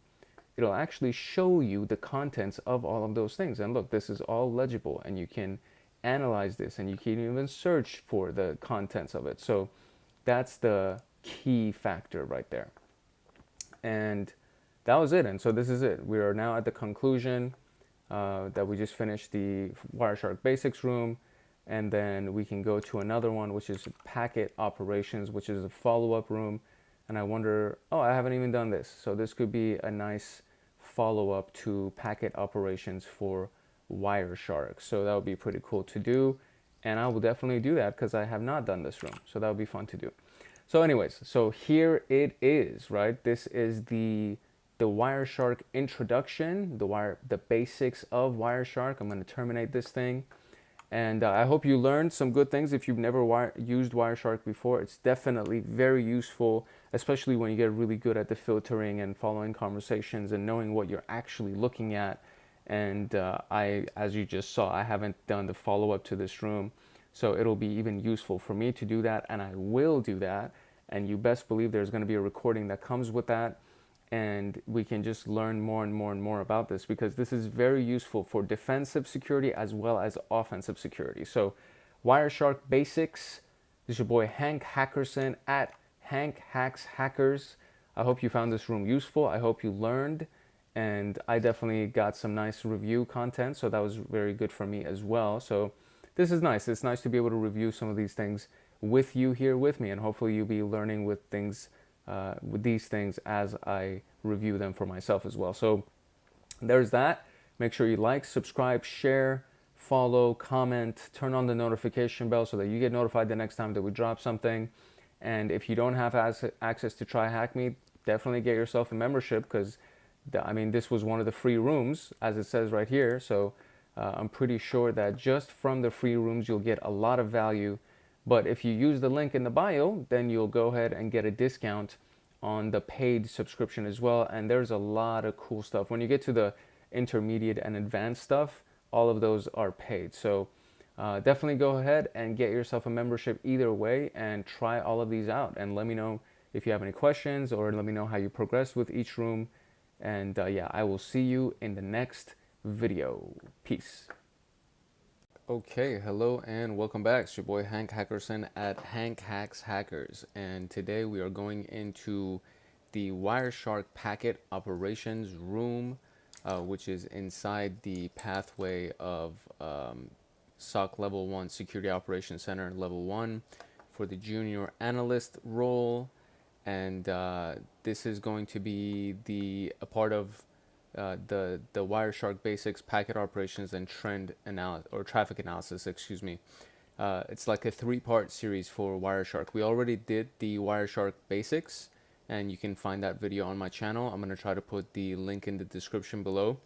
it'll actually show you the contents of all of those things. And look, this is all legible, and you can analyze this, and you can even search for the contents of it. So that's the key factor right there. And that was it. And so this is it. We are now at the conclusion that we just finished the Wireshark Basics room. And then we can go to another one, which is packet operations, which is a follow-up room. And I wonder, oh, I haven't even done this. So this could be a nice follow-up to packet operations for Wireshark. So that would be pretty cool to do. And I will definitely do that because I have not done this room. So that would be fun to do. So anyways, so here it is, right? This is the Wireshark introduction, the basics of Wireshark. I'm going to terminate this thing. And I hope you learned some good things. If you've never used Wireshark before, it's definitely very useful, especially when you get really good at the filtering and following conversations and knowing what you're actually looking at. And as you just saw, I haven't done the follow-up to this room, so it'll be even useful for me to do that, and I will do that. And you best believe there's going to be a recording that comes with that. And we can just learn more and more and more about this, because this is very useful for defensive security as well as offensive security. So Wireshark Basics, this is your boy Hank Hackerson at Hank Hacks Hackers. I hope you found this room useful. I hope you learned, and I definitely got some nice review content, so that was very good for me as well. So this is nice. It's nice to be able to review some of these things with you here with me, and hopefully you'll be learning with things with these things as I review them for myself as well. So there's that. Make sure you like, subscribe, share, follow, comment, turn on the notification bell so that you get notified the next time that we drop something. And if you don't have access to TryHackMe, definitely get yourself a membership, because I mean, this was one of the free rooms, as it says right here. So I'm pretty sure that just from the free rooms, you'll get a lot of value. But if you use the link in the bio, then you'll go ahead and get a discount on the paid subscription as well. And there's a lot of cool stuff. When you get to the intermediate and advanced stuff, all of those are paid. So definitely go ahead and get yourself a membership either way and try all of these out. And let me know if you have any questions, or let me know how you progress with each room. And yeah, I will see you in the next video. Peace. Okay, hello and welcome back. It's your boy Hank Hackerson at Hank Hacks Hackers, and today we are going into the Wireshark packet operations room, which is inside the pathway of SOC Level 1 Security Operations Center Level 1 for the junior analyst role. And this is going to be a part of the Wireshark Basics Packet Operations and Trend Analysis, or Traffic Analysis, excuse me. It's like a 3-part series for Wireshark. We already did the Wireshark Basics, and you can find that video on my channel. I'm going to try to put the link in the description below.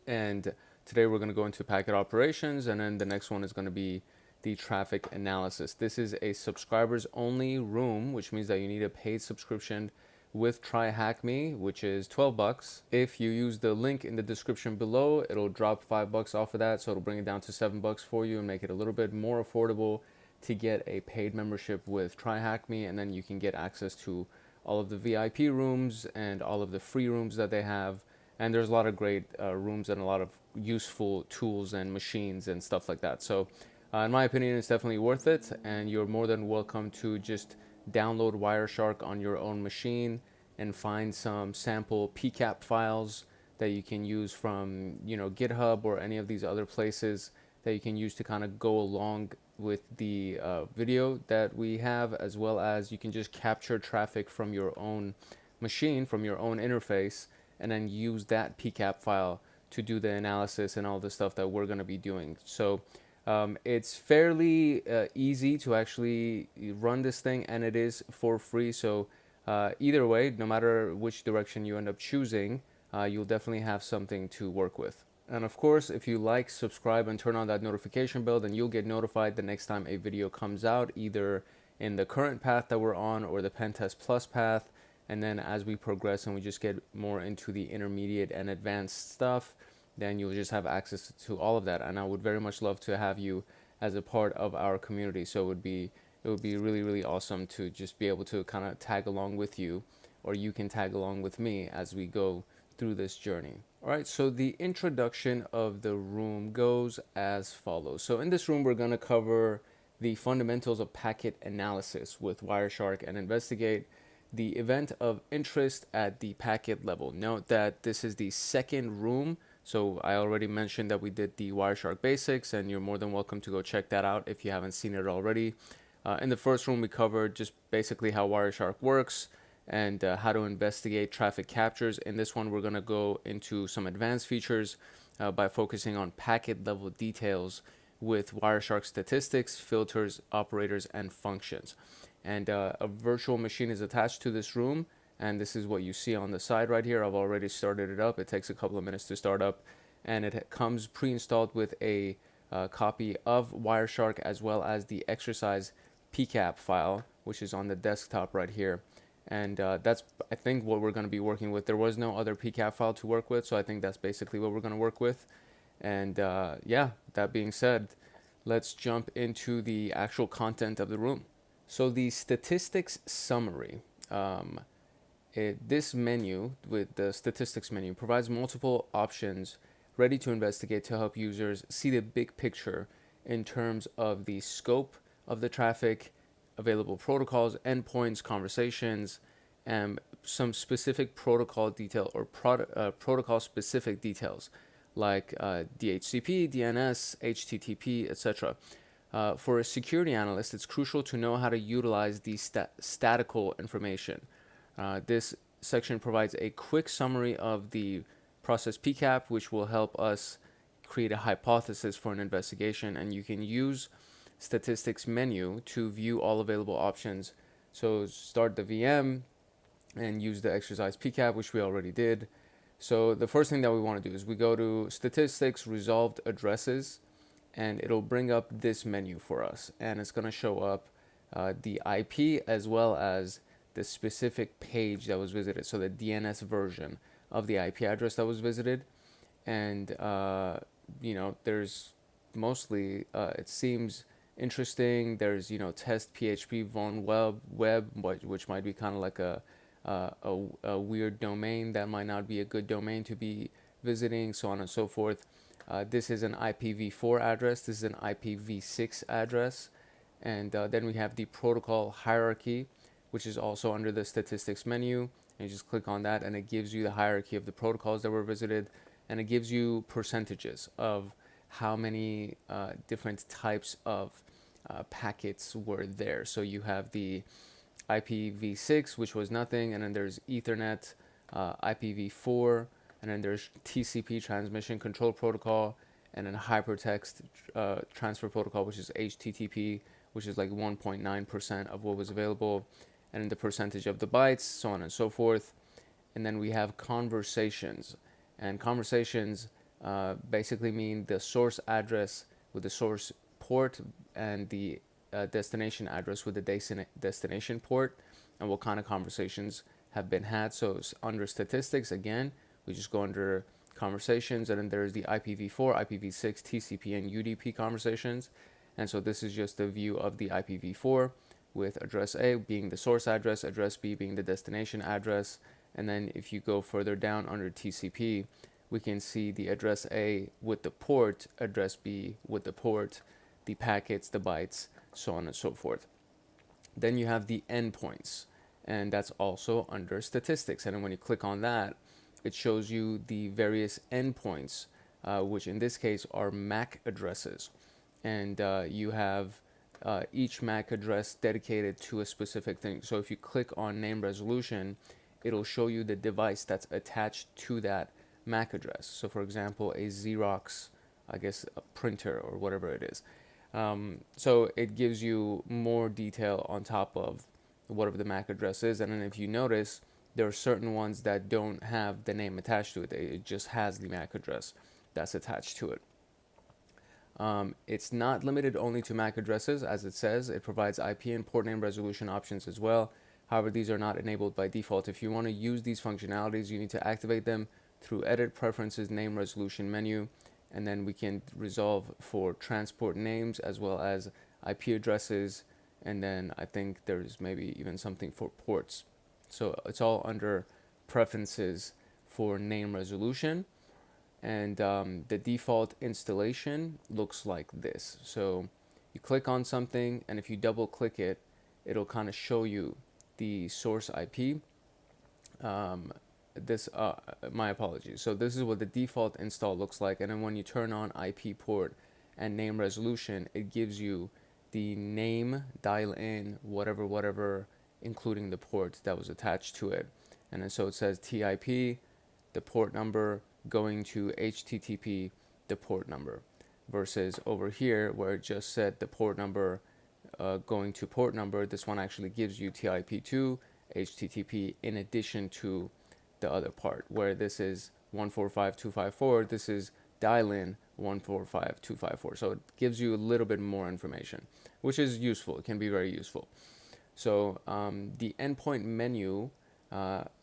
And today we're going to go into Packet Operations, and then the next one is going to be the Traffic Analysis. This is a subscribers only room, which means that you need a paid subscription with TryHackMe, which is $12. If you use the link in the description below, it'll drop $5 off of that, so it'll bring it down to $7 for you and make it a little bit more affordable to get a paid membership with TryHackMe. And then you can get access to all of the VIP rooms and all of the free rooms that they have. And there's a lot of great rooms and a lot of useful tools and machines and stuff like that. So in my opinion, it's definitely worth it, and you're more than welcome to just download Wireshark on your own machine and find some sample PCAP files that you can use from, you know, GitHub or any of these other places that you can use to kind of go along with the video that we have, as well as you can just capture traffic from your own machine, from your own interface, and then use that PCAP file to do the analysis and all the stuff that we're going to be doing. So it's fairly easy to actually run this thing, and it is for free. So either way, no matter which direction you end up choosing, you'll definitely have something to work with. And of course, if you like, subscribe, and turn on that notification bell, then you'll get notified the next time a video comes out, either in the current path that we're on or the Pentest Plus path. And then as we progress and we just get more into the intermediate and advanced stuff, then you'll just have access to all of that. And I would very much love to have you as a part of our community. So it would be really, really awesome to just be able to kind of tag along with you, or you can tag along with me as we go through this journey. All right, so the introduction of the room goes as follows. So in this room, we're going to cover the fundamentals of packet analysis with Wireshark and investigate the event of interest at the packet level. Note that this is the second room. So I already mentioned that we did the Wireshark Basics, and you're more than welcome to go check that out if you haven't seen it already. In the first room, we covered just basically how Wireshark works and how to investigate traffic captures. In this one, we're going to go into some advanced features by focusing on packet level details with Wireshark statistics, filters, operators, and functions. And a virtual machine is attached to this room, and this is what you see on the side right here. I've already started it up. It takes a couple of minutes to start up, and it comes pre-installed with a copy of Wireshark, as well as the exercise PCAP file, which is on the desktop right here. And that's, I think, what we're going to be working with. There was no other PCAP file to work with, so I think that's basically what we're going to work with. And yeah, that being said, let's jump into the actual content of the room. So the statistics summary, this menu, with the statistics menu, provides multiple options ready to investigate to help users see the big picture in terms of the scope of the traffic, available protocols, endpoints, conversations, and some specific protocol detail or protocol specific details like DHCP, DNS, HTTP, etc. For a security analyst, it's crucial to know how to utilize the statistical information. This section provides a quick summary of the process PCAP, which will help us create a hypothesis for an investigation, and you can use statistics menu to view all available options. So start the VM and use the exercise PCAP, which we already did. So the first thing that we want to do is we go to statistics, resolved addresses, and it'll bring up this menu for us, and it's going to show up the IP as well as the specific page that was visited, so the DNS version of the IP address that was visited. And there's mostly it seems interesting. There's test PHP von web, which might be kind of like a weird domain that might not be a good domain to be visiting, so on and so forth. This is an IPv4 address. This is an IPv6 address. And then we have the protocol hierarchy, which is also under the statistics menu. And you just click on that, and it gives you the hierarchy of the protocols that were visited. And it gives you percentages of how many different types of packets were there. So you have the IPv6, which was nothing, and then there's Ethernet, IPv4, and then there's TCP, transmission control protocol, and then hypertext transfer protocol, which is HTTP, which is like 1.9% of what was available, and then the percentage of the bytes, so on and so forth. And then we have conversations, and conversations basically mean the source address with the source port and the destination address with the destination port, and what kind of conversations have been had. So under statistics, again, we just go under conversations, and then there's the IPv4, IPv6, TCP, and UDP conversations. And so this is just a view of the IPv4 with address A being the source address, address B being the destination address. And then if you go further down under TCP, we can see the address A with the port, address B with the port, the packets, the bytes, so on and so forth. Then you have the endpoints, and that's also under statistics. And then when you click on that, it shows you the various endpoints, which in this case are MAC addresses. And you have each MAC address dedicated to a specific thing. So if you click on name resolution, it'll show you the device that's attached to that MAC address. So for example, a Xerox, I guess a printer or whatever it is. So it gives you more detail on top of whatever the MAC address is. And then if you notice, there are certain ones that don't have the name attached to it. It just has the MAC address that's attached to it. It's not limited only to MAC addresses, as it says. It provides IP and port name resolution options as well. However, these are not enabled by default. If you want to use these functionalities, you need to activate them through Edit Preferences Name Resolution menu, and then we can resolve for transport names as well as IP addresses, and then I think there's maybe even something for ports. So it's all under Preferences for Name Resolution. And the default installation looks like this. So you click on something, and if you double click it, it'll kind of show you the source IP. My apologies. So this is what the default install looks like. And then when you turn on IP port and name resolution, it gives you the name, dial in, whatever, including the port that was attached to it. And then so it says TIP, the port number, going to HTTP, the port number, versus over here where it just said the port number going to port number. This one actually gives you TIP2, HTTP in addition to the other part, where this is 145.254, this is dial in 145.254. So it gives you a little bit more information, which is useful. It can be very useful. So the endpoint menu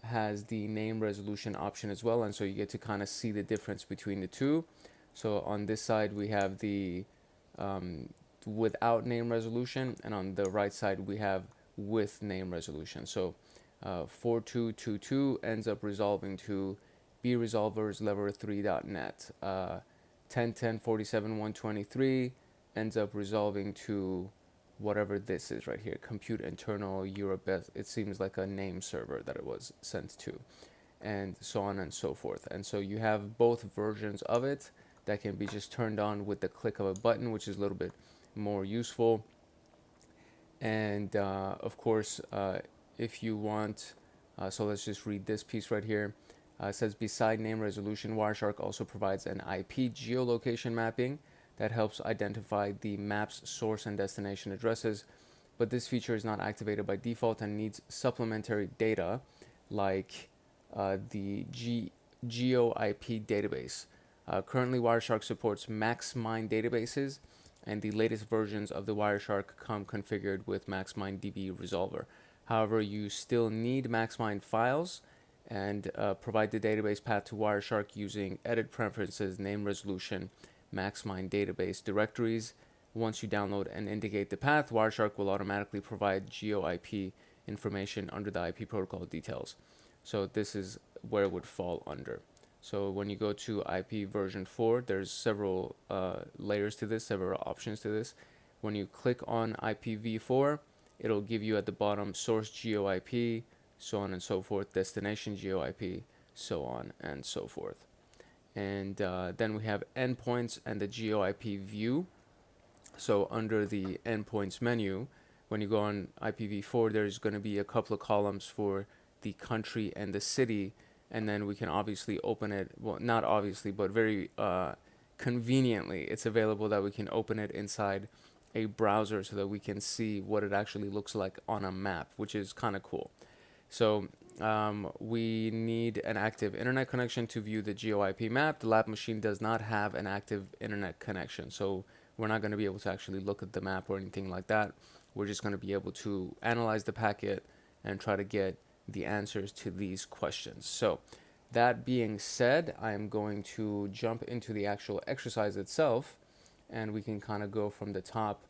has the name resolution option as well, and so you get to kind of see the difference between the two. So on this side we have the without name resolution, and on the right side we have with name resolution. So 4222 ends up resolving to bresolvers lever3.net. 10.10.47.123 ends up resolving to whatever this is right here, compute internal Eurobest. It seems like a name server that it was sent to, and so on and so forth. And so you have both versions of it that can be just turned on with the click of a button, which is a little bit more useful. And of course, if you want So let's just read this piece right here. It says, beside name resolution, Wireshark also provides an IP geolocation mapping that helps identify the map's source and destination addresses, but this feature is not activated by default and needs supplementary data like the GeoIP database. Currently, Wireshark supports MaxMine databases, and the latest versions of the Wireshark come configured with MaxMine DB Resolver. However, you still need MaxMine files and provide the database path to Wireshark using edit preferences, name resolution, MaxMine database directories. Once you download and indicate the path, Wireshark will automatically provide GeoIP information under the IP protocol details. So this is where it would fall under. So when you go to IP version 4, there's several layers to this, several options to this. When you click on IPv4, it'll give you at the bottom source GeoIP, so on and so forth, destination GeoIP, so on and so forth. And then we have endpoints and the GeoIP view. So under the endpoints menu, when you go on IPv4, there's going to be a couple of columns for the country and the city, and then we can obviously open it, well, not obviously, but very conveniently, it's available that we can open it inside a browser so that we can see what it actually looks like on a map, which is kind of cool. So we need an active internet connection to view the GeoIP map. The lab machine does not have an active internet connection, so we're not going to be able to actually look at the map or anything like that. We're just going to be able to analyze the packet and try to get the answers to these questions. So that being said, I'm going to jump into the actual exercise itself, and we can kind of go from the top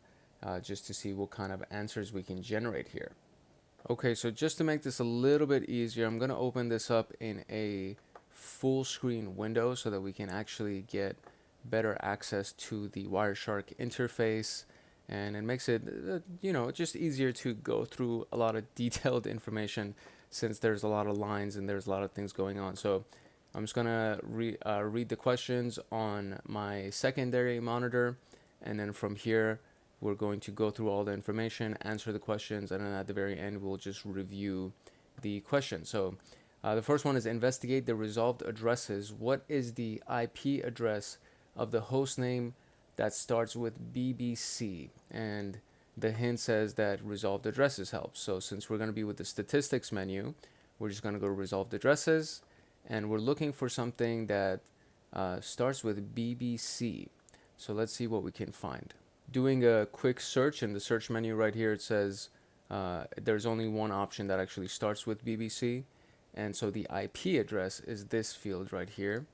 just to see what kind of answers we can generate here. Okay, so just to make this a little bit easier, I'm going to open this up in a full screen window so that we can actually get better access to the Wireshark interface, and it makes it just easier to go through a lot of detailed information since there's a lot of lines and there's a lot of things going on. So I'm just gonna read the questions on my secondary monitor, and then from here we're going to go through all the information, answer the questions, and then at the very end we'll just review the question. So the first one is investigate the resolved addresses. What is the IP address of the host name that starts with BBC? And the hint says that resolved addresses helps. So since we're going to be with the statistics menu, we're just going to go to resolved addresses, and we're looking for something that starts with BBC. So let's see what we can find. Doing a quick search in the search menu right here, it says there's only one option that actually starts with BBC, and so the IP address is this field right here,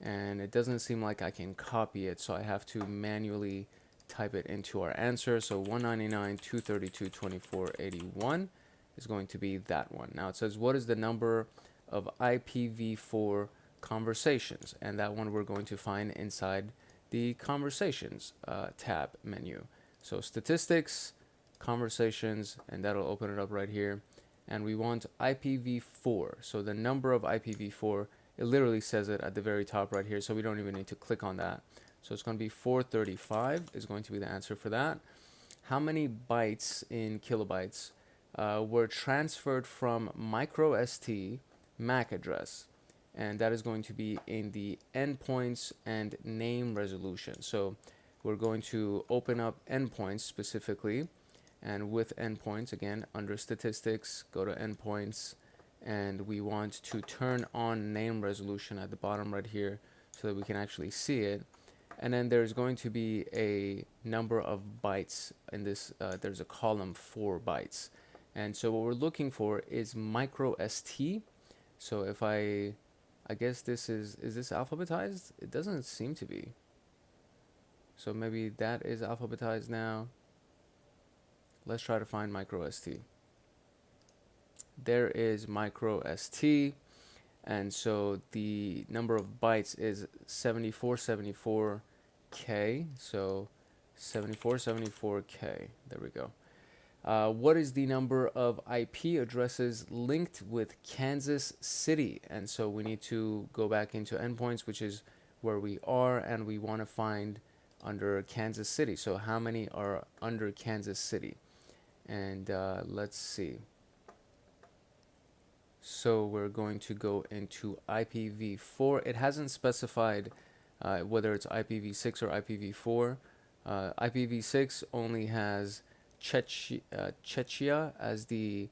and it doesn't seem like I can copy it, so I have to manually type it into our answer. So 199.232.24.81 is going to be that one. Now it says, what is the number of IPv4 conversations? And that one we're going to find inside the conversations tab menu. So statistics, conversations, and that'll open it up right here. And we want IPv4. So the number of IPv4, it literally says it at the very top right here, so we don't even need to click on that. So it's going to be 435 is going to be the answer for that. How many bytes in kilobytes were transferred from microST MAC address? And that is going to be in the endpoints and name resolution. So we're going to open up endpoints specifically, and with endpoints, again, under statistics, go to endpoints, and we want to turn on name resolution at the bottom right here so that we can actually see it. And then there's going to be a number of bytes in this. There's a column 4 bytes, and so what we're looking for is microST. So if I guess this is this alphabetized? It doesn't seem to be. So maybe that is alphabetized now. Let's try to find microST. There is microST, and so the number of bytes is 7474K. So 7474K. There we go. What is the number of IP addresses linked with Kansas City? And so we need to go back into endpoints, which is where we are, and we want to find under Kansas City. So how many are under Kansas City? And let's see. So we're going to go into IPv4. It hasn't specified whether it's IPv6 or IPv4. IPv6 only has Czechia as the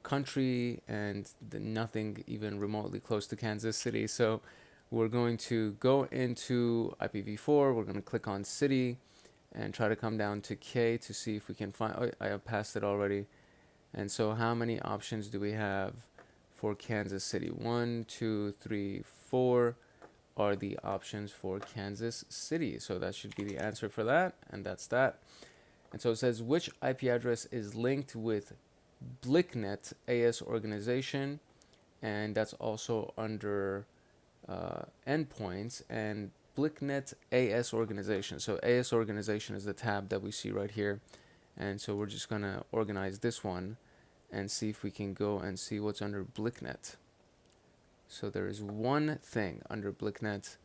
country, and nothing even remotely close to Kansas City. So we're going to go into IPv4. We're going to click on city and try to come down to K to see if we can find. Oh, I have passed it already. And so how many options do we have for Kansas City? 1, 2, 3, 4 are the options for Kansas City. So that should be the answer for that, and that's that. And so it says which IP address is linked with BlickNet AS organization, and that's also under endpoints and BlickNet AS organization. So AS organization is the tab that we see right here, and so we're just gonna organize this one and see if we can go and see what's under BlickNet. So there is one thing under BlickNet,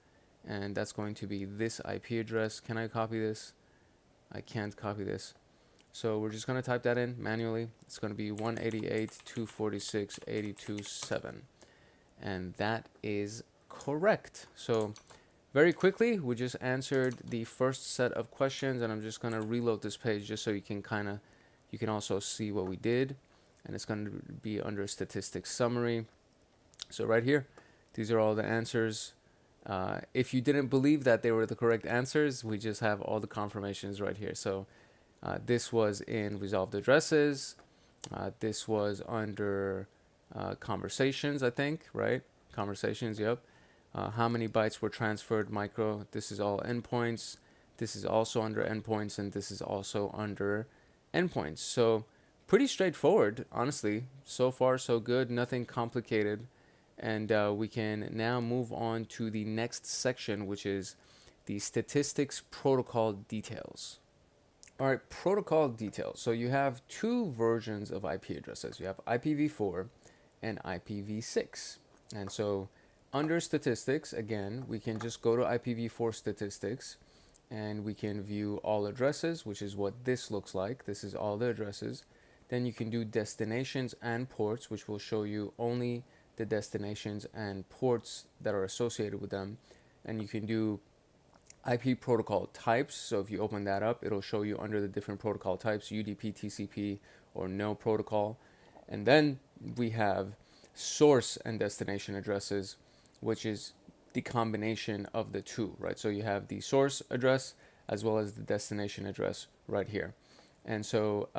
and that's going to be this IP address. Can I copy this? I can't copy this. So we're just going to type that in manually. It's going to be 188.246.82.7. And that is correct. So very quickly, we just answered the first set of questions, and I'm just going to reload this page just so you can also see what we did. And it's going to be under statistics summary. So right here, these are all the answers. If you didn't believe that they were the correct answers, we just have all the confirmations right here. So this was in resolved addresses. This was under conversations, I think, right? Conversations, yep. How many bytes were transferred, micro. This is all endpoints. This is also under endpoints, and this is also under endpoints. So pretty straightforward, honestly. So far, so good. Nothing complicated. And we can now move on to the next section, which is the statistics protocol details. All right, protocol details. So you have two versions of IP addresses. You have IPv4 and IPv6. And so under statistics, again, we can just go to IPv4 statistics, and we can view all addresses, which is what this looks like. This is all the addresses. Then you can do destinations and ports, which will show you only the destinations and ports that are associated with them. And you can do IP protocol types. So if you open that up, it'll show you under the different protocol types, UDP, TCP, or no protocol. And then we have source and destination addresses, which is the combination of the two, right? So you have the source address as well as the destination address right here. And so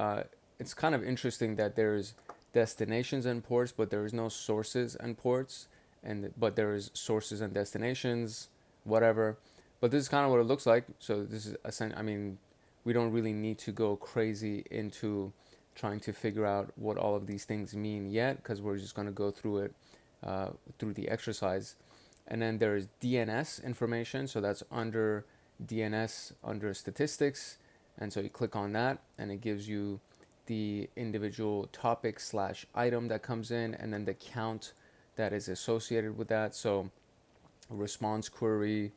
it's kind of interesting that there's destinations and ports, but there is no sources and ports, but there is sources and destinations, whatever. But this is kind of what it looks like. So this is I mean, we don't really need to go crazy into trying to figure out what all of these things mean yet, because we're just going to go through it through the exercise. And then there is DNS information. So that's under DNS under statistics. And so you click on that, and it gives you the individual topic / item that comes in, and then the count that is associated with that. So response query,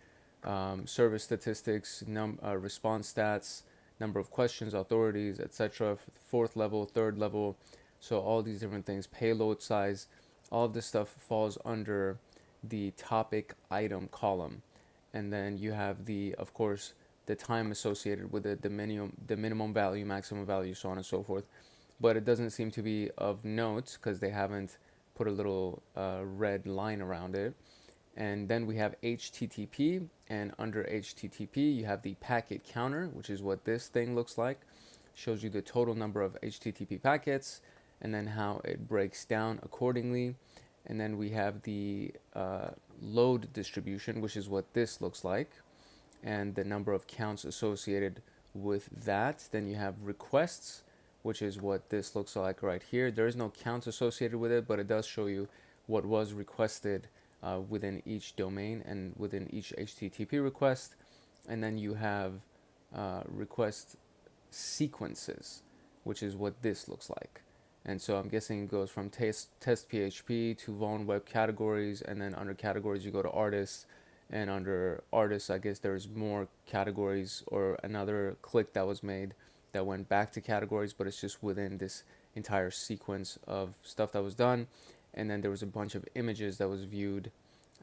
service statistics, response stats, number of questions, authorities, etc. Fourth level, third level. So all these different things, payload size, all of this stuff falls under the topic item column. And then you have of course, the time associated with it, the minimum value, maximum value, so on and so forth. But it doesn't seem to be of note because they haven't put a little red line around it. And then we have HTTP, and under HTTP you have the packet counter, which is what this thing looks like. Shows you the total number of HTTP packets and then how it breaks down accordingly. And then we have the load distribution, which is what this looks like, and the number of counts associated with that. Then you have requests, which is what this looks like right here. There is no counts associated with it, but it does show you what was requested within each domain and within each HTTP request. And then you have request sequences, which is what this looks like. And so I'm guessing it goes from test PHP to Vuln web categories, and then under categories you go to artists, and under artists I guess there's more categories or another click that was made that went back to categories, but it's just within this entire sequence of stuff that was done. and then there was a bunch of images that was viewed,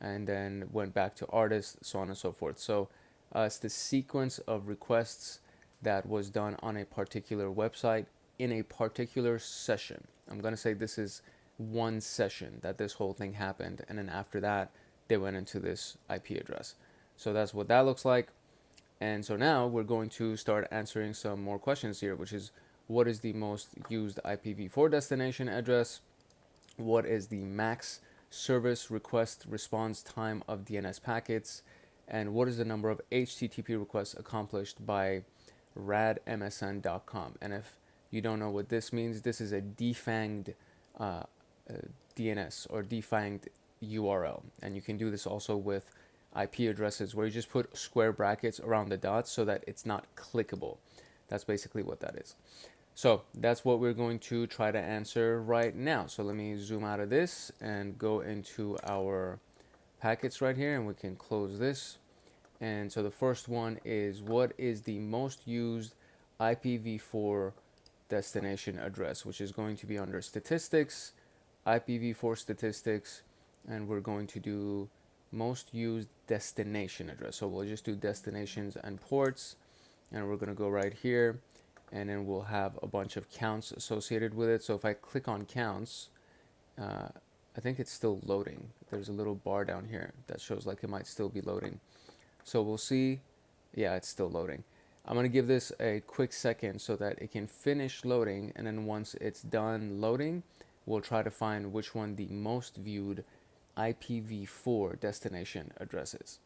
and then went back to artists, so on and so forth. So it's the sequence of requests that was done on a particular website in a particular session. I'm going to say this is one session that this whole thing happened, and then after that they went into this IP address. So that's what that looks like. And so now we're going to start answering some more questions here, which is, what is the most used IPv4 destination address? What is the max service request response time of DNS packets? And what is the number of HTTP requests accomplished by radmsn.com? And if you don't know what this means, this is a defanged DNS or defanged URL. And you can do this also with IP addresses, where you just put square brackets around the dots so that it's not clickable. That's basically what that is. So that's what we're going to try to answer right now. So let me zoom out of this and go into our packets right here, and we can close this. And so the first one is, what is the most used IPv4 destination address, which is going to be under statistics, IPv4 statistics, and we're going to do most used destination address. So we'll just do destinations and ports, and we're going to go right here, and then we'll have a bunch of counts associated with it. So if I click on counts, I think it's still loading. There's a little bar down here that shows like it might still be loading. So we'll see. Yeah, it's still loading. I'm going to give this a quick second so that it can finish loading, and then once it's done loading, we'll try to find which one the most viewed IPv4 destination address is.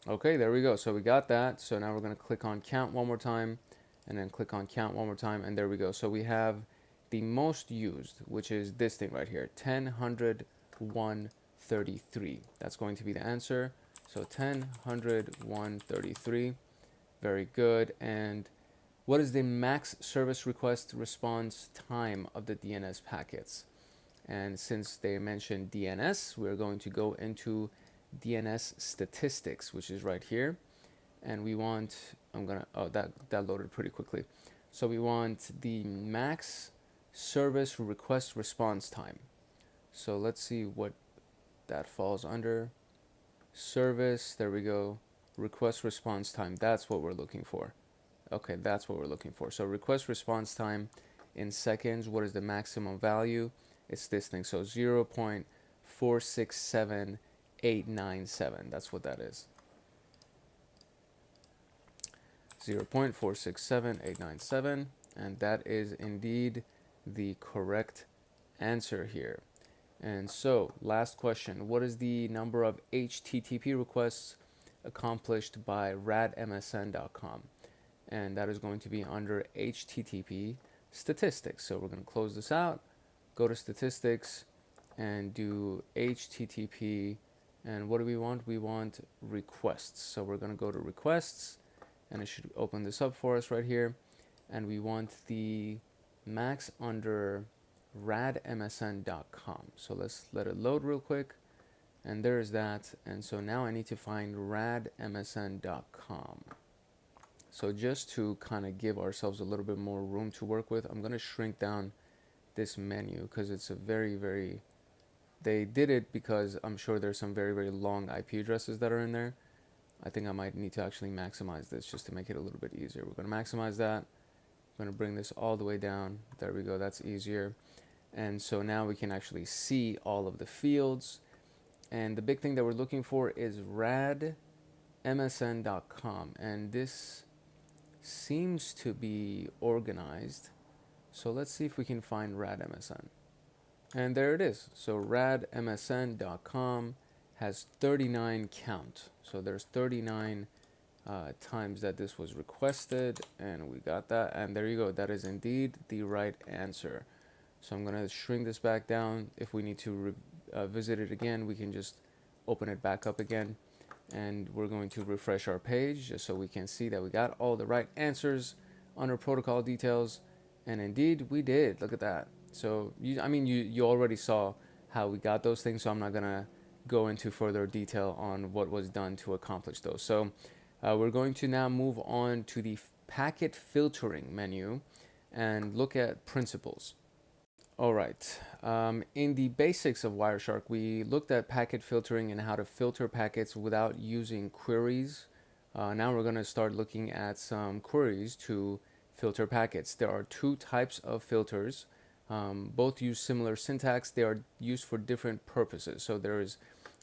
Okay, there we go. So we got that. So now we're going to click on count one more time, and then click on count one more time, and there we go. So we have the most used, which is this thing right here, 10.133. That's going to be the answer. So 10.133. Very good. And what is the max service request response time of the DNS packets? And since they mentioned DNS, we're going to go into DNS statistics, which is right here. And we want, that loaded pretty quickly. So we want the max service request response time. So let's see what that falls under. Service, there we go. Request response time, that's what we're looking for. Okay, that's what we're looking for. So request response time in seconds, what is the maximum value? It's this thing, so 0.467897. That's what that is. 0.467897, and that is indeed the correct answer here. And so, last question, what is the number of HTTP requests accomplished by radmsn.com? And that is going to be under HTTP statistics. So we're going to close this out, go to statistics, and do HTTP. And what do we want? We want requests. So we're going to go to requests, and it should open this up for us right here. And we want the max under radmsn.com. So let's let it load real quick. And there's that. And so now I need to find radmsn.com. So just to kind of give ourselves a little bit more room to work with, I'm going to shrink down this menu because it's a very, they did it because I'm sure there's some very long IP addresses that are in there. I think I might need to actually maximize this just to make it a little bit easier. We're going to maximize that. I'm going to bring this all the way down. There we go. That's easier. And so now we can actually see all of the fields. And the big thing that we're looking for is radmsn.com. And this seems to be organized. So let's see if we can find radmsn. And there it is. So radmsn.com has 39 count. So there's 39 times that this was requested, and we got that. And there you go. That is indeed the right answer. So I'm going to shrink this back down. If we need to visit it again, we can just open it back up again. And we're going to refresh our page just so we can see that we got all the right answers under protocol details. And indeed, we did. Look at that. So, you already saw how we got those things, so I'm not going to go into further detail on what was done to accomplish those. So, we're going to now move on to the packet filtering menu and look at principles. All right. In the basics of Wireshark, we looked at packet filtering and how to filter packets without using queries. Now we're going to start looking at some queries to filter packets. There are two types of filters. Both use similar syntax. They are used for different purposes. So there is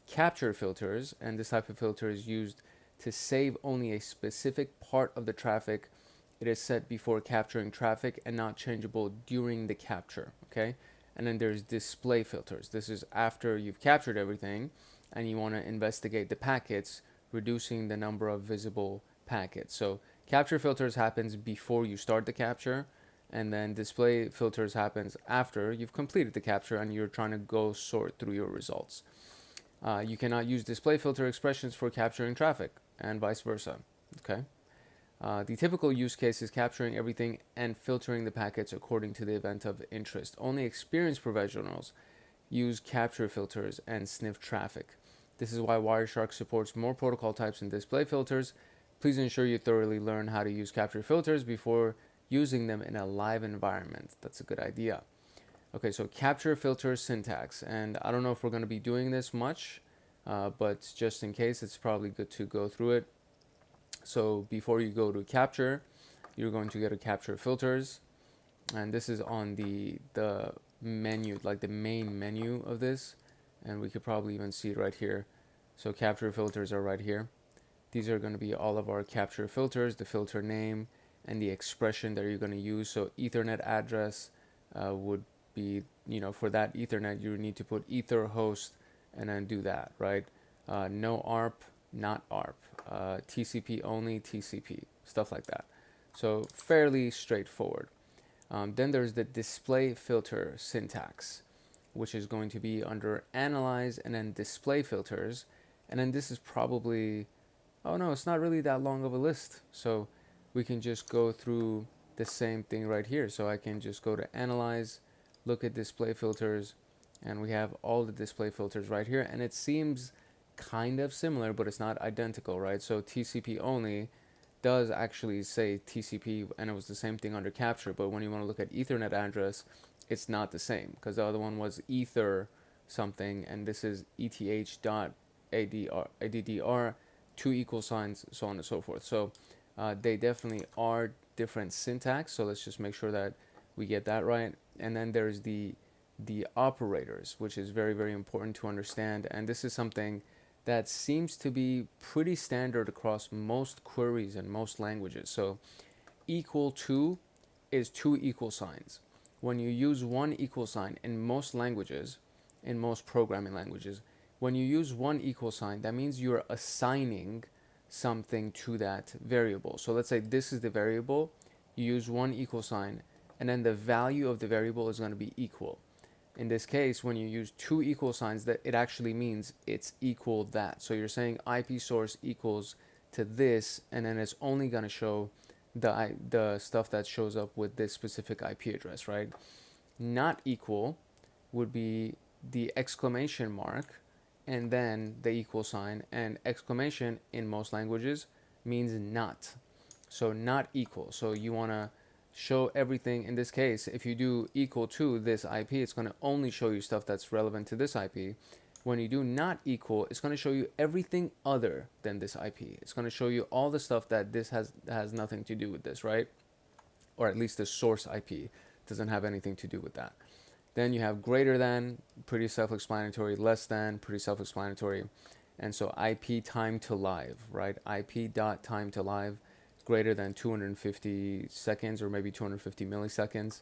capture filters, and this type of filter is used to save only a specific part of the traffic. It is set before capturing traffic and not changeable during the capture, okay? And then there's display filters. This is after you've captured everything and you want to investigate the packets, reducing the number of visible packets. So capture filters happens before you start the capture, and then display filters happens after you've completed the capture and you're trying to go sort through your results. You cannot use display filter expressions for capturing traffic and vice versa, okay? The typical use case is capturing everything and filtering the packets according to the event of interest. Only experienced professionals use capture filters and sniff traffic. This is why Wireshark supports more protocol types and display filters. Please ensure you thoroughly learn how to use capture filters before using them in a live environment. That's a good idea. Okay, so capture filter syntax, and I don't know if we're going to be doing this much, but just in case, it's probably good to go through it. So before you go to capture, you're going to go to capture filters, and this is on the menu, like the main menu of this, and we could probably even see it right here. So capture filters are right here. These are going to be all of our capture filters, the filter name and the expression that you're going to use. So Ethernet address would be, for that Ethernet, you need to put ether host and then do that, right? No ARP, not ARP, TCP only, TCP, stuff like that. So fairly straightforward. Then there's the display filter syntax, which is going to be under analyze and then display filters. And then this is probably, oh no, it's not really that long of a list. So we can just go through the same thing right here. So I can just go to analyze, look at display filters, and we have all the display filters right here. And it seems kind of similar, but it's not identical, right? So TCP only does actually say TCP, and it was the same thing under capture, but when you want to look at Ethernet address, it's not the same, because the other one was ether something, and this is ETH.ADDR, two equal signs, so on and so forth. So they definitely are different syntax, so let's just make sure that we get that right. And then there's the operators, which is very, very important to understand, and this is something that seems to be pretty standard across most queries and most languages. So equal to is two equal signs. When you use one equal sign in most languages, in most programming languages, when you use one equal sign, that means you're assigning something to that variable. So let's say this is the variable, you use one equal sign, and then the value of the variable is going to be equal. In this case, when you use two equal signs, that it actually means it's equal that. So you're saying IP source equals to this, and then it's only going to show the stuff that shows up with this specific IP address, right? Not equal would be the exclamation mark and then the equal sign, and exclamation in most languages means not. So not equal. So you want to show everything. In this case, if you do equal to this IP, it's going to only show you stuff that's relevant to this IP. When you do not equal, it's going to show you everything other than this IP. It's going to show you all the stuff that this has nothing to do with this, right? Or at least the source IP doesn't have anything to do with that. Then you have greater than, pretty self-explanatory, less than, pretty self-explanatory. And so IP time to live, right? IP dot time to live, greater than 250 seconds or maybe 250 milliseconds.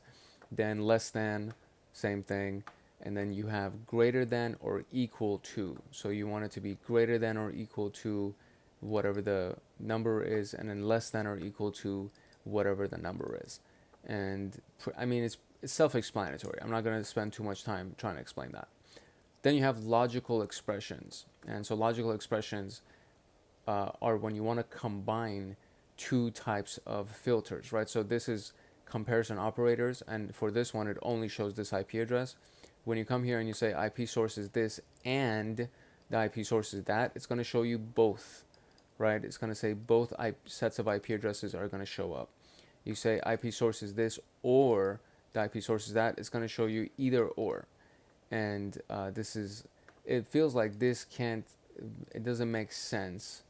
Then less than, same thing. And then you have greater than or equal to. So you want it to be greater than or equal to whatever the number is, and then less than or equal to whatever the number is. And I mean, it's self-explanatory. I'm not going to spend too much time trying to explain that. Then you have logical expressions. And so logical expressions are when you want to combine two types of filters, right? So this is comparison operators, and for this one, it only shows this IP address. When you come here and you say IP source is this and the IP source is that, it's going to show you both, right? It's going to say both sets of IP addresses are going to show up. You say IP source is this or the IP source is at, it's going to show you either or. And it feels like it doesn't make sense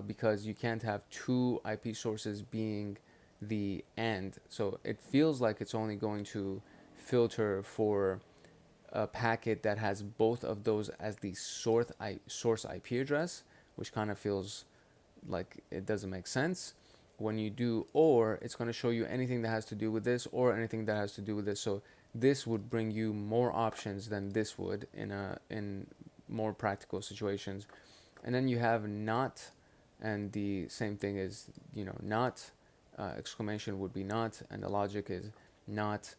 because you can't have two IP sources being the AND. So it feels like it's only going to filter for a packet that has both of those as the source IP address, which kind of feels like it doesn't make sense. When you do or, it's going to show you anything that has to do with this or anything that has to do with this. So this would bring you more options than this would in more practical situations. And then you have not, and the same thing is, not, exclamation would be not, and the logic is not.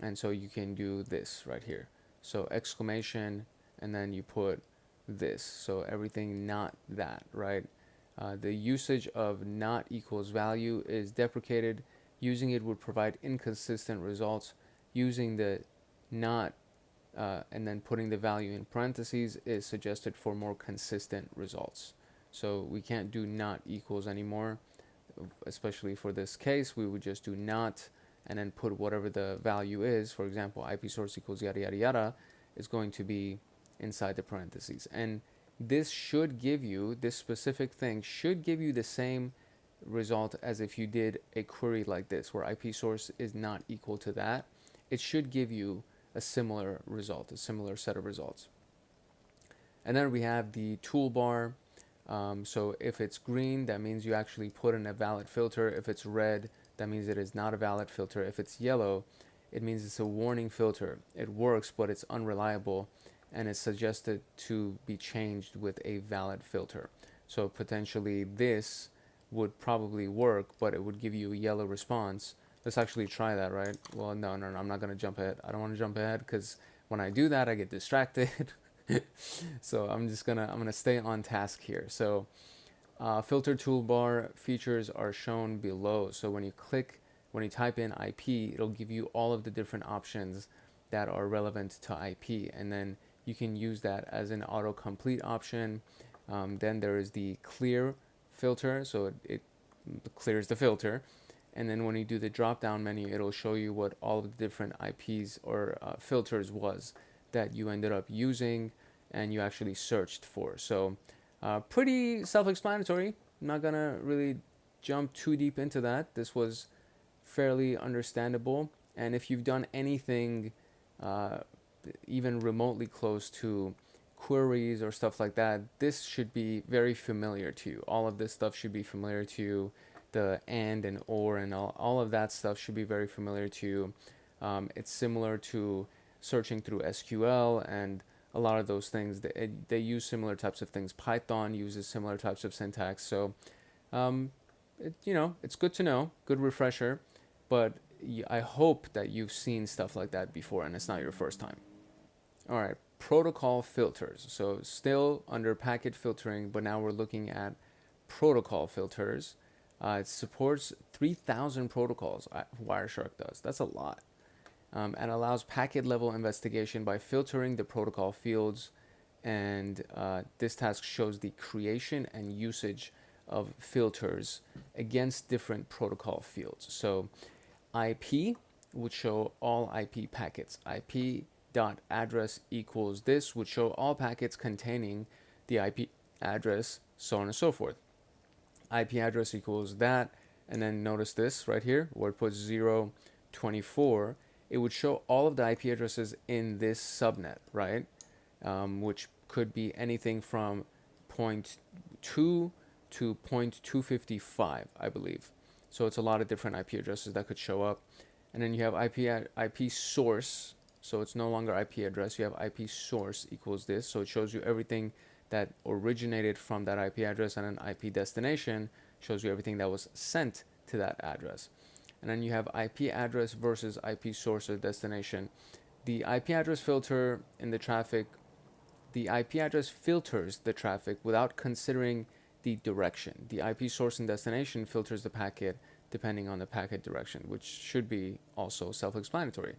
And so you can do this right here. So exclamation, and then you put this. So everything not that, right? The usage of not equals value is deprecated. Using it would provide inconsistent results. Using the not and then putting the value in parentheses is suggested for more consistent results. So we can't do not equals anymore, especially for this case. We would just do not and then put whatever the value is. For example, IP source equals yada yada yada is going to be inside the parentheses. And this specific thing should give you the same result as if you did a query like this, where IP source is not equal to that. It should give you a similar result, a similar set of results. And then we have the toolbar. So if it's green, that means you actually put in a valid filter. If it's red, that means it is not a valid filter. If it's yellow, it means it's a warning filter. It works, but it's unreliable, and it's suggested to be changed with a valid filter. So potentially this would probably work, but it would give you a yellow response. Let's actually try that, right? Well, no, I'm not going to jump ahead. I don't want to jump ahead because when I do that, I get distracted. So I'm gonna stay on task here. So filter toolbar features are shown below. So when you type in IP, it'll give you all of the different options that are relevant to IP, and then you can use that as an autocomplete option. Then there is the clear filter, so it clears the filter. And then when you do the drop down menu, it'll show you what all of the different IPs or filters was that you ended up using and you actually searched for. So pretty self-explanatory. I'm not gonna really jump too deep into that. This was fairly understandable. And if you've done anything even remotely close to queries or stuff like that, this should be very familiar to you. All of this stuff should be familiar to you. The and or and all of that stuff should be very familiar to you. It's similar to searching through SQL and a lot of those things. They use similar types of things. Python uses similar types of syntax. So, it's good to know, good refresher, but I hope that you've seen stuff like that before and it's not your first time. All right, protocol filters. So still under packet filtering, but now we're looking at protocol filters. It supports 3,000 protocols, Wireshark does. That's a lot. And allows packet level investigation by filtering the protocol fields. And this task shows the creation and usage of filters against different protocol fields. So IP would show all IP packets. IP.address equals this would show all packets containing the IP address, so on and so forth. IP address equals that, and then notice this right here where it puts 024. It would show all of the IP addresses in this subnet, right? Which could be anything from 0.2 to 0.255, I believe. So it's a lot of different IP addresses that could show up. And then you have IP source, so it's no longer IP address. You have IP source equals this, so it shows you everything that originated from that IP address, and an IP destination shows you everything that was sent to that address. And then you have IP address versus IP source or destination. The IP address filter in the traffic, the IP address filters the traffic without considering the direction. The IP source and destination filters the packet depending on the packet direction, which should be also self-explanatory.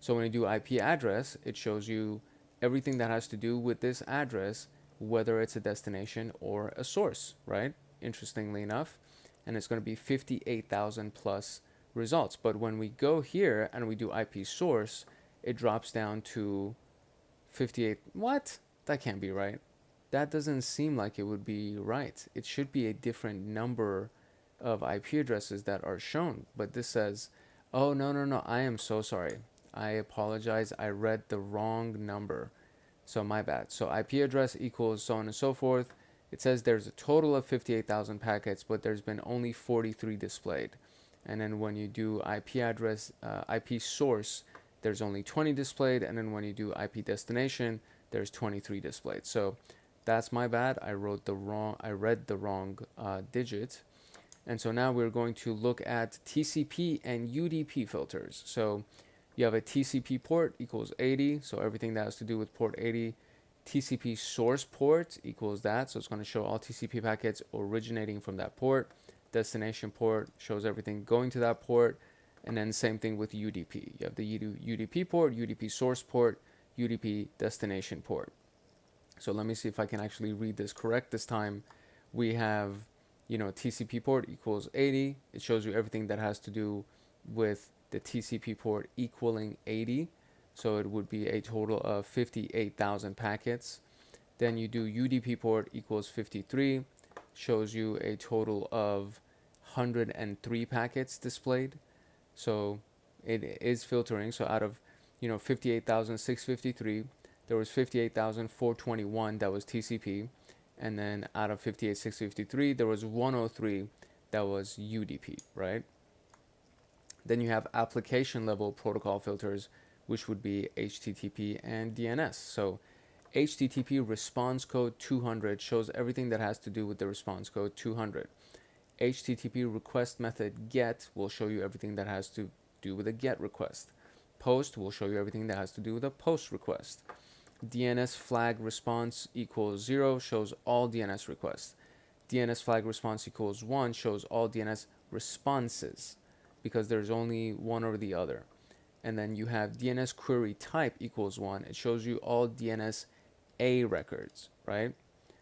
So when you do IP address, it shows you everything that has to do with this address, whether it's a destination or a source, right? Interestingly enough. And it's going to be 58,000 plus results. But when we go here and we do IP source, it drops down to 58. What? That can't be right. That doesn't seem like it would be right. It should be a different number of IP addresses that are shown. But this says, oh, no, no, no, I am so sorry. I apologize. I read the wrong number. So my bad. So IP address equals so on and so forth. It says there's a total of 58,000 packets, but there's been only 43 displayed. And then when you do IP address, IP source, there's only 20 displayed. And then when you do IP destination, there's 23 displayed. So that's my bad. I read the wrong digit. And so now we're going to look at TCP and UDP filters. So you have a TCP port equals 80. So everything that has to do with port 80. TCP source port equals that. So it's going to show all TCP packets originating from that port. Destination port shows everything going to that port. And then same thing with UDP. You have the UDP port, UDP source port, UDP destination port. So let me see if I can actually read this correct this time. We have, TCP port equals 80. It shows you everything that has to do with the TCP port equaling 80. So it would be a total of 58,000 packets. Then you do UDP port equals 53. Shows you a total of 103 packets displayed. So it is filtering. So out of 58,653, there was 58,421 that was TCP, and then out of 58,653, there was 103 that was UDP, right? Then you have application level protocol filters, which would be HTTP and DNS. So HTTP response code 200 shows everything that has to do with the response code 200. HTTP request method GET will show you everything that has to do with a GET request. Post will show you everything that has to do with a POST request. DNS flag response equals 0 shows all DNS requests. DNS flag response equals 1 shows all DNS responses, because there's only one or the other. And then you have DNS query type equals 1. It shows you all DNS A records, right?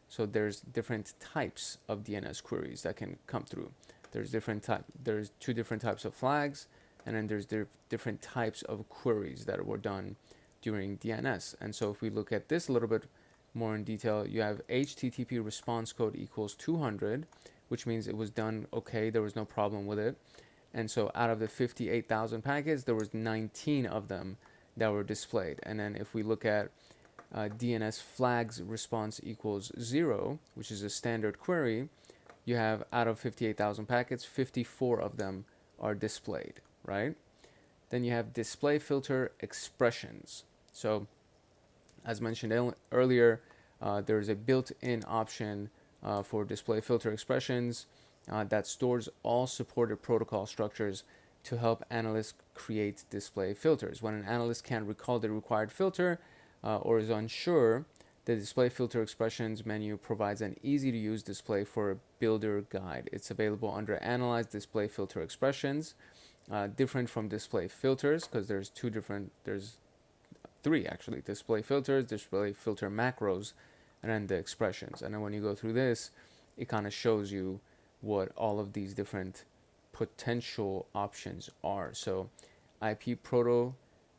So there's different types of DNS queries that can come through. There's two different types of flags, and then there's different types of queries that were done during DNS. And so if we look at this a little bit more in detail, you have HTTP response code equals 200, which means it was done okay, there was no problem with it. And so out of the 58,000 packets, there was 19 of them that were displayed. And then if we look at DNS flags response equals 0, which is a standard query, you have out of 58,000 packets, 54 of them are displayed, right? Then you have display filter expressions. So as mentioned earlier, there's a built-in option for display filter expressions that stores all supported protocol structures to help analysts create display filters. When an analyst can't recall the required filter or is unsure, the display filter expressions menu provides an easy-to-use display for a builder guide. It's available under Analyze Display Filter Expressions, different from display filters, because there's three actually: display filters, display filter macros, and then the expressions. And then when you go through this, it kind of shows you what all of these different potential options are. So IP proto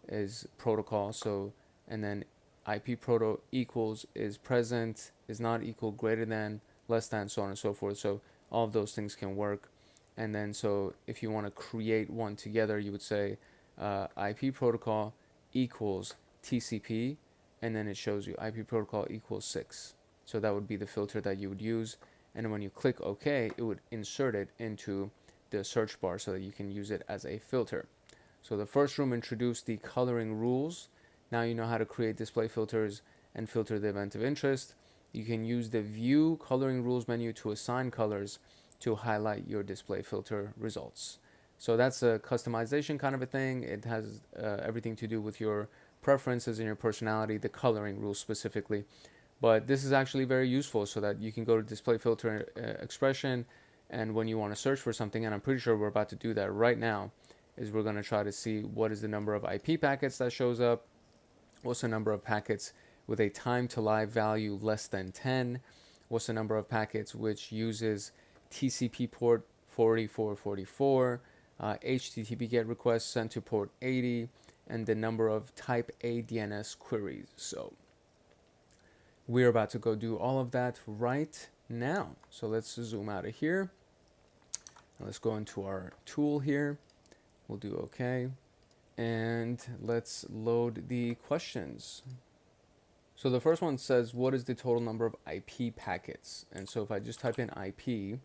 is protocol, so, and then IP proto equals is present, is not equal, greater than, less than, so on and so forth. So all of those things can work. And then so if you want to create one together, you would say IP protocol equals TCP, and then it shows you IP protocol equals 6. So that would be the filter that you would use. And when you click OK, it would insert it into the search bar so that you can use it as a filter. So the first room introduced the coloring rules. Now you know how to create display filters and filter the event of interest. You can use the View Coloring Rules menu to assign colors to highlight your display filter results. So that's a customization kind of a thing. It has everything to do with your preferences and your personality, the coloring rules specifically. But this is actually very useful so that you can go to display filter expression, and when you want to search for something, and I'm pretty sure we're about to do that right now, is we're going to try to see what is the number of IP packets that shows up, what's the number of packets with a time to live value less than 10, what's the number of packets which uses TCP port 4444, HTTP GET requests sent to port 80, and the number of type A DNS queries. So we're about to go do all of that right now. So let's zoom out of here. And let's go into our tool here. We'll do OK. And let's load the questions. So the first one says, what is the total number of IP packets? And so if I just type in IP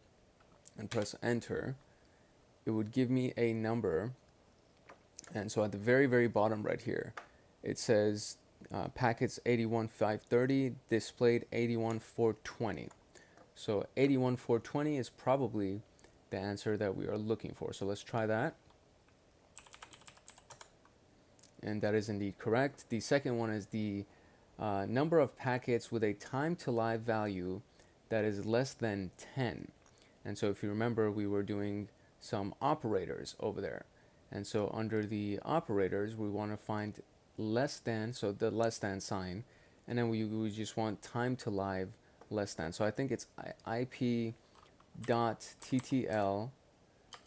and press enter, it would give me a number. And so at the very, very bottom right here, it says packets 81,530 displayed 81,420. So 81,420 is probably the answer that we are looking for. So let's try that. And that is indeed correct. The second one is the number of packets with a time to live value that is less than 10. And so if you remember, we were doing some operators over there. And so under the operators, we want to find less than, so the less than sign, and then we just want time to live less than. So I think it's IP.ttl,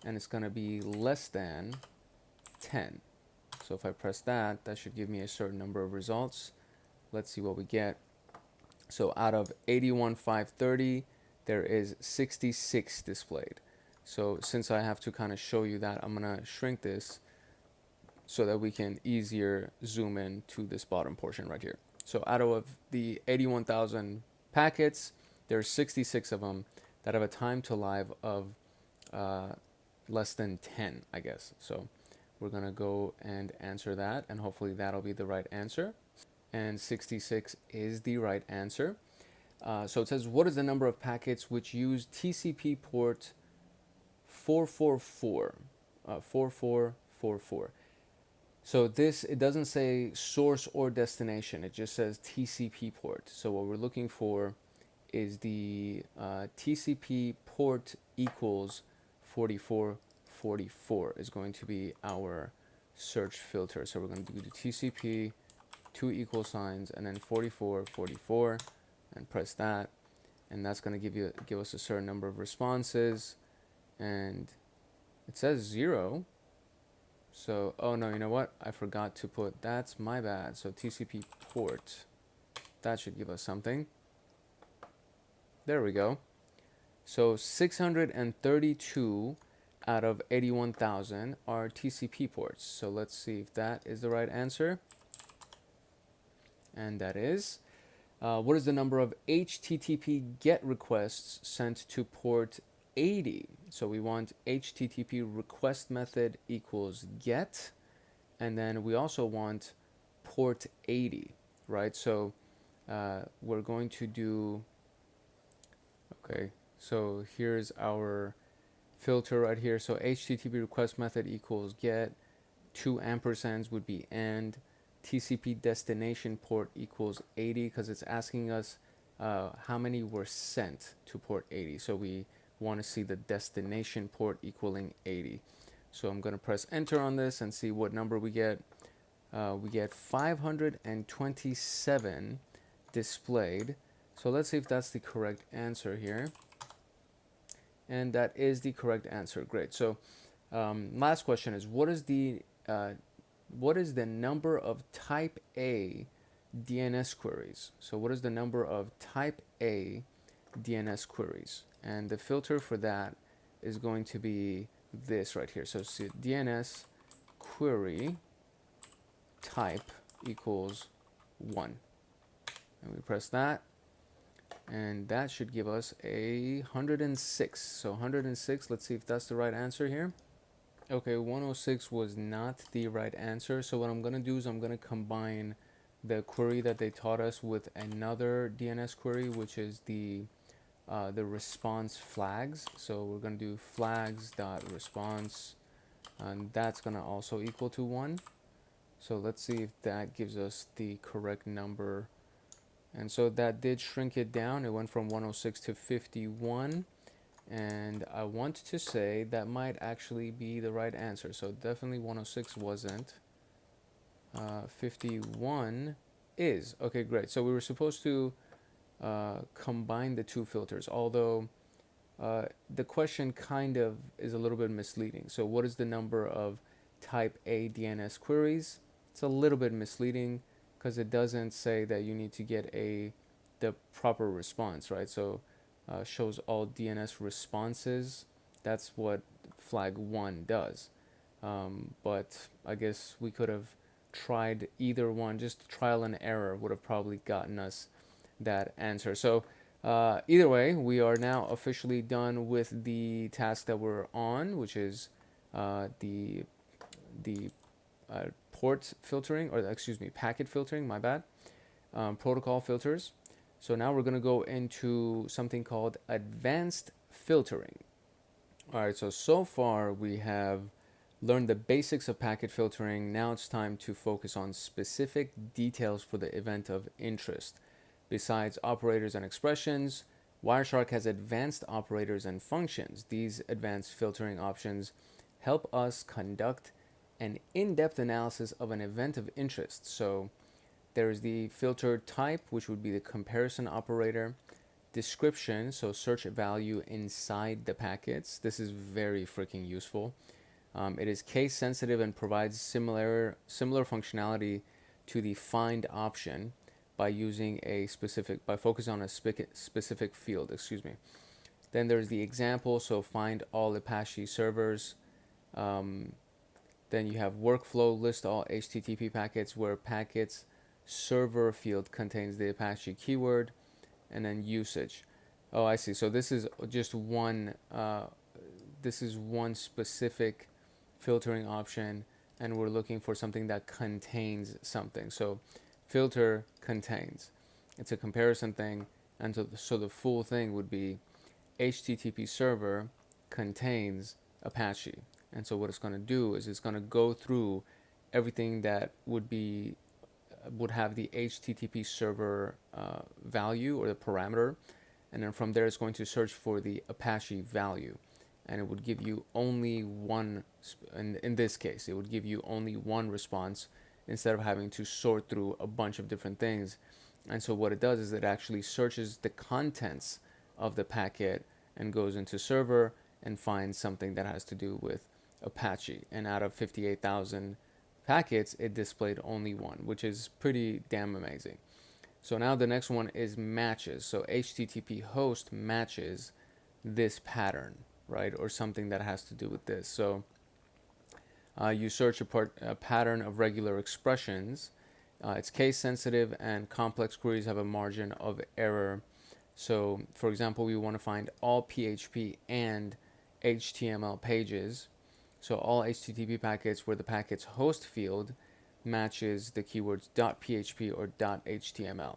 and it's going to be less than 10. So if I press that, that should give me a certain number of results. Let's see what we get. So out of 81,530, there is 66 displayed. So since I have to kind of show you that, I'm going to shrink this so that we can easier zoom in to this bottom portion right here. So out of the 81,000 packets, there's 66 of them that have a time to live of less than 10, I guess. So we're going to go and answer that, and hopefully that'll be the right answer. And 66 is the right answer. So it says, what is the number of packets which use TCP port 444? 4444. So this, it doesn't say source or destination. It just says TCP port. So what we're looking for is the TCP port equals 4444 is going to be our search filter. So we're going to do the TCP, 2 equal signs, and then 4444, and press that, and that's going to give us a certain number of responses. And it says 0. So, oh no, you know what? I forgot to put, that's my bad. So TCP port, that should give us something. There we go. So 632 out of 81,000 are TCP ports. So let's see if that is the right answer. And that is. What is the number of HTTP GET requests sent to port 80? So we want HTTP request method equals GET, and then we also want port 80, right? So we're going to do, okay, so here's our filter right here. So HTTP request method equals GET, 2 ampersands would be AND, TCP destination port equals 80, because it's asking us how many were sent to port 80. So we want to see the destination port equaling 80. So I'm going to press enter on this and see what number we get. We get 527 displayed. So let's see if that's the correct answer here. And that is the correct answer. Great. So last question is, what is the number of type A DNS queries? So what is the number of type A DNS queries? And the filter for that is going to be this right here. So see, DNS query type equals 1. And we press that, and that should give us 106. So 106, let's see if that's the right answer here. Okay, 106 was not the right answer. So what I'm going to do is I'm going to combine the query that they taught us with another DNS query, which is the response flags. So we're going to do flags.response, and that's going to also equal to 1. So let's see if that gives us the correct number. And so that did shrink it down. It went from 106 to 51. And I want to say that might actually be the right answer. So definitely 106 wasn't. 51 is. Okay, great. So we were supposed to combine the two filters, although the question kind of is a little bit misleading. So what is the number of type A DNS queries? It's a little bit misleading because it doesn't say that you need to get the proper response, right? So shows all DNS responses. That's what flag 1 does. But I guess we could have tried either one. Just trial and error would have probably gotten us that answer. So either way, we are now officially done with the task that we're on, which is the port filtering, or excuse me, packet filtering, my bad, protocol filters. So now we're going to go into something called advanced filtering. All right, so far we have learned the basics of packet filtering. Now it's time to focus on specific details for the event of interest. Besides operators and expressions, Wireshark has advanced operators and functions. These advanced filtering options help us conduct an in-depth analysis of an event of interest. So there's the filter type, which would be the comparison operator. Description, so search value inside the packets. This is very freaking useful. It is case sensitive and provides similar functionality to the find option by focusing on a specific field. Excuse me. Then there's the example, so find all Apache servers. Then you have workflow, list all HTTP packets, where packets server field contains the Apache keyword, and then usage. Oh, I see. So this is just one. This is one specific filtering option, and we're looking for something that contains something. So filter contains. It's a comparison thing, and so the full thing would be HTTP server contains Apache. And so what it's going to do is it's going to go through everything that would have the HTTP server value or the parameter, and then from there it's going to search for the Apache value, and it would give you only one. In this case, it would give you only one response instead of having to sort through a bunch of different things. And so what it does is it actually searches the contents of the packet and goes into server and finds something that has to do with Apache. And out of 58,000 packets, it displayed only one, which is pretty damn amazing. So now the next one is matches. So HTTP host matches this pattern, right? Or something that has to do with this. So you search a pattern of regular expressions. It's case sensitive, and complex queries have a margin of error. So for example, we want to find all PHP and HTML pages. So all HTTP packets where the packet's host field matches the keywords .php or .html.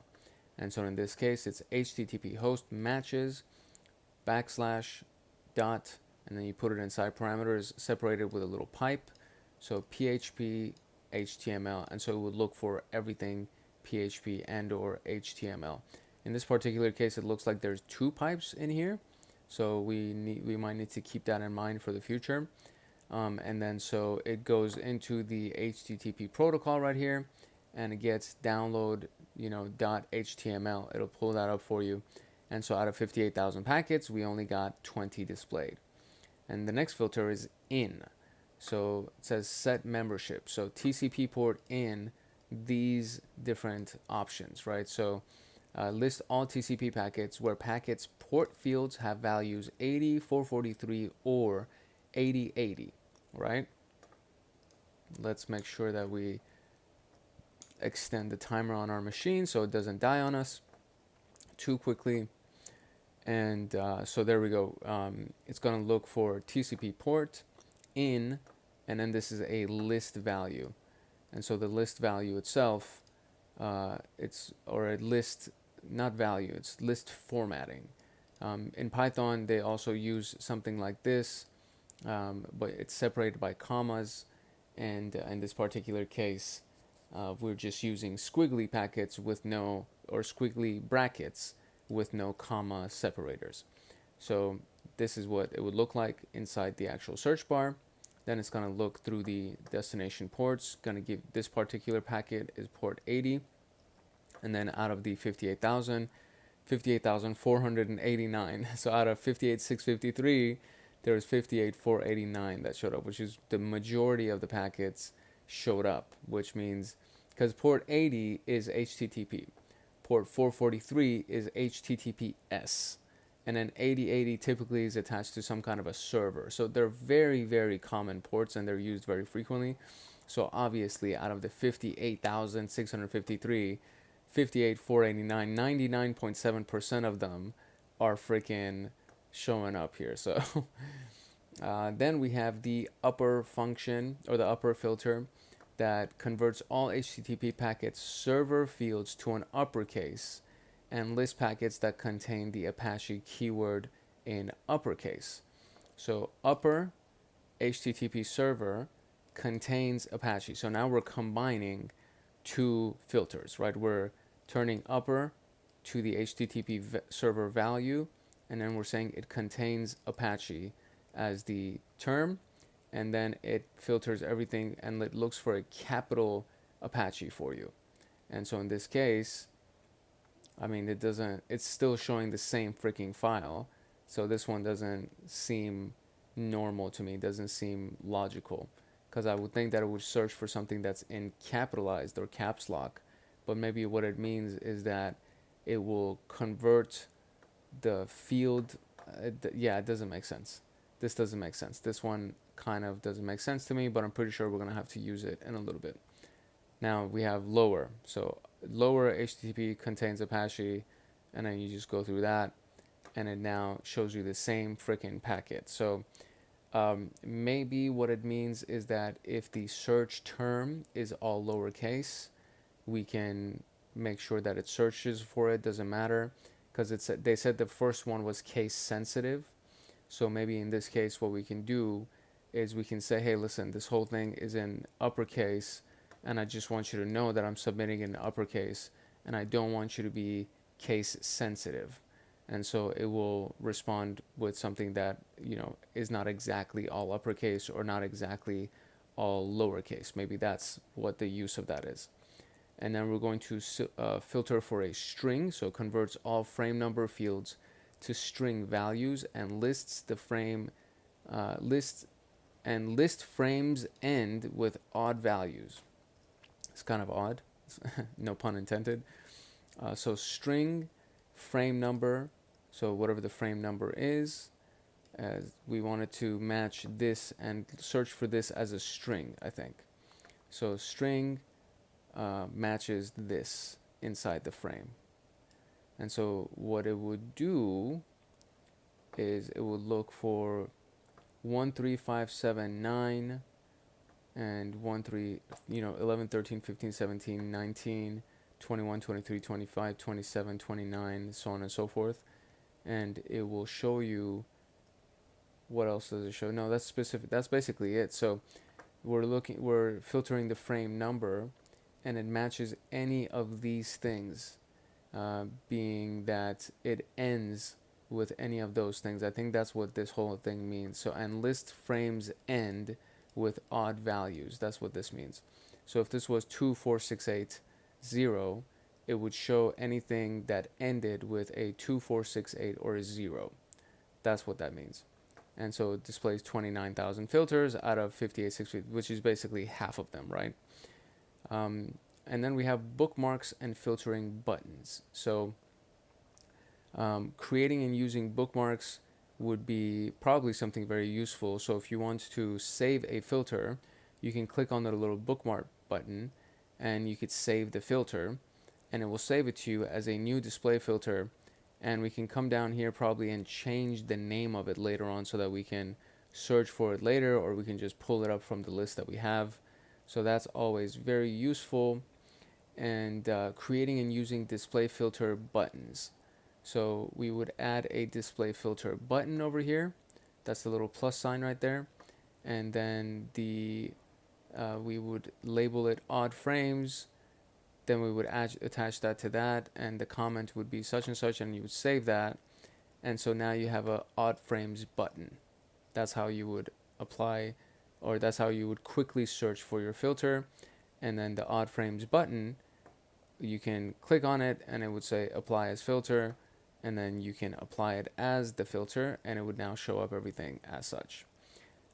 And so in this case, it's HTTP host matches / dot, and then you put it inside parameters separated with a little pipe. So PHP, HTML, and so it would look for everything PHP and or HTML. In this particular case, it looks like there's two pipes in here. So we might need to keep that in mind for the future. And then so it goes into the HTTP protocol right here, and it gets download, .html. It'll pull that up for you. And so out of 58,000 packets, we only got 20 displayed. And the next filter is in. So it says set membership. So TCP port in these different options, right? So list all TCP packets where packets port fields have values 80, 443, or 8080, right? Let's make sure that we extend the timer on our machine so it doesn't die on us too quickly. And so there we go. It's going to look for TCP port in, and then this is a list value. And so the list value itself, it's list formatting. In Python, they also use something like this, but it's separated by commas. And in this particular case, we're just using squiggly packets with no, or squiggly brackets with no comma separators. So this is what it would look like inside the actual search bar. Then it's going to look through the destination ports, going to give this particular packet is port 80. And then out of the 58,000, 58,489. So out of 58,653, there was 58,489 that showed up, which is the majority of the packets showed up, which means because port 80 is HTTP, port 443 is HTTPS, and then 8080 typically is attached to some kind of a server. So they're very, very common ports and they're used very frequently. So obviously out of the 58,653, 58,489, 99.7% of them are freaking showing up here. So then we have the upper function or the upper filter that converts all HTTP packets server fields to an uppercase and lists packets that contain the Apache keyword in uppercase. So upper HTTP server contains Apache. So now we're combining two filters, right? We're turning upper to the HTTP server value, and then we're saying it contains Apache as the term, and then it filters everything and it looks for a capital Apache for you. And so in this case, I mean, it's still showing the same freaking file. So this one doesn't seem normal to me, doesn't seem logical, because I would think that it would search for something that's in capitalized or caps lock, but maybe what it means is that it will convert the field. Yeah, it doesn't make sense. This doesn't make sense. This one kind of doesn't make sense to me, but I'm pretty sure we're going to have to use it in a little bit. Now we have lower. So lower HTTP contains Apache, and then you just go through that, and it now shows you the same freaking packet. So maybe what it means is that if the search term is all lowercase, we can make sure that it searches for it. Doesn't matter, because they said the first one was case sensitive. So maybe in this case, what we can do is we can say, hey, listen, this whole thing is in uppercase, and I just want you to know that I'm submitting in uppercase, and I don't want you to be case sensitive. And so it will respond with something that, is not exactly all uppercase or not exactly all lowercase. Maybe that's what the use of that is. And then we're going to filter for a string, so it converts all frame number fields to string values and lists the frame list frames end with odd values. It's kind of odd, no pun intended. So string frame number, so whatever the frame number is, as we wanted to match this and search for this as a string, I think. So string matches this inside the frame. And so what it would do is it would look for 1, 3, 5, 7, 9, and 1, 3, 11, 13, 15, 17, 19, 21, 23, 25, 27, 29, so on and so forth. And it will show you, what else does it show? No, that's specific. That's basically it. So we're filtering the frame number, and it matches any of these things, being that it ends with any of those things. I think that's what this whole thing means. So, and list frames end with odd values. That's what this means. So if this was 24680, it would show anything that ended with a 2468 or a 0. That's what that means. And so it displays 29,000 filters out of 58,650, which is basically half of them, right? And then we have bookmarks and filtering buttons. So creating and using bookmarks would be probably something very useful. So if you want to save a filter, you can click on the little bookmark button and you could save the filter, and it will save it to you as a new display filter. And we can come down here probably and change the name of it later on so that we can search for it later, or we can just pull it up from the list that we have. So that's always very useful. And creating and using display filter buttons. So we would add a display filter button over here. That's the little plus sign right there. And then we would label it odd frames. Then we would attach that to that, and the comment would be such and such, and you would save that. And so now you have a odd frames button. That's how you would apply, or that's how you would quickly search for your filter. And then the odd frames button, you can click on it and it would say apply as filter, and then you can apply it as the filter, and it would now show up everything as such.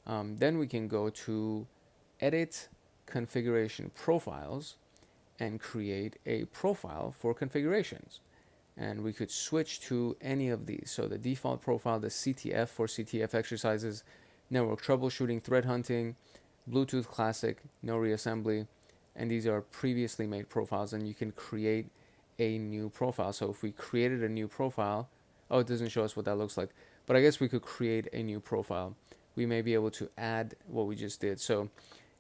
Then we can go to edit configuration profiles and create a profile for configurations. And we could switch to any of these. So the default profile, the CTF for CTF exercises, network troubleshooting, threat hunting, Bluetooth classic, no reassembly, and these are previously made profiles, and you can create a new profile. So if we created a new profile, oh, it doesn't show us what that looks like, but I guess we could create a new profile. We may be able to add what we just did. So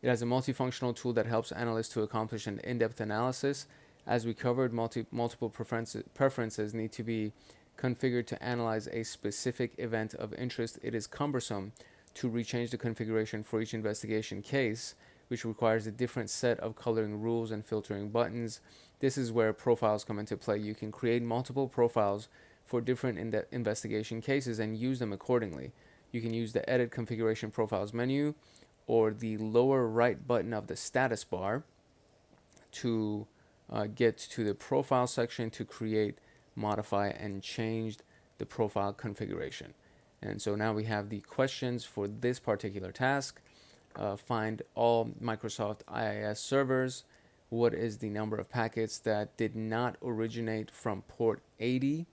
it has a multifunctional tool that helps analysts to accomplish an in-depth analysis. As we covered, multiple preferences need to be configured to analyze a specific event of interest. It is cumbersome to rechange the configuration for each investigation case, which requires a different set of coloring rules and filtering buttons. This is where profiles come into play. You can create multiple profiles for different investigation cases and use them accordingly. You can use the Edit Configuration Profiles menu or the lower right button of the status bar to get to the profile section to create, modify, and change the profile configuration. And so now we have the questions for this particular task. Find all Microsoft IIS servers. What is the number of packets that did not originate from port 80?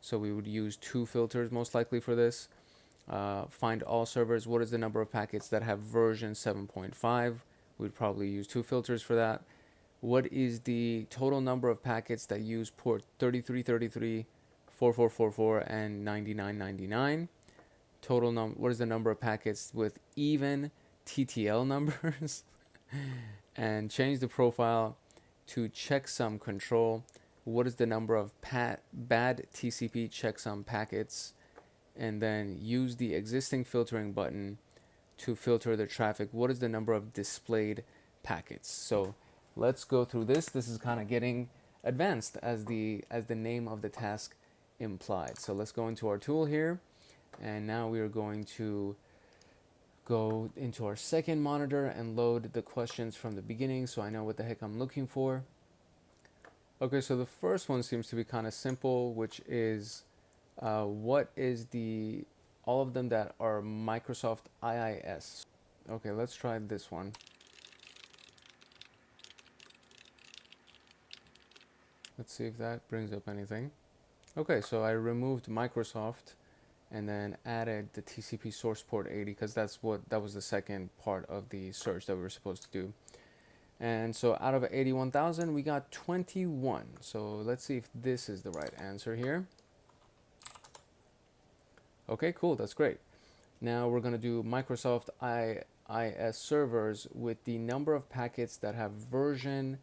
So we would use 2 filters most likely for this. Find all servers. What is the number of packets that have version 7.5? We'd probably use 2 filters for that. What is the total number of packets that use port 3333, 4444, and 9999? What is the number of packets with even TTL numbers? And change the profile to checksum control. What is the number of bad TCP checksum packets? And then use the existing filtering button to filter the traffic. What is the number of displayed packets? So let's go through this. This is kind of getting advanced as the name of the task implied. So let's go into our tool here, and now we are going to go into our second monitor and load the questions from the beginning so I know what the heck I'm looking for. Okay, so the first one seems to be kind of simple, which is what is all of them that are Microsoft IIS. Okay, let's try this one. Let's see if that brings up anything. Okay, so I removed Microsoft and then added the TCP source port 80 because that was the second part of the search that we were supposed to do. And so out of 81,000, we got 21. So let's see if this is the right answer here. Okay, cool, that's great. Now we're gonna do Microsoft IIS servers with the number of packets that have version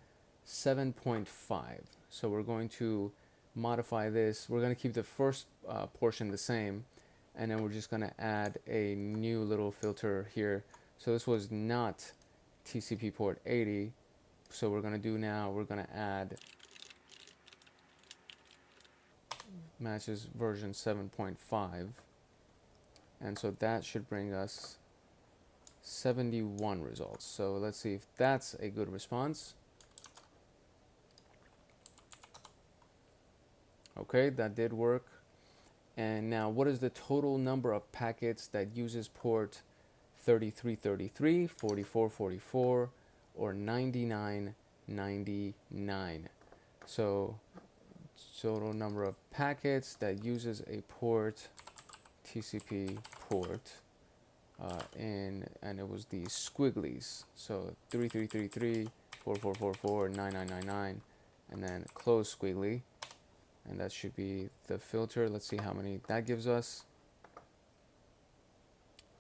7.5. So we're going to modify this. We're gonna keep the first portion the same, and then we're just gonna add a new little filter here. So this was not TCP port 80. So we're gonna add matches version 7.5. And so that should bring us 71 results. So let's see if that's a good response. Okay, that did work. And now what is the total number of packets that uses port 3333, 4444, or 9999? So total number of packets that uses a port, TCP port, and it was the squigglies. So 3333, 4444, 9999, and then close squiggly. And that should be the filter. Let's see how many that gives us.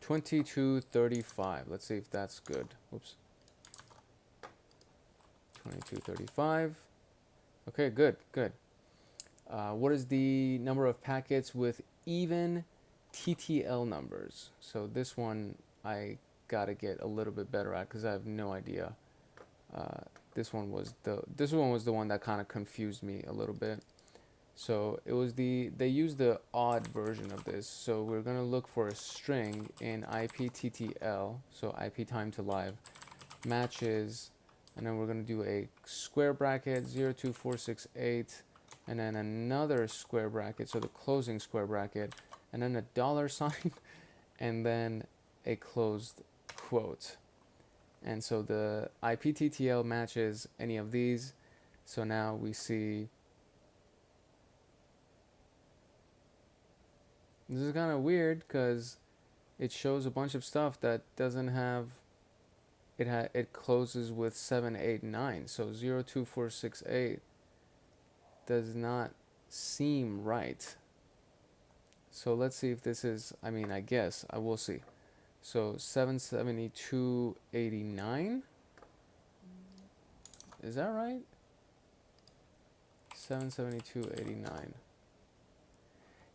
2235. Let's see if that's good. Whoops. 2235. Okay, good. What is the number of packets with even TTL numbers? So this one I gotta get a little bit better at because I have no idea. This one was the one that kind of confused me a little bit. So it was they used the odd version of this. So we're gonna look for a string in IPTTL, so IP time to live, matches, and then we're gonna do a square bracket 02468 and then another square bracket, so the closing square bracket, and then a dollar sign, and then a closed quote. And so the IPTTL matches any of these. So now we see, this is kind of weird because it shows a bunch of stuff that doesn't have, it closes with 789. So 02468 does not seem right. So let's see if this is, I mean, I guess I will see. So 772.89, is that right? 772.89.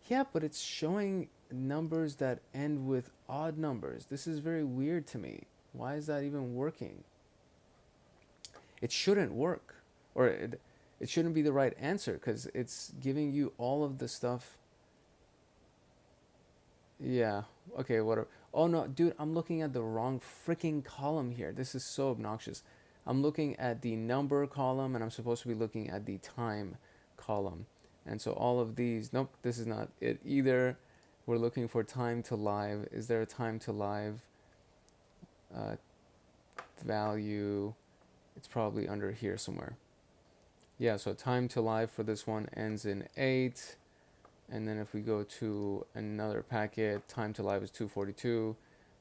Yeah, but it's showing numbers that end with odd numbers. This is very weird to me. Why is that even working? It shouldn't work, or it shouldn't be the right answer because it's giving you all of the stuff. Yeah, okay, whatever. Oh no, dude, I'm looking at the wrong freaking column here. This is so obnoxious. I'm looking at the number column and I'm supposed to be looking at the time column. And so all of these, nope, this is not it either. We're looking for time to live. Is there a time to live value? It's probably under here somewhere. Yeah, so time to live for this one ends in 8. And then if we go to another packet, time to live is 242.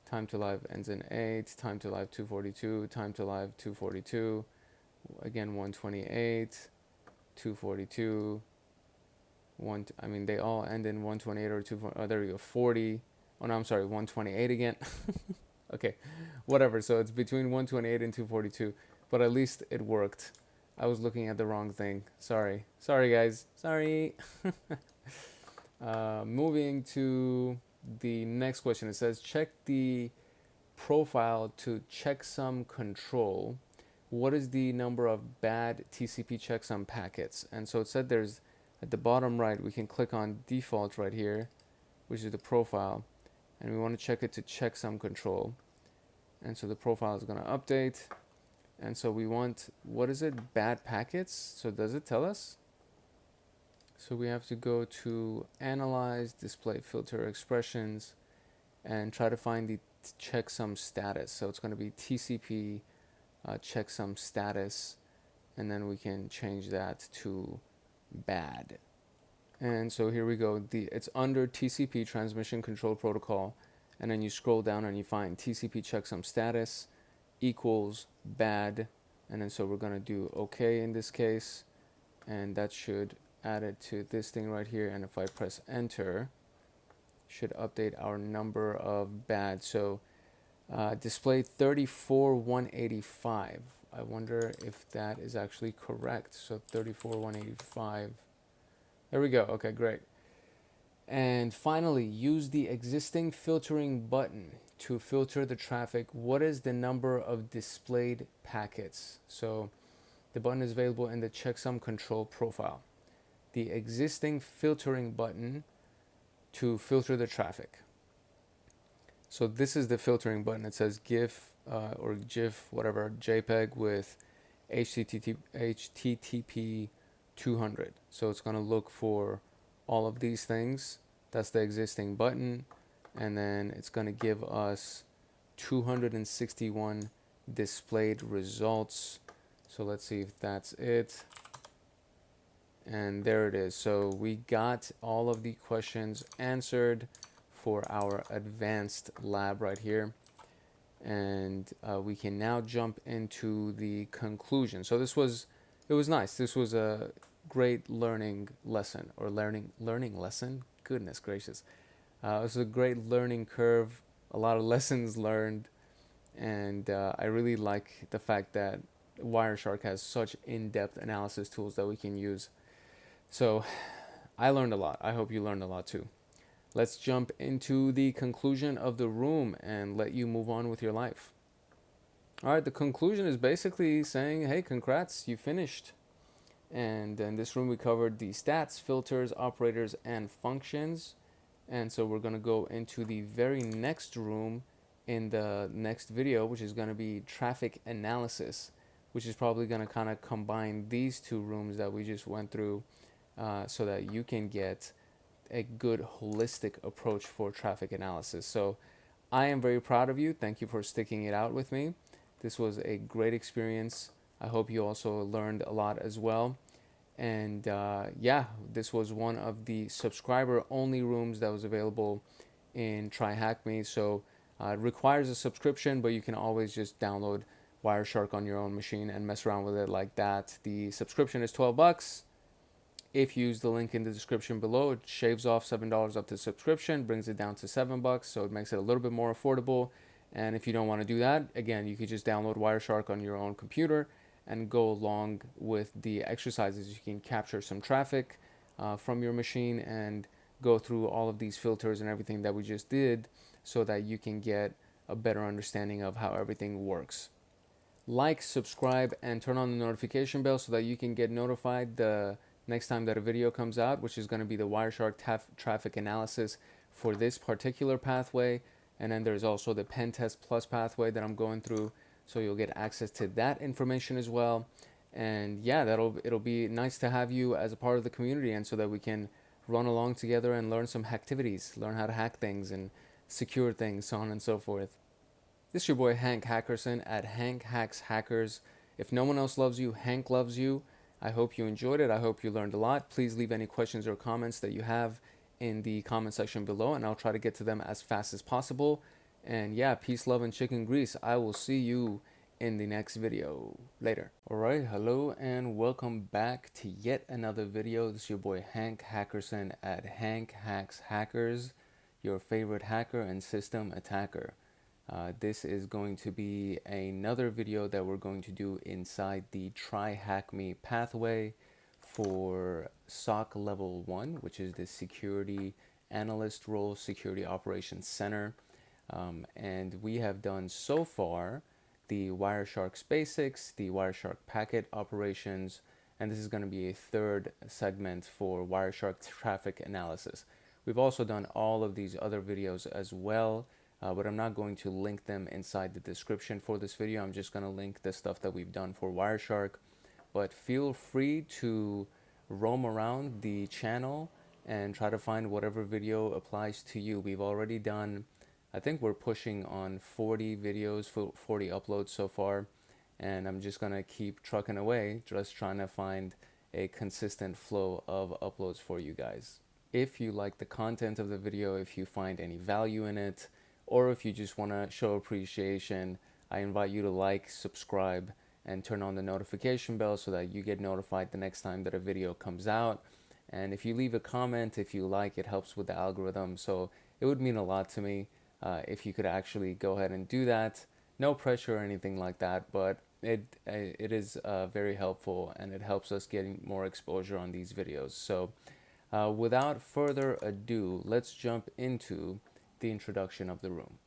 Time to live ends in 8. Time to live 242. Time to live 242. Again 128. 242. I mean they all end in 128 or 240. Oh, there we go. 40. Oh no, I'm sorry. 128 again. Okay, whatever. So it's between 128 and 242. But at least it worked. I was looking at the wrong thing. Sorry guys. Sorry. Moving to the next question. It says, check the profile to checksum control. What is the number of bad TCP checksum packets? And so it said there's, at the bottom right, we can click on default right here, which is the profile. And we want to check it to checksum control. And so the profile is going to update. And so we want, what is it? Bad packets. So does it tell us? So we have to go to Analyze, Display Filter Expressions, and try to find the checksum status. So it's going to be TCP checksum status, and then we can change that to bad. And so here we go. It's under TCP Transmission Control Protocol, and then you scroll down and you find TCP checksum status equals bad, and then so we're going to do OK in this case, and that should add it to this thing right here. And if I press enter, should update our number of bad. So display 34185. I wonder if that is actually correct. So 34185. There we go. Okay, great. And finally, use the existing filtering button to filter the traffic. What is the number of displayed packets? So the button is available in the checksum control profile. The existing filtering button to filter the traffic. So this is the filtering button. It says GIF or GIF, whatever, JPEG with HTTP 200. So it's going to look for all of these things. That's the existing button. And then it's going to give us 261 displayed results. So let's see if that's it. And there it is. So we got all of the questions answered for our advanced lab right here. And we can now jump into the conclusion. So it was nice. This was a great learning lesson, or learning lesson. Goodness gracious. It was a great learning curve, a lot of lessons learned. And I really like the fact that Wireshark has such in-depth analysis tools that we can use. So I learned a lot. I hope you learned a lot too. Let's jump into the conclusion of the room and let you move on with your life. All right, the conclusion is basically saying, hey, congrats, you finished. And in this room, we covered the stats, filters, operators, and functions. And so we're going to go into the very next room in the next video, which is going to be traffic analysis, which is probably going to kind of combine these two rooms that we just went through. so that you can get a good holistic approach for traffic analysis. So I am very proud of you. Thank you for sticking it out with me. This was a great experience. I hope you also learned a lot as well. And yeah, this was one of the subscriber only rooms that was available in TryHackMe. So it requires a subscription, but you can always just download Wireshark on your own machine and mess around with it like that. The subscription is $12. If you use the link in the description below, it shaves off $7 up to subscription, brings it down to $7, so it makes it a little bit more affordable. And if you don't want to do that, again, you could just download Wireshark on your own computer and go along with the exercises. You can capture some traffic from your machine and go through all of these filters and everything that we just did so that you can get a better understanding of how everything works. Like, subscribe, and turn on the notification bell so that you can get notified the next time that a video comes out, which is going to be the Wireshark traffic analysis for this particular pathway. And then there's also the Pen Test Plus pathway that I'm going through, so you'll get access to that information as well. And yeah, it'll be nice to have you as a part of the community, and so that we can run along together and learn some hacktivities, learn how to hack things and secure things, so on and so forth. This is your boy Hank Hackerson at Hank Hacks Hackers. If no one else loves you, Hank loves you. I hope you enjoyed it. I hope you learned a lot. Please leave any questions or comments that you have in the comment section below, and I'll try to get to them as fast as possible. And yeah, peace, love, and chicken grease. I will see you in the next video. Later. Alright, hello and welcome back to yet another video. This is your boy Hank Hackerson at Hank Hacks Hackers, your favorite hacker and system attacker. This is going to be another video that we're going to do inside the TryHackMe pathway for SOC level 1, which is the security analyst role, security operations center. And we have done so far the Wireshark's basics, the Wireshark packet operations, and this is going to be a third segment for Wireshark traffic analysis. We've also done all of these other videos as well. But I'm not going to link them inside the description for this video. I'm just going to link the stuff that we've done for Wireshark. But feel free to roam around the channel and try to find whatever video applies to you. We've already done, I think we're pushing on 40 videos, 40 uploads so far. And I'm just going to keep trucking away, just trying to find a consistent flow of uploads for you guys. If you like the content of the video, if you find any value in it, or if you just want to show appreciation, I invite you to like, subscribe, and turn on the notification bell so that you get notified the next time that a video comes out. And if you leave a comment, if you like, it helps with the algorithm. So it would mean a lot to me if you could actually go ahead and do that. No pressure or anything like that, but it is very helpful, and it helps us getting more exposure on these videos. So without further ado, let's jump into the introduction of the room.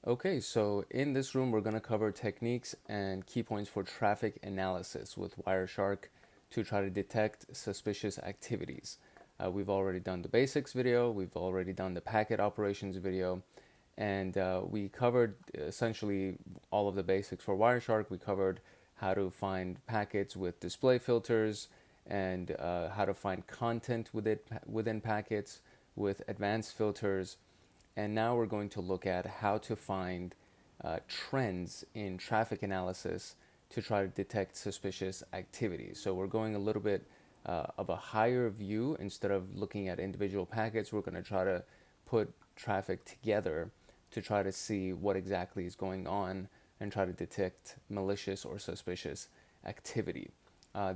Okay, so in this room we're going to cover techniques and key points for traffic analysis with Wireshark to try to detect suspicious activities. We've already done the basics video, we've already done the packet operations video, and we covered essentially all of the basics for Wireshark. We covered how to find packets with display filters, and how to find content within packets with advanced filters. And now we're going to look at how to find trends in traffic analysis to try to detect suspicious activities. So we're going a little bit of a higher view. Instead of looking at individual packets, we're going to try to put traffic together to try to see what exactly is going on and try to detect malicious or suspicious activity.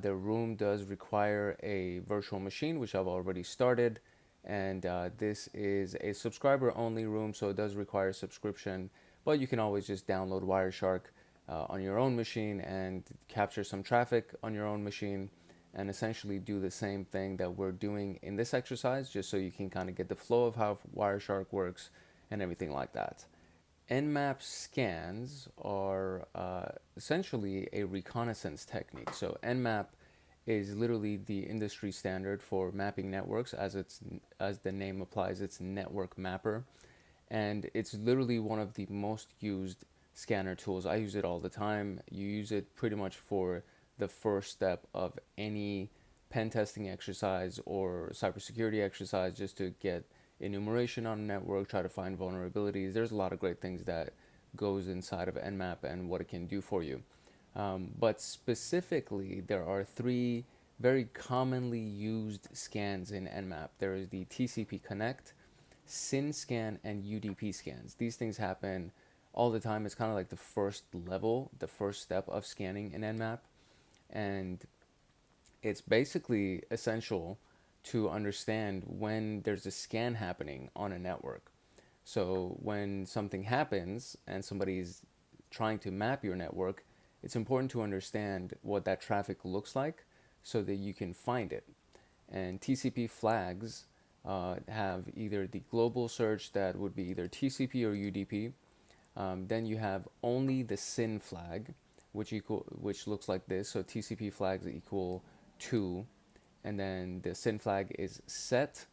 The room does require a virtual machine, which I've already started. And this is a subscriber only room, so it does require a subscription, but you can always just download Wireshark on your own machine and capture some traffic on your own machine, and essentially do the same thing that we're doing in this exercise, just so you can kind of get the flow of how Wireshark works and everything like that. Nmap scans are essentially a reconnaissance technique. So Nmap is literally the industry standard for mapping networks. As the name applies, it's network mapper, and it's literally one of the most used scanner tools. I use it all the time. You use it pretty much for the first step of any pen testing exercise or cybersecurity exercise just to get enumeration on a network, try to find vulnerabilities. There's a lot of great things that goes inside of Nmap and what it can do for you. But specifically, there are three very commonly used scans in Nmap. There is the TCP Connect, SYN scan, and UDP scans. These things happen all the time. It's kind of like the first level, the first step of scanning in Nmap. And it's basically essential to understand when there's a scan happening on a network. So when something happens and somebody's trying to map your network, it's important to understand what that traffic looks like so that you can find it. And TCP flags have either the global search that would be either TCP or UDP. Then you have only the SYN flag, which looks like this. So TCP flags equal 2, and then the SYN flag is set,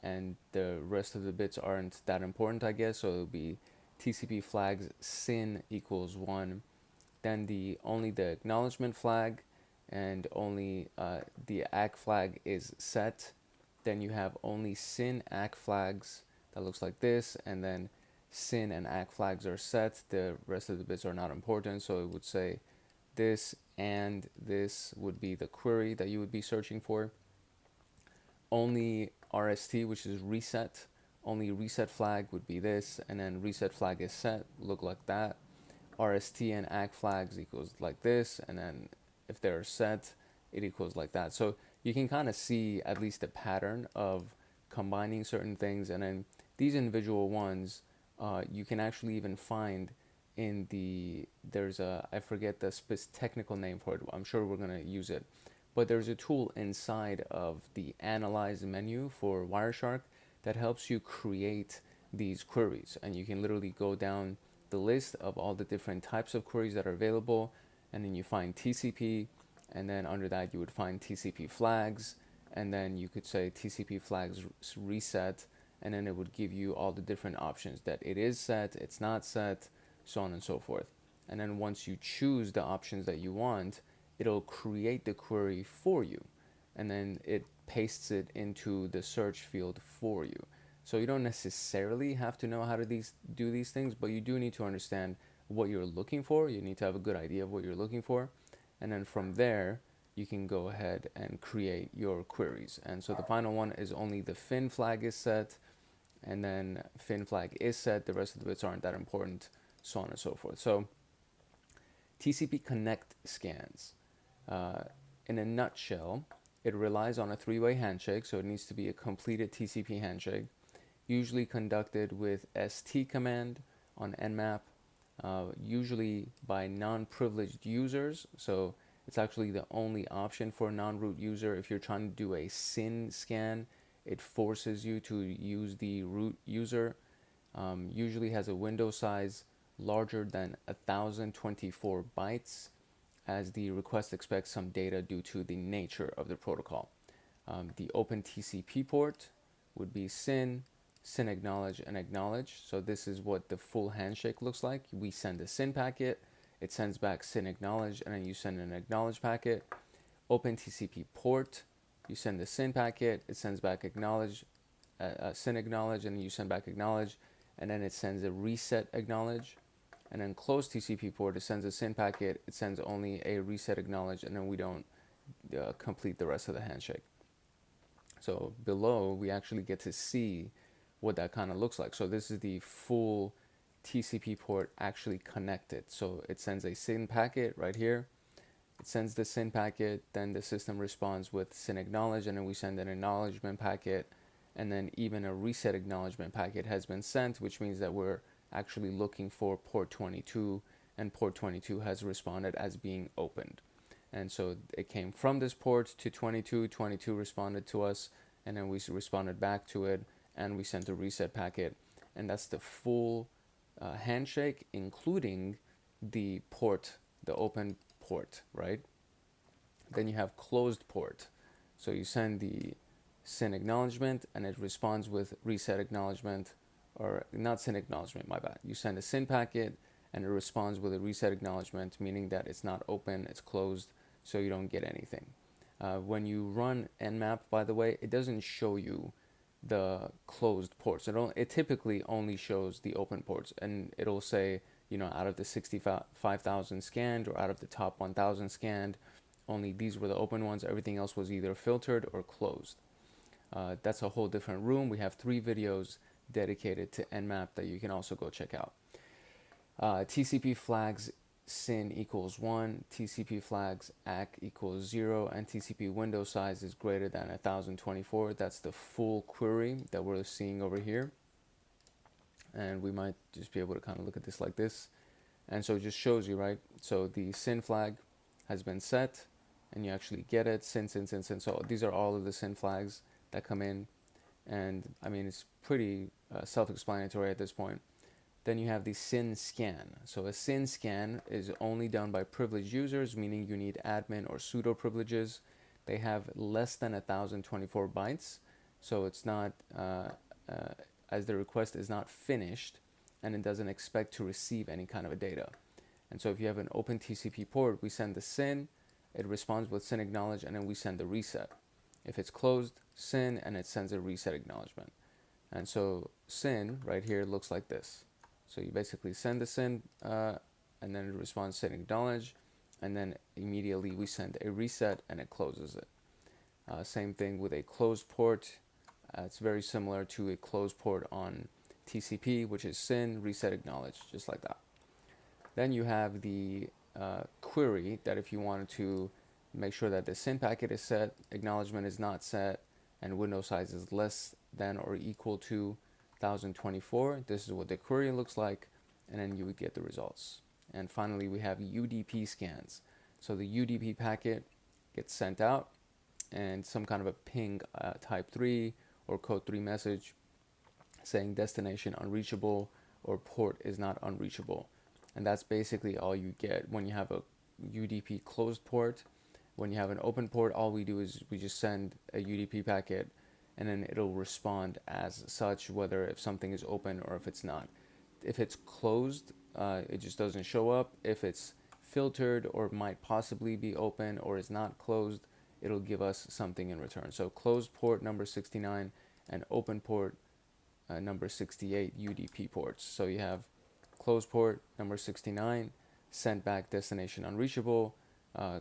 and the rest of the bits aren't that important, I guess. So it'll be TCP flags SYN equals 1. Then only the acknowledgement flag and only the ACK flag is set. Then you have only SYN ACK flags that looks like this, and then SYN and ACK flags are set. The rest of the bits are not important, so it would say this and this would be the query that you would be searching for. Only RST, which is reset, only reset flag would be this, and then reset flag is set, look like that. RST and ACK flags equals like this, and then if they're set, it equals like that. So you can kind of see at least a pattern of combining certain things, and then these individual ones you can actually even find in I forget the technical name for it. I'm sure we're going to use it. But there's a tool inside of the Analyze menu for Wireshark that helps you create these queries. And you can literally go down the list of all the different types of queries that are available, and then you find TCP, and then under that you would find TCP flags, and then you could say TCP flags reset, and then it would give you all the different options that it is set, it's not set, so on and so forth. And then once you choose the options that you want, it'll create the query for you, and then it pastes it into the search field for you. So you don't necessarily have to know how to do these things, but you do need to understand what you're looking for. You need to have a good idea of what you're looking for, and then from there you can go ahead and create your queries. And so the final one is only the FIN flag is set, and then FIN flag is set, the rest of the bits aren't that important, so on and so forth. So TCP Connect scans, in a nutshell, it relies on a three-way handshake, so it needs to be a completed TCP handshake, usually conducted with ST command on Nmap, usually by non-privileged users. So it's actually the only option for a non-root user. If you're trying to do a SYN scan, it forces you to use the root user. Usually has a window size larger than 1024 bytes, as the request expects some data due to the nature of the protocol. The open TCP port would be SYN, SYN acknowledge, and acknowledge. So this is what the full handshake looks like. We send a SYN packet, it sends back SYN acknowledge, and then you send an acknowledge packet. Open TCP port, you send the SYN packet, it sends back acknowledge, SYN acknowledge, and then you send back acknowledge, and then it sends a reset acknowledge. And then closed TCP port, it sends a SYN packet, it sends only a reset acknowledge, and then we don't complete the rest of the handshake. So below, we actually get to see what that kind of looks like. So this is the full TCP port actually connected. So it sends a SYN packet right here. It sends the SYN packet, then the system responds with SYN acknowledge, and then we send an acknowledgement packet, and then even a reset acknowledgement packet has been sent, which means that we're actually looking for port 22, and port 22 has responded as being opened. And so it came from this port to 22, 22 responded to us, and then we responded back to it, and we sent a reset packet. And that's the full handshake, including the port, the open port, right? Then you have closed port. So you send the SYN acknowledgement, and it responds with reset acknowledgement, or not SYN acknowledgement, my bad. You send a SYN packet, and it responds with a reset acknowledgement, meaning that it's not open, it's closed, so you don't get anything. When you run Nmap, by the way, it doesn't show you the closed ports. It typically only shows the open ports, and it'll say, out of the 65,000 scanned or out of the top 1,000 scanned, only these were the open ones. Everything else was either filtered or closed. That's a whole different room. We have 3 videos dedicated to Nmap that you can also go check out. TCP flags SYN equals 1, TCP flags ACK equals 0, and TCP window size is greater than 1024. That's the full query that we're seeing over here. And we might just be able to kind of look at this like this. And so it just shows you, right? So the SYN flag has been set, and you actually get it, SYN, SYN, SYN, SYN. So these are all of the SYN flags that come in. And I mean, it's pretty self-explanatory at this point. Then you have the SYN scan. So a SYN scan is only done by privileged users, meaning you need admin or sudo privileges. They have less than 1024 bytes, so it's not, as the request is not finished, and it doesn't expect to receive any kind of a data. And so if you have an open TCP port, we send the SYN, it responds with SYN acknowledge, and then we send the reset. If it's closed, SYN, and it sends a reset acknowledgement. And so SYN right here looks like this. So you basically send the SYN, and then it responds SYN acknowledge, and then immediately we send a reset and it closes it. Same thing with a closed port. It's very similar to a closed port on TCP, which is SYN, reset acknowledge, just like that. Then you have the query that if you wanted to make sure that the SYN packet is set, acknowledgement is not set, and window size is less than or equal to 1024. This is what the query looks like, and then you would get the results. And finally, we have UDP scans. So the UDP packet gets sent out, and some kind of a ping type 3 or code 3 message saying destination unreachable or port is not unreachable. And that's basically all you get when you have a UDP closed port. When you have an open port, all we do is we just send a UDP packet, and then it'll respond as such, whether if something is open or if it's not. If it's closed, it just doesn't show up. If it's filtered or might possibly be open or is not closed, it'll give us something in return. So closed port number 69 and open port number 68 UDP ports. So you have closed port number 69, sent back destination unreachable,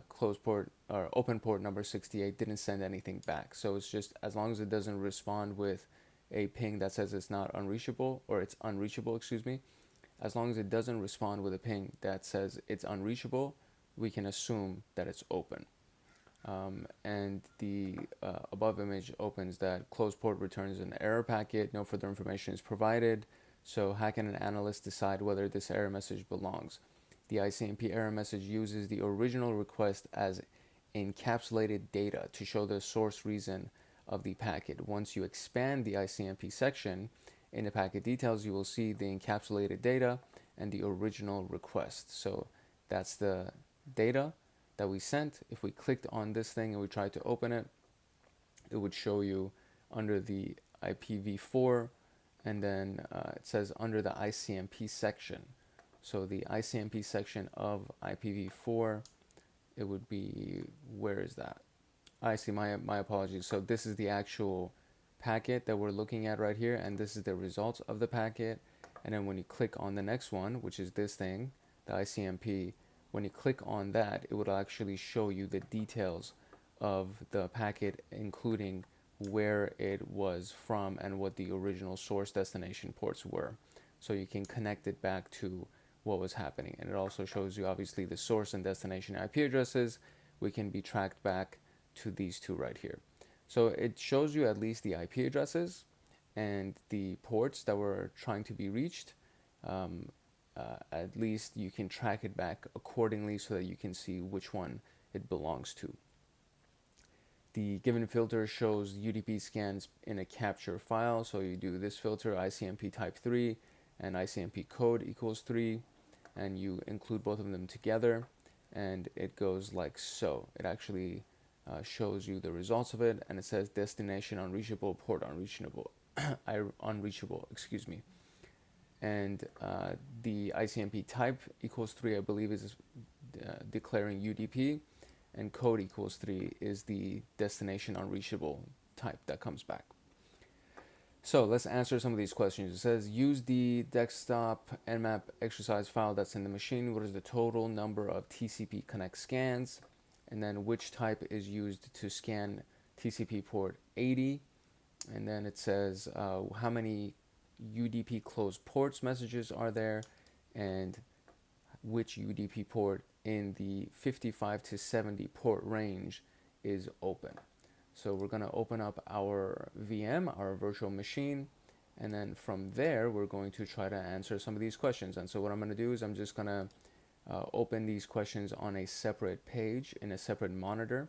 closed port or open port number 68 didn't send anything back. So it's just, as long as it doesn't respond with a ping that says it's not unreachable, or it's unreachable, excuse me, as long as it doesn't respond with a ping that says it's unreachable, we can assume that it's open. And the above image opens that closed port returns an error packet, no further information is provided. So how can an analyst decide whether this error message belongs? The ICMP error message uses the original request as encapsulated data to show the source reason of the packet. Once you expand the ICMP section in the packet details, you will see the encapsulated data and the original request. So that's the data that we sent. If we clicked on this thing and we tried to open it, it would show you under the IPv4, and then it says under the ICMP section. So the ICMP section of IPv4, it would be, where is that? I see, my apologies. So this is the actual packet that we're looking at right here, and this is the results of the packet. And then when you click on the next one, which is this thing, the ICMP, when you click on that, it would actually show you the details of the packet, including where it was from and what the original source destination ports were. So you can connect it back to what was happening. And it also shows you obviously the source and destination IP addresses. We can be tracked back to these two right here. So it shows you at least the IP addresses and the ports that were trying to be reached. At least you can track it back accordingly so that you can see which one it belongs to. The given filter shows UDP scans in a capture file. So you do this filter, ICMP type 3 and ICMP code equals 3, and you include both of them together, and it goes like so. It actually shows you the results of it, and it says destination unreachable, port unreachable, unreachable, excuse me. And the ICMP type equals 3, I believe, is declaring UDP, and code equals 3 is the destination unreachable type that comes back. So let's answer some of these questions. It says, use the desktop nmap exercise file that's in the machine. What is the total number of TCP connect scans? And then which type is used to scan TCP port 80? And then it says how many UDP closed ports messages are there, and which UDP port in the 55 to 70 port range is open. So we're going to open up our VM, our virtual machine, and then from there we're going to try to answer some of these questions. And so what I'm going to do is I'm just going to open these questions on a separate page in a separate monitor,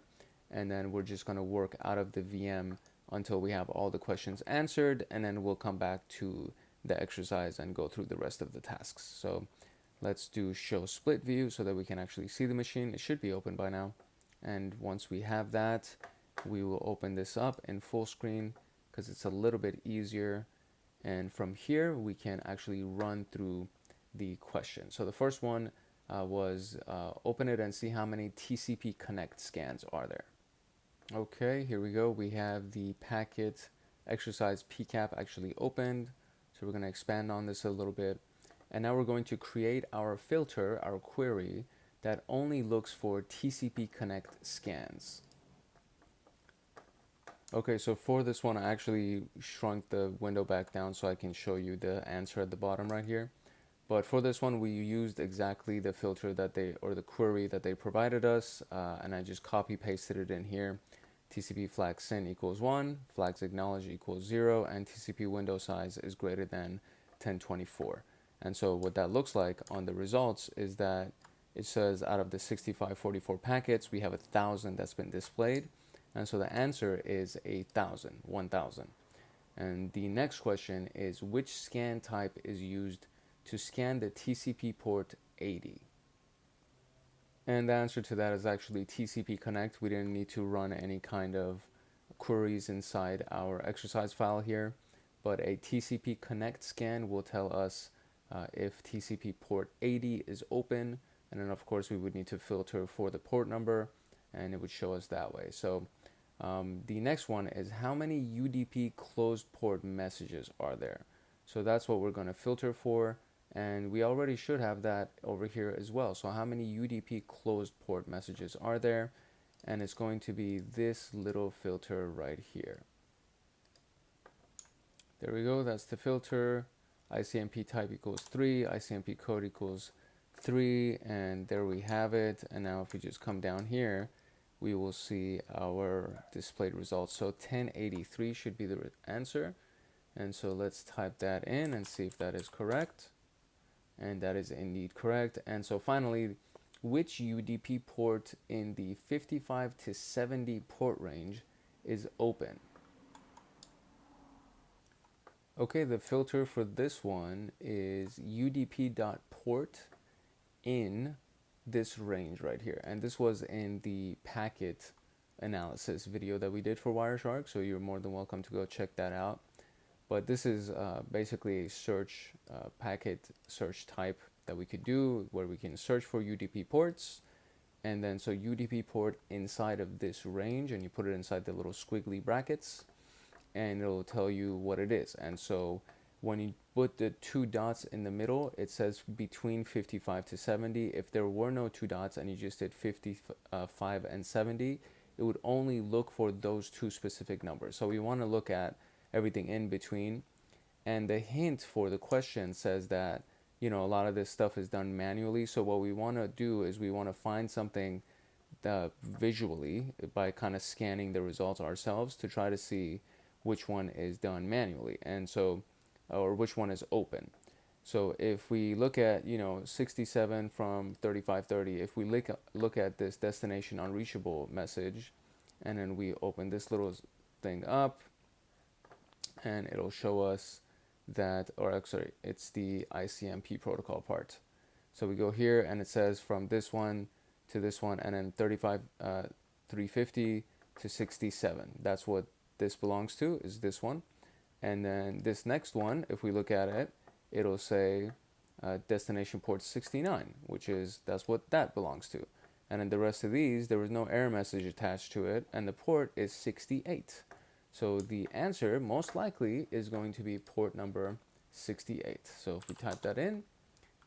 and then we're just going to work out of the VM until we have all the questions answered, and then we'll come back to the exercise and go through the rest of the tasks. So let's do show split view so that we can actually see the machine. It should be open by now. And once we have that, we will open this up in full screen because it's a little bit easier. And from here, we can actually run through the question. So the first one was open it and see how many TCP connect scans are there. Okay, here we go. We have the packet exercise PCAP actually opened. So we're going to expand on this a little bit. And now we're going to create our filter, our query, that only looks for TCP connect scans. Okay, so for this one, I actually shrunk the window back down so I can show you the answer at the bottom right here. But for this one, we used exactly the filter that or the query that they provided us, and I just copy pasted it in here. TCP flag SYN equals 1, flags acknowledge equals 0, and TCP window size is greater than 1024. And so what that looks like on the results is that it says out of the 6544 packets, we have 1,000 that's been displayed. And so the answer is 1,000. And the next question is, which scan type is used to scan the TCP port 80? And the answer to that is actually TCP connect. We didn't need to run any kind of queries inside our exercise file here, but a TCP connect scan will tell us if TCP port 80 is open, and then of course we would need to filter for the port number, and it would show us that way. So the next one is how many UDP closed port messages are there? So that's what we're going to filter for, and we already should have that over here as well. So how many UDP closed port messages are there? And it's going to be this little filter right here. There we go, that's the filter. ICMP type equals 3, ICMP code equals 3, and there we have it. And now if we just come down here, we will see our displayed results. So 1083 should be the answer. And so let's type that in and see if that is correct. And that is indeed correct. And so finally, which UDP port in the 55 to 70 port range is open? Okay, the filter for this one is udp.port in this range right here. And this was in the packet analysis video that we did for Wireshark, so you're more than welcome to go check that out. But this is basically a search packet search type that we could do where we can search for UDP ports, and then so UDP port inside of this range, and you put it inside the little squiggly brackets, and it'll tell you what it is. And so when you put the 2 dots in the middle, it says between 55 to 70. If there were no 2 dots and you just did 55 and 70, it would only look for those 2 specific numbers. So we want to look at everything in between. And the hint for the question says that, you know, a lot of this stuff is done manually. So what we want to do is we want to find something visually by kind of scanning the results ourselves to try to see which one is done manually, and so, or which one is open. So if we look at, you know, 67 from 3530, if we look at this destination unreachable message, and then we open this little thing up, and it'll show us that, or sorry, it's the ICMP protocol part. So we go here, and it says from this one to this one, and then 350 to 67. That's what this belongs to, is this one. And then this next one, if we look at it, it'll say destination port 69, which is, that's what that belongs to. And in the rest of these, there was no error message attached to it, and the port is 68. So the answer most likely is going to be port number 68. So if we type that in,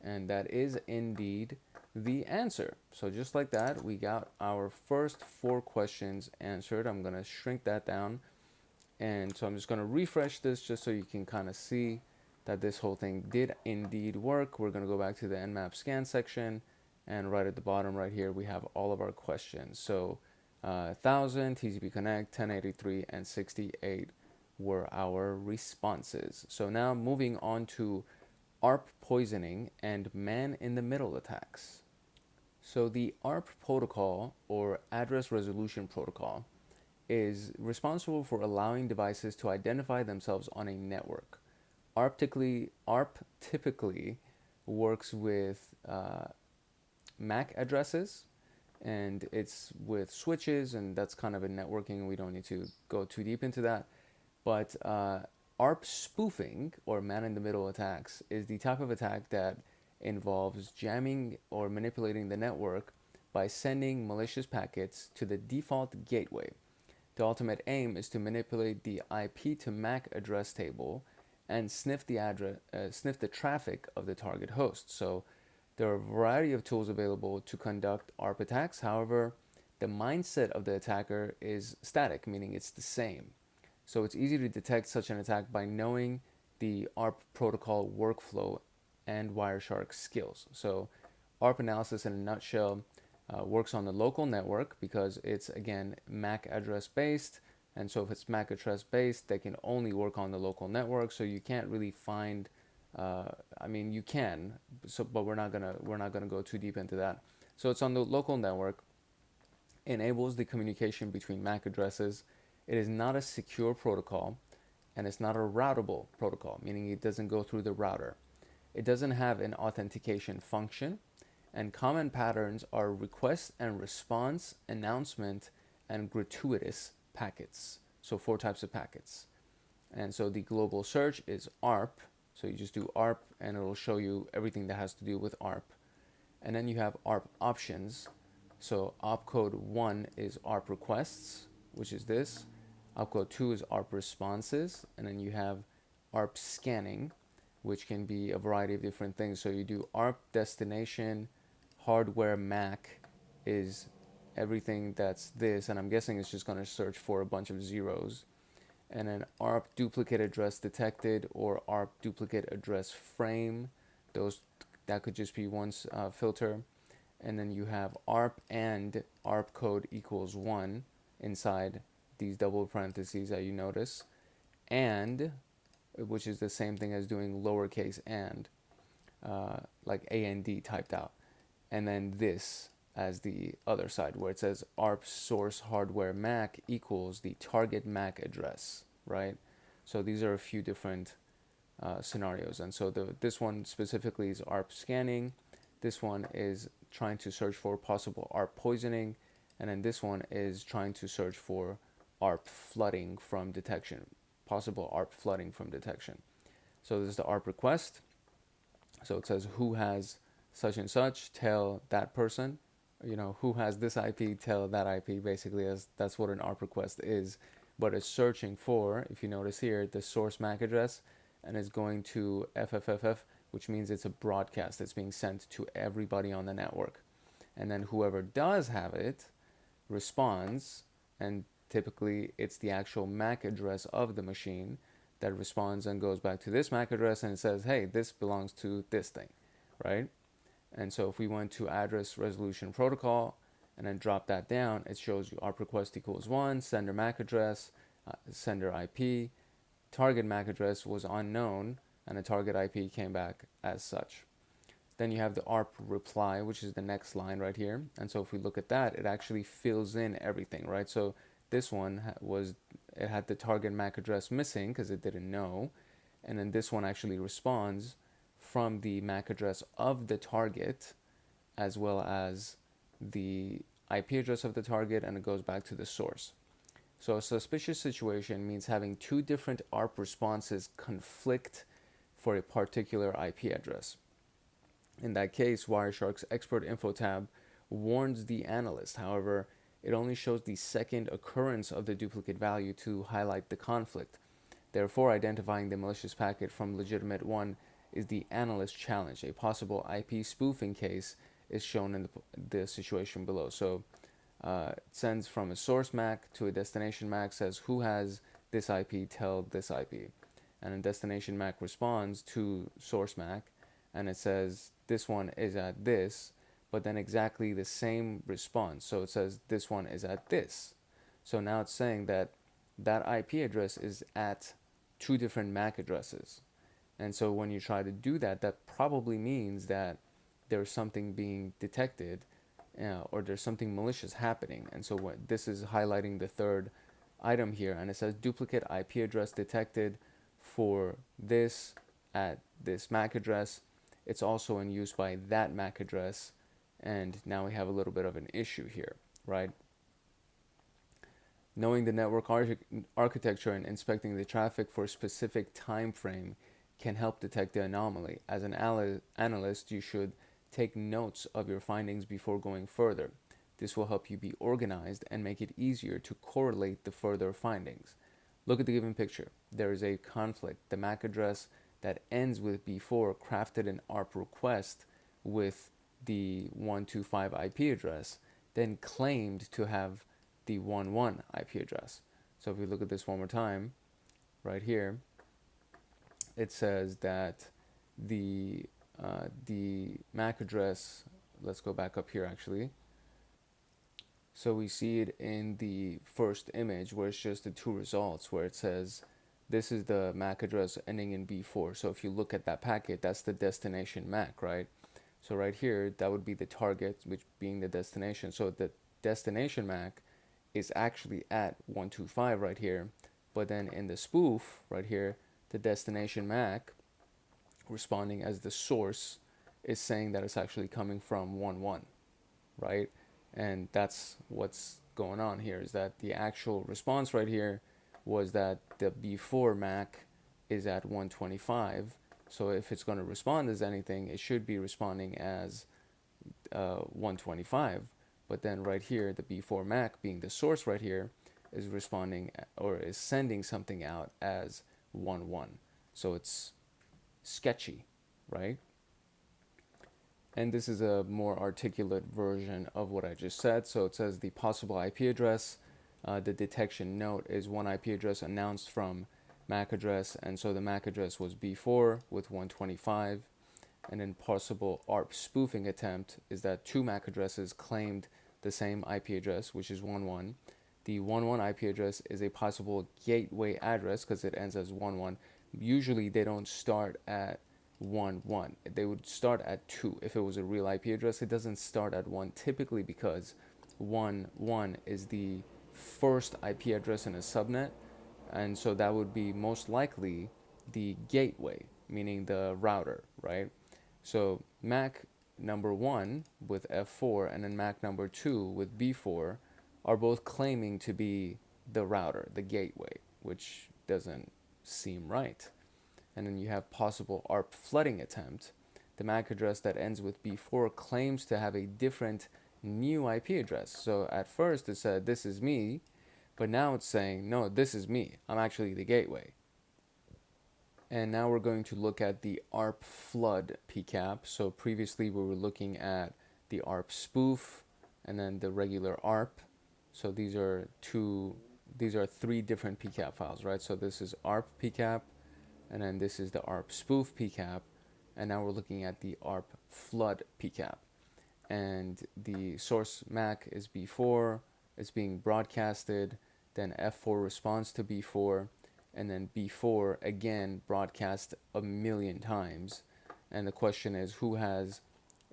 and that is indeed the answer. So just like that, we got our first 4 questions answered. I'm going to shrink that down. And so I'm just going to refresh this just so you can kind of see that this whole thing did indeed work. We're going to go back to the Nmap scan section, and right at the bottom right here, we have all of our questions. So 1000, TCP Connect, 1083, and 68 were our responses. So now moving on to ARP poisoning and man-in-the-middle attacks. So the ARP protocol, or Address Resolution Protocol, is responsible for allowing devices to identify themselves on a network. ARP typically works with MAC addresses, and it's with switches, and that's kind of in networking, and we don't need to go too deep into that. But ARP spoofing, or man-in-the-middle attacks, is the type of attack that involves jamming or manipulating the network by sending malicious packets to the default gateway. The ultimate aim is to manipulate the IP to MAC address table and sniff the traffic of the target host. So there are a variety of tools available to conduct ARP attacks. However, the mindset of the attacker is static, meaning it's the same. So it's easy to detect such an attack by knowing the ARP protocol workflow and Wireshark skills. So ARP analysis in a nutshell works on the local network because it's, again, MAC address based. And so if it's MAC address based, they can only work on the local network. So you can't really find, I mean, you can, but we're not gonna go too deep into that. So it's on the local network, enables the communication between MAC addresses. It is not a secure protocol, and it's not a routable protocol, meaning it doesn't go through the router. It doesn't have an authentication function, and common patterns are request and response, announcement, and gratuitous packets. So 4 types of packets. And so the global search is ARP. So you just do ARP, and it'll show you everything that has to do with ARP. And then you have ARP options. So opcode 1 is ARP requests, which is this. Opcode 2 is ARP responses. And then you have ARP scanning, which can be a variety of different things. So you do ARP destination, hardware MAC is everything that's this, and I'm guessing it's just going to search for a bunch of zeros. And then ARP duplicate address detected, or ARP duplicate address frame, that could just be one filter. And then you have ARP and ARP code equals 1 inside these double parentheses that you notice, and which is the same thing as doing lowercase and, like AND typed out. And then this as the other side, where it says ARP source hardware MAC equals the target MAC address, right? So these are a few different scenarios. And so this one specifically is ARP scanning. This one is trying to search for possible ARP poisoning. And then this one is trying to search for ARP flooding from detection, possible ARP flooding from detection. So this is the ARP request. So it says who has such and such, tell that person, who has this IP, tell that IP, basically, as that's what an ARP request is. But it's searching for, if you notice here, the source MAC address, and it's going to FFFF, which means it's a broadcast. It's being sent to everybody on the network. And then whoever does have it responds, and typically it's the actual MAC address of the machine that responds and goes back to this MAC address and says, hey, this belongs to this thing, right? And so if we went to address resolution protocol and then drop that down, it shows you ARP request equals 1, sender MAC address, sender IP, target MAC address was unknown, and the target IP came back as such. Then you have the ARP reply, which is the next line right here. And so if we look at that, it actually fills in everything, right? So this one it had the target MAC address missing because it didn't know. And then this one actually responds from the MAC address of the target, as well as the IP address of the target, and it goes back to the source. So a suspicious situation means having 2 different ARP responses conflict for a particular IP address. In that case, Wireshark's expert info tab warns the analyst. However, it only shows the second occurrence of the duplicate value to highlight the conflict. Therefore, identifying the malicious packet from legitimate one is the analyst challenge. A possible IP spoofing case is shown in the situation below. So it sends from a source MAC to a destination MAC, says who has this IP, tell this IP. And a destination MAC responds to source MAC and it says this one is at this, but then exactly the same response. So it says this one is at this. So now it's saying that that IP address is at two different MAC addresses. And so when you try to do that, that probably means that there's something being detected or there's something malicious happening. And so this is highlighting the third item here, and it says duplicate IP address detected for this at this MAC address. It's also in use by that MAC address, and now we have a little bit of an issue here, right? Knowing the network architecture and inspecting the traffic for a specific time frame can help detect the anomaly. As an analyst, you should take notes of your findings before going further. This will help you be organized and make it easier to correlate the further findings. Look at the given picture. There is a conflict. The MAC address that ends with B4 crafted an ARP request with the 125 IP address, then claimed to have the 11 IP address. So if we look at this one more time, right here, it says that the MAC address, let's go back up here actually. So we see it in the first image where it's just the two results, where it says this is the MAC address ending in B4. So if you look at that packet, that's the destination MAC, right? So right here, that would be the target, which being the destination. So the destination MAC is actually at 125 right here, but then in the spoof right here, the destination MAC responding as the source is saying that it's actually coming from 11, right? And that's what's going on here, is that the actual response right here was that the B4 MAC is at 125. So if it's going to respond as anything, it should be responding as 125. But then right here, the B4 MAC being the source right here is responding or is sending something out as 11. So it's sketchy, right? And this is a more articulate version of what I just said. So it says the possible IP address, the detection note is one IP address announced from MAC address, and so the MAC address was B4 with 125. And then possible ARP spoofing attempt is that two MAC addresses claimed the same IP address, which is 11. The 11 IP address is a possible gateway address because it ends as 11. Usually they don't start at 11. They would start at 2. If it was a real IP address, it doesn't start at 1 typically because 11 is the first IP address in a subnet, and so that would be most likely the gateway, meaning the router, right? So MAC number 1 with F4 and then MAC number 2 with B4 are both claiming to be the router, the gateway, which doesn't seem right. And then you have possible ARP flooding attempt. The MAC address that ends with B4 claims to have a different new IP address. So at first it said this is me, but now it's saying no, this is me. I'm actually the gateway. And now we're going to look at the ARP flood PCAP. So previously we were looking at the ARP spoof and then the regular ARP. So these are three different PCAP files, right? So this is ARP PCAP, and then this is the ARP spoof PCAP, and now we're looking at the ARP flood PCAP. And the source MAC is B4, it's being broadcasted, then F4 responds to B4, and then B4 again broadcast a million times. And the question is who has,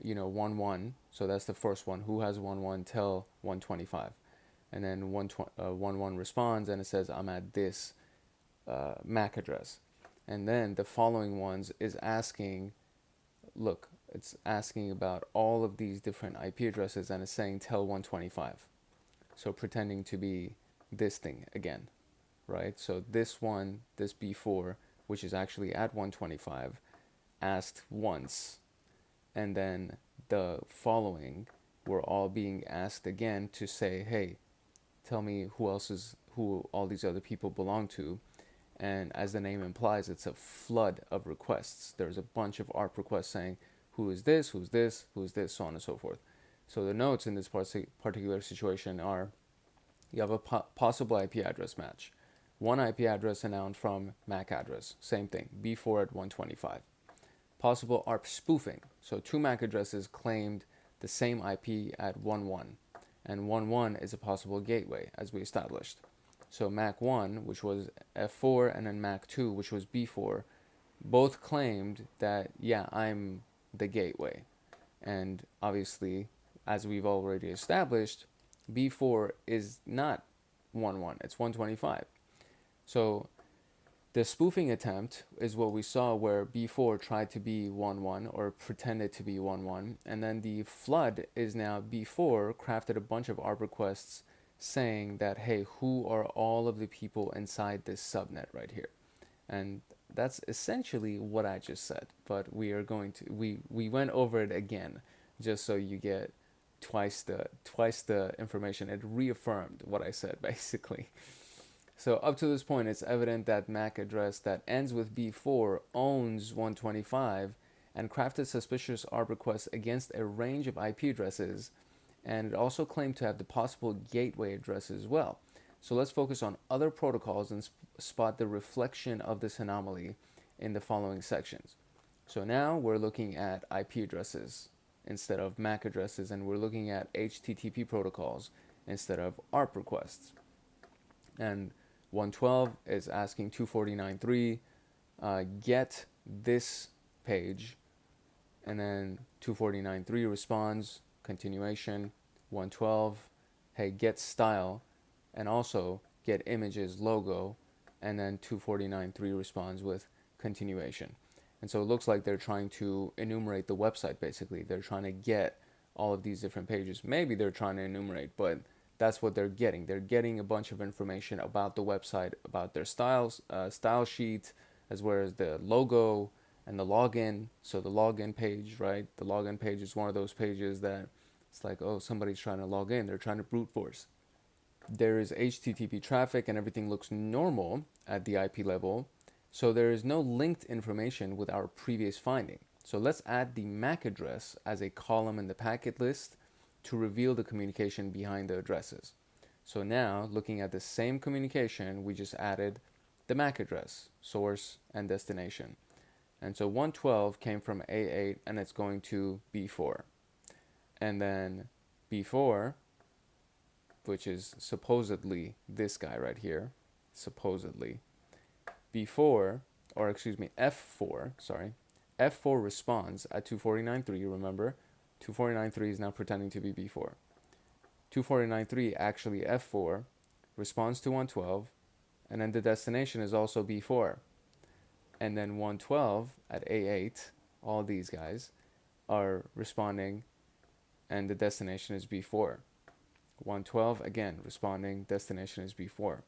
11, so that's the first one, who has 11 tell 125. And then 11 responds and it says I'm at this MAC address. And then the following ones is asking, look, it's asking about all of these different IP addresses and it's saying tell 125. So pretending to be this thing again, right? So this one, this B4, which is actually at 125, asked once, and then the following we're all being asked again to say, hey, tell me who all these other people belong to. And as the name implies, it's a flood of requests. There's a bunch of ARP requests saying, who is this, who's this, who's this, so on and so forth. So the notes in this particular situation are, you have a possible IP address match. One IP address announced from MAC address, same thing, B4 at 125. Possible ARP spoofing. So two MAC addresses claimed the same IP at 11, and 11 is a possible gateway, as we established. So MAC1, which was F4, and then MAC2, which was B4, both claimed that, yeah, I'm the gateway. And obviously, as we've already established, B4 is not 11, it's 125. So the spoofing attempt is what we saw, where B4 tried to be 11 or pretended to be 11, and then the flood is now B4 crafted a bunch of ARP requests saying that, hey, who are all of the people inside this subnet right here? And that's essentially what I just said, but we are going to we went over it again just so you get twice the information. It reaffirmed what I said basically. So up to this point, it's evident that MAC address that ends with B4 owns 125 and crafted suspicious ARP requests against a range of IP addresses, and it also claimed to have the possible gateway address as well. So let's focus on other protocols and spot the reflection of this anomaly in the following sections. So now we're looking at IP addresses instead of MAC addresses, and we're looking at HTTP protocols instead of ARP requests. And 112 is asking 249.3, get this page, and then 249.3 responds, continuation. 112, hey, get style, and also get images logo, and then 249.3 responds with continuation. And so it looks like they're trying to enumerate the website, basically. They're trying to get all of these different pages. Maybe they're trying to enumerate, but that's what they're getting. They're getting a bunch of information about the website, about their styles, style sheet, as well as the logo and the login. So the login page, right? The login page is one of those pages that it's like, oh, somebody's trying to log in. They're trying to brute force. There is HTTP traffic and everything looks normal at the IP level. So there is no linked information with our previous finding. So let's add the MAC address as a column in the packet list to reveal the communication behind the addresses. So now, looking at the same communication, we just added the MAC address, source, and destination. And so 112 came from A8, and it's going to B4. And then B4, which is supposedly this guy right here, supposedly, F4, F4 responds at 249.3, remember? 249.3 is now pretending to be B4. 249.3, actually F4, responds to 112, and then the destination is also B4. And then 112 at A8, all these guys are responding, and the destination is B4. 112, again, responding, destination is B4.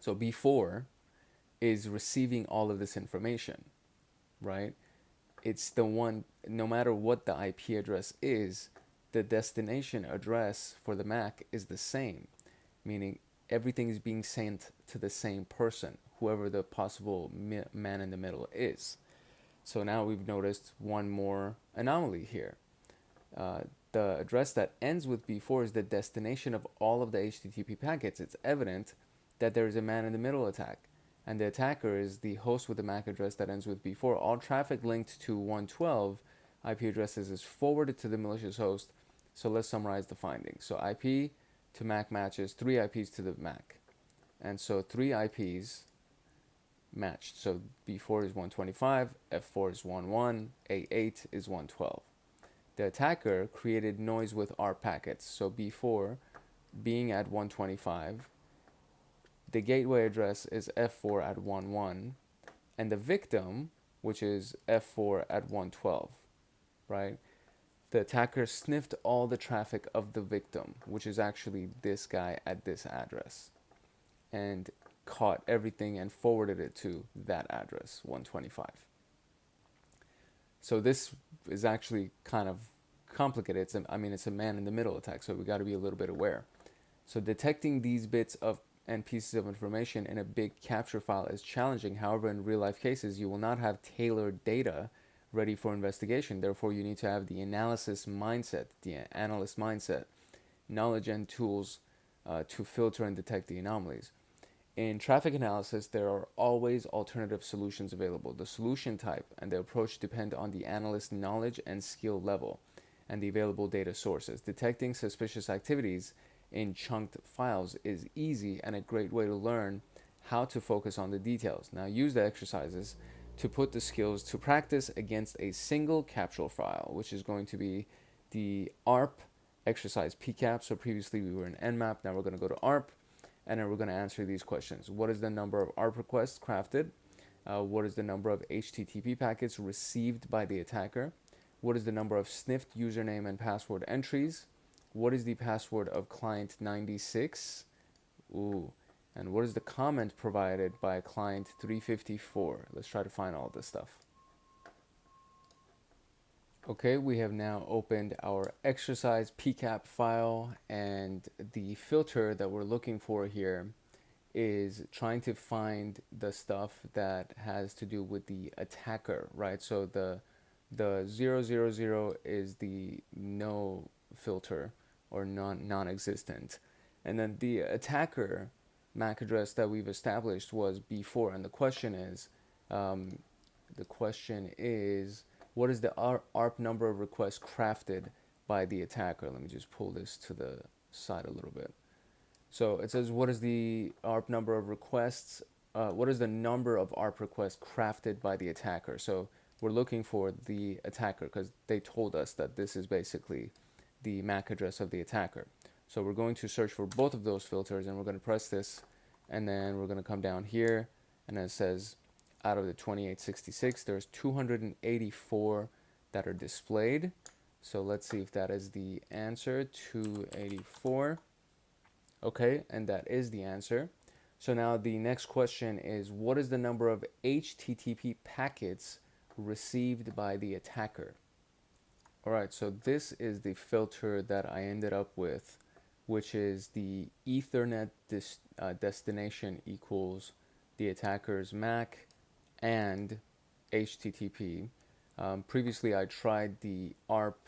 So B4 is receiving all of this information, right? It's the one, no matter what the IP address is, the destination address for the MAC is the same, meaning everything is being sent to the same person, whoever the possible man in the middle is. So now we've noticed one more anomaly here. The address that ends with B4 is the destination of all of the HTTP packets. It's evident that there is a man in the middle attack, and the attacker is the host with the MAC address that ends with B4. All traffic linked to 112 IP addresses is forwarded to the malicious host. So let's summarize the findings. So IP to MAC matches 3 IPs to the MAC. And so 3 IPs matched. So B4 is 125, F4 is 11, A8 is 112. The attacker created noise with ARP packets. So B4 being at 125, the gateway address is F4 at 11, and the victim, which is F4 at 112, right? The attacker sniffed all the traffic of the victim, which is actually this guy at this address, and caught everything and forwarded it to that address, 125. So this is actually kind of complicated. It's a man in the middle attack, so we got to be a little bit aware. So detecting these bits of and pieces of information in a big capture file is challenging. However, in real life cases, you will not have tailored data ready for investigation. Therefore, you need to have the analysis mindset, the analyst mindset, knowledge and tools to filter and detect the anomalies. In traffic analysis, there are always alternative solutions available. The solution type and the approach depend on the analyst's knowledge and skill level and the available data sources. Detecting suspicious activities in chunked files is easy and a great way to learn how to focus on the details. Now use the exercises to put the skills to practice against a single capture file, which is going to be the ARP exercise PCAP. So previously we were in Nmap, now we're going to go to ARP, and then we're going to answer these questions. What is the number of ARP requests crafted? What is the number of HTTP packets received by the attacker? What is the number of sniffed username and password entries? What is the password of client 96? Ooh. And what is the comment provided by client 354? Let's try to find all this stuff. Okay, we have now opened our exercise PCAP file, and the filter that we're looking for here is trying to find the stuff that has to do with the attacker, right? So the 000 is the no filter or non-existent, and then the attacker MAC address that we've established was before, and the question is what is the ARP number of requests crafted by the attacker? Let me just pull this to the side a little bit. So it says, what is the ARP number of requests? What is the number of ARP requests crafted by the attacker? So we're looking for the attacker because they told us that this is basically the MAC address of the attacker. So we're going to search for both of those filters, and we're going to press this, and then we're going to come down here, and it says out of the 2866, there's 284 that are displayed. So let's see if that is the answer, 284. Okay, and that is the answer. So now the next question is, what is the number of HTTP packets received by the attacker? All right, so this is the filter that I ended up with, which is the Ethernet destination equals the attacker's MAC and HTTP. Previously, I tried the ARP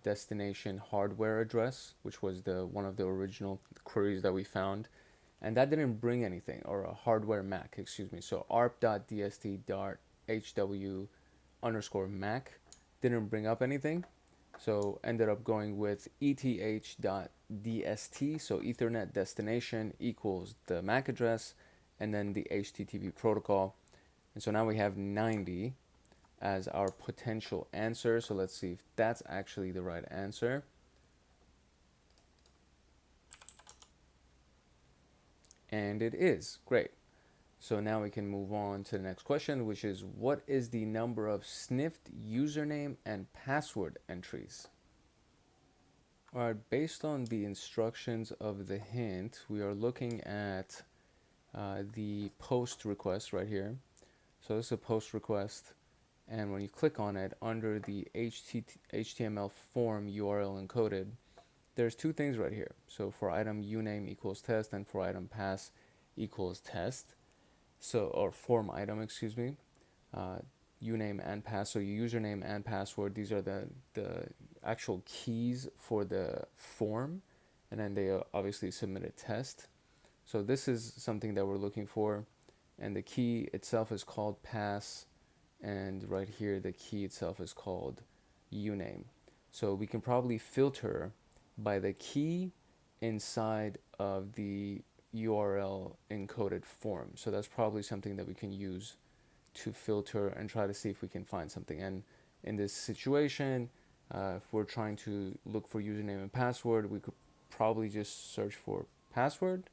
destination hardware address, which was one of the original queries that we found, and that didn't bring anything, or a hardware MAC, excuse me. So arp.dst.hw_MAC didn't bring up anything, so ended up going with eth.dst, so Ethernet destination equals the MAC address and then the HTTP protocol. And so now we have 90 as our potential answer. So let's see if that's actually the right answer. And it is. Great. So now we can move on to the next question, which is, what is the number of sniffed username and password entries? All right, based on the instructions of the hint, we are looking at the post request right here. So this is a post request, and when you click on it, under the HTML form URL encoded, there's two things right here. So for item uname equals test, and for item pass equals test. So, or form item, excuse me, uname and pass. So your username and password, these are the actual keys for the form, and then they obviously submit a test. So this is something that we're looking for, and the key itself is called pass, and right here the key itself is called uname. So we can probably filter by the key inside of the URL encoded form. So that's probably something that we can use to filter and try to see if we can find something. And in this situation, if we're trying to look for username and password, we could probably just search for password,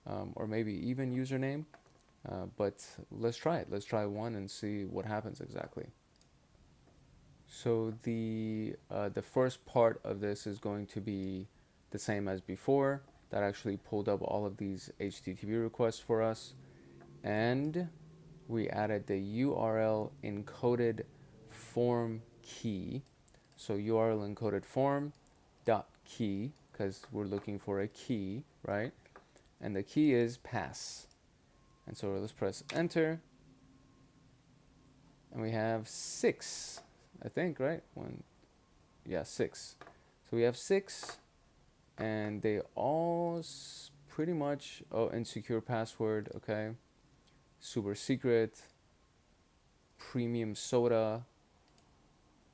or maybe even username. But let's try it. Let's try one and see what happens exactly. So the first part of this is going to be the same as before. That actually pulled up all of these HTTP requests for us, and we added the URL encoded form key. So URL encoded form dot key, because we're looking for a key, right? And the key is pass. And so let's press enter. And we have 6, I think, right? Yeah, 6. So we have 6, and they all pretty much, oh, insecure password, okay. Super secret, premium soda,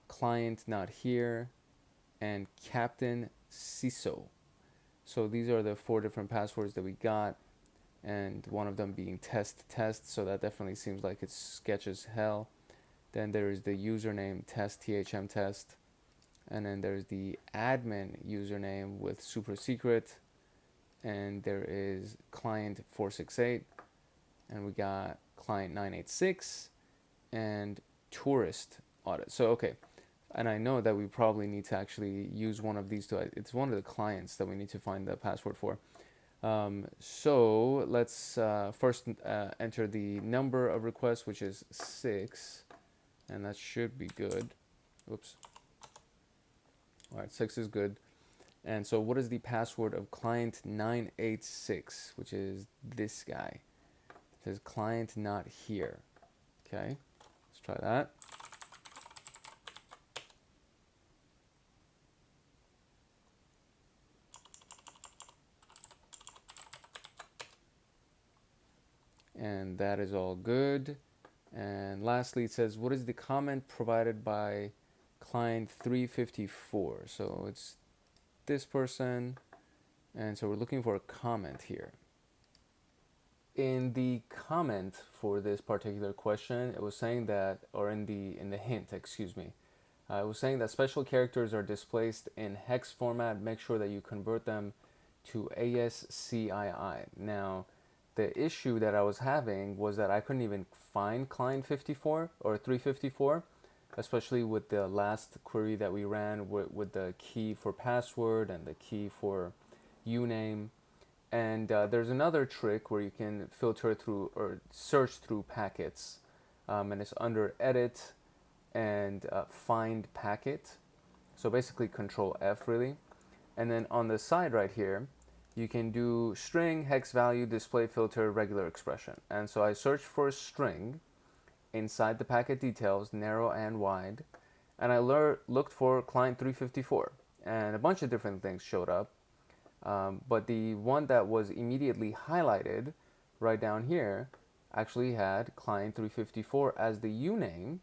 client not here, and Captain CISO. So these are the 4 different passwords that we got, and one of them being test. So that definitely seems like it's sketch as hell. Then there is the username test, THM test, and then there's the admin username with super secret, and there is client 468, and we got client 986, and tourist audit. So okay, and I know that we probably need to actually use one of these two. It's one of the clients that we need to find the password for. So let's first enter the number of requests, which is 6, and that should be good. Oops. All right, 6 is good. And so what is the password of client 986, which is this guy? It says client not here. Okay, let's try that. And that is all good. And lastly, it says, what is the comment provided by client 354? So it's this person. And so we're looking for a comment here. In the comment for this particular question, it was saying that, or in the hint, excuse me, it was saying that special characters are displaced in hex format. Make sure that you convert them to ASCII. Now, the issue that I was having was that I couldn't even find client 54 or 354, especially with the last query that we ran with the key for password and the key for uname. And there's another trick where you can filter through or search through packets, and it's under edit and find packet. So basically control F really. And then on the side right here, you can do string, hex value, display filter, regular expression. And so I searched for a string inside the packet details, narrow and wide, and I looked for client 354, and a bunch of different things showed up. But the one that was immediately highlighted right down here actually had client 354 as the uname,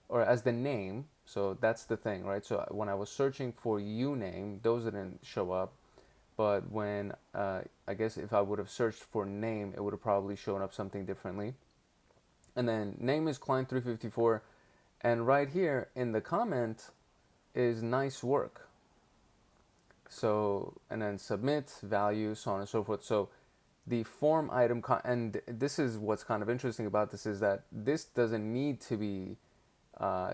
or as the name. So that's the thing, right? So when I was searching for uname, those didn't show up. But when, I guess if I would have searched for name, it would have probably shown up something differently. And then name is client 354. And right here in the comment is nice work. So, and then submit, value, so on and so forth. So the form item, and this is what's kind of interesting about this, is that this doesn't need to be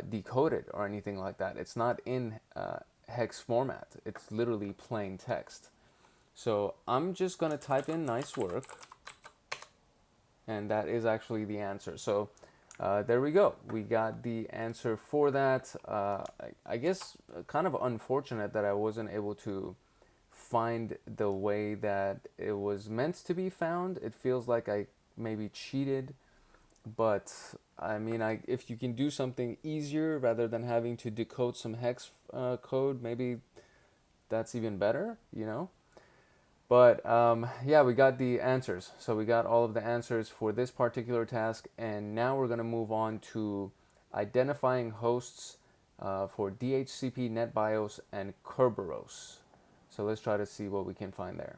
decoded or anything like that. It's not in hex format. It's literally plain text. So I'm just going to type in nice work, and that is actually the answer. So there we go. We got the answer for that. I guess kind of unfortunate that I wasn't able to find the way that it was meant to be found. It feels like I maybe cheated, but I mean, if you can do something easier rather than having to decode some hex code, maybe that's even better, you know? But yeah, we got the answers. So we got all of the answers for this particular task, and now we're going to move on to identifying hosts for DHCP, NetBIOS, and Kerberos. So let's try to see what we can find there.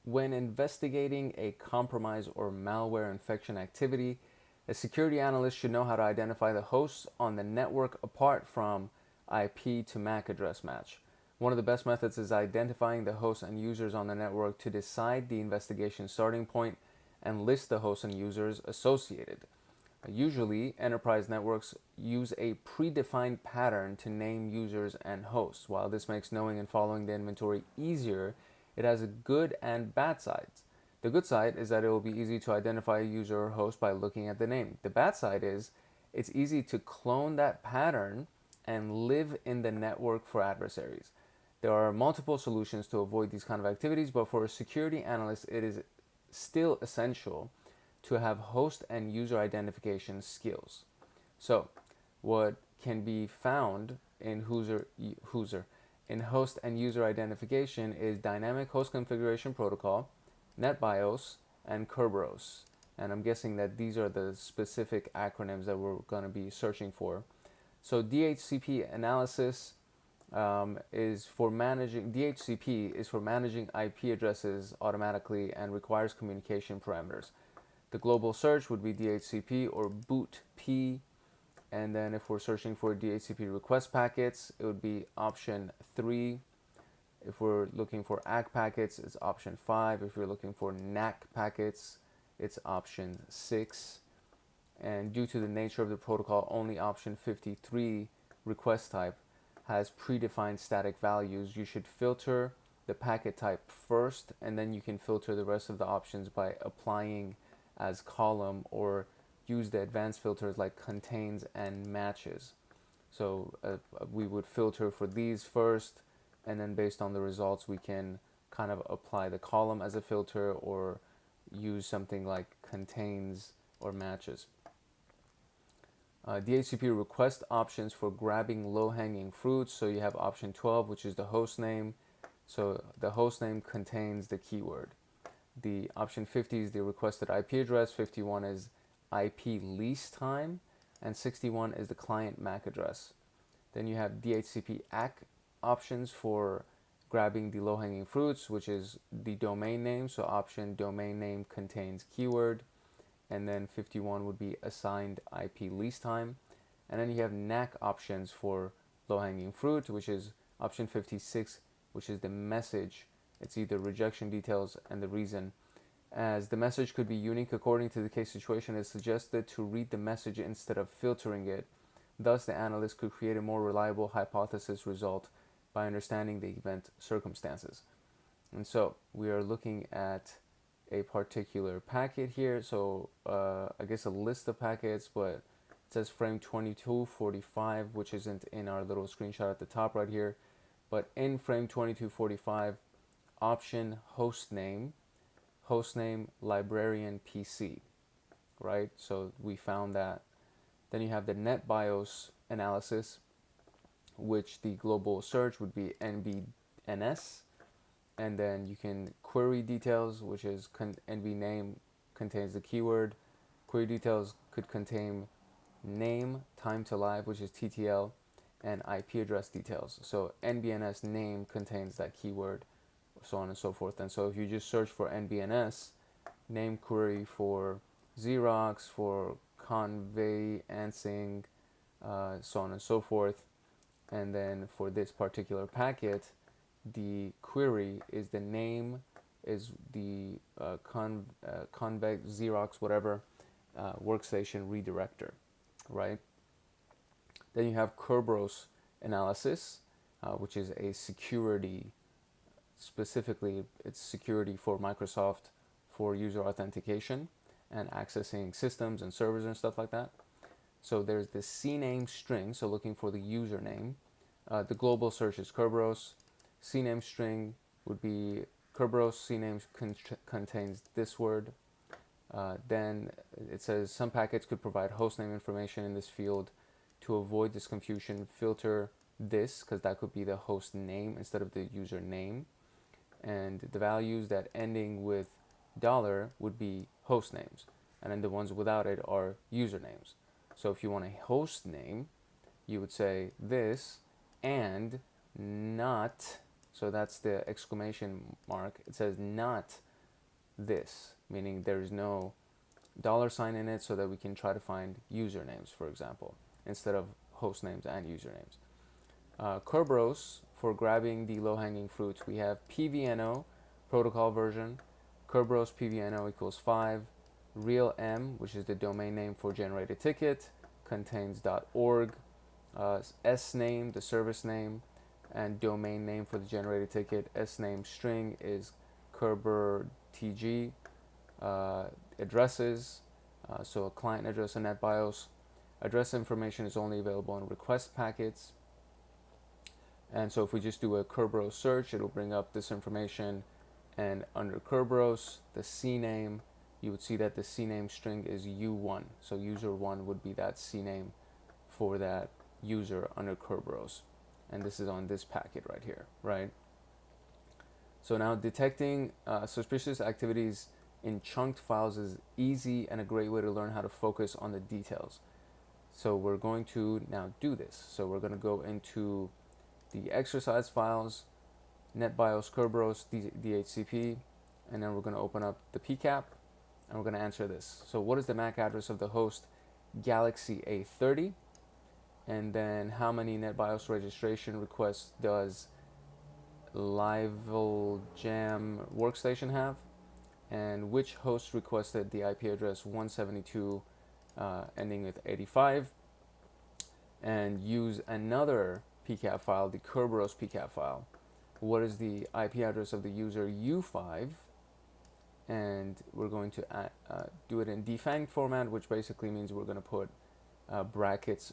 When investigating a compromise or malware infection activity, a security analyst should know how to identify the hosts on the network apart from IP to MAC address match. One of the best methods is identifying the hosts and users on the network to decide the investigation starting point and list the hosts and users associated. Usually, enterprise networks use a predefined pattern to name users and hosts. While this makes knowing and following the inventory easier, it has a good and bad sides. The good side is that it will be easy to identify a user or host by looking at the name. The bad side is it's easy to clone that pattern and live in the network for adversaries. There are multiple solutions to avoid these kind of activities, but for a security analyst, it is still essential to have host and user identification skills. So, what can be found in host and user identification is dynamic host configuration protocol, NetBIOS, and Kerberos. And I'm guessing that these are the specific acronyms that we're going to be searching for. So DHCP analysis is for managing DHCP is for managing IP addresses automatically and requires communication parameters. The global search would be DHCP or bootp, and then if we're searching for DHCP request packets, it would be option 3. If we're looking for ACK packets, it's option 5. If you're looking for NAC packets, it's option 6. And due to the nature of the protocol, only option 53, request type, has predefined static values. You should filter the packet type first, and then you can filter the rest of the options by applying as column or use the advanced filters like contains and matches. So we would filter for these first, and then based on the results, we can kind of apply the column as a filter or use something like contains or matches. DHCP request options for grabbing low-hanging fruits. So you have option 12, which is the host name. So the host name contains the keyword. The option 50 is the requested IP address. 51 is IP lease time, and 61 is the client MAC address. Then you have DHCP ACK options for grabbing the low-hanging fruits, which is the domain name. So option domain name contains keyword. And then 51 would be assigned IP lease time. And then you have NAC options for low-hanging fruit, which is option 56, which is the message. It's either rejection details and the reason. As the message could be unique according to the case situation, it's suggested to read the message instead of filtering it. Thus, the analyst could create a more reliable hypothesis result by understanding the event circumstances. And so we are looking at a particular packet here. So I guess a list of packets, but it says frame 2245, which isn't in our little screenshot at the top right here. But in frame 2245, option host name librarian PC, right? So we found that. Then you have the NetBIOS analysis, which the global search would be NBNS. And then you can query details, which is NB name contains the keyword. Query details could contain name, time to live, which is TTL, and IP address details. So NBNS name contains that keyword, so on and so forth. And so if you just search for NBNS, name query for Xerox, for conveyancing, so on and so forth. And then for this particular packet, the query is the name, is the convex, Xerox, whatever, workstation redirector, right? Then you have Kerberos analysis, which is a security, specifically it's security for Microsoft for user authentication and accessing systems and servers and stuff like that. So there's the CNAME string, so looking for the username. The global search is Kerberos. CNAME string would be Kerberos. CNAME contains this word. Then it says some packets could provide hostname information in this field. To avoid this confusion, filter this, because that could be the host name instead of the user name. And the values that ending with $ would be host names. And then the ones without it are usernames. So if you want a host name, you would say this and not, so that's the exclamation mark. It says not this, meaning there's no $ in it, so that we can try to find usernames, for example, instead of host names and usernames. Kerberos, for grabbing the low-hanging fruits, we have PVNO, protocol version. Kerberos PVNO equals 5. Real M, which is the domain name for generated ticket, contains .org. S-name, the service name, and domain name for the generated ticket. S-name string is Kerber TG. Addresses, so a client address and NetBIOS. Address information is only available in request packets. And so if we just do a Kerberos search, it'll bring up this information. And under Kerberos, the CNAME, you would see that the CNAME string is U1. So user1 would be that CNAME for that user under Kerberos. And this is on this packet right here, right? So now detecting suspicious activities in chunked files is easy and a great way to learn how to focus on the details. So we're going to now do this. So we're going to go into the exercise files, NetBIOS Kerberos DHCP, and then we're going to open up the PCAP, and we're going to answer this. So what is the MAC address of the host Galaxy A30? And then how many NetBIOS registration requests does LiveLjam workstation have? And which host requested the IP address 172 ending with 85? And use another PCAP file, the Kerberos PCAP file. What is the IP address of the user U5? And we're going to do it in defanged format, which basically means we're going to put brackets,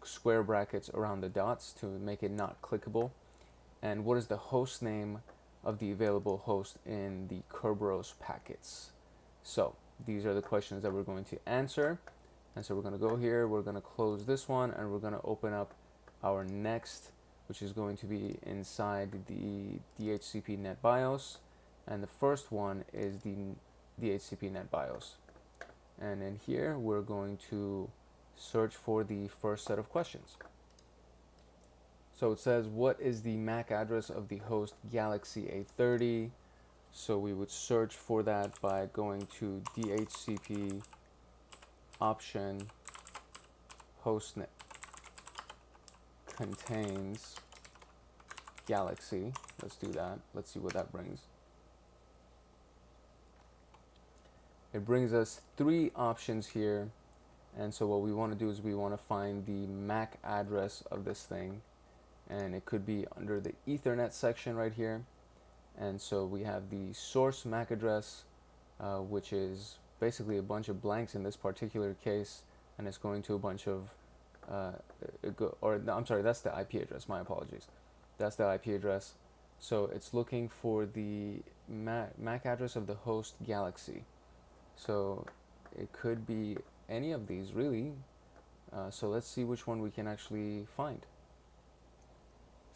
square brackets around the dots to make it not clickable. And what is the host name of the available host in the Kerberos packets? So these are the questions that we're going to answer. And so we're going to go here, we're going to close this one, and we're going to open up our next, which is going to be inside the DHCP NetBIOS. And the first one is the DHCP NetBIOS. And in here, we're going to search for the first set of questions. So it says, what is the MAC address of the host Galaxy A30? So we would search for that by going to DHCP option hostnet contains Galaxy. Let's do that. Let's see what that brings. It brings us 3 options here. And so what we want to do is we want to find the MAC address of this thing. And it could be under the Ethernet section right here. And so we have the source MAC address, which is basically a bunch of blanks in this particular case. And it's going to a bunch of, I'm sorry, that's the IP address. My apologies. That's the IP address. So it's looking for the MAC address of the host Galaxy. So it could be any of these really. So let's see which one we can actually find.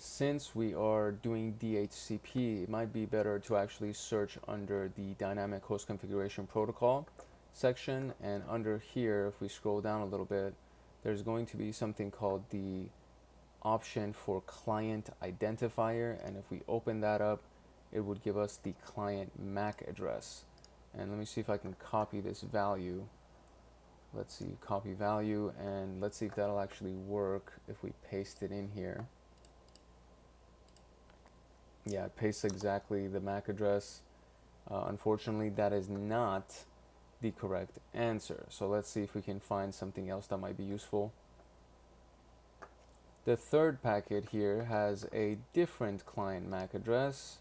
Since we are doing DHCP, it might be better to actually search under the dynamic host configuration protocol section. And under here, if we scroll down a little bit, there's going to be something called the option for client identifier. And if we open that up, it would give us the client MAC address. And let me see if I can copy this value. Let's see, copy value, and let's see if that'll actually work if we paste it in here. Yeah, it pastes exactly the MAC address. Unfortunately, that is not the correct answer. So let's see if we can find something else that might be useful. The third packet here has a different client MAC address.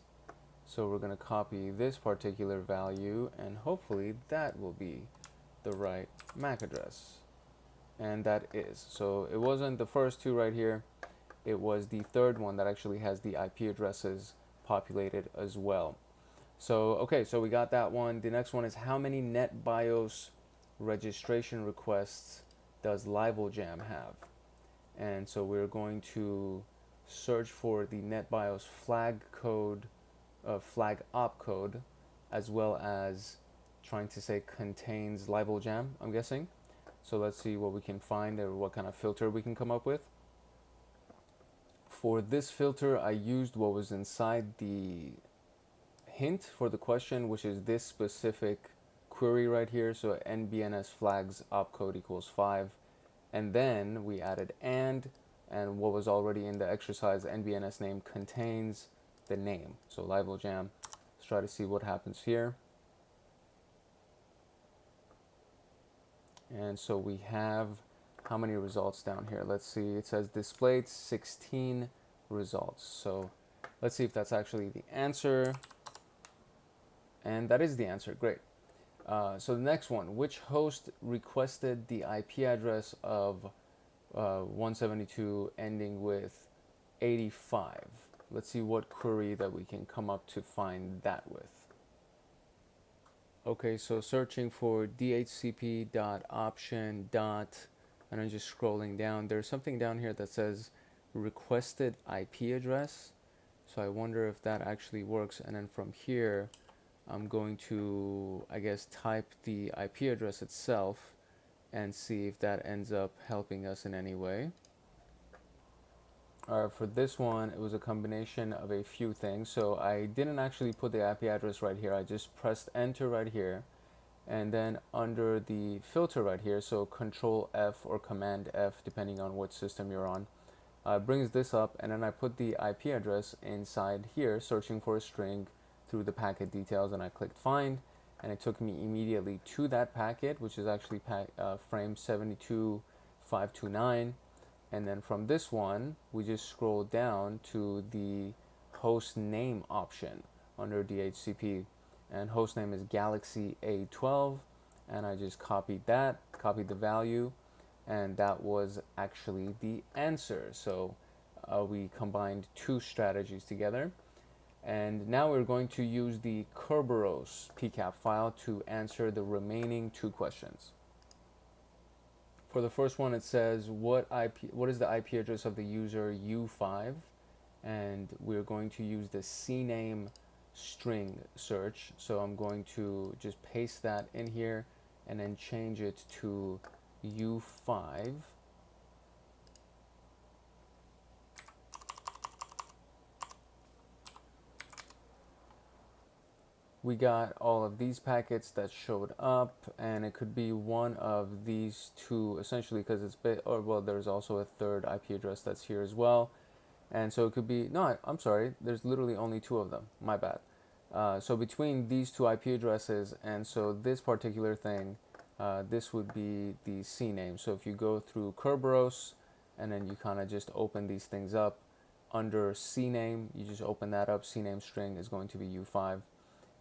So we're going to copy this particular value, and hopefully that will be the right MAC address. And that is. So it wasn't the first 2 right here. It was the third one that actually has the IP addresses populated as well. So, okay, so we got that one. The next one is, how many NetBIOS registration requests does LiveLjam have? And so we're going to search for the NetBIOS flag code, flag opcode, as well as trying to say contains LiveLjam, I'm guessing. So let's see what we can find or what kind of filter we can come up with. For this filter, I used what was inside the hint for the question, which is this specific query right here. So NBNS flags opcode equals 5. And then we added and what was already in the exercise, NBNS name contains the name. So LiveLjam. Let's try to see what happens here. And so we have how many results down here? Let's see. It says displayed 16 results. So let's see if that's actually the answer. And that is the answer. Great. So the next one, which host requested the IP address of 172 ending with 85? Let's see what query that we can come up to find that with. Okay, so searching for dhcp.option dot, and I'm just scrolling down. There's something down here that says requested IP address. So I wonder if that actually works. And then from here, I'm going to, I guess, type the IP address itself and see if that ends up helping us in any way. For this one, it was a combination of a few things. So I didn't actually put the IP address right here. I just pressed enter right here. And then under the filter right here, so Control F or Command F, depending on what system you're on, brings this up. And then I put the IP address inside here, searching for a string through the packet details, and I clicked find. And it took me immediately to that packet, which is actually frame 72529. And then from this one, we just scroll down to the host name option under DHCP. And host name is Galaxy A12. And I just copied that, copied the value, and that was actually the answer. So we combined two strategies together. And now we're going to use the Kerberos PCAP file to answer the remaining two questions. For the first one, it says what is the IP address of the user U5, and we're going to use the CNAME string search. So I'm going to just paste that in here and then change it to U5. We got all of these packets that showed up, and it could be one of these two essentially, because it's there's also a third IP address that's here as well. And so it could be, no, I'm sorry, there's literally only two of them, my bad. So between these two IP addresses, and so this particular thing, this would be the CNAME. So if you go through Kerberos and then you kind of just open these things up under CNAME, you just open that up. CNAME string is going to be U5.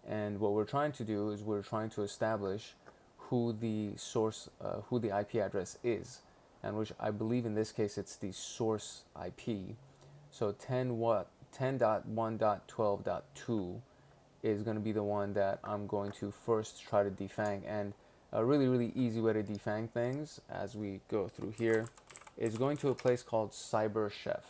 And what we're trying to do is we're trying to establish who the source, who the IP address is, and which I believe in this case it's the source IP. So 10.1.12.2 is going to be the one that I'm going to first try to defang. And a really, really easy way to defang things as we go through here is going to a place called CyberChef.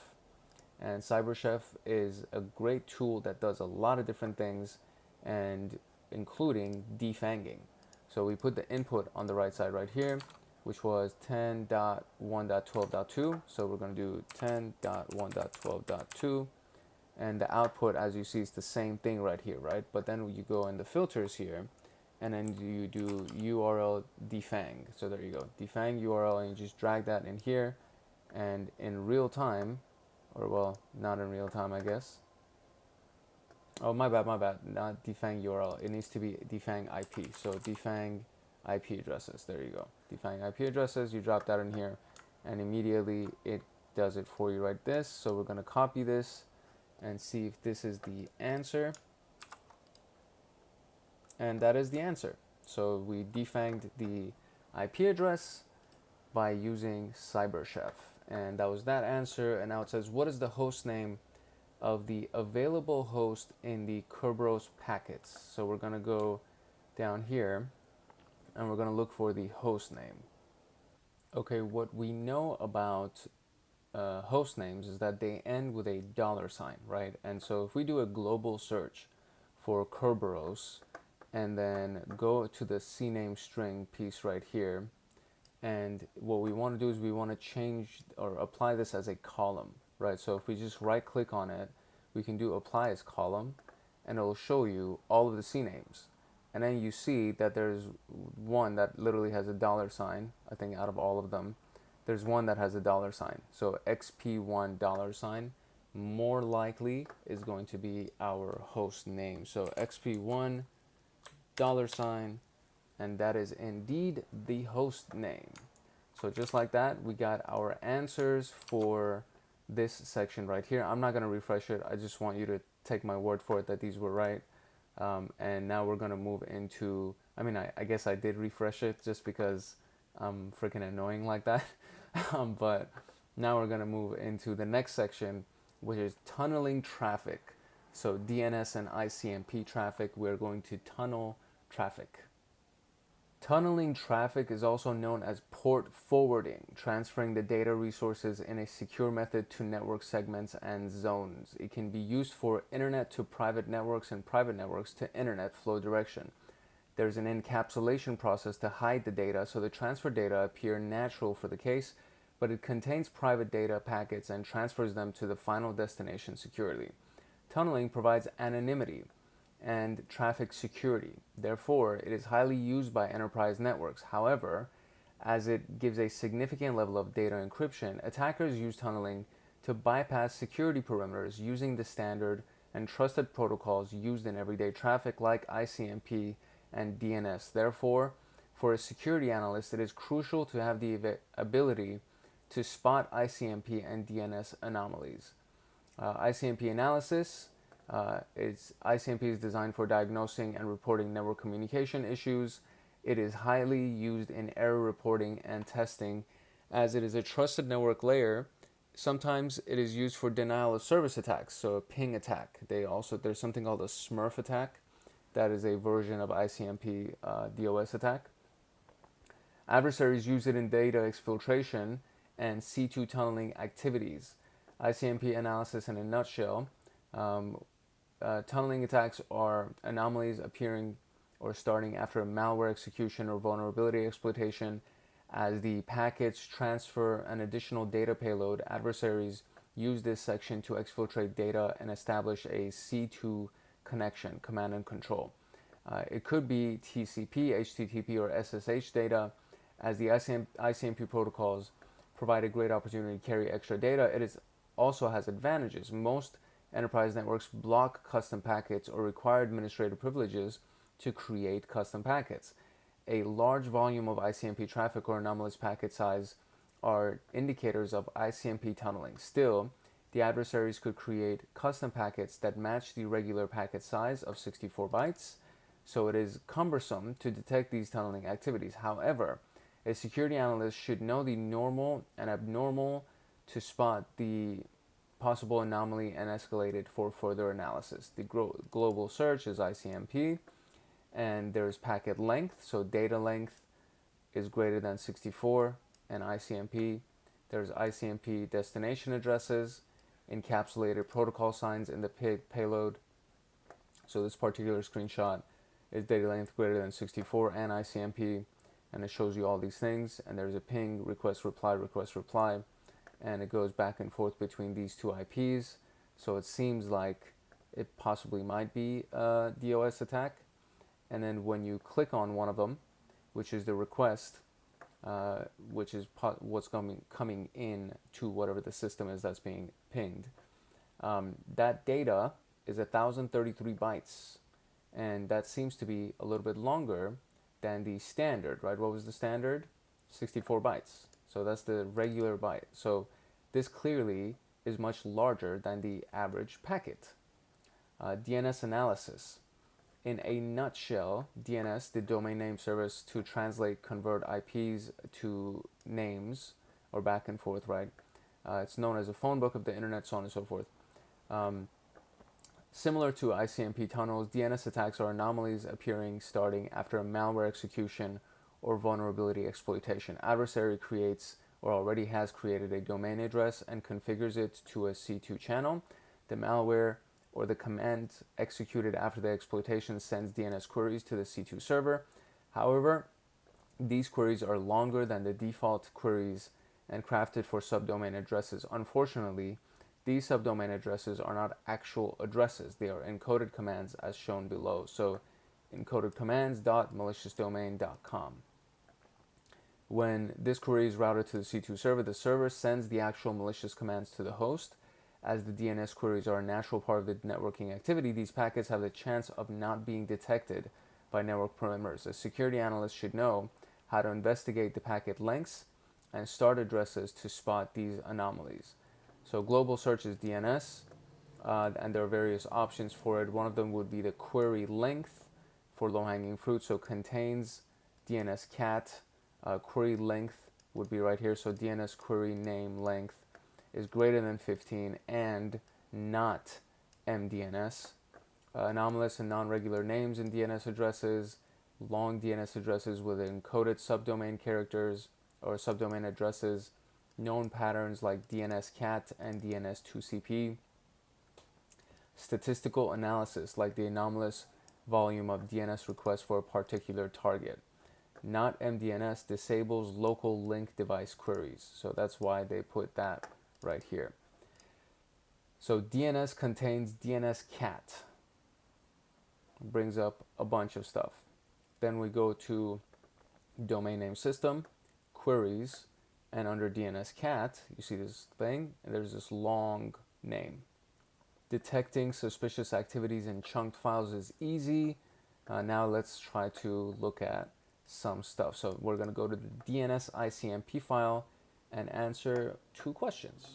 And CyberChef is a great tool that does a lot of different things, and including defanging. So we put the input on the right side right here, which was 10.1.12.2. So we're going to do 10.1.12.2. And the output, as you see, is the same thing right here, right? But then you go in the filters here, and then you do URL defang. So there you go, defang URL, and you just drag that in here. And in real time, or well, not in real time, I guess. Oh, my bad, not defang URL. It needs to be defang IP. So defang IP addresses. There you go. Defang IP addresses. You drop that in here, and immediately it does it for you right this. So we're going to copy this and see if this is the answer. And that is the answer. So we defanged the IP address by using CyberChef. And that was that answer. And now it says, what is the host name of the available host in the Kerberos packets? So we're going to go down here and we're going to look for the host name. Okay, what we know about host names is that they end with a $sign, right? And so if we do a global search for Kerberos and then go to the CNAME string piece right here, and what we want to do is we want to change or apply this as a column, right? So if we just right click on it, we can do apply as column, and it will show you all of the CNAMEs. And then you see that there's one that literally has a $sign, I think out of all of them. There's one that has a $sign. So XP1 $sign more likely is going to be our host name. So XP1 $sign, and that is indeed the host name. So just like that, we got our answers for this section right here. I'm not going to refresh it. I just want you to take my word for it that these were right. And now we're going to move into I mean, I guess I did refresh it just because I'm freaking annoying like that. But now we're going to move into the next section, which is tunneling traffic. So DNS and ICMP traffic, we're going to tunnel traffic. Tunneling traffic is also known as port forwarding, transferring the data resources in a secure method to network segments and zones. It can be used for internet to private networks and private networks to internet flow direction. There's an encapsulation process to hide the data so the transfer data appear natural for the case, but it contains private data packets and transfers them to the final destination securely. Tunneling provides anonymity and traffic security. Therefore, it is highly used by enterprise networks. However, as it gives a significant level of data encryption, attackers use tunneling to bypass security perimeters using the standard and trusted protocols used in everyday traffic like ICMP and DNS. Therefore, for a security analyst, it is crucial to have the ability to spot ICMP and DNS anomalies. ICMP analysis. ICMP is designed for diagnosing and reporting network communication issues. It is highly used in error reporting and testing, as it is a trusted network layer. Sometimes it is used for denial of service attacks, so a ping attack. There's something called a Smurf attack, that is a version of ICMP DOS attack. Adversaries use it in data exfiltration and C2 tunneling activities. ICMP analysis in a nutshell. Tunneling attacks are anomalies appearing or starting after a malware execution or vulnerability exploitation. As the packets transfer an additional data payload, adversaries use this section to exfiltrate data and establish a C2 connection, command and control. It could be TCP, HTTP, or SSH data. As the ICMP protocols provide a great opportunity to carry extra data, it also has advantages. Most enterprise networks block custom packets or require administrative privileges to create custom packets. A large volume of ICMP traffic or anomalous packet size are indicators of ICMP tunneling. Still, the adversaries could create custom packets that match the regular packet size of 64 bytes, so it is cumbersome to detect these tunneling activities. However, a security analyst should know the normal and abnormal to spot the possible anomaly and escalate it for further analysis. The global search is ICMP, and there's packet length, so data length is greater than 64, and ICMP. There's ICMP destination addresses, encapsulated protocol signs in the payload. So this particular screenshot is data length greater than 64 and ICMP, and it shows you all these things. And there's a ping, request, reply, and it goes back and forth between these two IPs. So it seems like it possibly might be a DOS attack. And then when you click on one of them, which is the request, which is what's coming in to whatever the system is that's being pinged, that data is 1,033 bytes, and that seems to be a little bit longer than the standard, right? What was the standard? 64 bytes. So that's the regular byte. So this clearly is much larger than the average packet. DNS analysis. In a nutshell, DNS, the domain name service to translate, convert IPs to names or back and forth, right? It's known as a phone book of the internet, so on and so forth. Similar to ICMP tunnels, DNS attacks are anomalies appearing starting after a malware execution or vulnerability exploitation. Adversary creates or already has created a domain address and configures it to a C2 channel. The malware or the command executed after the exploitation sends DNS queries to the C2 server. However, these queries are longer than the default queries and crafted for subdomain addresses. Unfortunately, these subdomain addresses are not actual addresses. They are encoded commands as shown below. So encodedcommands.maliciousdomain.com. When this query is routed to the C2 server, the server sends the actual malicious commands to the host. As the DNS queries are a natural part of the networking activity, these packets have the chance of not being detected by network perimeters. A security analyst should know how to investigate the packet lengths and start addresses to spot these anomalies. So global search is DNS, and there are various options for it. One of them would be the query length for low-hanging fruit. So contains DNS cat, query length would be right here. So DNS query name length is greater than 15 and not MDNS. Anomalous and non-regular names in DNS addresses, long DNS addresses with encoded subdomain characters or subdomain addresses, known patterns like DNS cat and DNS2CP, statistical analysis like the anomalous volume of DNS requests for a particular target. Not MDNS disables local link device queries. So that's why they put that right here. So DNS contains DNS cat. Brings up a bunch of stuff. Then we go to domain name system, queries, and under DNS cat, you see this thing, and there's this long name. Detecting suspicious activities in chunked files is easy. Now let's try to look at some stuff. So we're going to go to the DNS ICMP file and answer 2 questions.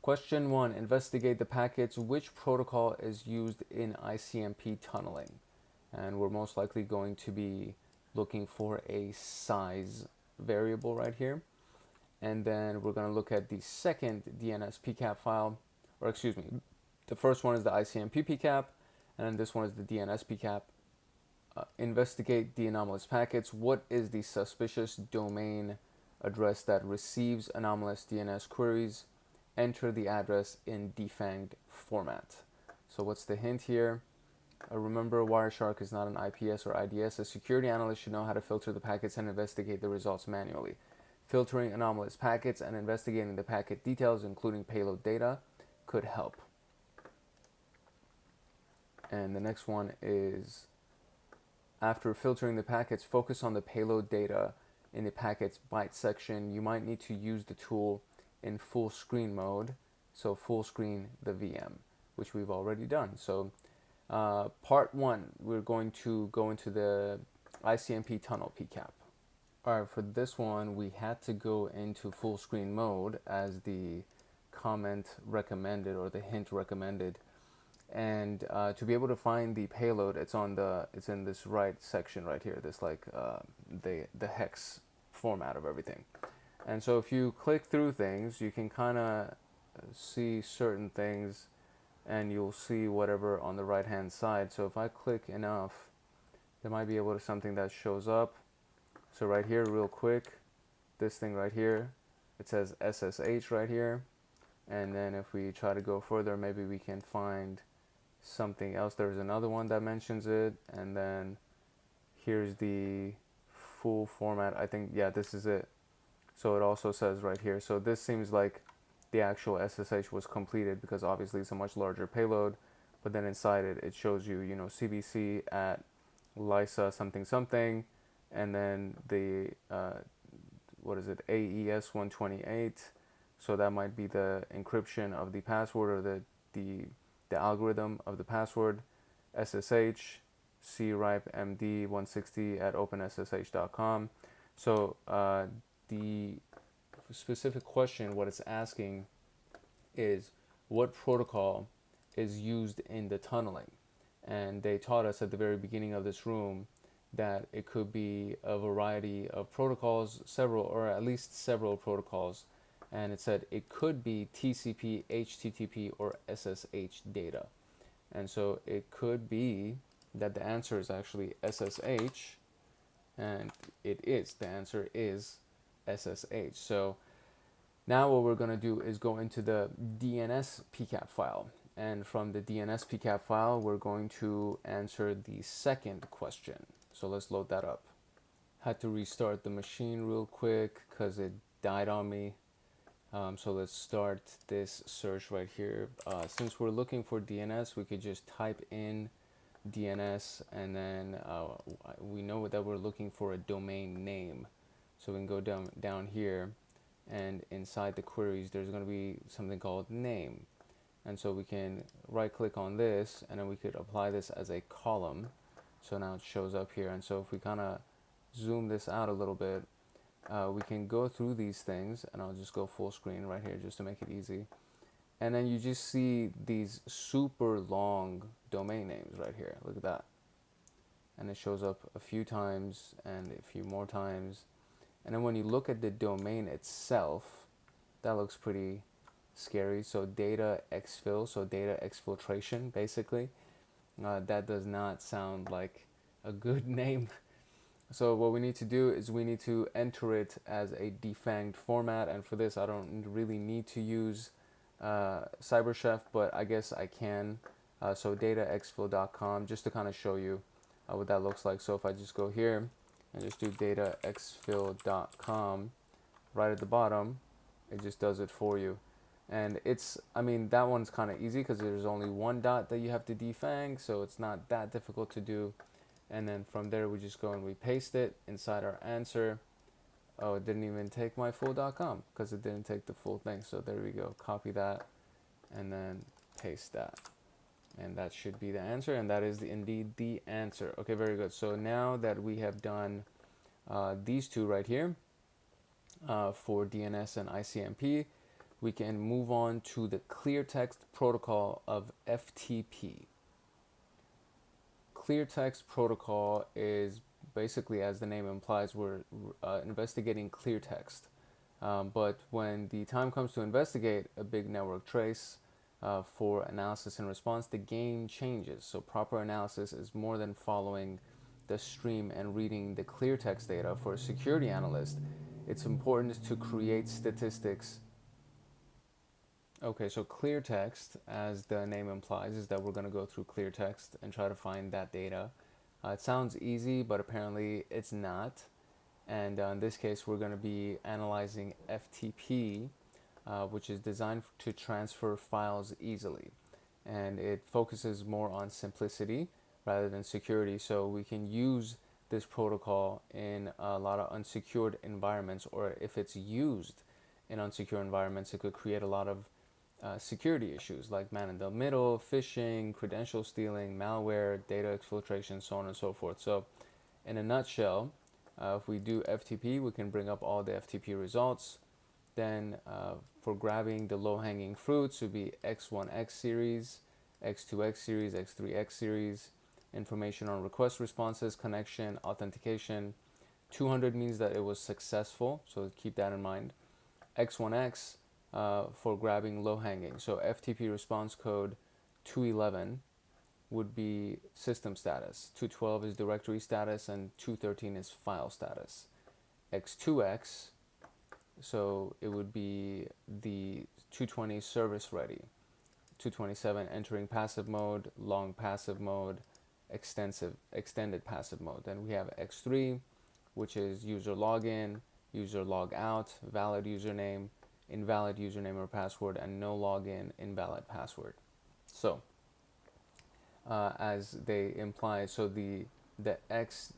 Question 1, investigate the packets. Which protocol is used in ICMP tunneling? And we're most likely going to be looking for a size variable right here. And then we're going to look at the second DNS PCAP file, or excuse me, the first one is the ICMP PCAP, and then this one is the DNS PCAP. Investigate the anomalous packets. What is the suspicious domain address that receives anomalous DNS queries? Enter the address in defanged format. So what's the hint here? Remember, Wireshark is not an IPS or IDS. A security analyst should know how to filter the packets and investigate the results manually. Filtering anomalous packets and investigating the packet details, including payload data, could help. And the next one is, after filtering the packets, focus on the payload data in the packets byte section. You might need to use the tool in full screen mode, so full screen the VM, which we've already done. So part 1, we're going to go into the ICMP tunnel PCAP. Alright, for this one we had to go into full screen mode as the comment recommended, or the hint recommended, and to be able to find the payload, it's in this right section right here, this like the hex format of everything. And so if you click through things, you can kind of see certain things, and you'll see whatever on the right hand side. So if I click enough, there might be able to something that shows up. So right here, real quick, this thing right here, it says SSH right here. And then if we try to go further, maybe we can find something else. There's another one that mentions it, and then here's the full format. I think, yeah, this is it. So it also says right here. So this seems like the actual SSH was completed, because obviously it's a much larger payload. But then inside it, it shows you, you know, CBC at Lysa something something, and then the what is it, AES 128. So that might be the encryption of the password, or the algorithm of the password. SSH cripe md 160 at openssh.com. So the specific question, what it's asking is, what protocol is used in the tunneling? And they taught us at the very beginning of this room that it could be a variety of protocols, several, or at least several protocols. And it said it could be TCP, HTTP, or SSH data. And so it could be that the answer is actually SSH, and it is. The answer is SSH. So now what we're going to do is go into the DNS PCAP file. And from the DNS PCAP file, we're going to answer the second question. So let's load that up. Had to restart the machine real quick because it died on me. So let's start this search right here. Since we're looking for DNS, we could just type in DNS, and then we know that we're looking for a domain name. So we can go down here, and inside the queries, there's going to be something called name. And so we can right click on this, and then we could apply this as a column. So now it shows up here. And so if we kind of zoom this out a little bit, we can go through these things, and I'll just go full screen right here just to make it easy. And then you just see these super long domain names right here. Look at that. and it shows up a few times and a few more times. And then when you look at the domain itself, that looks pretty scary. So data exfil, so data exfiltration, basically. That does not sound like a good name. So what we need to do is we need to enter it as a defanged format, and for this I don't really need to use CyberChef, but I guess I can. So dataexfil.com, just to kind of show you what that looks like. So if I just go here and just do dataexfil.com, right at the bottom, it just does it for you. And it's, I mean, that one's kind of easy because there's only one dot that you have to defang, so it's not that difficult to do. And then from there we just go and we paste it inside our answer. Oh, it didn't even take my full .com because it didn't take the full thing. So there we go, copy that and then paste that. And that should be the answer, and that is indeed the answer. Okay, very good. So now that we have done these two right here for DNS and ICMP, we can move on to the clear text protocol of FTP. Clear text protocol is basically, as the name implies, we're investigating clear text. But when the time comes to investigate a big network trace for analysis and response, the game changes. So proper analysis is more than following the stream and reading the clear text data. For a security analyst, it's important to create statistics. Okay, so clear text, as the name implies, is that we're going to go through clear text and try to find that data. It sounds easy, but apparently it's not. And in this case, we're going to be analyzing FTP, which is designed to transfer files easily. And it focuses more on simplicity rather than security. So we can use this protocol in a lot of unsecured environments, or if it's used in unsecure environments, it could create a lot of security issues like man-in-the-middle, phishing, credential stealing, malware, data exfiltration, so on and so forth. So in a nutshell, if we do FTP, we can bring up all the FTP results. Then for grabbing the low-hanging fruits would be X1X series, X2X series, X3X series, information on request responses, connection, authentication. 200 means that it was successful, so keep that in mind. X1X for grabbing low-hanging. So FTP response code 211 would be system status, 212 is directory status, and 213 is file status. X2X, so it would be the 220 service ready, 227 entering passive mode, long passive mode, extended passive mode. Then we have X3, which is user login, user log out, valid username, invalid username or password, and no login, invalid password. So as they imply, so the X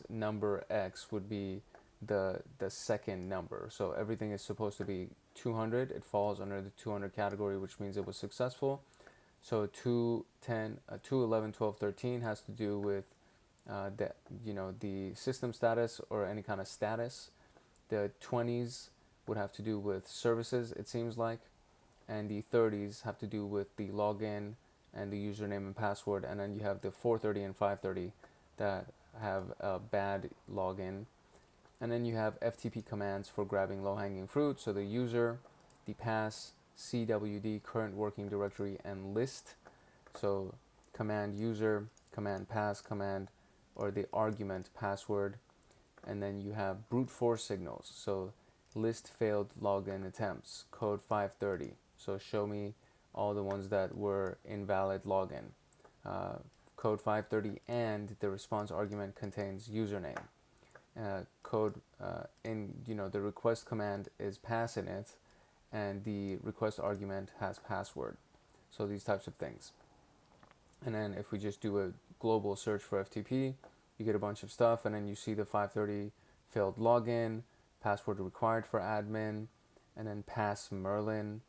number X would be the second number. So everything is supposed to be 200. It falls under the 200 category, which means it was successful. So 210, 211, 12, 13 has to do with the system status or any kind of status. The 20s would have to do with services, it seems like, and the 30s have to do with the login and the username and password, and then you have the 430 and 530 that have a bad login. And then you have FTP commands for grabbing low-hanging fruit, so the user, the pass, CWD, current working directory, and list. So command user, command pass, command, or the argument password. And then you have brute force signals, so list failed login attempts, code 530. So show me all the ones that were invalid login. Code 530 and the response argument contains username. The request command is pass in it, and the request argument has password. So these types of things. And then if we just do a global search for FTP, you get a bunch of stuff, and then you see the 530 failed login, password required for admin, and then pass Merlin,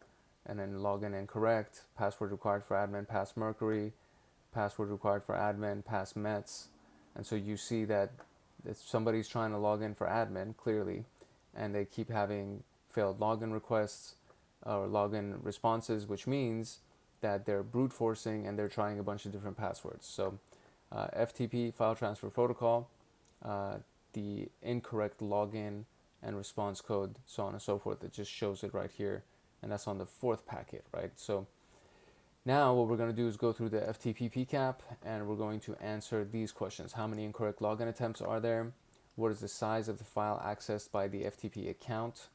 and then login incorrect, password required for admin, pass Mercury, password required for admin, pass Mets. And so you see that if somebody's trying to log in for admin, clearly, and they keep having failed login requests or login responses, which means that they're brute forcing and they're trying a bunch of different passwords. So FTP, file transfer protocol, the incorrect login and response code, so on and so forth. It just shows it right here, and that's on the 4th packet, right? So now what we're going to do is go through the FTP PCAP, and we're going to answer these questions. How many incorrect login attempts are there? What is the size of the file accessed by the FTP account?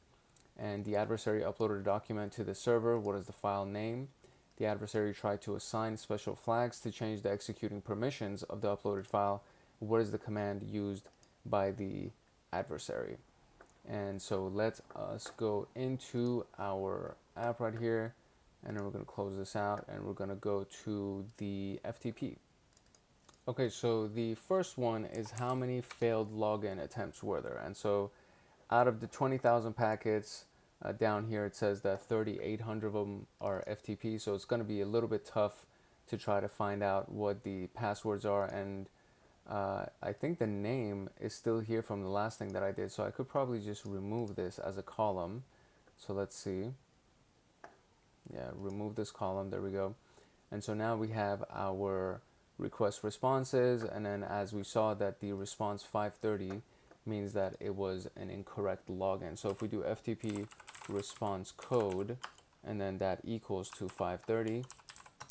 And the adversary uploaded a document to the server. What is the file name? The adversary tried to assign special flags to change the executing permissions of the uploaded file. What is the command used by the adversary? And so let us go into our app right here, and then we're going to close this out, and we're going to go to the FTP. Okay, so the first one is how many failed login attempts were there? And so out of the 20,000 packets, down here it says that 3,800 of them are FTP, so it's going to be a little bit tough to try to find out what the passwords are, and I think the name is still here from the last thing that I did, so I could probably just remove this as a column. So let's see. Yeah, remove this column, there we go. And so now we have our request responses, and then as we saw that the response 530 means that it was an incorrect login. So if we do FTP response code and then that equals to 530,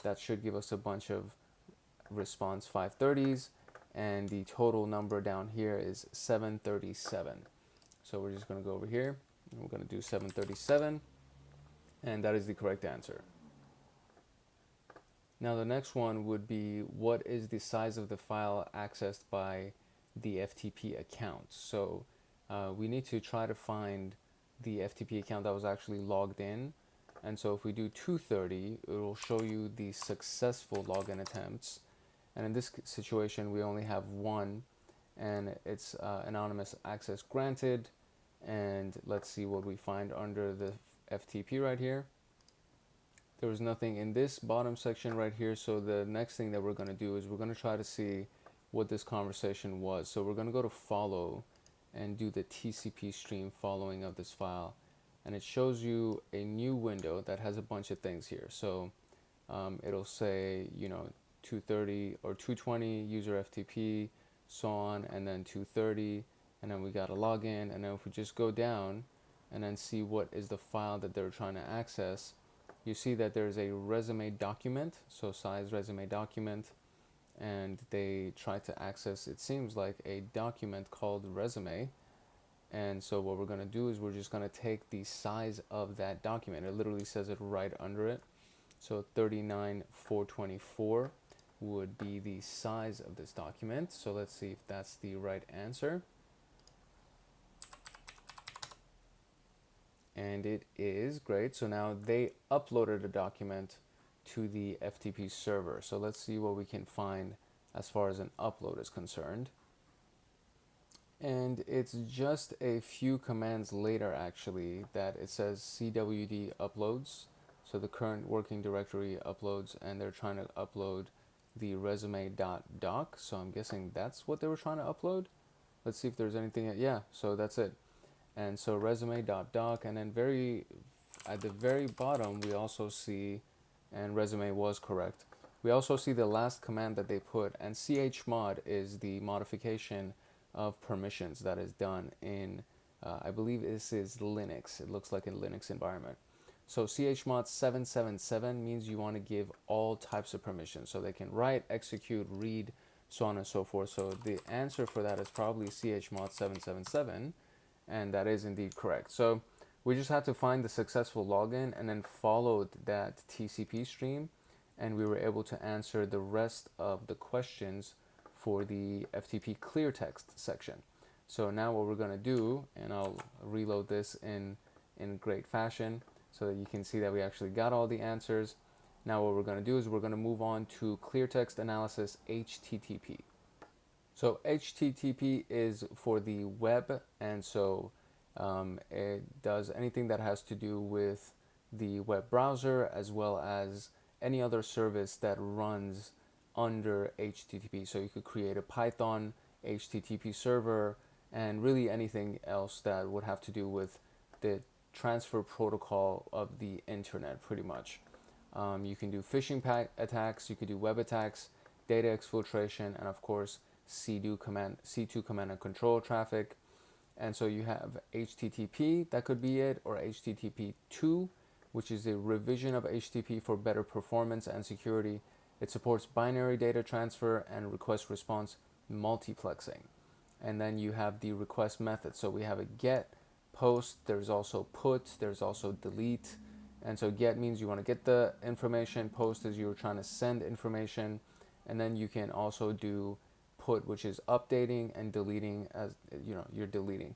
that should give us a bunch of response 530s, and the total number down here is 737. So we're just going to go over here and we're going to do 737, and that is the correct answer. Now the next one would be, what is the size of the file accessed by the FTP account? So we need to try to find the FTP account that was actually logged in. And so if we do 230, it will show you the successful login attempts. And in this situation, we only have one, and it's anonymous access granted. And let's see what we find under the FTP right here. There was nothing in this bottom section right here, so the next thing that we're going to do is we're going to try to see what this conversation was. So we're going to go to follow and do the TCP stream following of this file, and it shows you a new window that has a bunch of things here. So it'll say, you know, 230 or 220 user FTP, so on, and then 230, and then we got a login. And then if we just go down and then see what is the file that they're trying to access, you see that there's a resume document, so size resume document, and they try to access, it seems like, a document called resume. And so what we're going to do is we're just going to take the size of that document. It literally says it right under it. So 39,424 would be the size of this document. So let's see if that's the right answer. And it is. Great. So now they uploaded a document to the FTP server. So let's see what we can find as far as an upload is concerned. And it's just a few commands later, actually, that it says CWD uploads. So the current working directory uploads, and they're trying to upload the resume.doc. So I'm guessing that's what they were trying to upload. Let's see if there's anything. Yeah, so that's it. And so resume.doc, and then at the very bottom we also see, and resume was correct, we also see the last command that they put, and chmod is the modification of permissions that is done in I believe this is Linux. It looks like a Linux environment. So chmod 777 means you want to give all types of permissions, so they can write, execute, read, so on and so forth. So the answer for that is probably chmod 777, and that is indeed correct. So we just had to find the successful login and then followed that TCP stream, and we were able to answer the rest of the questions for the FTP clear text section. So now what we're going to do, and I'll reload this in great fashion so that you can see that we actually got all the answers. Now what we're going to do is we're going to move on to clear text analysis HTTP. So HTTP is for the web, and so it does anything that has to do with the web browser as well as any other service that runs under HTTP. So you could create a Python HTTP server and really anything else that would have to do with the transfer protocol of the internet, pretty much. You can do phishing attacks, you could do web attacks, data exfiltration, and of course C2 command and control traffic. And so you have HTTP, that could be it, or HTTP2, which is a revision of HTTP for better performance and security. It supports binary data transfer and request response multiplexing. And then you have the request method. So we have a get, post, there's also put, there's also delete. And so get means you want to get the information, post is you're trying to send information, and then you can also do put, which is updating, and deleting, as you know, you're deleting.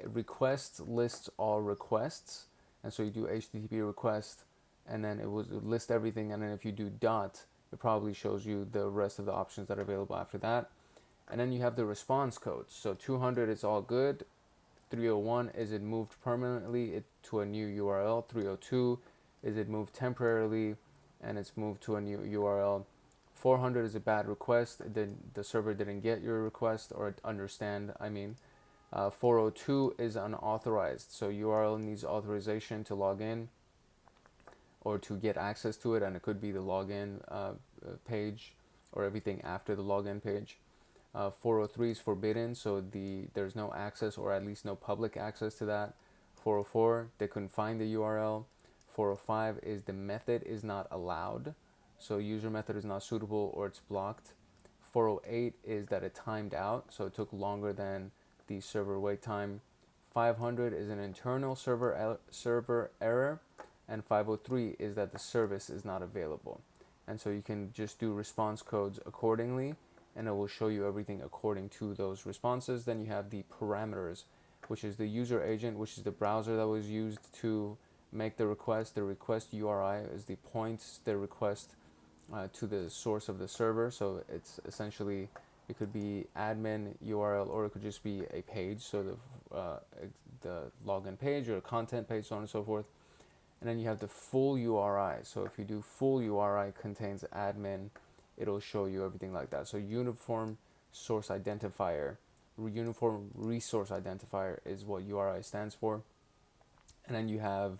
Request lists all requests, and so you do HTTP request, and then it will list everything, and then if you do dot, it probably shows you the rest of the options that are available after that. And then you have the response codes. So 200 is all good. 301 is it moved permanently to a new URL. 302 is it moved temporarily and it's moved to a new URL. 400 is a bad request. The server didn't get your request or understand. 402 is unauthorized. So URL needs authorization to log in or to get access to it, and it could be the login page or everything after the login page. 403 is forbidden, so there's no access, or at least no public access to that. 404, they couldn't find the URL. 405 is the method is not allowed, so user method is not suitable or it's blocked. 408 is that it timed out, so it took longer than the server wait time. 500 is an internal server error, and 503 is that the service is not available. And so you can just do response codes accordingly, and it will show you everything according to those responses. Then you have the parameters, which is the user agent, which is the browser that was used to make the request. The request URI is the points the request to the source of the server. So it's essentially, it could be admin URL, or it could just be a page, so the login page or a content page, so on and so forth. And then you have the full URI. So if you do full URI contains admin, it'll show you everything like that. So uniform source identifier, uniform resource identifier is what URI stands for. And then you have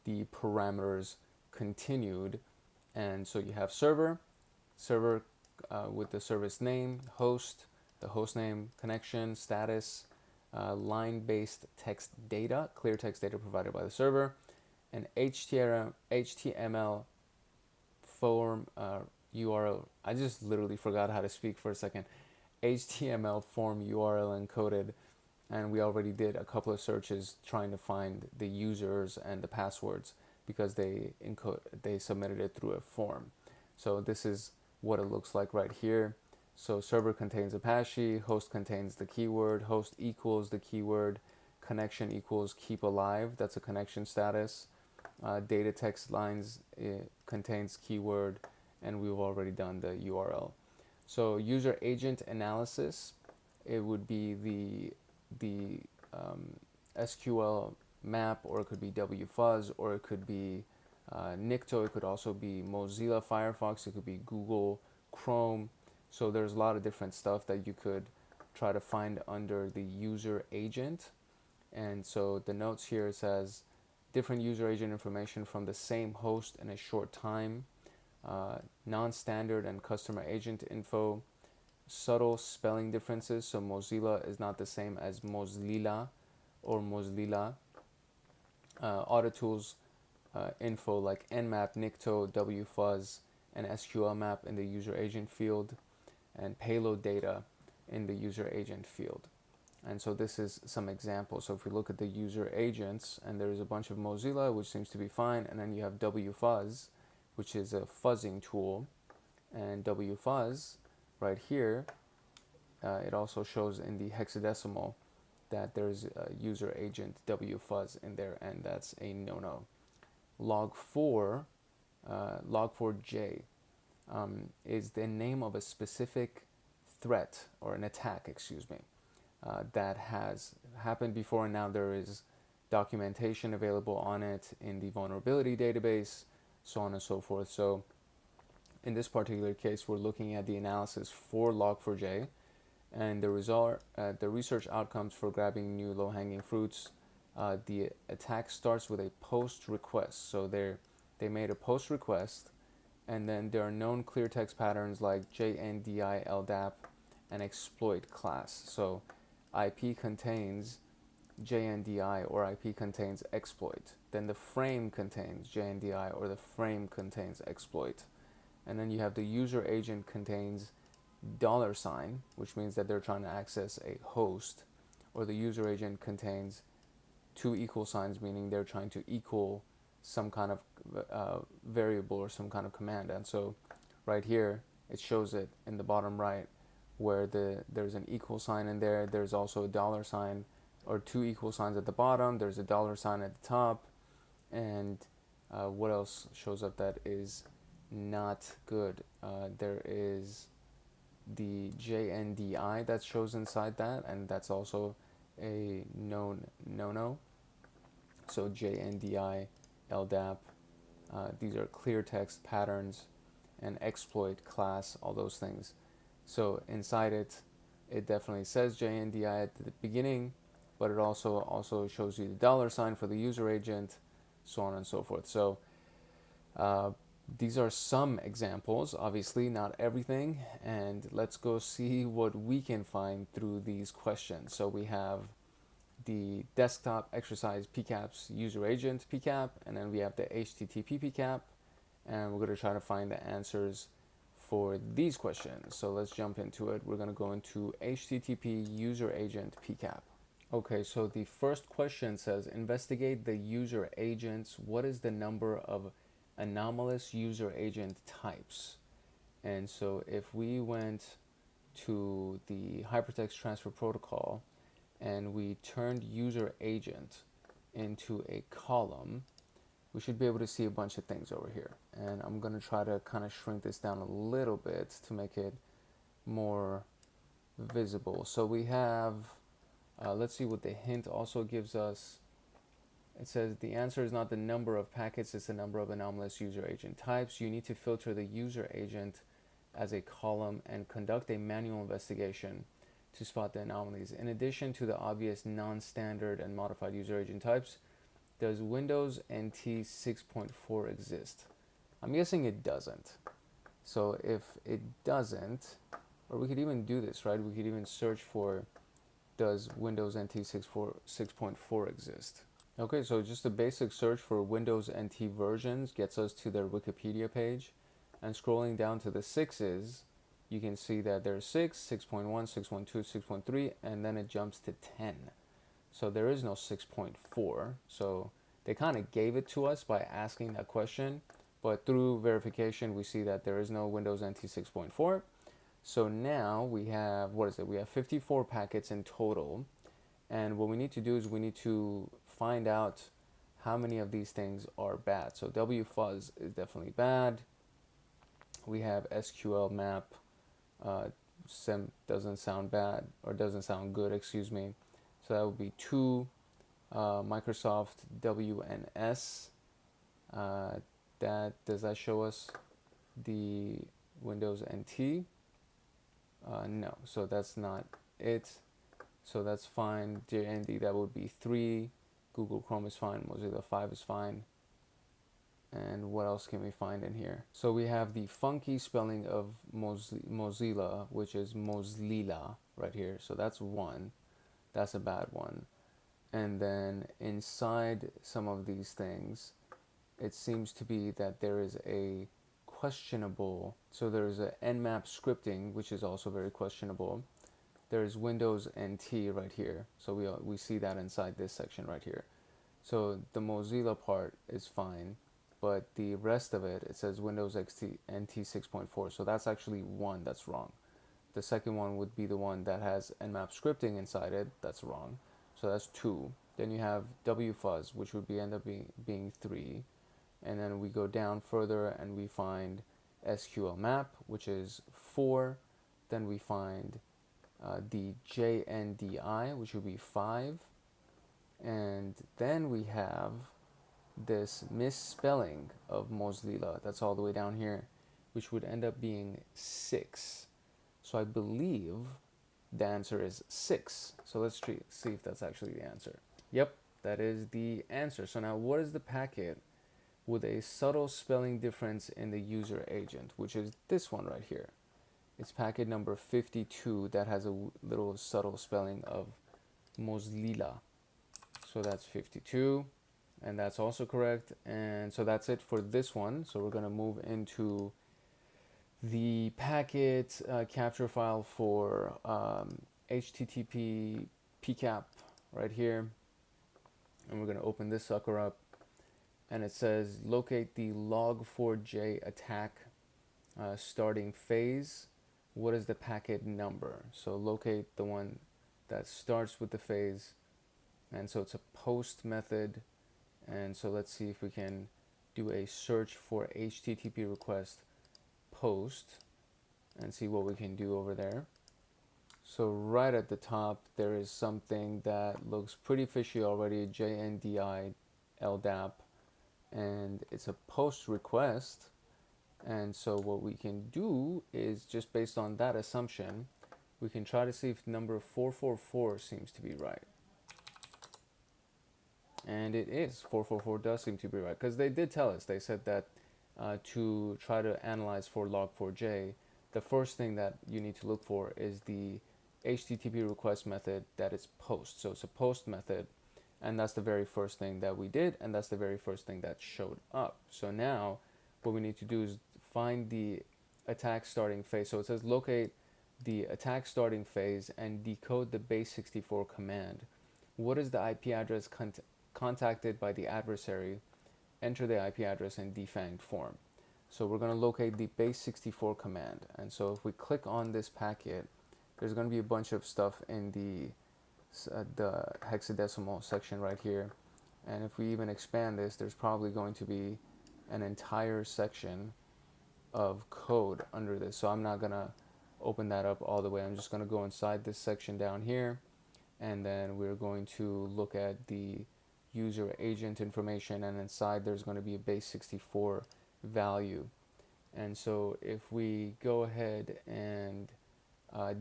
the parameters continued. And so you have server with the service name, host, the host name, connection, status, line-based text data, clear text data provided by the server, and HTML form URL. I just literally forgot how to speak for a second. HTML form URL encoded, and we already did a couple of searches trying to find the users and the passwords because they submitted it through a form. So this is what it looks like right here. So server contains Apache, host contains the keyword, host equals the keyword, connection equals keep alive, that's a connection status. Data text lines contains keyword, and we've already done the URL. So user agent analysis, it would be the SQL map, or it could be WFuzz, or it could be Nikto, it could also be Mozilla Firefox, it could be Google Chrome. So there's a lot of different stuff that you could try to find under the user agent. And so the notes here says different user agent information from the same host in a short time, non-standard and customer agent info, subtle spelling differences, so Mozilla is not the same as Mozlila or Mozlila, audit tools info like Nmap, Nikto, WFuzz, and SQL map in the user agent field, and payload data in the user agent field. And so this is some examples. So if we look at the user agents, and there's a bunch of Mozilla, which seems to be fine, and then you have WFuzz, which is a fuzzing tool, and WFuzz right here, it also shows in the hexadecimal that there's a user agent WFuzz in there, and that's a no-no. Log4, Log4j is the name of a specific threat, or an attack, excuse me, that has happened before, and now there is documentation available on it in the vulnerability database, so on and so forth. So in this particular case, we're looking at the analysis for Log4j, and the research outcomes for grabbing new low-hanging fruits. The attack starts with a post request. So they made a post request, And then there are known clear text patterns like JNDI, LDAP, and exploit class. So IP contains JNDI or IP contains exploit. Then the frame contains JNDI or the frame contains exploit. And then you have the user agent contains $, which means that they're trying to access a host, or the user agent contains two equal signs, meaning they're trying to equal some kind of variable or some kind of command. And so right here, it shows it in the bottom right where there's an equal sign in there. There's also a $, or two equal signs at the bottom. There's a $, at the top. And what else shows up that is not good? There is the JNDI that shows inside that, and that's also a no-no. So JNDI, LDAP, these are clear text patterns, and exploit class, all those things. So inside it definitely says JNDI at the beginning, but it also shows you the $, for the user agent, so on and so forth. So these are some examples, obviously not everything, and let's go see what we can find through these questions. So we have the desktop exercise PCAP's user agent PCAP, and then we have the HTTP PCAP, and we're going to try to find the answers for these questions. So let's jump into it. We're going to go into HTTP user agent PCAP. Okay, so the first question says, investigate the user agents. What is the number of anomalous user agent types? And so if we went to the hypertext transfer protocol and we turned user agent into a column, we should be able to see a bunch of things over here. And I'm going to try to kind of shrink this down a little bit to make it more visible. So we have, let's see what the hint also gives us. It says the answer is not the number of packets, it's the number of anomalous user agent types. You need to filter the user agent as a column and conduct a manual investigation to spot the anomalies. In addition to the obvious non-standard and modified user agent types, does Windows NT 6.4 exist? I'm guessing it doesn't. So if it doesn't, or we could even do this, right? We could even search for, does Windows NT 6.4 exist? Okay, so just a basic search for Windows NT versions gets us to their Wikipedia page. And scrolling down to the 6s, you can see that there's 6, 6.1, 6.2, 6.3, and then it jumps to 10. So there is no 6.4. So they kind of gave it to us by asking that question, but through verification, we see that there is no Windows NT 6.4. So now we have, what is it? We have 54 packets in total. And what we need to do is we need to find out how many of these things are bad. So wfuzz is definitely bad. We have SQL map, doesn't sound bad, or doesn't sound good, excuse me. So that would be 2. Microsoft WNS, does that show us the Windows NT? No, so that's not it. So that's fine. JND, that would be 3. Google Chrome is fine. Mozilla 5 is fine. And what else can we find in here? So we have the funky spelling of Mozilla, which is Mozlila right here. So that's 1. That's a bad one. And then inside some of these things, it seems to be that there is a questionable, so there's a Nmap scripting, which is also very questionable. There's Windows NT right here. So we see that inside this section right here. So the Mozilla part is fine, but the rest of it, it says Windows NT 6.4. So that's actually 1 that's wrong. The second one would be the one that has Nmap scripting inside it. That's wrong. So that's 2. Then you have wfuzz, which would end up being 3. And then we go down further and we find SQL map, which is 4. Then we find the JNDI, which would be 5. And then we have this misspelling of Mozilla, that's all the way down here, which would end up being 6. So I believe the answer is 6. So let's see if that's actually the answer. Yep, that is the answer. So now what is the packet with a subtle spelling difference in the user agent, which is this one right here. It's packet number 52 that has a little subtle spelling of Mozilla. So that's 52, and that's also correct. And so that's it for this one. So we're going to move into the packet capture file for HTTP PCAP right here. And we're going to open this sucker up. And it says locate the log4j attack starting phase. What is the packet number? So locate the one that starts with the phase. And so it's a post method. And so let's see if we can do a search for HTTP request post and see what we can do over there. So right at the top, there is something that looks pretty fishy already, JNDI LDAP, and it's a post request. And so what we can do is, just based on that assumption, we can try to see if number 444 seems to be right. And it is. 444 does seem to be right, because they did tell us, they said that to try to analyze for log4j, the first thing that you need to look for is the HTTP request method that is post. So it's a post method, and that's the very first thing that we did, and that's the very first thing that showed up. So now what we need to do is find the attack starting phase. So it says locate the attack starting phase and decode the base64 command. What is the IP address contacted by the adversary? Enter the IP address in defanged form. So we're going to locate the base64 command. And so if we click on this packet, there's going to be a bunch of stuff in the hexadecimal section right here. And if we even expand this, there's probably going to be an entire section of code under this. So I'm not going to open that up all the way. I'm just going to go inside this section down here. And then we're going to look at the user agent information, and inside there's going to be a base64 value. And so if we go ahead and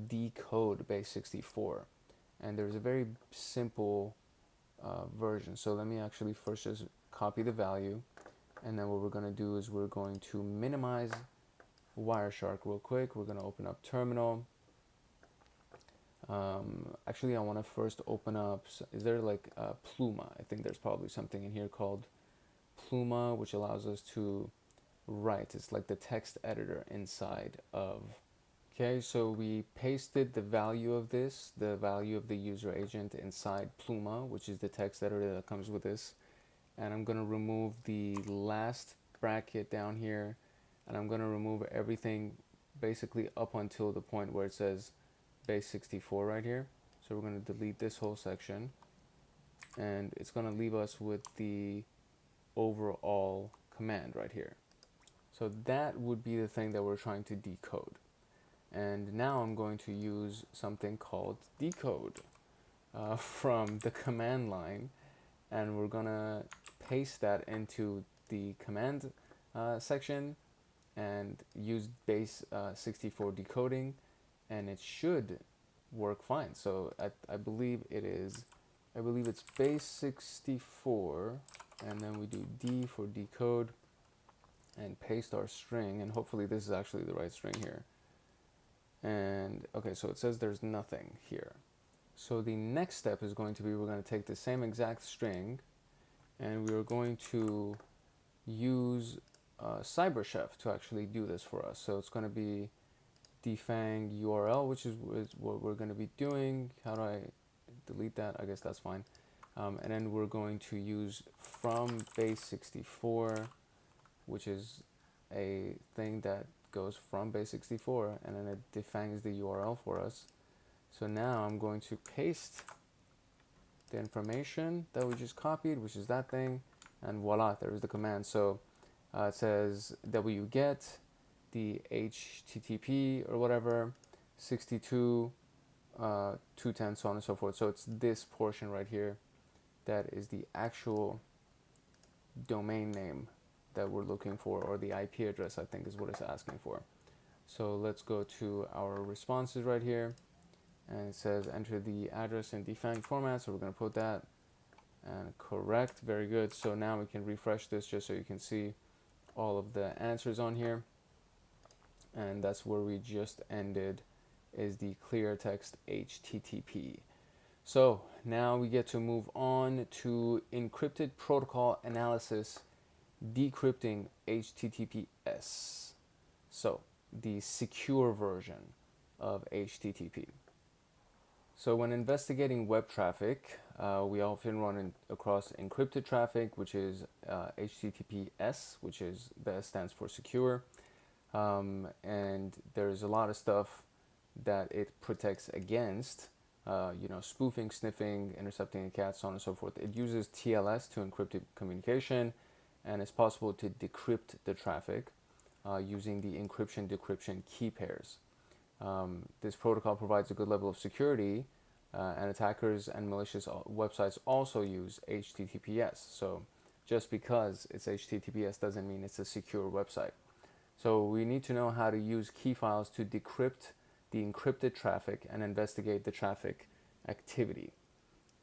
decode base64, and there's a very simple version. So let me actually first just copy the value, and then what we're going to do is we're going to minimize Wireshark real quick. We're going to open up terminal. Actually, I want to first open up, is there like Pluma? I think there's probably something in here called Pluma, which allows us to write. It's like the text editor inside of. Okay, so we pasted the value of this, the value of the user agent inside Pluma, which is the text editor that comes with this. And I'm going to remove the last bracket down here, and I'm going to remove everything basically up until the point where it says base64 right here. So we're going to delete this whole section, and it's going to leave us with the overall command right here. So that would be the thing that we're trying to decode. And now I'm going to use something called decode from the command line, and we're going to paste that into the command section and use base64 decoding, and it should work fine. So I believe it's base64, and then we do D for decode and paste our string, and hopefully this is actually the right string here. And okay, so it says there's nothing here. So the next step is going to be, we're going to take the same exact string, and we are going to use CyberChef to actually do this for us. So it's going to be defang URL, which is what we're going to be doing. How do I delete that? I guess that's fine. And then we're going to use from base64, which is a thing that goes from base64, and then it defangs the URL for us. So now I'm going to paste the information that we just copied, which is that thing, and voila, there's the command. So it says wget the HTTP or whatever 62 210, so on and so forth. So it's this portion right here that is the actual domain name that we're looking for, or the IP address, I think is what it's asking for. So let's go to our responses right here, and it says enter the address in defanged format, so we're going to put that. and correct. Very good. So now we can refresh this just so you can see all of the answers on here. And that's where we just ended, is the clear text HTTP. So now we get to move on to encrypted protocol analysis, decrypting HTTPS. So the secure version of HTTP. So when investigating web traffic, we often run across encrypted traffic, which is HTTPS, which is that stands for secure. And there's a lot of stuff that it protects against, spoofing, sniffing, intercepting a cat, so on and so forth. It uses TLS to encrypt communication, and it's possible to decrypt the traffic using the encryption-decryption key pairs. This protocol provides a good level of security, and attackers and malicious websites also use HTTPS. So just because it's HTTPS doesn't mean it's a secure website. So we need to know how to use key files to decrypt the encrypted traffic and investigate the traffic activity.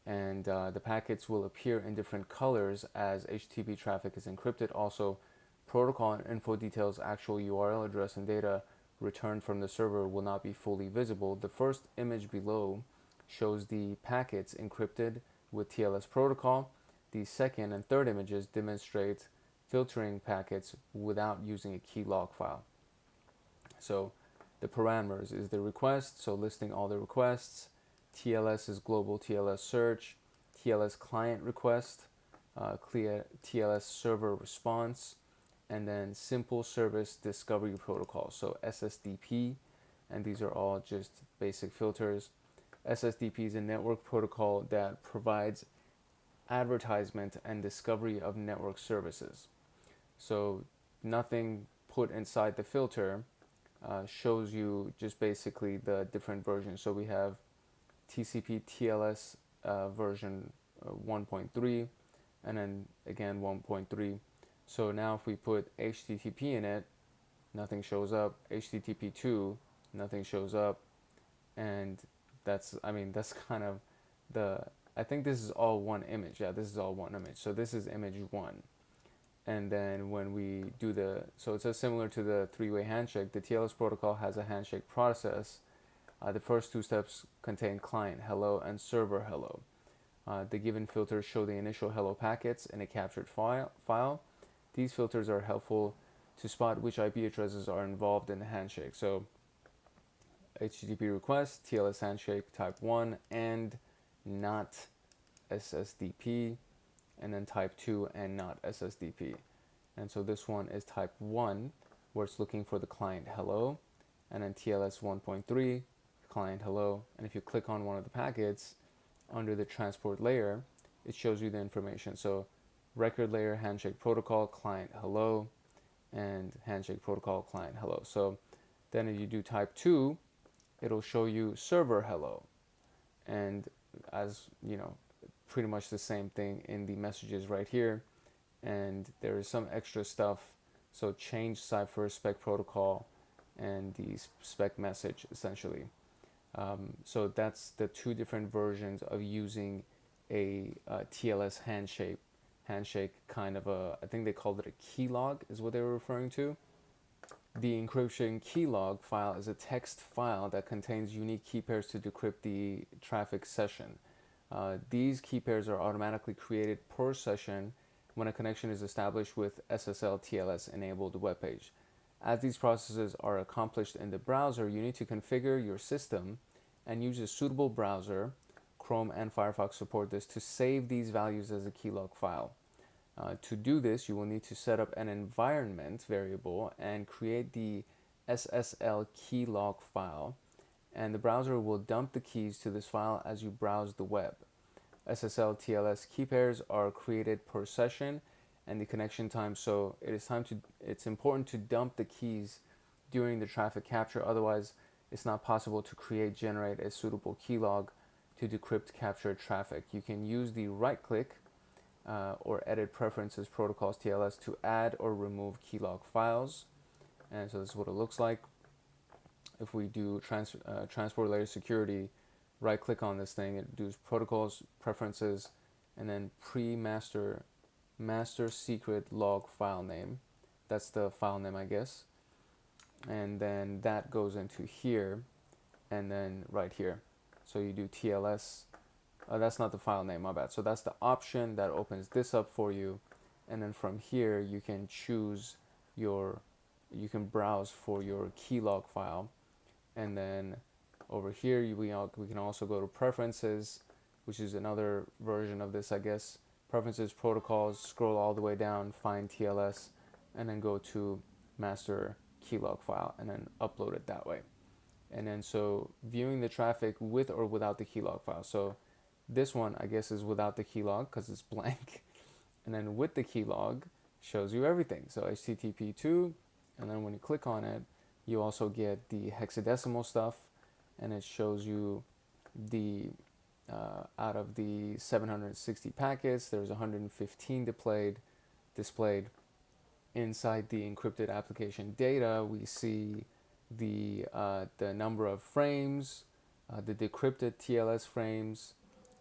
And the packets will appear in different colors as HTTP traffic is encrypted. Also, protocol and info details, actual URL address and data returned from the server will not be fully visible. The first image below shows the packets encrypted with TLS protocol. The second and third images demonstrate filtering packets without using a key log file. So the parameters is the request, so listing all the requests. TLS is global TLS search, TLS client request, TLS server response, and then simple service discovery protocol, so SSDP, and these are all just basic filters. SSDP is a network protocol that provides advertisement and discovery of network services. So nothing put inside the filter shows you just basically the different versions. So we have TCP TLS version 1.3, and then again 1.3. So now if we put HTTP in it, nothing shows up. HTTP2, nothing shows up. And that's kind of I think this is all one image. Yeah, this is all one image. So this is image 1. And then when we do so it says similar to the three-way handshake, the TLS protocol has a handshake process. The first two steps contain client hello and server hello. The given filters show the initial hello packets in a captured file. These filters are helpful to spot which IP addresses are involved in the handshake. So HTTP request, TLS handshake type 1, and not SSDP, and then type 2 and not SSDP. And so this one is type 1, where it's looking for the client hello, and then TLS 1.3, client hello. And if you click on one of the packets under the transport layer, it shows you the information. So record layer handshake protocol client hello, and handshake protocol client hello. So then if you do type 2, it'll show you server hello, and as you know, pretty much the same thing in the messages right here. And there is some extra stuff, so change cipher spec protocol and the spec message essentially. So that's the two different versions of using a TLS handshake kind of I think they called it a keylog is what they were referring to. The encryption keylog file is a text file that contains unique key pairs to decrypt the traffic session. These key pairs are automatically created per session when a connection is established with SSL TLS enabled web page. As these processes are accomplished in the browser, you need to configure your system and use a suitable browser. Chrome and Firefox support this, to save these values as a keylog file. To do this, you will need to set up an environment variable and create the SSL keylog file, and the browser will dump the keys to this file as you browse the web. SSL TLS key pairs are created per session and the connection time, so it's important to dump the keys during the traffic capture, otherwise it's not possible to generate a suitable keylog to decrypt captured traffic. You can use the right click or edit preferences protocols TLS to add or remove keylog files, and so this is what it looks like. If we do transport layer security, right click on this thing, it does protocols preferences, and then master secret log file name. That's the file name, I guess. And then that goes into here, and then right here. So you do TLS. That's not the file name, my bad. So that's the option that opens this up for you. And then from here, you can choose you can browse for your keylog file. And then over here, we can also go to preferences, which is another version of this, I guess. Preferences, protocols, scroll all the way down, find TLS, and then go to master keylog file, and then upload it that way. And then so viewing the traffic with or without the keylog file. So this one, I guess, is without the keylog because it's blank. And then with the keylog, shows you everything. So HTTP2, and then when you click on it, you also get the hexadecimal stuff, and it shows you the out of the 760 packets, there's 115 displayed. Inside the encrypted application data, we see the number of frames, the decrypted TLS frames,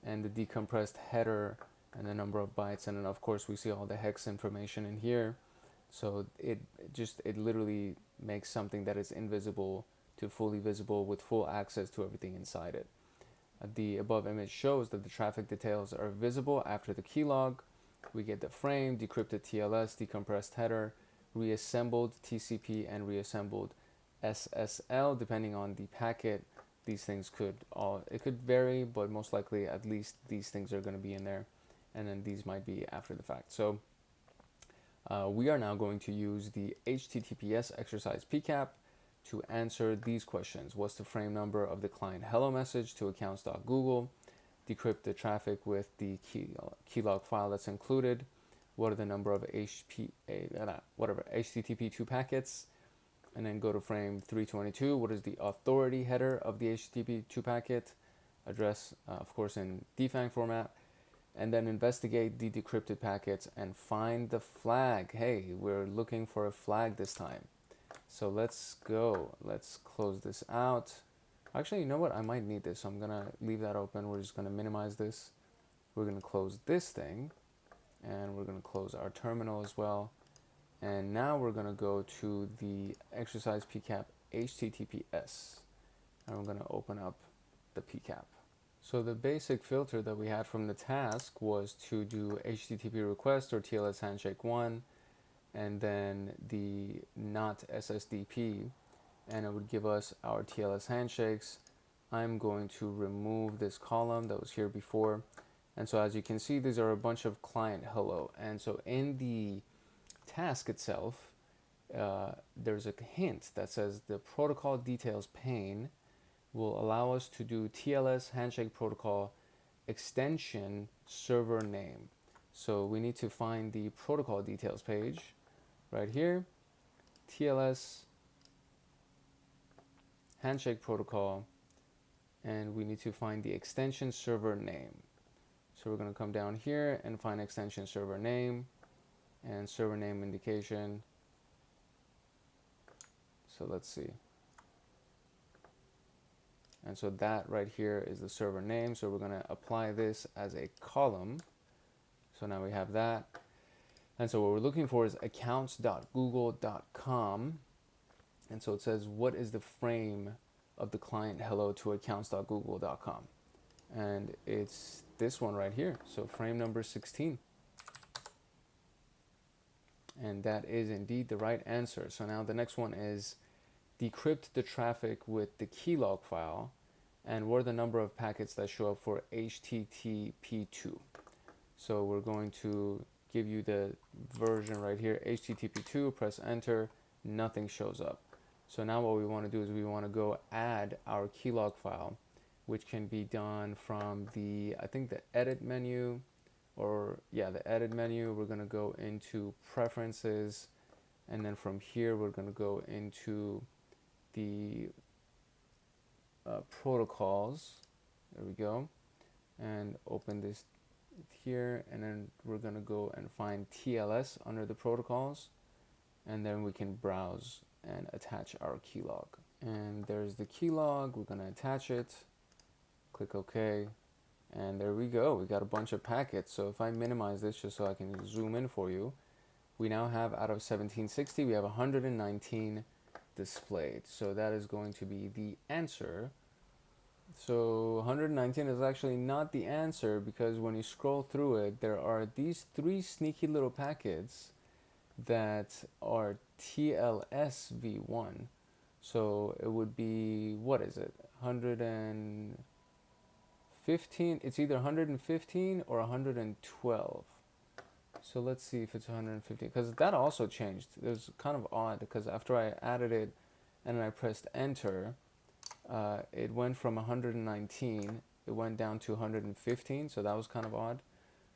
and the decompressed header, and the number of bytes, and then of course we see all the hex information in here. So it literally makes something that is invisible to fully visible with full access to everything inside it. The above image shows that the traffic details are visible after the keylog. We get the frame, decrypted TLS, decompressed header, reassembled TCP, and reassembled SSL, depending on the packet. These things could vary, but most likely at least these things are going to be in there, and then these might be after the fact. So we are now going to use the HTTPS exercise PCAP to answer these questions. What's the frame number of the client hello message to accounts.google? Decrypt the traffic with the keylog file that's included. What are the number of HTTP2 packets? And then go to frame 322. What is the authority header of the HTTP2 packet? Address, of course, in defang format. And then investigate the decrypted packets and find the flag. Hey, we're looking for a flag this time. So let's go. Let's close this out. Actually, you know what? I might need this, so I'm going to leave that open. We're just going to minimize this. We're going to close this thing, and we're going to close our terminal as well. And now we're going to go to the exercise PCAP HTTPS, and we're going to open up the PCAP. So the basic filter that we had from the task was to do HTTP request or TLS handshake 1, and then the not SSDP, and it would give us our TLS handshakes. I'm going to remove this column that was here before. And so as you can see, these are a bunch of client hello. And so in the task itself, there's a hint that says the protocol details pane will allow us to do TLS handshake protocol extension server name. So we need to find the protocol details page right here, TLS handshake protocol, and we need to find the extension server name. So we're going to come down here and find extension server name and server name indication. So let's see. And so that right here is the server name. So we're going to apply this as a column. So now we have that. And so what we're looking for is accounts.google.com. And so it says, what is the frame of the client hello to accounts.google.com? And it's this one right here. So frame number 16. And that is indeed the right answer. So now the next one is decrypt the traffic with the keylog file, and what are the number of packets that show up for HTTP2? So we're going to give you the version right here, HTTP2, press enter, nothing shows up. So now what we want to do is we want to go add our keylog file, which can be done from the, I think the edit menu, or yeah, the edit menu. We're going to go into preferences, and then from here we're going to go into the protocols. There we go, and open this here, and then we're going to go and find TLS under the protocols, and then we can browse and attach our keylog. And there's the keylog. We're going to attach it, click OK, And there we go. We got a bunch of packets. So if I minimize this just so I can zoom in for you, we now have out of 1760, we have 119 displayed. So that is going to be the answer. So 119 is actually not the answer, because when you scroll through it, there are these three sneaky little packets that are TLS v1. So it would be, what is it? 115. It's either 115 or 112. So let's see if it's 115, because that also changed. It was kind of odd, because after I added it and then I pressed enter, it went from 119, it went down to 115, so that was kind of odd.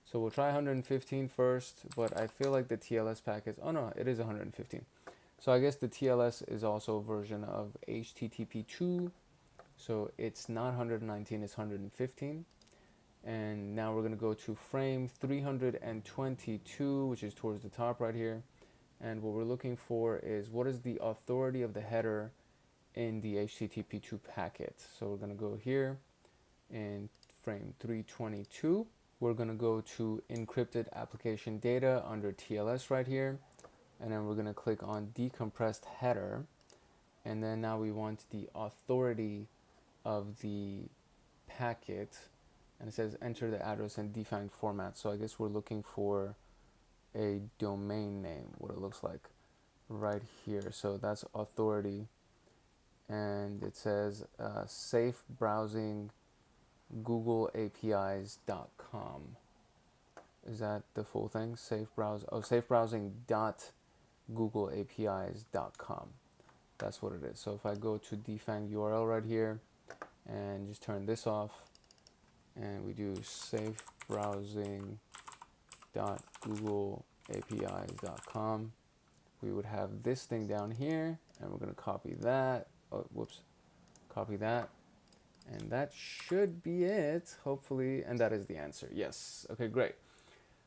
So we'll try 115 first, but I feel like the TLS packets, oh no, it is 115. So I guess the TLS is also a version of HTTP2, so it's not 119, it's 115. And now we're going to go to frame 322, which is towards the top right here. And what we're looking for is, what is the authority of the header in the HTTP2 packet. So we're going to go here in frame 322. We're going to go to encrypted application data under TLS right here. And then we're going to click on decompressed header. And then now we want the authority of the packet. And it says enter the address and define format. So I guess we're looking for a domain name, what it looks like right here. So that's authority. And it says safe browsing googleapis.com. Is that the full thing? Safe browsing dot googleapis.com. That's what it is. So if I go to defang URL right here and just turn this off, and we do safe browsing dot googleapis.com, we would have this thing down here, and we're going to copy that. Oh, whoops. Copy that. And that should be it, hopefully. And that is the answer. Yes. Okay, great.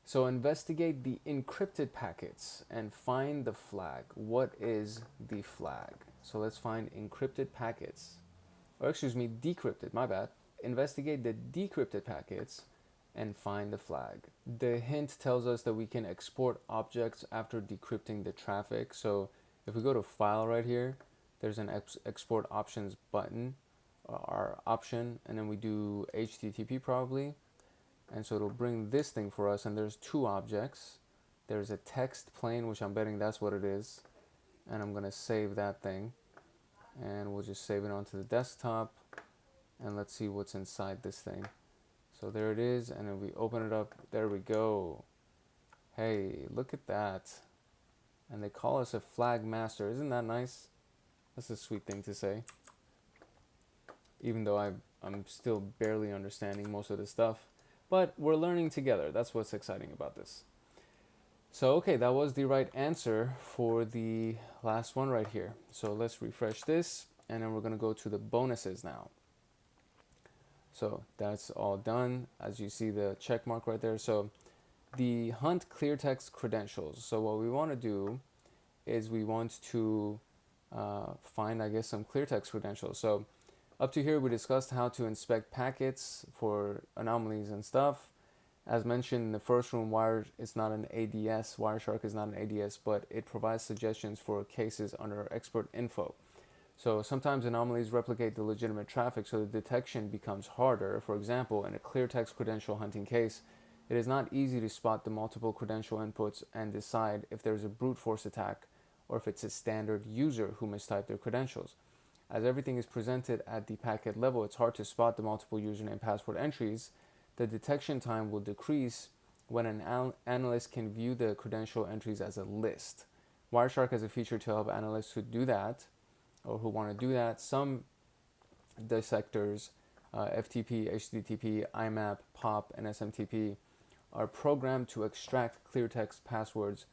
So investigate the encrypted packets and find the flag. What is the flag? So let's find encrypted packets. Or excuse me, decrypted, my bad. Investigate the decrypted packets and find the flag. The hint tells us that we can export objects after decrypting the traffic. So if we go to file right here, there's an export options button, our option, and then we do HTTP probably. And so it'll bring this thing for us, and there's two objects. There's a text plain, which I'm betting that's what it is. And I'm gonna save that thing. And we'll just save it onto the desktop. And let's see what's inside this thing. So there it is, and then we open it up. There we go. Hey, look at that. And they call us a flag master. Isn't that nice? That's a sweet thing to say. Even though I'm still barely understanding most of the stuff. But we're learning together. That's what's exciting about this. So, okay, that was the right answer for the last one right here. So let's refresh this, and then we're going to go to the bonuses now. So that's all done. As you see the check mark right there. So the hunt clear text credentials. So what we want to do is we want to find, I guess, some clear text credentials. So up to here, we discussed how to inspect packets for anomalies and stuff. As mentioned in the first room, it's not an ADS. Wireshark is not an ADS, but it provides suggestions for cases under expert info. So sometimes anomalies replicate the legitimate traffic, so the detection becomes harder. For example, in a clear text credential hunting case, it is not easy to spot the multiple credential inputs and decide if there's a brute force attack or if it's a standard user who mistyped their credentials. As everything is presented at the packet level, it's hard to spot the multiple username password entries. The detection time will decrease when an analyst can view the credential entries as a list. Wireshark has a feature to help analysts who do that, or who want to do that. Some dissectors, FTP, HTTP, IMAP, POP, and SMTP, are programmed to extract clear text passwords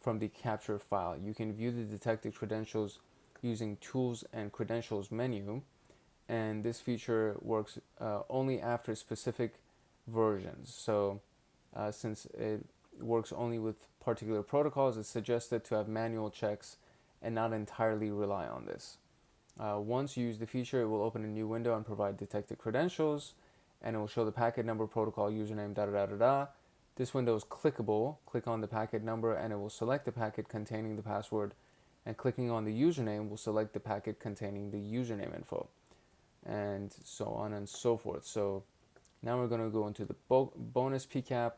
from the capture file. You can view the detected credentials using Tools and Credentials menu, and this feature works only after specific versions. So since it works only with particular protocols, it's suggested to have manual checks and not entirely rely on this. Once you use the feature, it will open a new window and provide detected credentials, and it will show the packet number, protocol, username, da da da da da. This window is clickable. Click on the packet number and it will select the packet containing the password, and clicking on the username will select the packet containing the username info, and so on and so forth. So now we're going to go into the bonus PCAP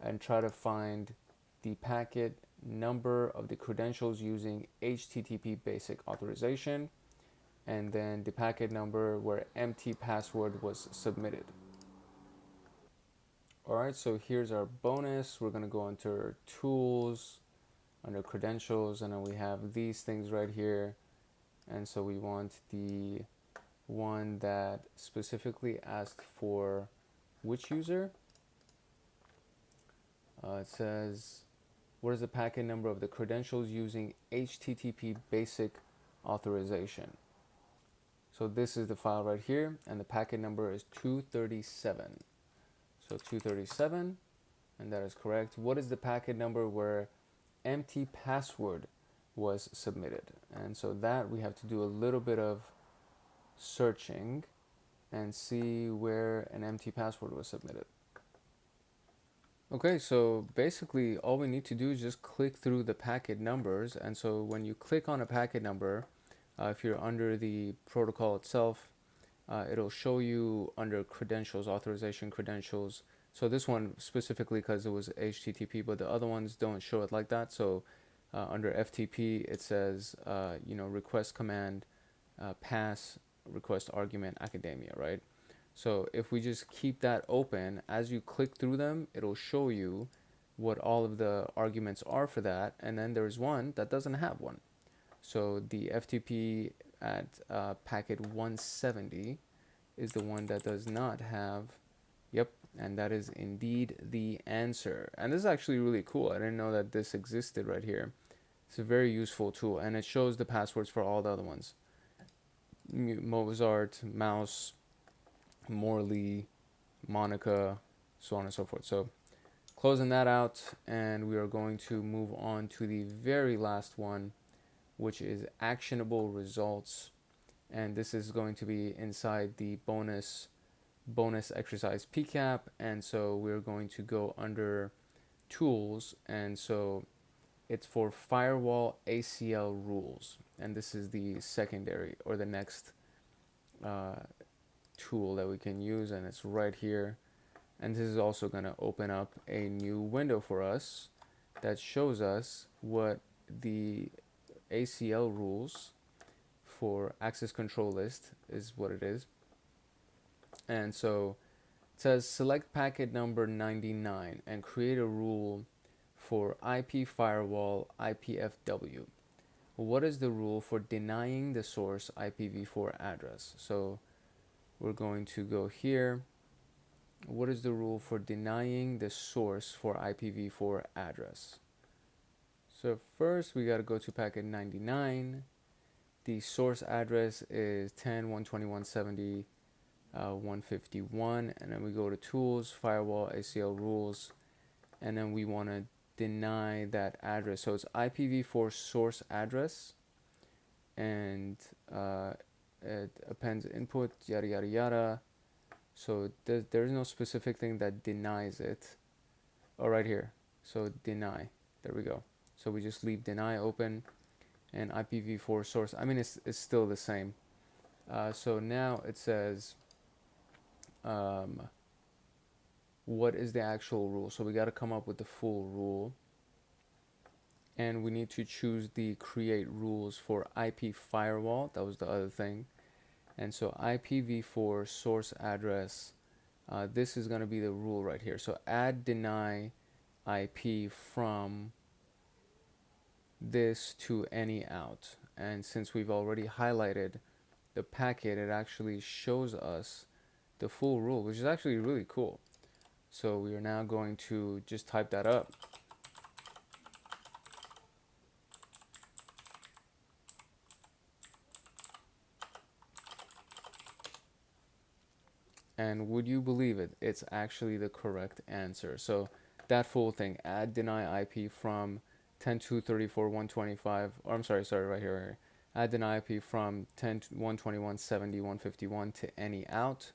and try to find the packet number of the credentials using HTTP basic authorization, and then the packet number where empty password was submitted. Alright, so here's our bonus. We're going to go under tools, under credentials, and then we have these things right here. And so we want the one that specifically asked for which user. It says, what is the packet number of the credentials using HTTP basic authorization? So this is the file right here, and the packet number is 237. So 237, and that is correct. What is the packet number where empty password was submitted? And so that we have to do a little bit of searching and see where an empty password was submitted. Okay, so basically all we need to do is just click through the packet numbers. And so when you click on a packet number, if you're under the protocol itself, it'll show you under credentials, authorization credentials. So this one specifically because it was HTTP, but the other ones don't show it like that. So under FTP, it says, request command, pass, request argument, academia, right? So if we just keep that open, as you click through them, it'll show you what all of the arguments are for that. And then there's one that doesn't have one. So the FTP at packet 170 is the one that does not have, yep, and that is indeed the answer. And this is actually really cool. I didn't know that this existed right here. It's a very useful tool, and it shows the passwords for all the other ones. Mozart, Mouse, Morley, Monica, so on and so forth. So closing that out, and we are going to move on to the very last one, which is actionable results. And this is going to be inside the bonus exercise PCAP. And so we're going to go under tools, and so it's for firewall ACL rules, and this is the secondary or the next tool that we can use, and it's right here. And this is also going to open up a new window for us that shows us what the ACL rules for access control list is, what it is. And so it says select packet number 99 and create a rule for IP firewall IPFW. What is the rule for denying the source IPv4 address? So we're going to go here. What is the rule for denying the source for IPv4 address? So first we got to go to packet 99. The source address is 10.121.70.151, and then we go to tools, firewall, ACL rules, and then we want to deny that address. So it's IPv4 source address, and it appends input, yada yada yada. So there's no specific thing that denies it. Oh, right here. So deny. There we go. So we just leave deny open, and IPv4 source. I mean, it's still the same. So now it says, what is the actual rule? So we got to come up with the full rule, and we need to choose the create rules for IP firewall. That was the other thing. And so IPv4 source address, this is going to be the rule right here. So add deny IP from this to any out. And since we've already highlighted the packet, it actually shows us the full rule, which is actually really cool. So we are now going to just type that up. And would you believe it? It's actually the correct answer. So that full thing, add deny IP from 10.234.125, or I'm sorry, right here. Add deny IP from 10.121.70.151 to any out.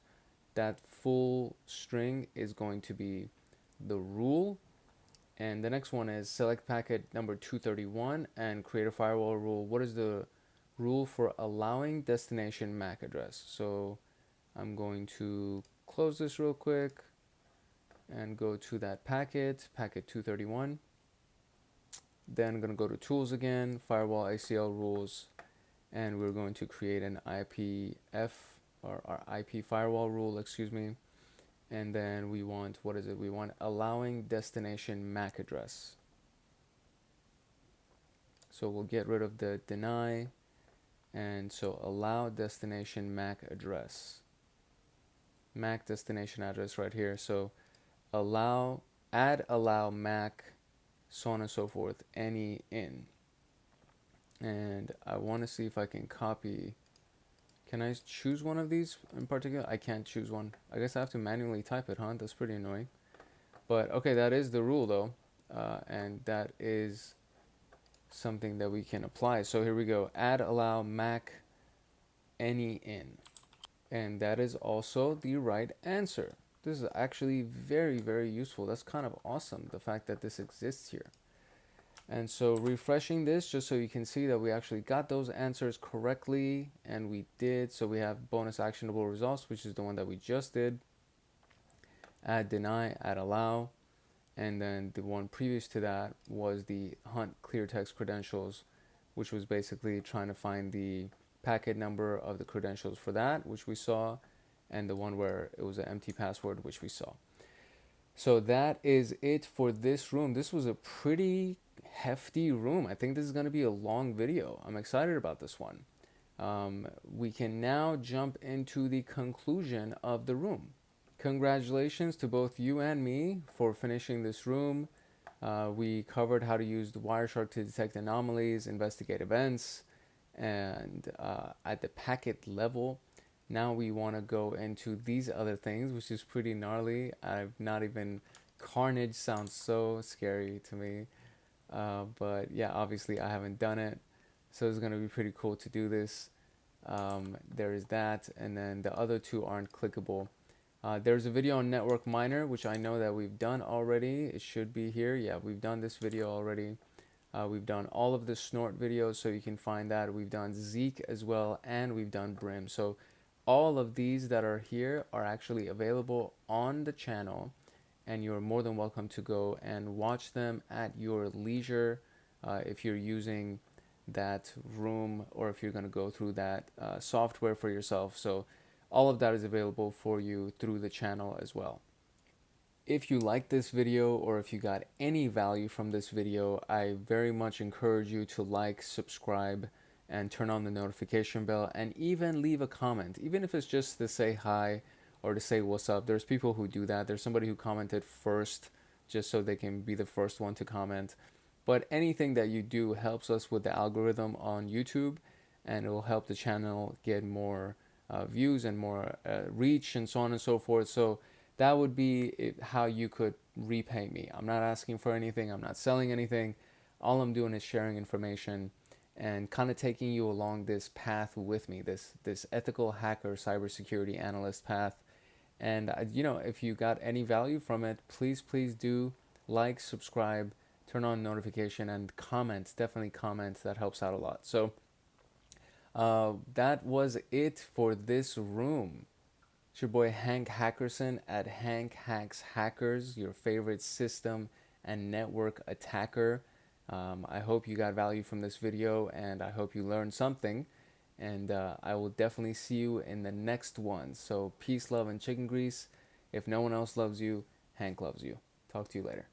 that full string is going to be the rule. And the next one is select packet number 231 and create a firewall rule. What is the rule for allowing destination MAC address? So I'm going to close this real quick and go to that packet 231. Then I'm going to go to tools again, firewall ACL rules, and we're going to create an IPF or our IP firewall rule, excuse me. And then we want, what is it? We want allowing destination MAC address. So we'll get rid of the deny, and so allow destination MAC address. MAC destination address right here. So allow, add allow MAC, so on and so forth, any in. And I want to see if I can copy. Can I choose one of these in particular? I can't choose one. I guess I have to manually type it, huh? That's pretty annoying. But okay, that is the rule though. And that is something that we can apply. So here we go. Add allow MAC any in. And that is also the right answer. This is actually very, very useful. That's kind of awesome, the fact that this exists here. And so refreshing this just so you can see that we actually got those answers correctly, and we did. So we have bonus actionable results, which is the one that we just did. Add deny, add allow. And then the one previous to that was the hunt clear text credentials, which was basically trying to find the packet number of the credentials for that, which we saw, and the one where it was an empty password, which we saw. So that is it for this room. This was a pretty hefty room. I think this is going to be a long video. I'm excited about this one. We can now jump into the conclusion of the room. Congratulations to both you and me for finishing this room. We covered how to use the Wireshark to detect anomalies, investigate events, and at the packet level. Now we want to go into these other things, which is pretty gnarly. I've not even, Carnage sounds so scary to me. But yeah, obviously I haven't done it. So it's going to be pretty cool to do this. There is that. And then the other two aren't clickable. There's a video on Network Miner, which I know that we've done already. It should be here. Yeah, we've done this video already. We've done all of the snort videos, so you can find that. We've done Zeke as well, and we've done Brim. So all of these that are here are actually available on the channel, and you're more than welcome to go and watch them at your leisure if you're using that room, or if you're going to go through that software for yourself. So all of that is available for you through the channel as well. If you like this video, or if you got any value from this video, I very much encourage you to like, subscribe, and turn on the notification bell, and even leave a comment, even if it's just to say hi or to say what's up. There's people who do that. There's somebody who commented first just so they can be the first one to comment. But anything that you do helps us with the algorithm on YouTube, and it will help the channel get more views and more reach, and so on and so forth. So that would be how you could repay me. I'm not asking for anything. I'm not selling anything. All I'm doing is sharing information and kind of taking you along this path with me, this ethical hacker cybersecurity analyst path. And you know, if you got any value from it, please do like, subscribe, turn on notification, and comment. Definitely comment. That helps out a lot. So that was it for this room. It's your boy Hank Hackerson at Hank Hacks Hackers, your favorite system and network attacker. I hope you got value from this video, and I hope you learned something. And I will definitely see you in the next one. So peace, love, and chicken grease. If no one else loves you, Hank loves you. Talk to you later.